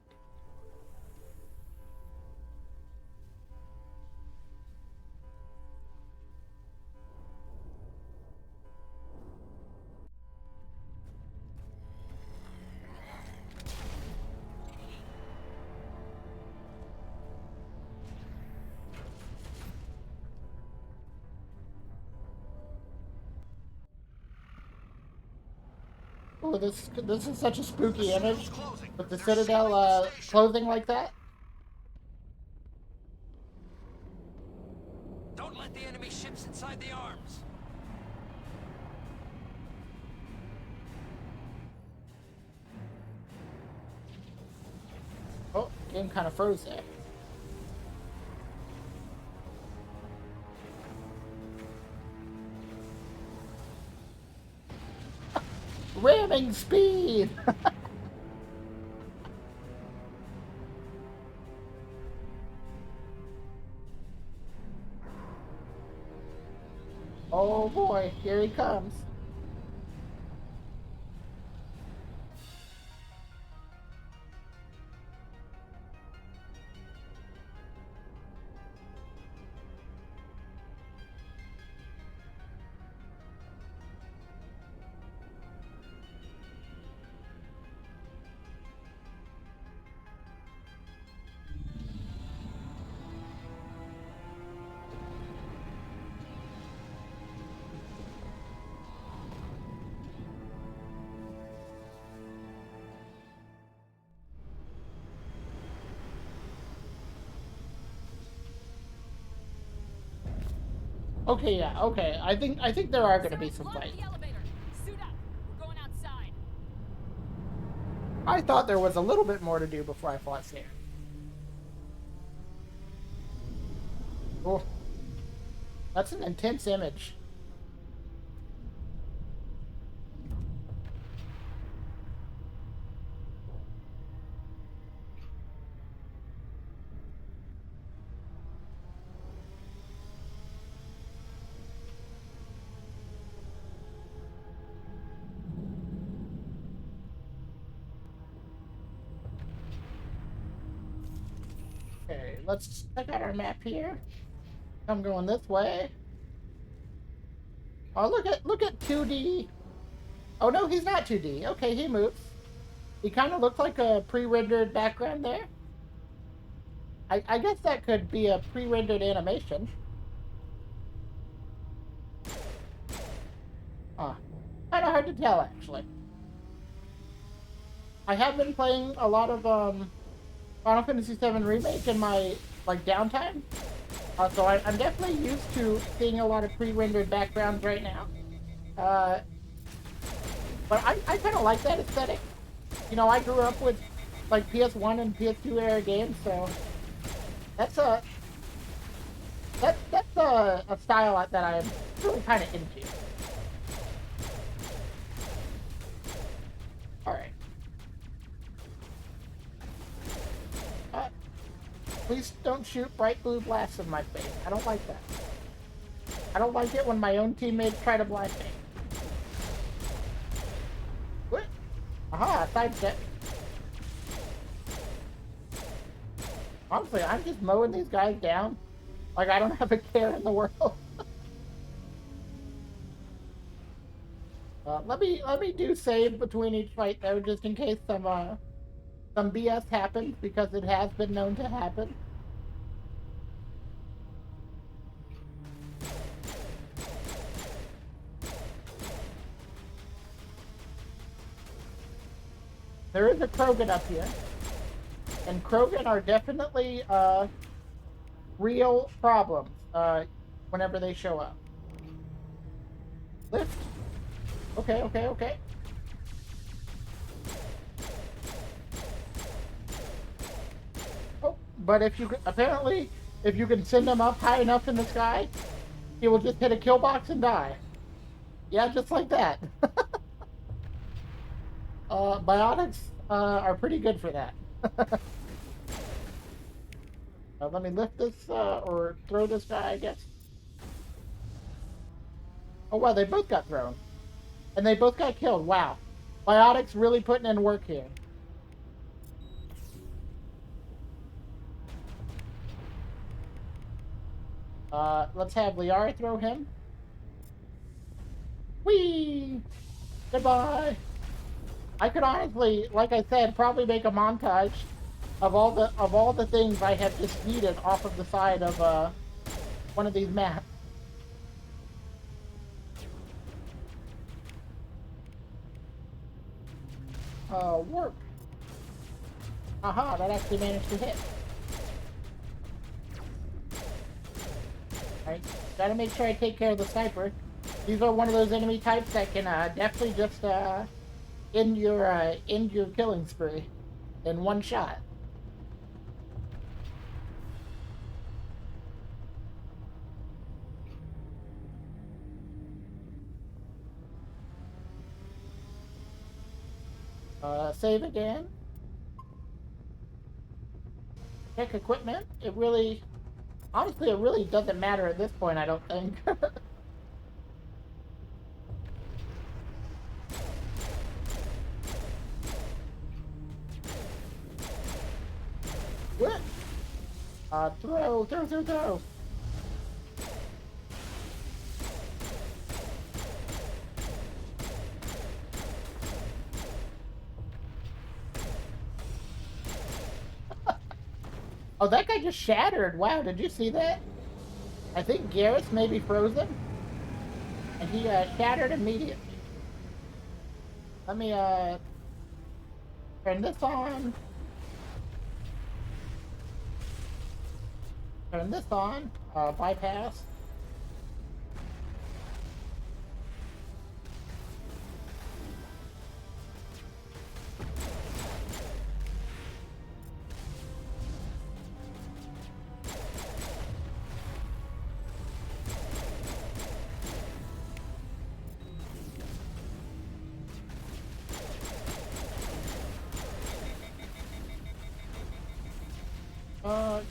Oh, this is such a spooky image with the Citadel closing like that. Don't let the enemy ships inside the arms. Oh, game kind of froze there. Ramming speed! Oh boy, here he comes. Okay, yeah, okay. I think there are gonna be some fights. Suit up. We're going outside. I thought there was a little bit more to do before I fought Saren. Oh, that's an intense image. Okay, let's check out our map here. I'm going this way. Oh, look at 2D. Oh no, he's not 2D. Okay, he moves. He kind of looked like a pre-rendered background there. I guess that could be a pre-rendered animation. Huh. Kind of hard to tell, actually. I have been playing a lot of Final Fantasy VII Remake in my downtime, so I'm definitely used to seeing a lot of pre-rendered backgrounds right now. But I kind of like that aesthetic. You know, I grew up with PS1 and PS2 era games, so that's a style that I'm really kind of into. All right. Please don't shoot bright blue blasts in my face. I don't like that. I don't like it when my own teammates try to blind me. What? Aha, sidestep. Honestly, I'm just mowing these guys down. Like I don't have a care in the world. Let me do save between each fight though, just in case some BS happens, because it has been known to happen. there is a Krogan up here. And Krogan are definitely real problems whenever they show up. Lift. Okay, okay, okay. Oh, but if you apparently if you can send him up high enough in the sky, he will just hit a kill box and die. Yeah, just like that. Biotics are pretty good for that. Let me lift this or throw this guy, I guess. Oh wow, they both got thrown. And they both got killed. Wow. Biotics really putting in work here. Let's have Liara throw him. Whee! Goodbye! I could honestly, like I said, probably make a montage of all the things I have just yeeted off of the side of one of these maps. Warp. Aha, that actually managed to hit. Alright, gotta make sure I take care of the sniper. These are one of those enemy types that can definitely just end your killing spree in one shot. Save again. Check equipment. Honestly, it really doesn't matter at this point, I don't think. What? Throw. Oh, that guy just shattered. Wow, did you see that? I think Garrus may be frozen. And he shattered immediately. Let me turn this on. Turn this on. Bypass.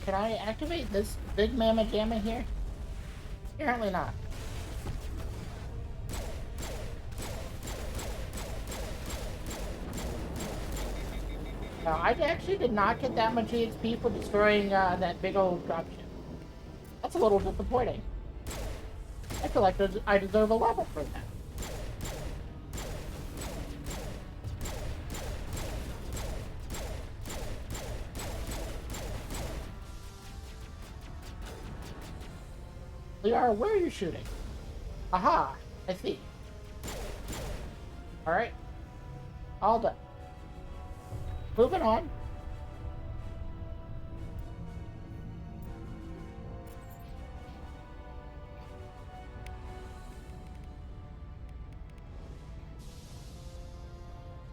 Can I activate this big mamma jamma here? Apparently not. Now, I actually did not get that much EXP for destroying that big old dropship. That's a little disappointing. I feel like I deserve a level for that. Liara, where are you shooting? Aha! I see. Alright. All done. Moving on.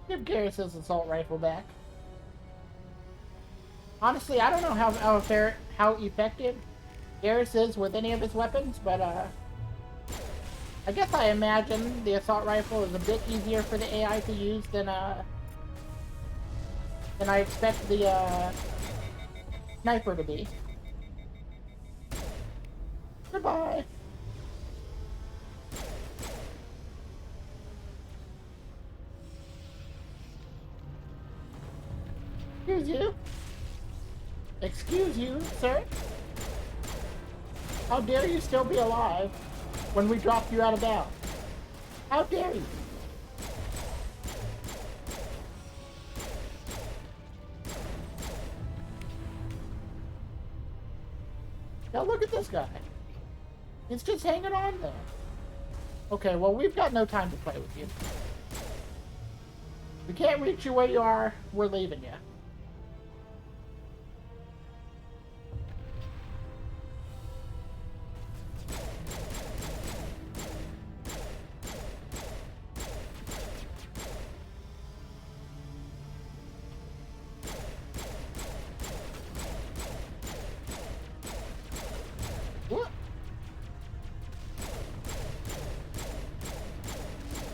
Give Garrus' assault rifle back. Honestly, I don't know how effective Garrus is with any of his weapons, but I guess I imagine the assault rifle is a bit easier for the AI to use than I expect the sniper to be. Goodbye. Excuse you. Excuse you, sir. How dare you still be alive when we dropped you out of bounds? How dare you? Now look at this guy. He's just hanging on there. Okay, well, we've got no time to play with you. If we can't reach you where you are, we're leaving you.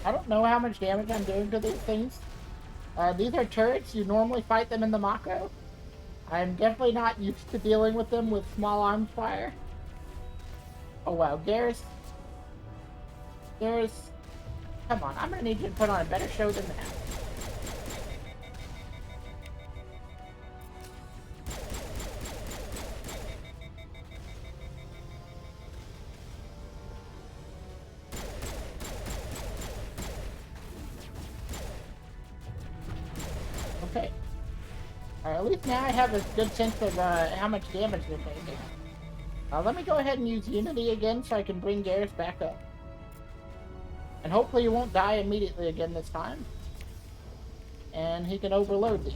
I don't know how much damage I'm doing to these things. These are turrets. You normally fight them in the Mako. I'm definitely not used to dealing with them with small arms fire. Oh wow, Garrus. Come on, I'm gonna need you to put on a better show than that. Okay. Alright, at least now I have a good sense of how much damage they're taking. Let me go ahead and use Unity again so I can bring Garrus back up. And hopefully he won't die immediately again this time. And he can overload these.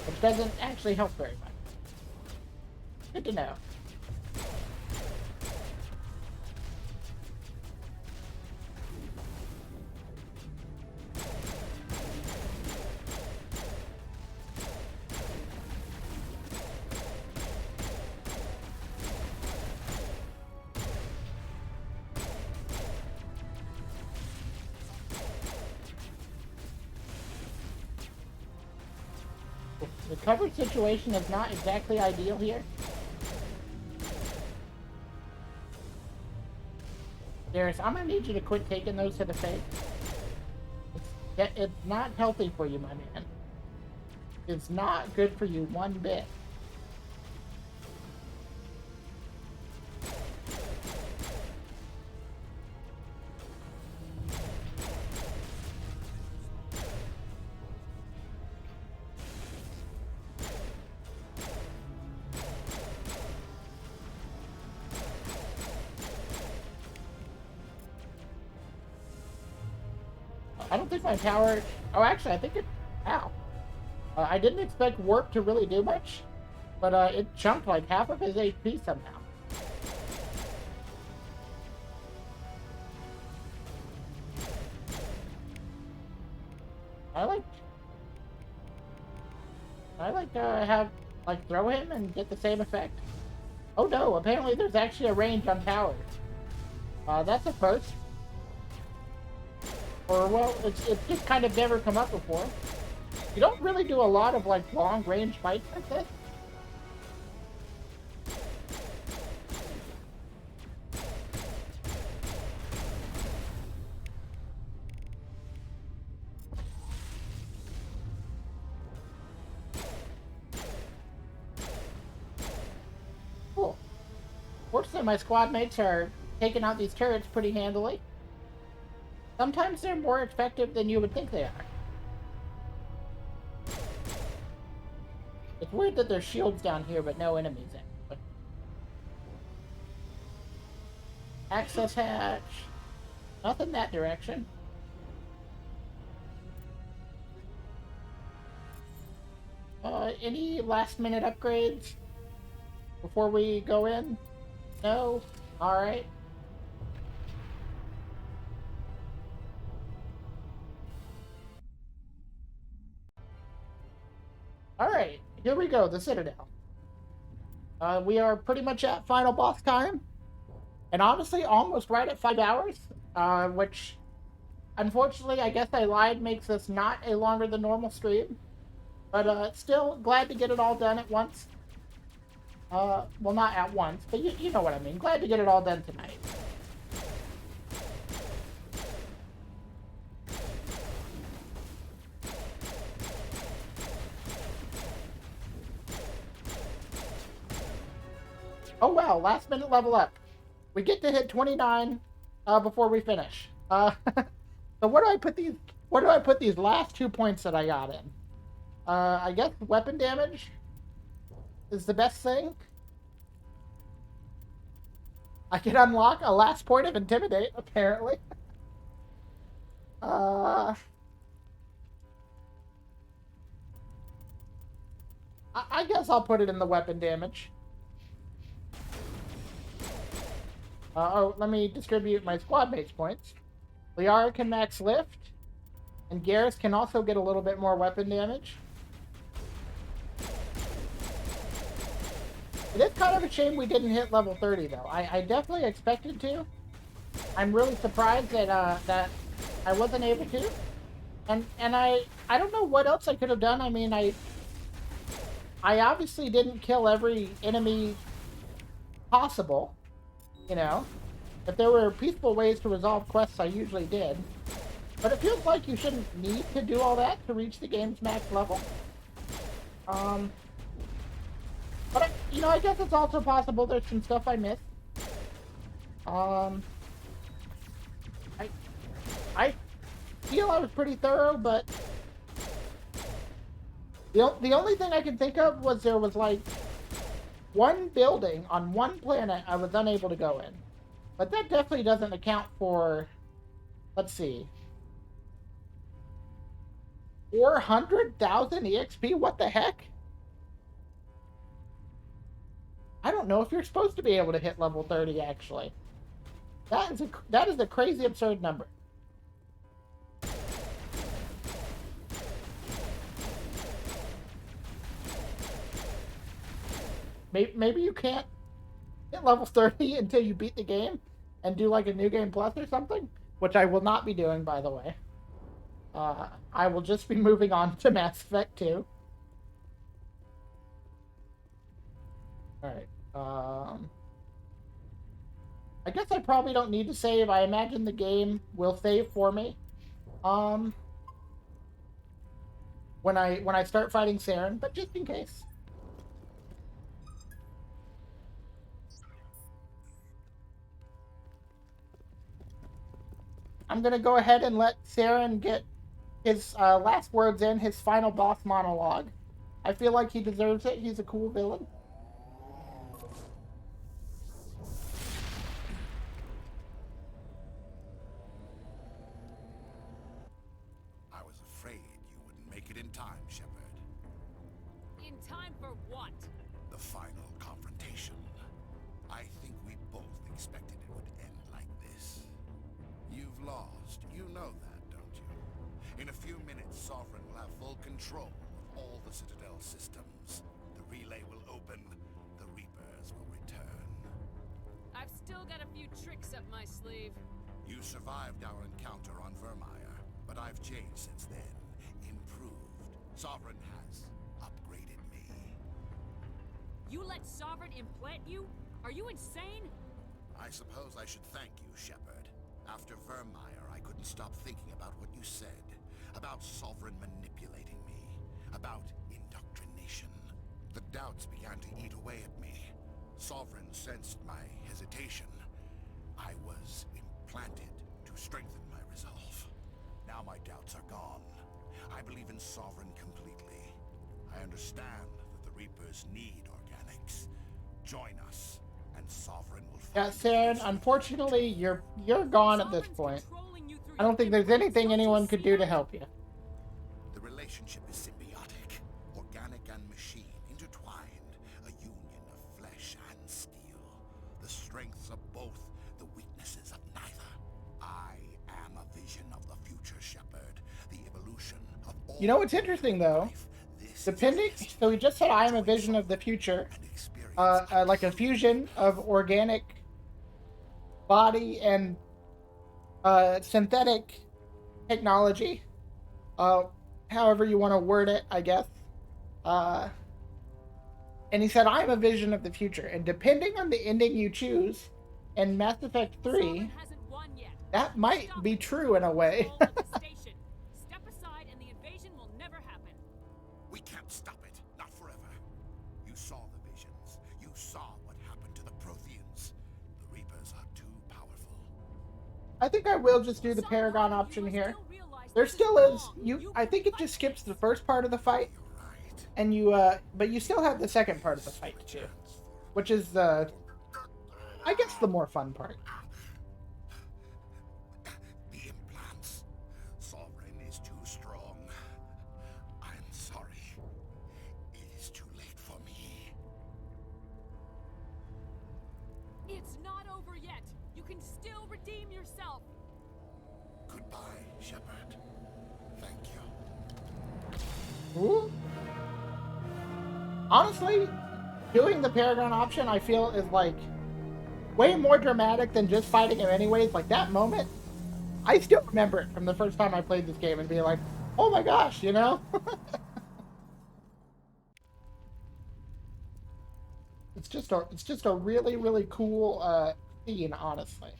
Which doesn't actually help very much. Good to know. The cover situation is not exactly ideal here. Darius, I'm gonna need you to quit taking those to the face. It's not healthy for you, my man. It's not good for you one bit. I don't think my power... Oh, actually, I think it... Ow. I didn't expect Warp to really do much, but it chunked like half of his HP somehow. I like have, like, throw him and get the same effect. Oh no, apparently there's actually a range on towers. That's a first. Or, well, it's just kind of never come up before. You don't really do a lot of, like, long-range fights like this. Cool. Fortunately, my squad mates are taking out these turrets pretty handily. Sometimes they're more effective than you would think they are. It's weird that there's shields down here, but no enemies in. Access hatch. Nothing that direction. Any last-minute upgrades before we go in? No? Alright. Alright, here we go, the Citadel. We are pretty much at final boss time. And honestly, almost right at 5 hours. Which, unfortunately, I guess I lied, makes this not a longer than normal stream. But still glad to get it all done at once. Well, not at once, but you know what I mean. Glad to get it all done tonight. Oh wow, last minute level up. We get to hit 29 before we finish. So where do I put these last 2 points that I got in? I guess weapon damage is the best thing. I can unlock a last point of Intimidate, apparently. I guess I'll put it in the weapon damage. Oh, let me distribute my squad mates points. Liara can max lift, and Garrus can also get a little bit more weapon damage. It is kind of a shame we didn't hit level 30, though. I definitely expected to. I'm really surprised that that I wasn't able to. And I don't know what else I could have done. I mean, I obviously didn't kill every enemy possible, you know. If there were peaceful ways to resolve quests, I usually did. But it feels like you shouldn't need to do all that to reach the game's max level. But, you know, I guess it's also possible there's some stuff I missed. I feel I was pretty thorough, but the only thing I can think of was there was, like, one building on one planet I was unable to go in. But that definitely doesn't account for, let's see, 400,000 EXP? What the heck? I don't know if you're supposed to be able to hit level 30, actually. That is a crazy, absurd number. Maybe you can't hit level 30 until you beat the game and do like a New Game Plus or something, which I will not be doing, by the way. I will just be moving on to Mass Effect 2. Alright. I guess I probably don't need to save. I imagine the game will save for me. When I start fighting Saren, but just in case. I'm gonna go ahead and let Saren get his last words in, his final boss monologue. I feel like he deserves it. He's a cool villain. I was afraid you wouldn't make it in time, Shepard. In time for what? The final confrontation. I think we both expected it would end like this. You've lost. You know that, don't you? In a few minutes, Sovereign will have full control of all the Citadel systems. The relay will open. The Reapers will return. I've still got a few tricks up my sleeve. You survived our encounter on Vermeer, but I've changed since then. Improved. Sovereign has upgraded me. You let Sovereign implant you? Are you insane? I suppose I should thank you, Shepard. After Vermeer, I couldn't stop thinking about what you said. About Sovereign manipulating me. About indoctrination. The doubts began to eat away at me. Sovereign sensed my hesitation. I was implanted to strengthen my resolve. Now my doubts are gone. I believe in Sovereign completely. I understand that the Reapers need organics. Join us, and Sovereign will Yeah, Saren, unfortunately, you're gone at this point. I don't think there's anything anyone could do to help you. The relationship is symbiotic, organic and machine, intertwined, a union of flesh and steel. The strengths of both, the weaknesses of neither. I am a vision of the future, Shepard, the evolution of all. You know what's interesting, though? Depending, so he just said I am a vision of the future, like a fusion of organic body and synthetic technology, however you want to word it, I guess. And he said, I'm a vision of the future. And depending on the ending you choose in Mass Effect 3, that might be true in a way. Step aside and the invasion will never happen. We can't stop it, not forever. You saw the visions. You saw what happened to the Protheans. The Reapers are too powerful. I think I will just do the Paragon option here. There still is I think it just skips the first part of the fight, and but you still have the second part of the fight too, which is I guess the more fun part. The implants. Sovereign is too strong. I'm sorry. It is too late. still redeem yourself. Goodbye, Shepard. Thank you. Ooh. Honestly, doing the Paragon option, I feel, is like way more dramatic than just fighting him anyways. Like that moment, I still remember it from the first time I played this game and being like, oh my gosh, you know? It's just a really, really cool scene, honestly.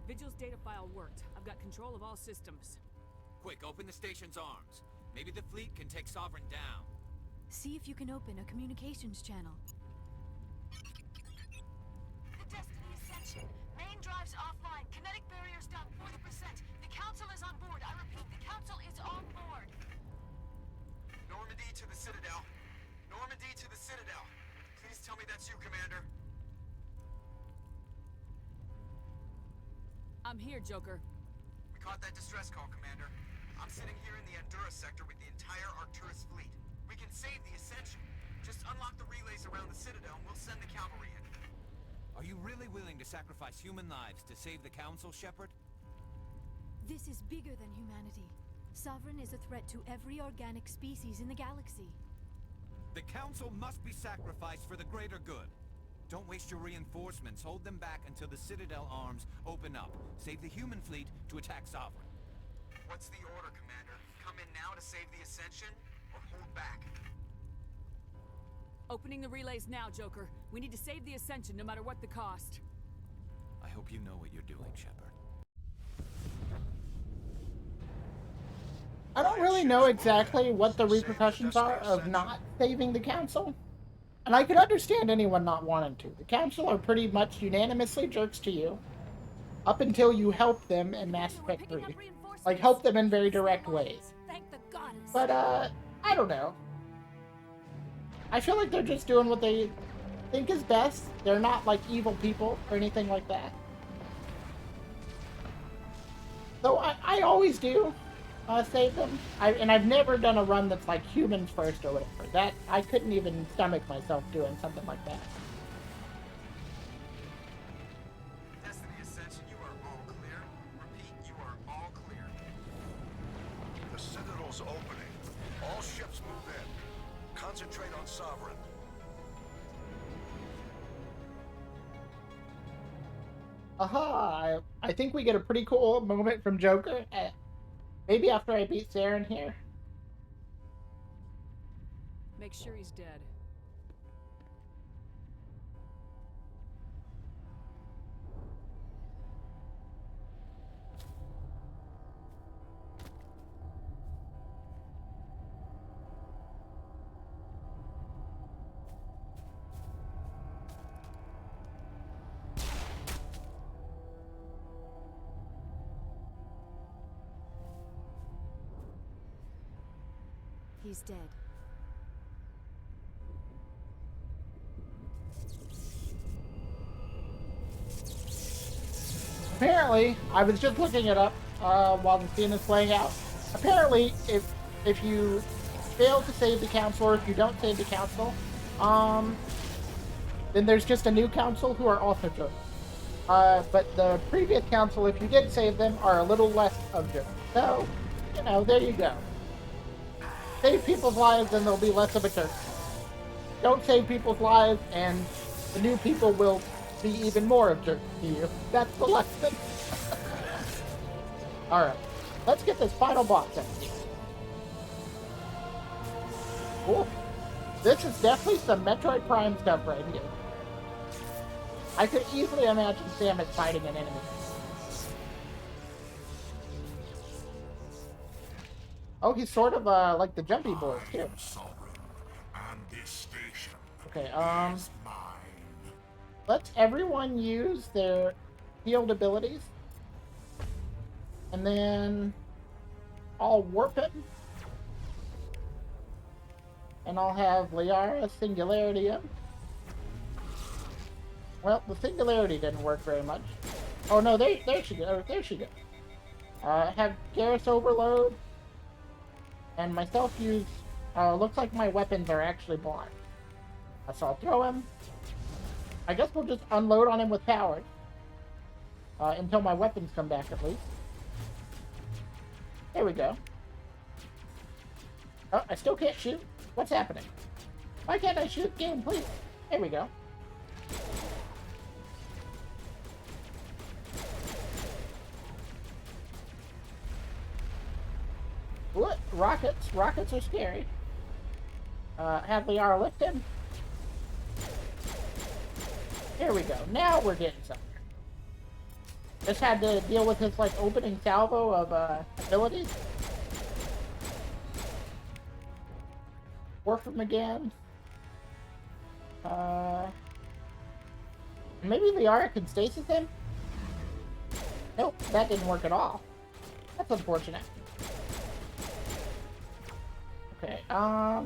Vigil's data file worked. I've got control of all systems. Quick, open the station's arms. Maybe the fleet can take Sovereign down. See if you can open a communications channel. The Destiny Ascension. Main drives offline. Kinetic barriers down 40%. The Council is on board. I repeat, the Council is on board. Normandy to the Citadel. Normandy to the Citadel. Please tell me that's you, Commander. I'm here, Joker. We caught that distress call, Commander. I'm sitting here in the Andurra sector with the entire Arcturus fleet. We can save the Ascension. Just unlock the relays around the Citadel and we'll send the cavalry in. Are you really willing to sacrifice human lives to save the Council, Shepard? This is bigger than humanity. Sovereign is a threat to every organic species in the galaxy. The Council must be sacrificed for the greater good. Don't waste your reinforcements. Hold them back until the Citadel arms open up. Save the human fleet to attack Sovereign. What's the order, Commander? Come in now to save the Ascension, or hold back? Opening the relays now, Joker. We need to save the Ascension no matter what the cost. I hope you know what you're doing, Shepard. I don't really know exactly what the repercussions are of not saving the Council. And I could understand anyone not wanting to. The Council are pretty much unanimously jerks to you. Up until you help them in Mass Effect 3. Like, help them in very direct ways. But, I don't know. I feel like they're just doing what they think is best. They're not, like, evil people or anything like that. So, I always do save them. And I've never done a run that's, like, humans first or whatever. That, I couldn't even stomach myself doing something like that. Destiny Ascension, you are all clear. Repeat, you are all clear. The Citadel's opening. All ships move in. Concentrate on Sovereign. Aha! I think we get a pretty cool moment from Joker. Maybe after I beat Saren here. Make sure he's dead. He's dead. Apparently, I was just looking it up while the scene is playing out. Apparently, if you fail to save the Council, or if you don't save the Council, then there's just a new Council who are also jerks. But the previous Council, if you did save them, are a little less of jerks. So, you know, there you go. Save people's lives and they'll be less of a jerk. Don't save people's lives and the new people will be even more of jerks to you. That's the lesson. Alright, let's get this final boss in. Cool. This is definitely some Metroid Prime stuff right here. I could easily imagine Samus fighting an enemy. Oh, he's sort of like the jumpy boy too. Okay, let's everyone use their field abilities. And then I'll warp him. And I'll have Liara Singularity him. Well, the Singularity didn't work very much. Oh no, there she goes. There she goes. Have Garrus Overload. and myself use, looks like my weapons are actually blocked. So I'll throw him. I guess we'll just unload on him with power. Until my weapons come back, at least. There we go. Oh, I still can't shoot. What's happening? Why can't I shoot? Game, please. There we go. What? Rockets. Rockets are scary. Have Liara lift him. Here we go. Now we're getting somewhere. Just had to deal with his, like, opening salvo of, abilities. Warp him again. Maybe Liara can stasis him? Nope, that didn't work at all. That's unfortunate. Okay, let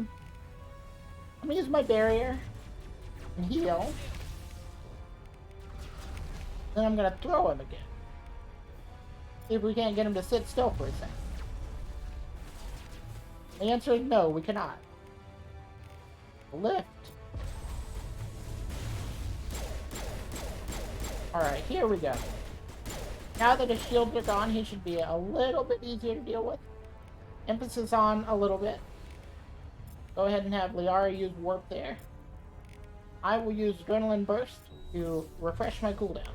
me use my barrier and heal. Then I'm gonna throw him again. See if we can't get him to sit still for a second. The answer is no, we cannot. Lift. Alright, here we go. Now that his shields are gone, he should be a little bit easier to deal with. Emphasis on a little bit. Go ahead and have Liara use warp there. I will use Adrenaline Burst to refresh my cooldown.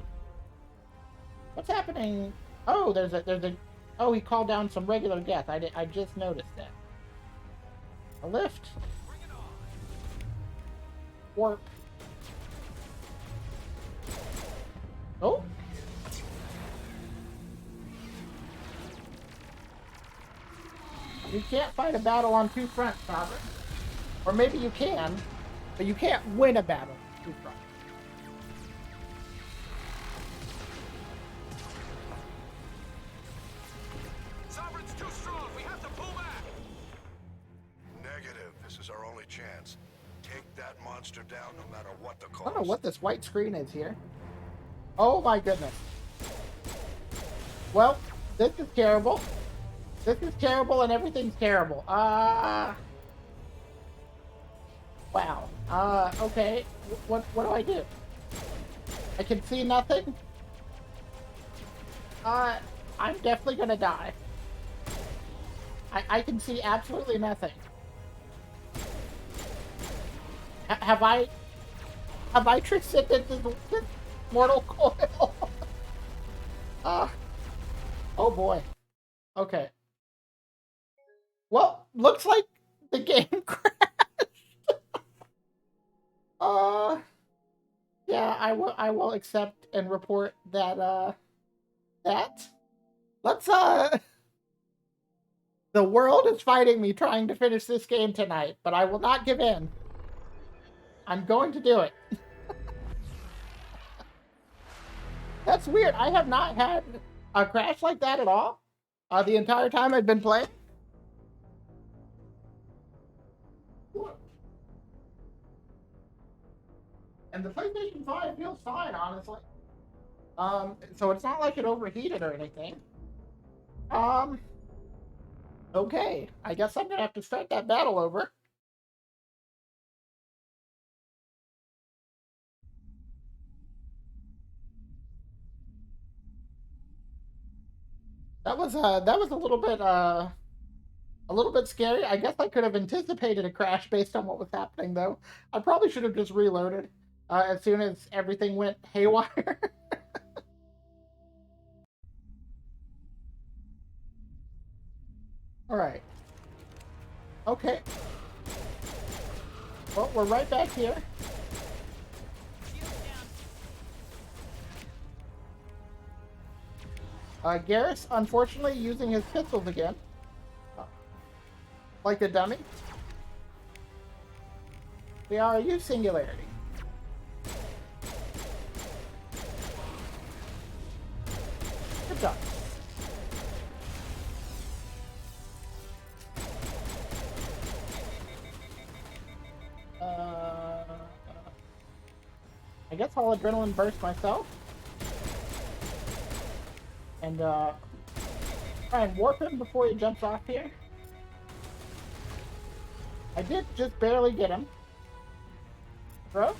What's happening? Oh, there's a... Oh, he called down some regular death. I just noticed that. A lift. Warp. Oh. You can't fight a battle on two fronts, Sovereign. Or maybe you can, but you can't win a battle on two fronts. Sovereign's too strong. We have to pull back. Negative. This is our only chance. Take that monster down no matter what the I cost. don't know what this white screen is here. Oh my goodness. Well, this is terrible. This is terrible and everything's terrible. Wow. Okay. What do I do? I can see nothing. I'm definitely gonna die. I can see absolutely nothing. Have I transcended this mortal coil? Oh boy. Okay. Well, looks like the game crashed. Yeah, I will accept and report that let's the world is fighting me trying to finish this game tonight, but I will not give in. I'm going to do it. That's weird. I have not had a crash like that at all. The entire time I've been playing. And the PlayStation 5 feels fine, honestly. So it's not like it overheated or anything. Okay. I guess I'm gonna have to start that battle over. That was a little bit scary. I guess I could have anticipated a crash based on what was happening, though. I probably should have just reloaded as soon as everything went haywire. All right. Okay. Well, we're right back here. Garrus, unfortunately, using his pistols again. Like a dummy. We are use Singularity. Good job. I guess I'll Adrenaline Burst myself. And try and warp him before he jumps off here. I did just barely get him. Bro?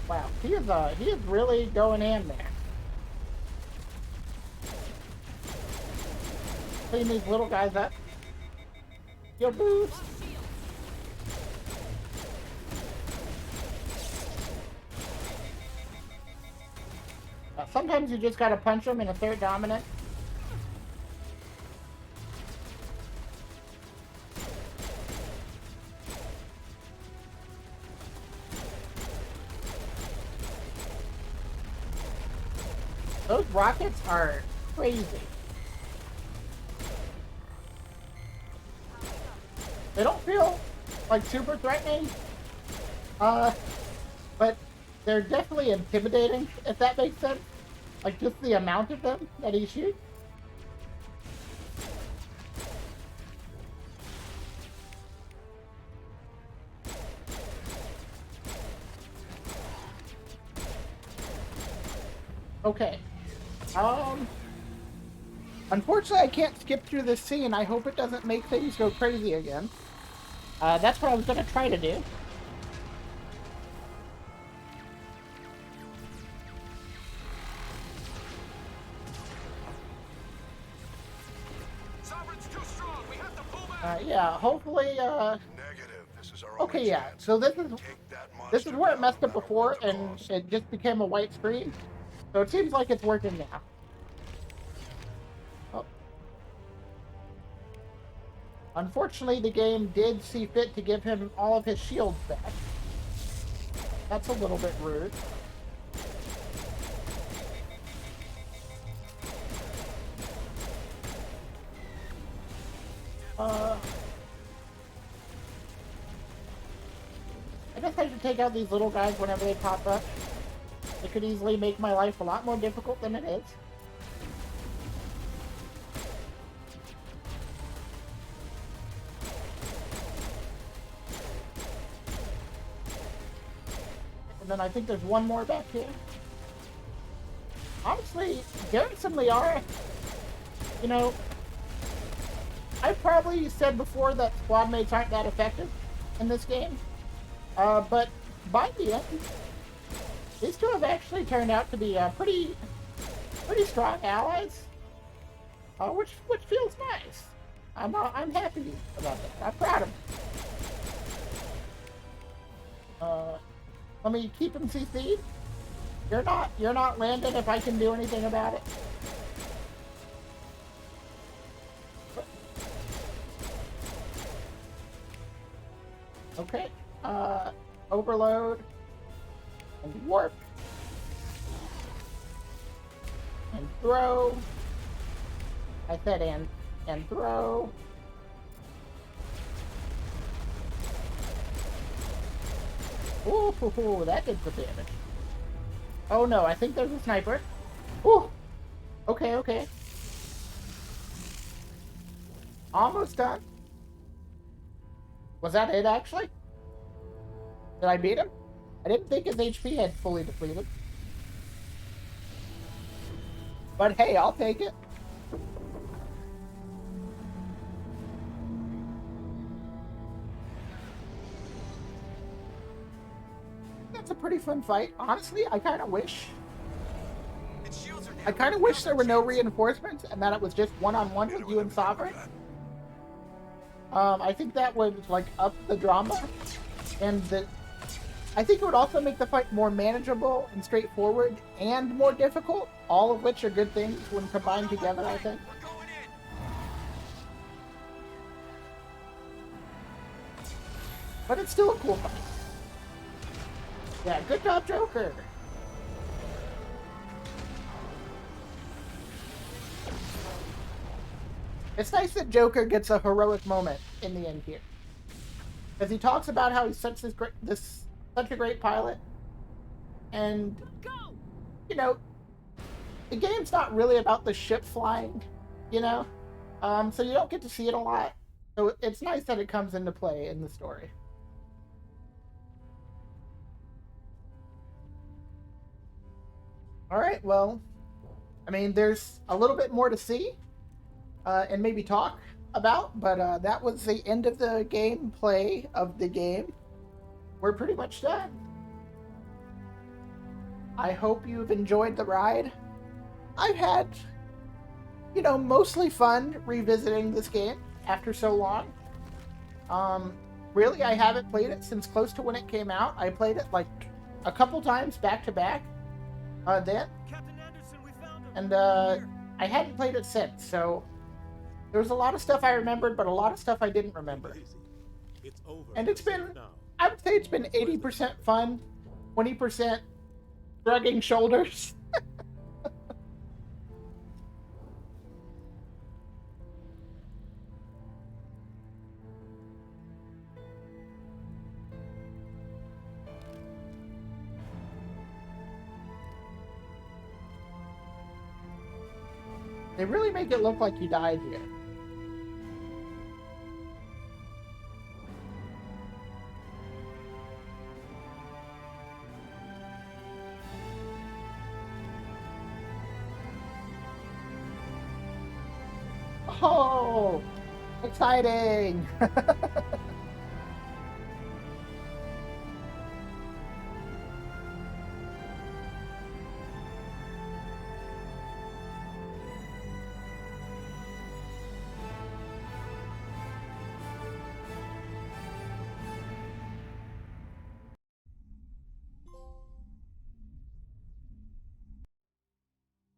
Wow, he is really going in there. Clean these little guys up. Yo, boost! Sometimes you just gotta punch them in a third dominant. Those rockets are crazy. They don't feel like super threatening, but they're definitely intimidating, if that makes sense. Like just the amount of them that he shoots. Okay. Unfortunately, I can't skip through this scene. I hope it doesn't make things go crazy again. That's what I was gonna try to do. Sovereign's too strong. We have to pull back. Yeah, hopefully, Negative. This is our okay, only yeah. chance. So this is monster where it down, messed no up matter before, what the and cost. it just became a white screen. So it seems like it's working now. Oh. Unfortunately, the game did see fit to give him all of his shields back. That's a little bit rude. I guess I should take out these little guys whenever they pop up. It could easily make my life a lot more difficult than it is. And then I think there's one more back here. Honestly, Garrison Liara, you know, I've probably said before that squad mates aren't that effective in this game. But by the end, these two have actually turned out to be pretty strong allies, which feels nice. I'm happy about that. I'm proud of them. Let me keep him CC'd. You're not landing if I can do anything about it. Okay. Overload. And warp. And throw. I said and throw. Ooh, that did some damage. Oh no, I think there's a sniper. Ooh. Okay. Almost done. Was that it, actually? Did I beat him? I didn't think his HP had fully depleted. But hey, I'll take it. That's a pretty fun fight. Honestly, I kind of wish there were no reinforcements and that it was just one-on-one with you and Sovereign. I think that would, like, up the drama. And I think it would also make the fight more manageable and straightforward and more difficult. All of which are good things when combined together, I think. But it's still a cool fight. Yeah, good job, Joker. It's nice that Joker gets a heroic moment in the end here, because he talks about how he's such such a great pilot, and you know, the game's not really about the ship flying, you know, so you don't get to see it a lot. So it's nice that it comes into play in the story. All right, well, I mean, there's a little bit more to see and maybe talk about, but that was the end of the gameplay of the game. We're pretty much done. I hope you've enjoyed the ride. I've had, mostly fun revisiting this game after so long. Really, I haven't played it since close to when it came out. I played it like a couple times back to back then. And I hadn't played it since, so there was a lot of stuff I remembered, but a lot of stuff I didn't remember. And it's been, I would say it's been 80% fun, 20% shrugging shoulders. They really make it look like you died here. Oh, exciting!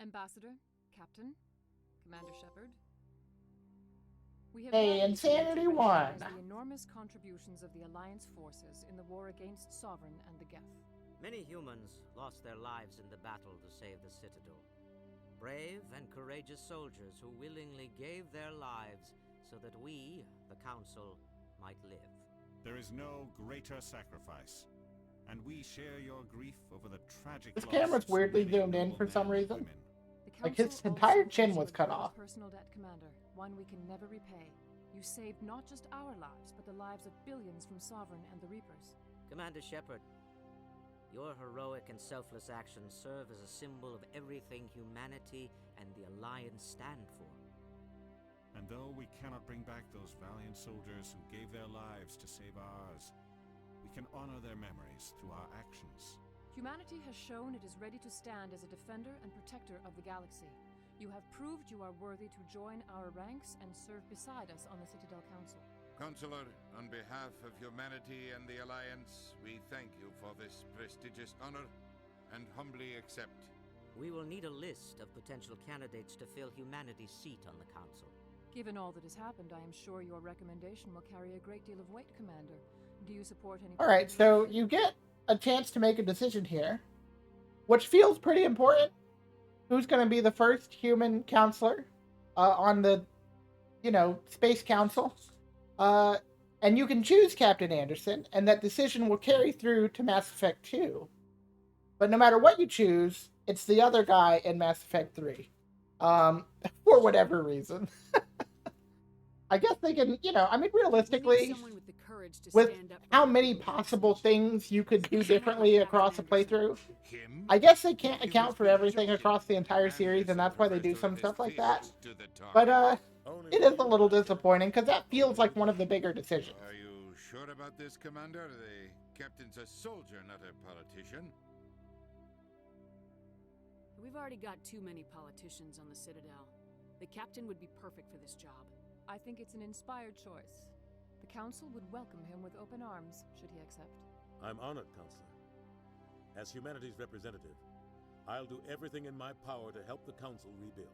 Ambassador, Captain, Commander Shepard. We have Hey, Insanity 1. The enormous contributions of the Alliance forces in the war against Sovereign and the Geth. Many humans lost their lives in the battle to save the Citadel. Brave and courageous soldiers who willingly gave their lives so that we, the Council, might live. There is no greater sacrifice, and we share your grief over the tragic This loss camera's of so weirdly many zoomed in noble for men some and reason. women. Like his entire chin was cut off. Personal debt, Commander, one we can never repay. You saved not just our lives, but the lives of billions from Sovereign and the Reapers. Commander Shepard, your heroic and selfless actions serve as a symbol of everything humanity and the Alliance stand for. And though we cannot bring back those valiant soldiers who gave their lives to save ours, we can honor their memories through our actions. Humanity has shown it is ready to stand as a defender and protector of the galaxy. You have proved you are worthy to join our ranks and serve beside us on the Citadel Council. Counselor, on behalf of humanity and the Alliance, we thank you for this prestigious honor and humbly accept. We will need a list of potential candidates to fill humanity's seat on the Council. Given all that has happened, I am sure your recommendation will carry a great deal of weight, Commander. Do you support any... Alright, so you get a chance to make a decision here, which feels pretty important. Who's going to be the first human counselor on the, Space Council? And you can choose Captain Anderson, and that decision will carry through to Mass Effect 2. But no matter what you choose, it's the other guy in Mass Effect 3. For whatever reason. I guess they can, realistically, with how many possible things you could do differently across a playthrough, I guess they can't account for everything across the entire series, and that's why they do some stuff like that. But, it is a little disappointing, because that feels like one of the bigger decisions. Are you sure about this, Commander? The captain's a soldier, not a politician. We've already got too many politicians on the Citadel. The captain would be perfect for this job. I think it's an inspired choice. The Council would welcome him with open arms, should he accept. I'm honored, Counselor. As humanity's representative, I'll do everything in my power to help the Council rebuild.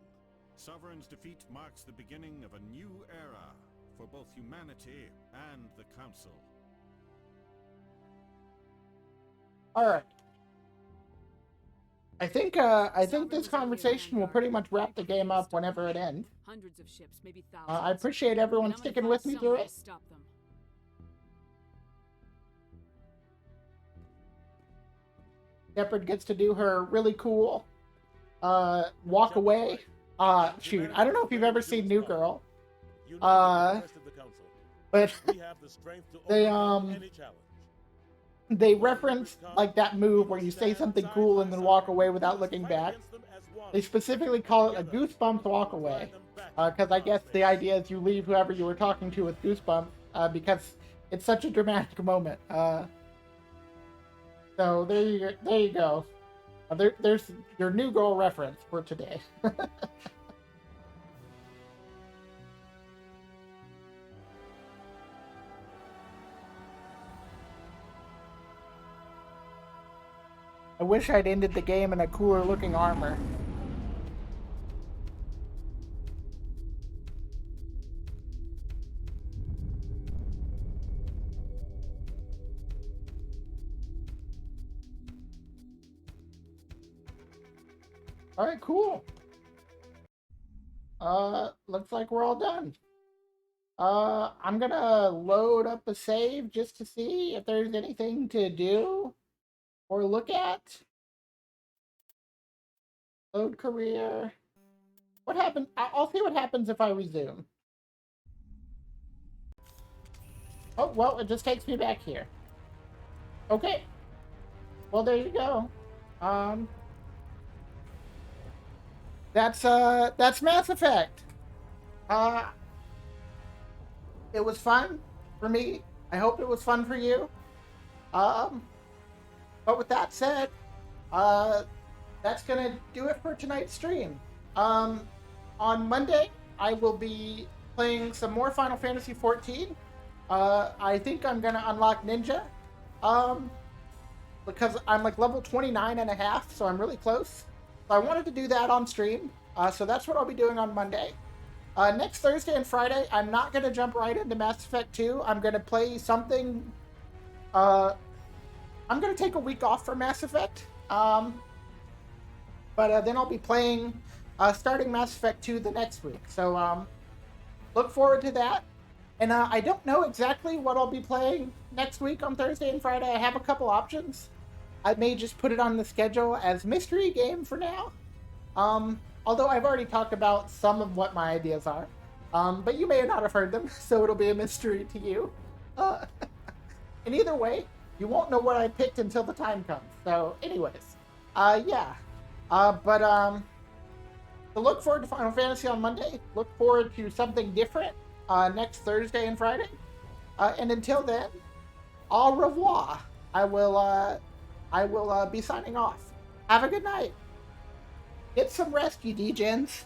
Sovereign's defeat marks the beginning of a new era for both humanity and the Council. Alright. I think this conversation will pretty much wrap the game up whenever it ends. Hundreds of ships, maybe thousands. I appreciate everyone sticking with me through it. Stop them. Shepard gets to do her really cool walk away. Shoot, I don't know if you've ever seen New Girl. But they reference like that move where you say something cool and then walk away without looking back. They specifically call it a goosebumps walk away. Because I guess the idea is you leave whoever you were talking to with goosebumps, because it's such a dramatic moment. So there you go. There's your new girl reference for today. I wish I'd ended the game in a cooler looking armor. Alright, cool. Looks like we're all done. I'm gonna load up a save just to see if there's anything to do or look at. Load career. What happened? I'll see what happens if I resume. Oh, well, it just takes me back here. Okay. Well, there you go. That's Mass Effect. It was fun for me. I hope it was fun for you. But with that said, that's gonna do it for tonight's stream. On Monday, I will be playing some more Final Fantasy XIV. I think I'm gonna unlock Ninja. Because I'm like level 29 and a half, so I'm really close. So I wanted to do that on stream. So that's what I'll be doing on Monday. Next Thursday and Friday, I'm not going to jump right into Mass Effect 2. I'm going to play something... I'm going to take a week off from Mass Effect. But then I'll be playing... starting Mass Effect 2 the next week. So look forward to that. And I don't know exactly what I'll be playing next week on Thursday and Friday. I have a couple options. I may just put it on the schedule as mystery game for now. Although I've already talked about some of what my ideas are. But you may not have heard them, so it'll be a mystery to you. And either way, you won't know what I picked until the time comes. So anyways, yeah. So look forward to Final Fantasy on Monday. Look forward to something different next Thursday and Friday. And until then, au revoir. I will be signing off. Have a good night. Get some rest, you degens.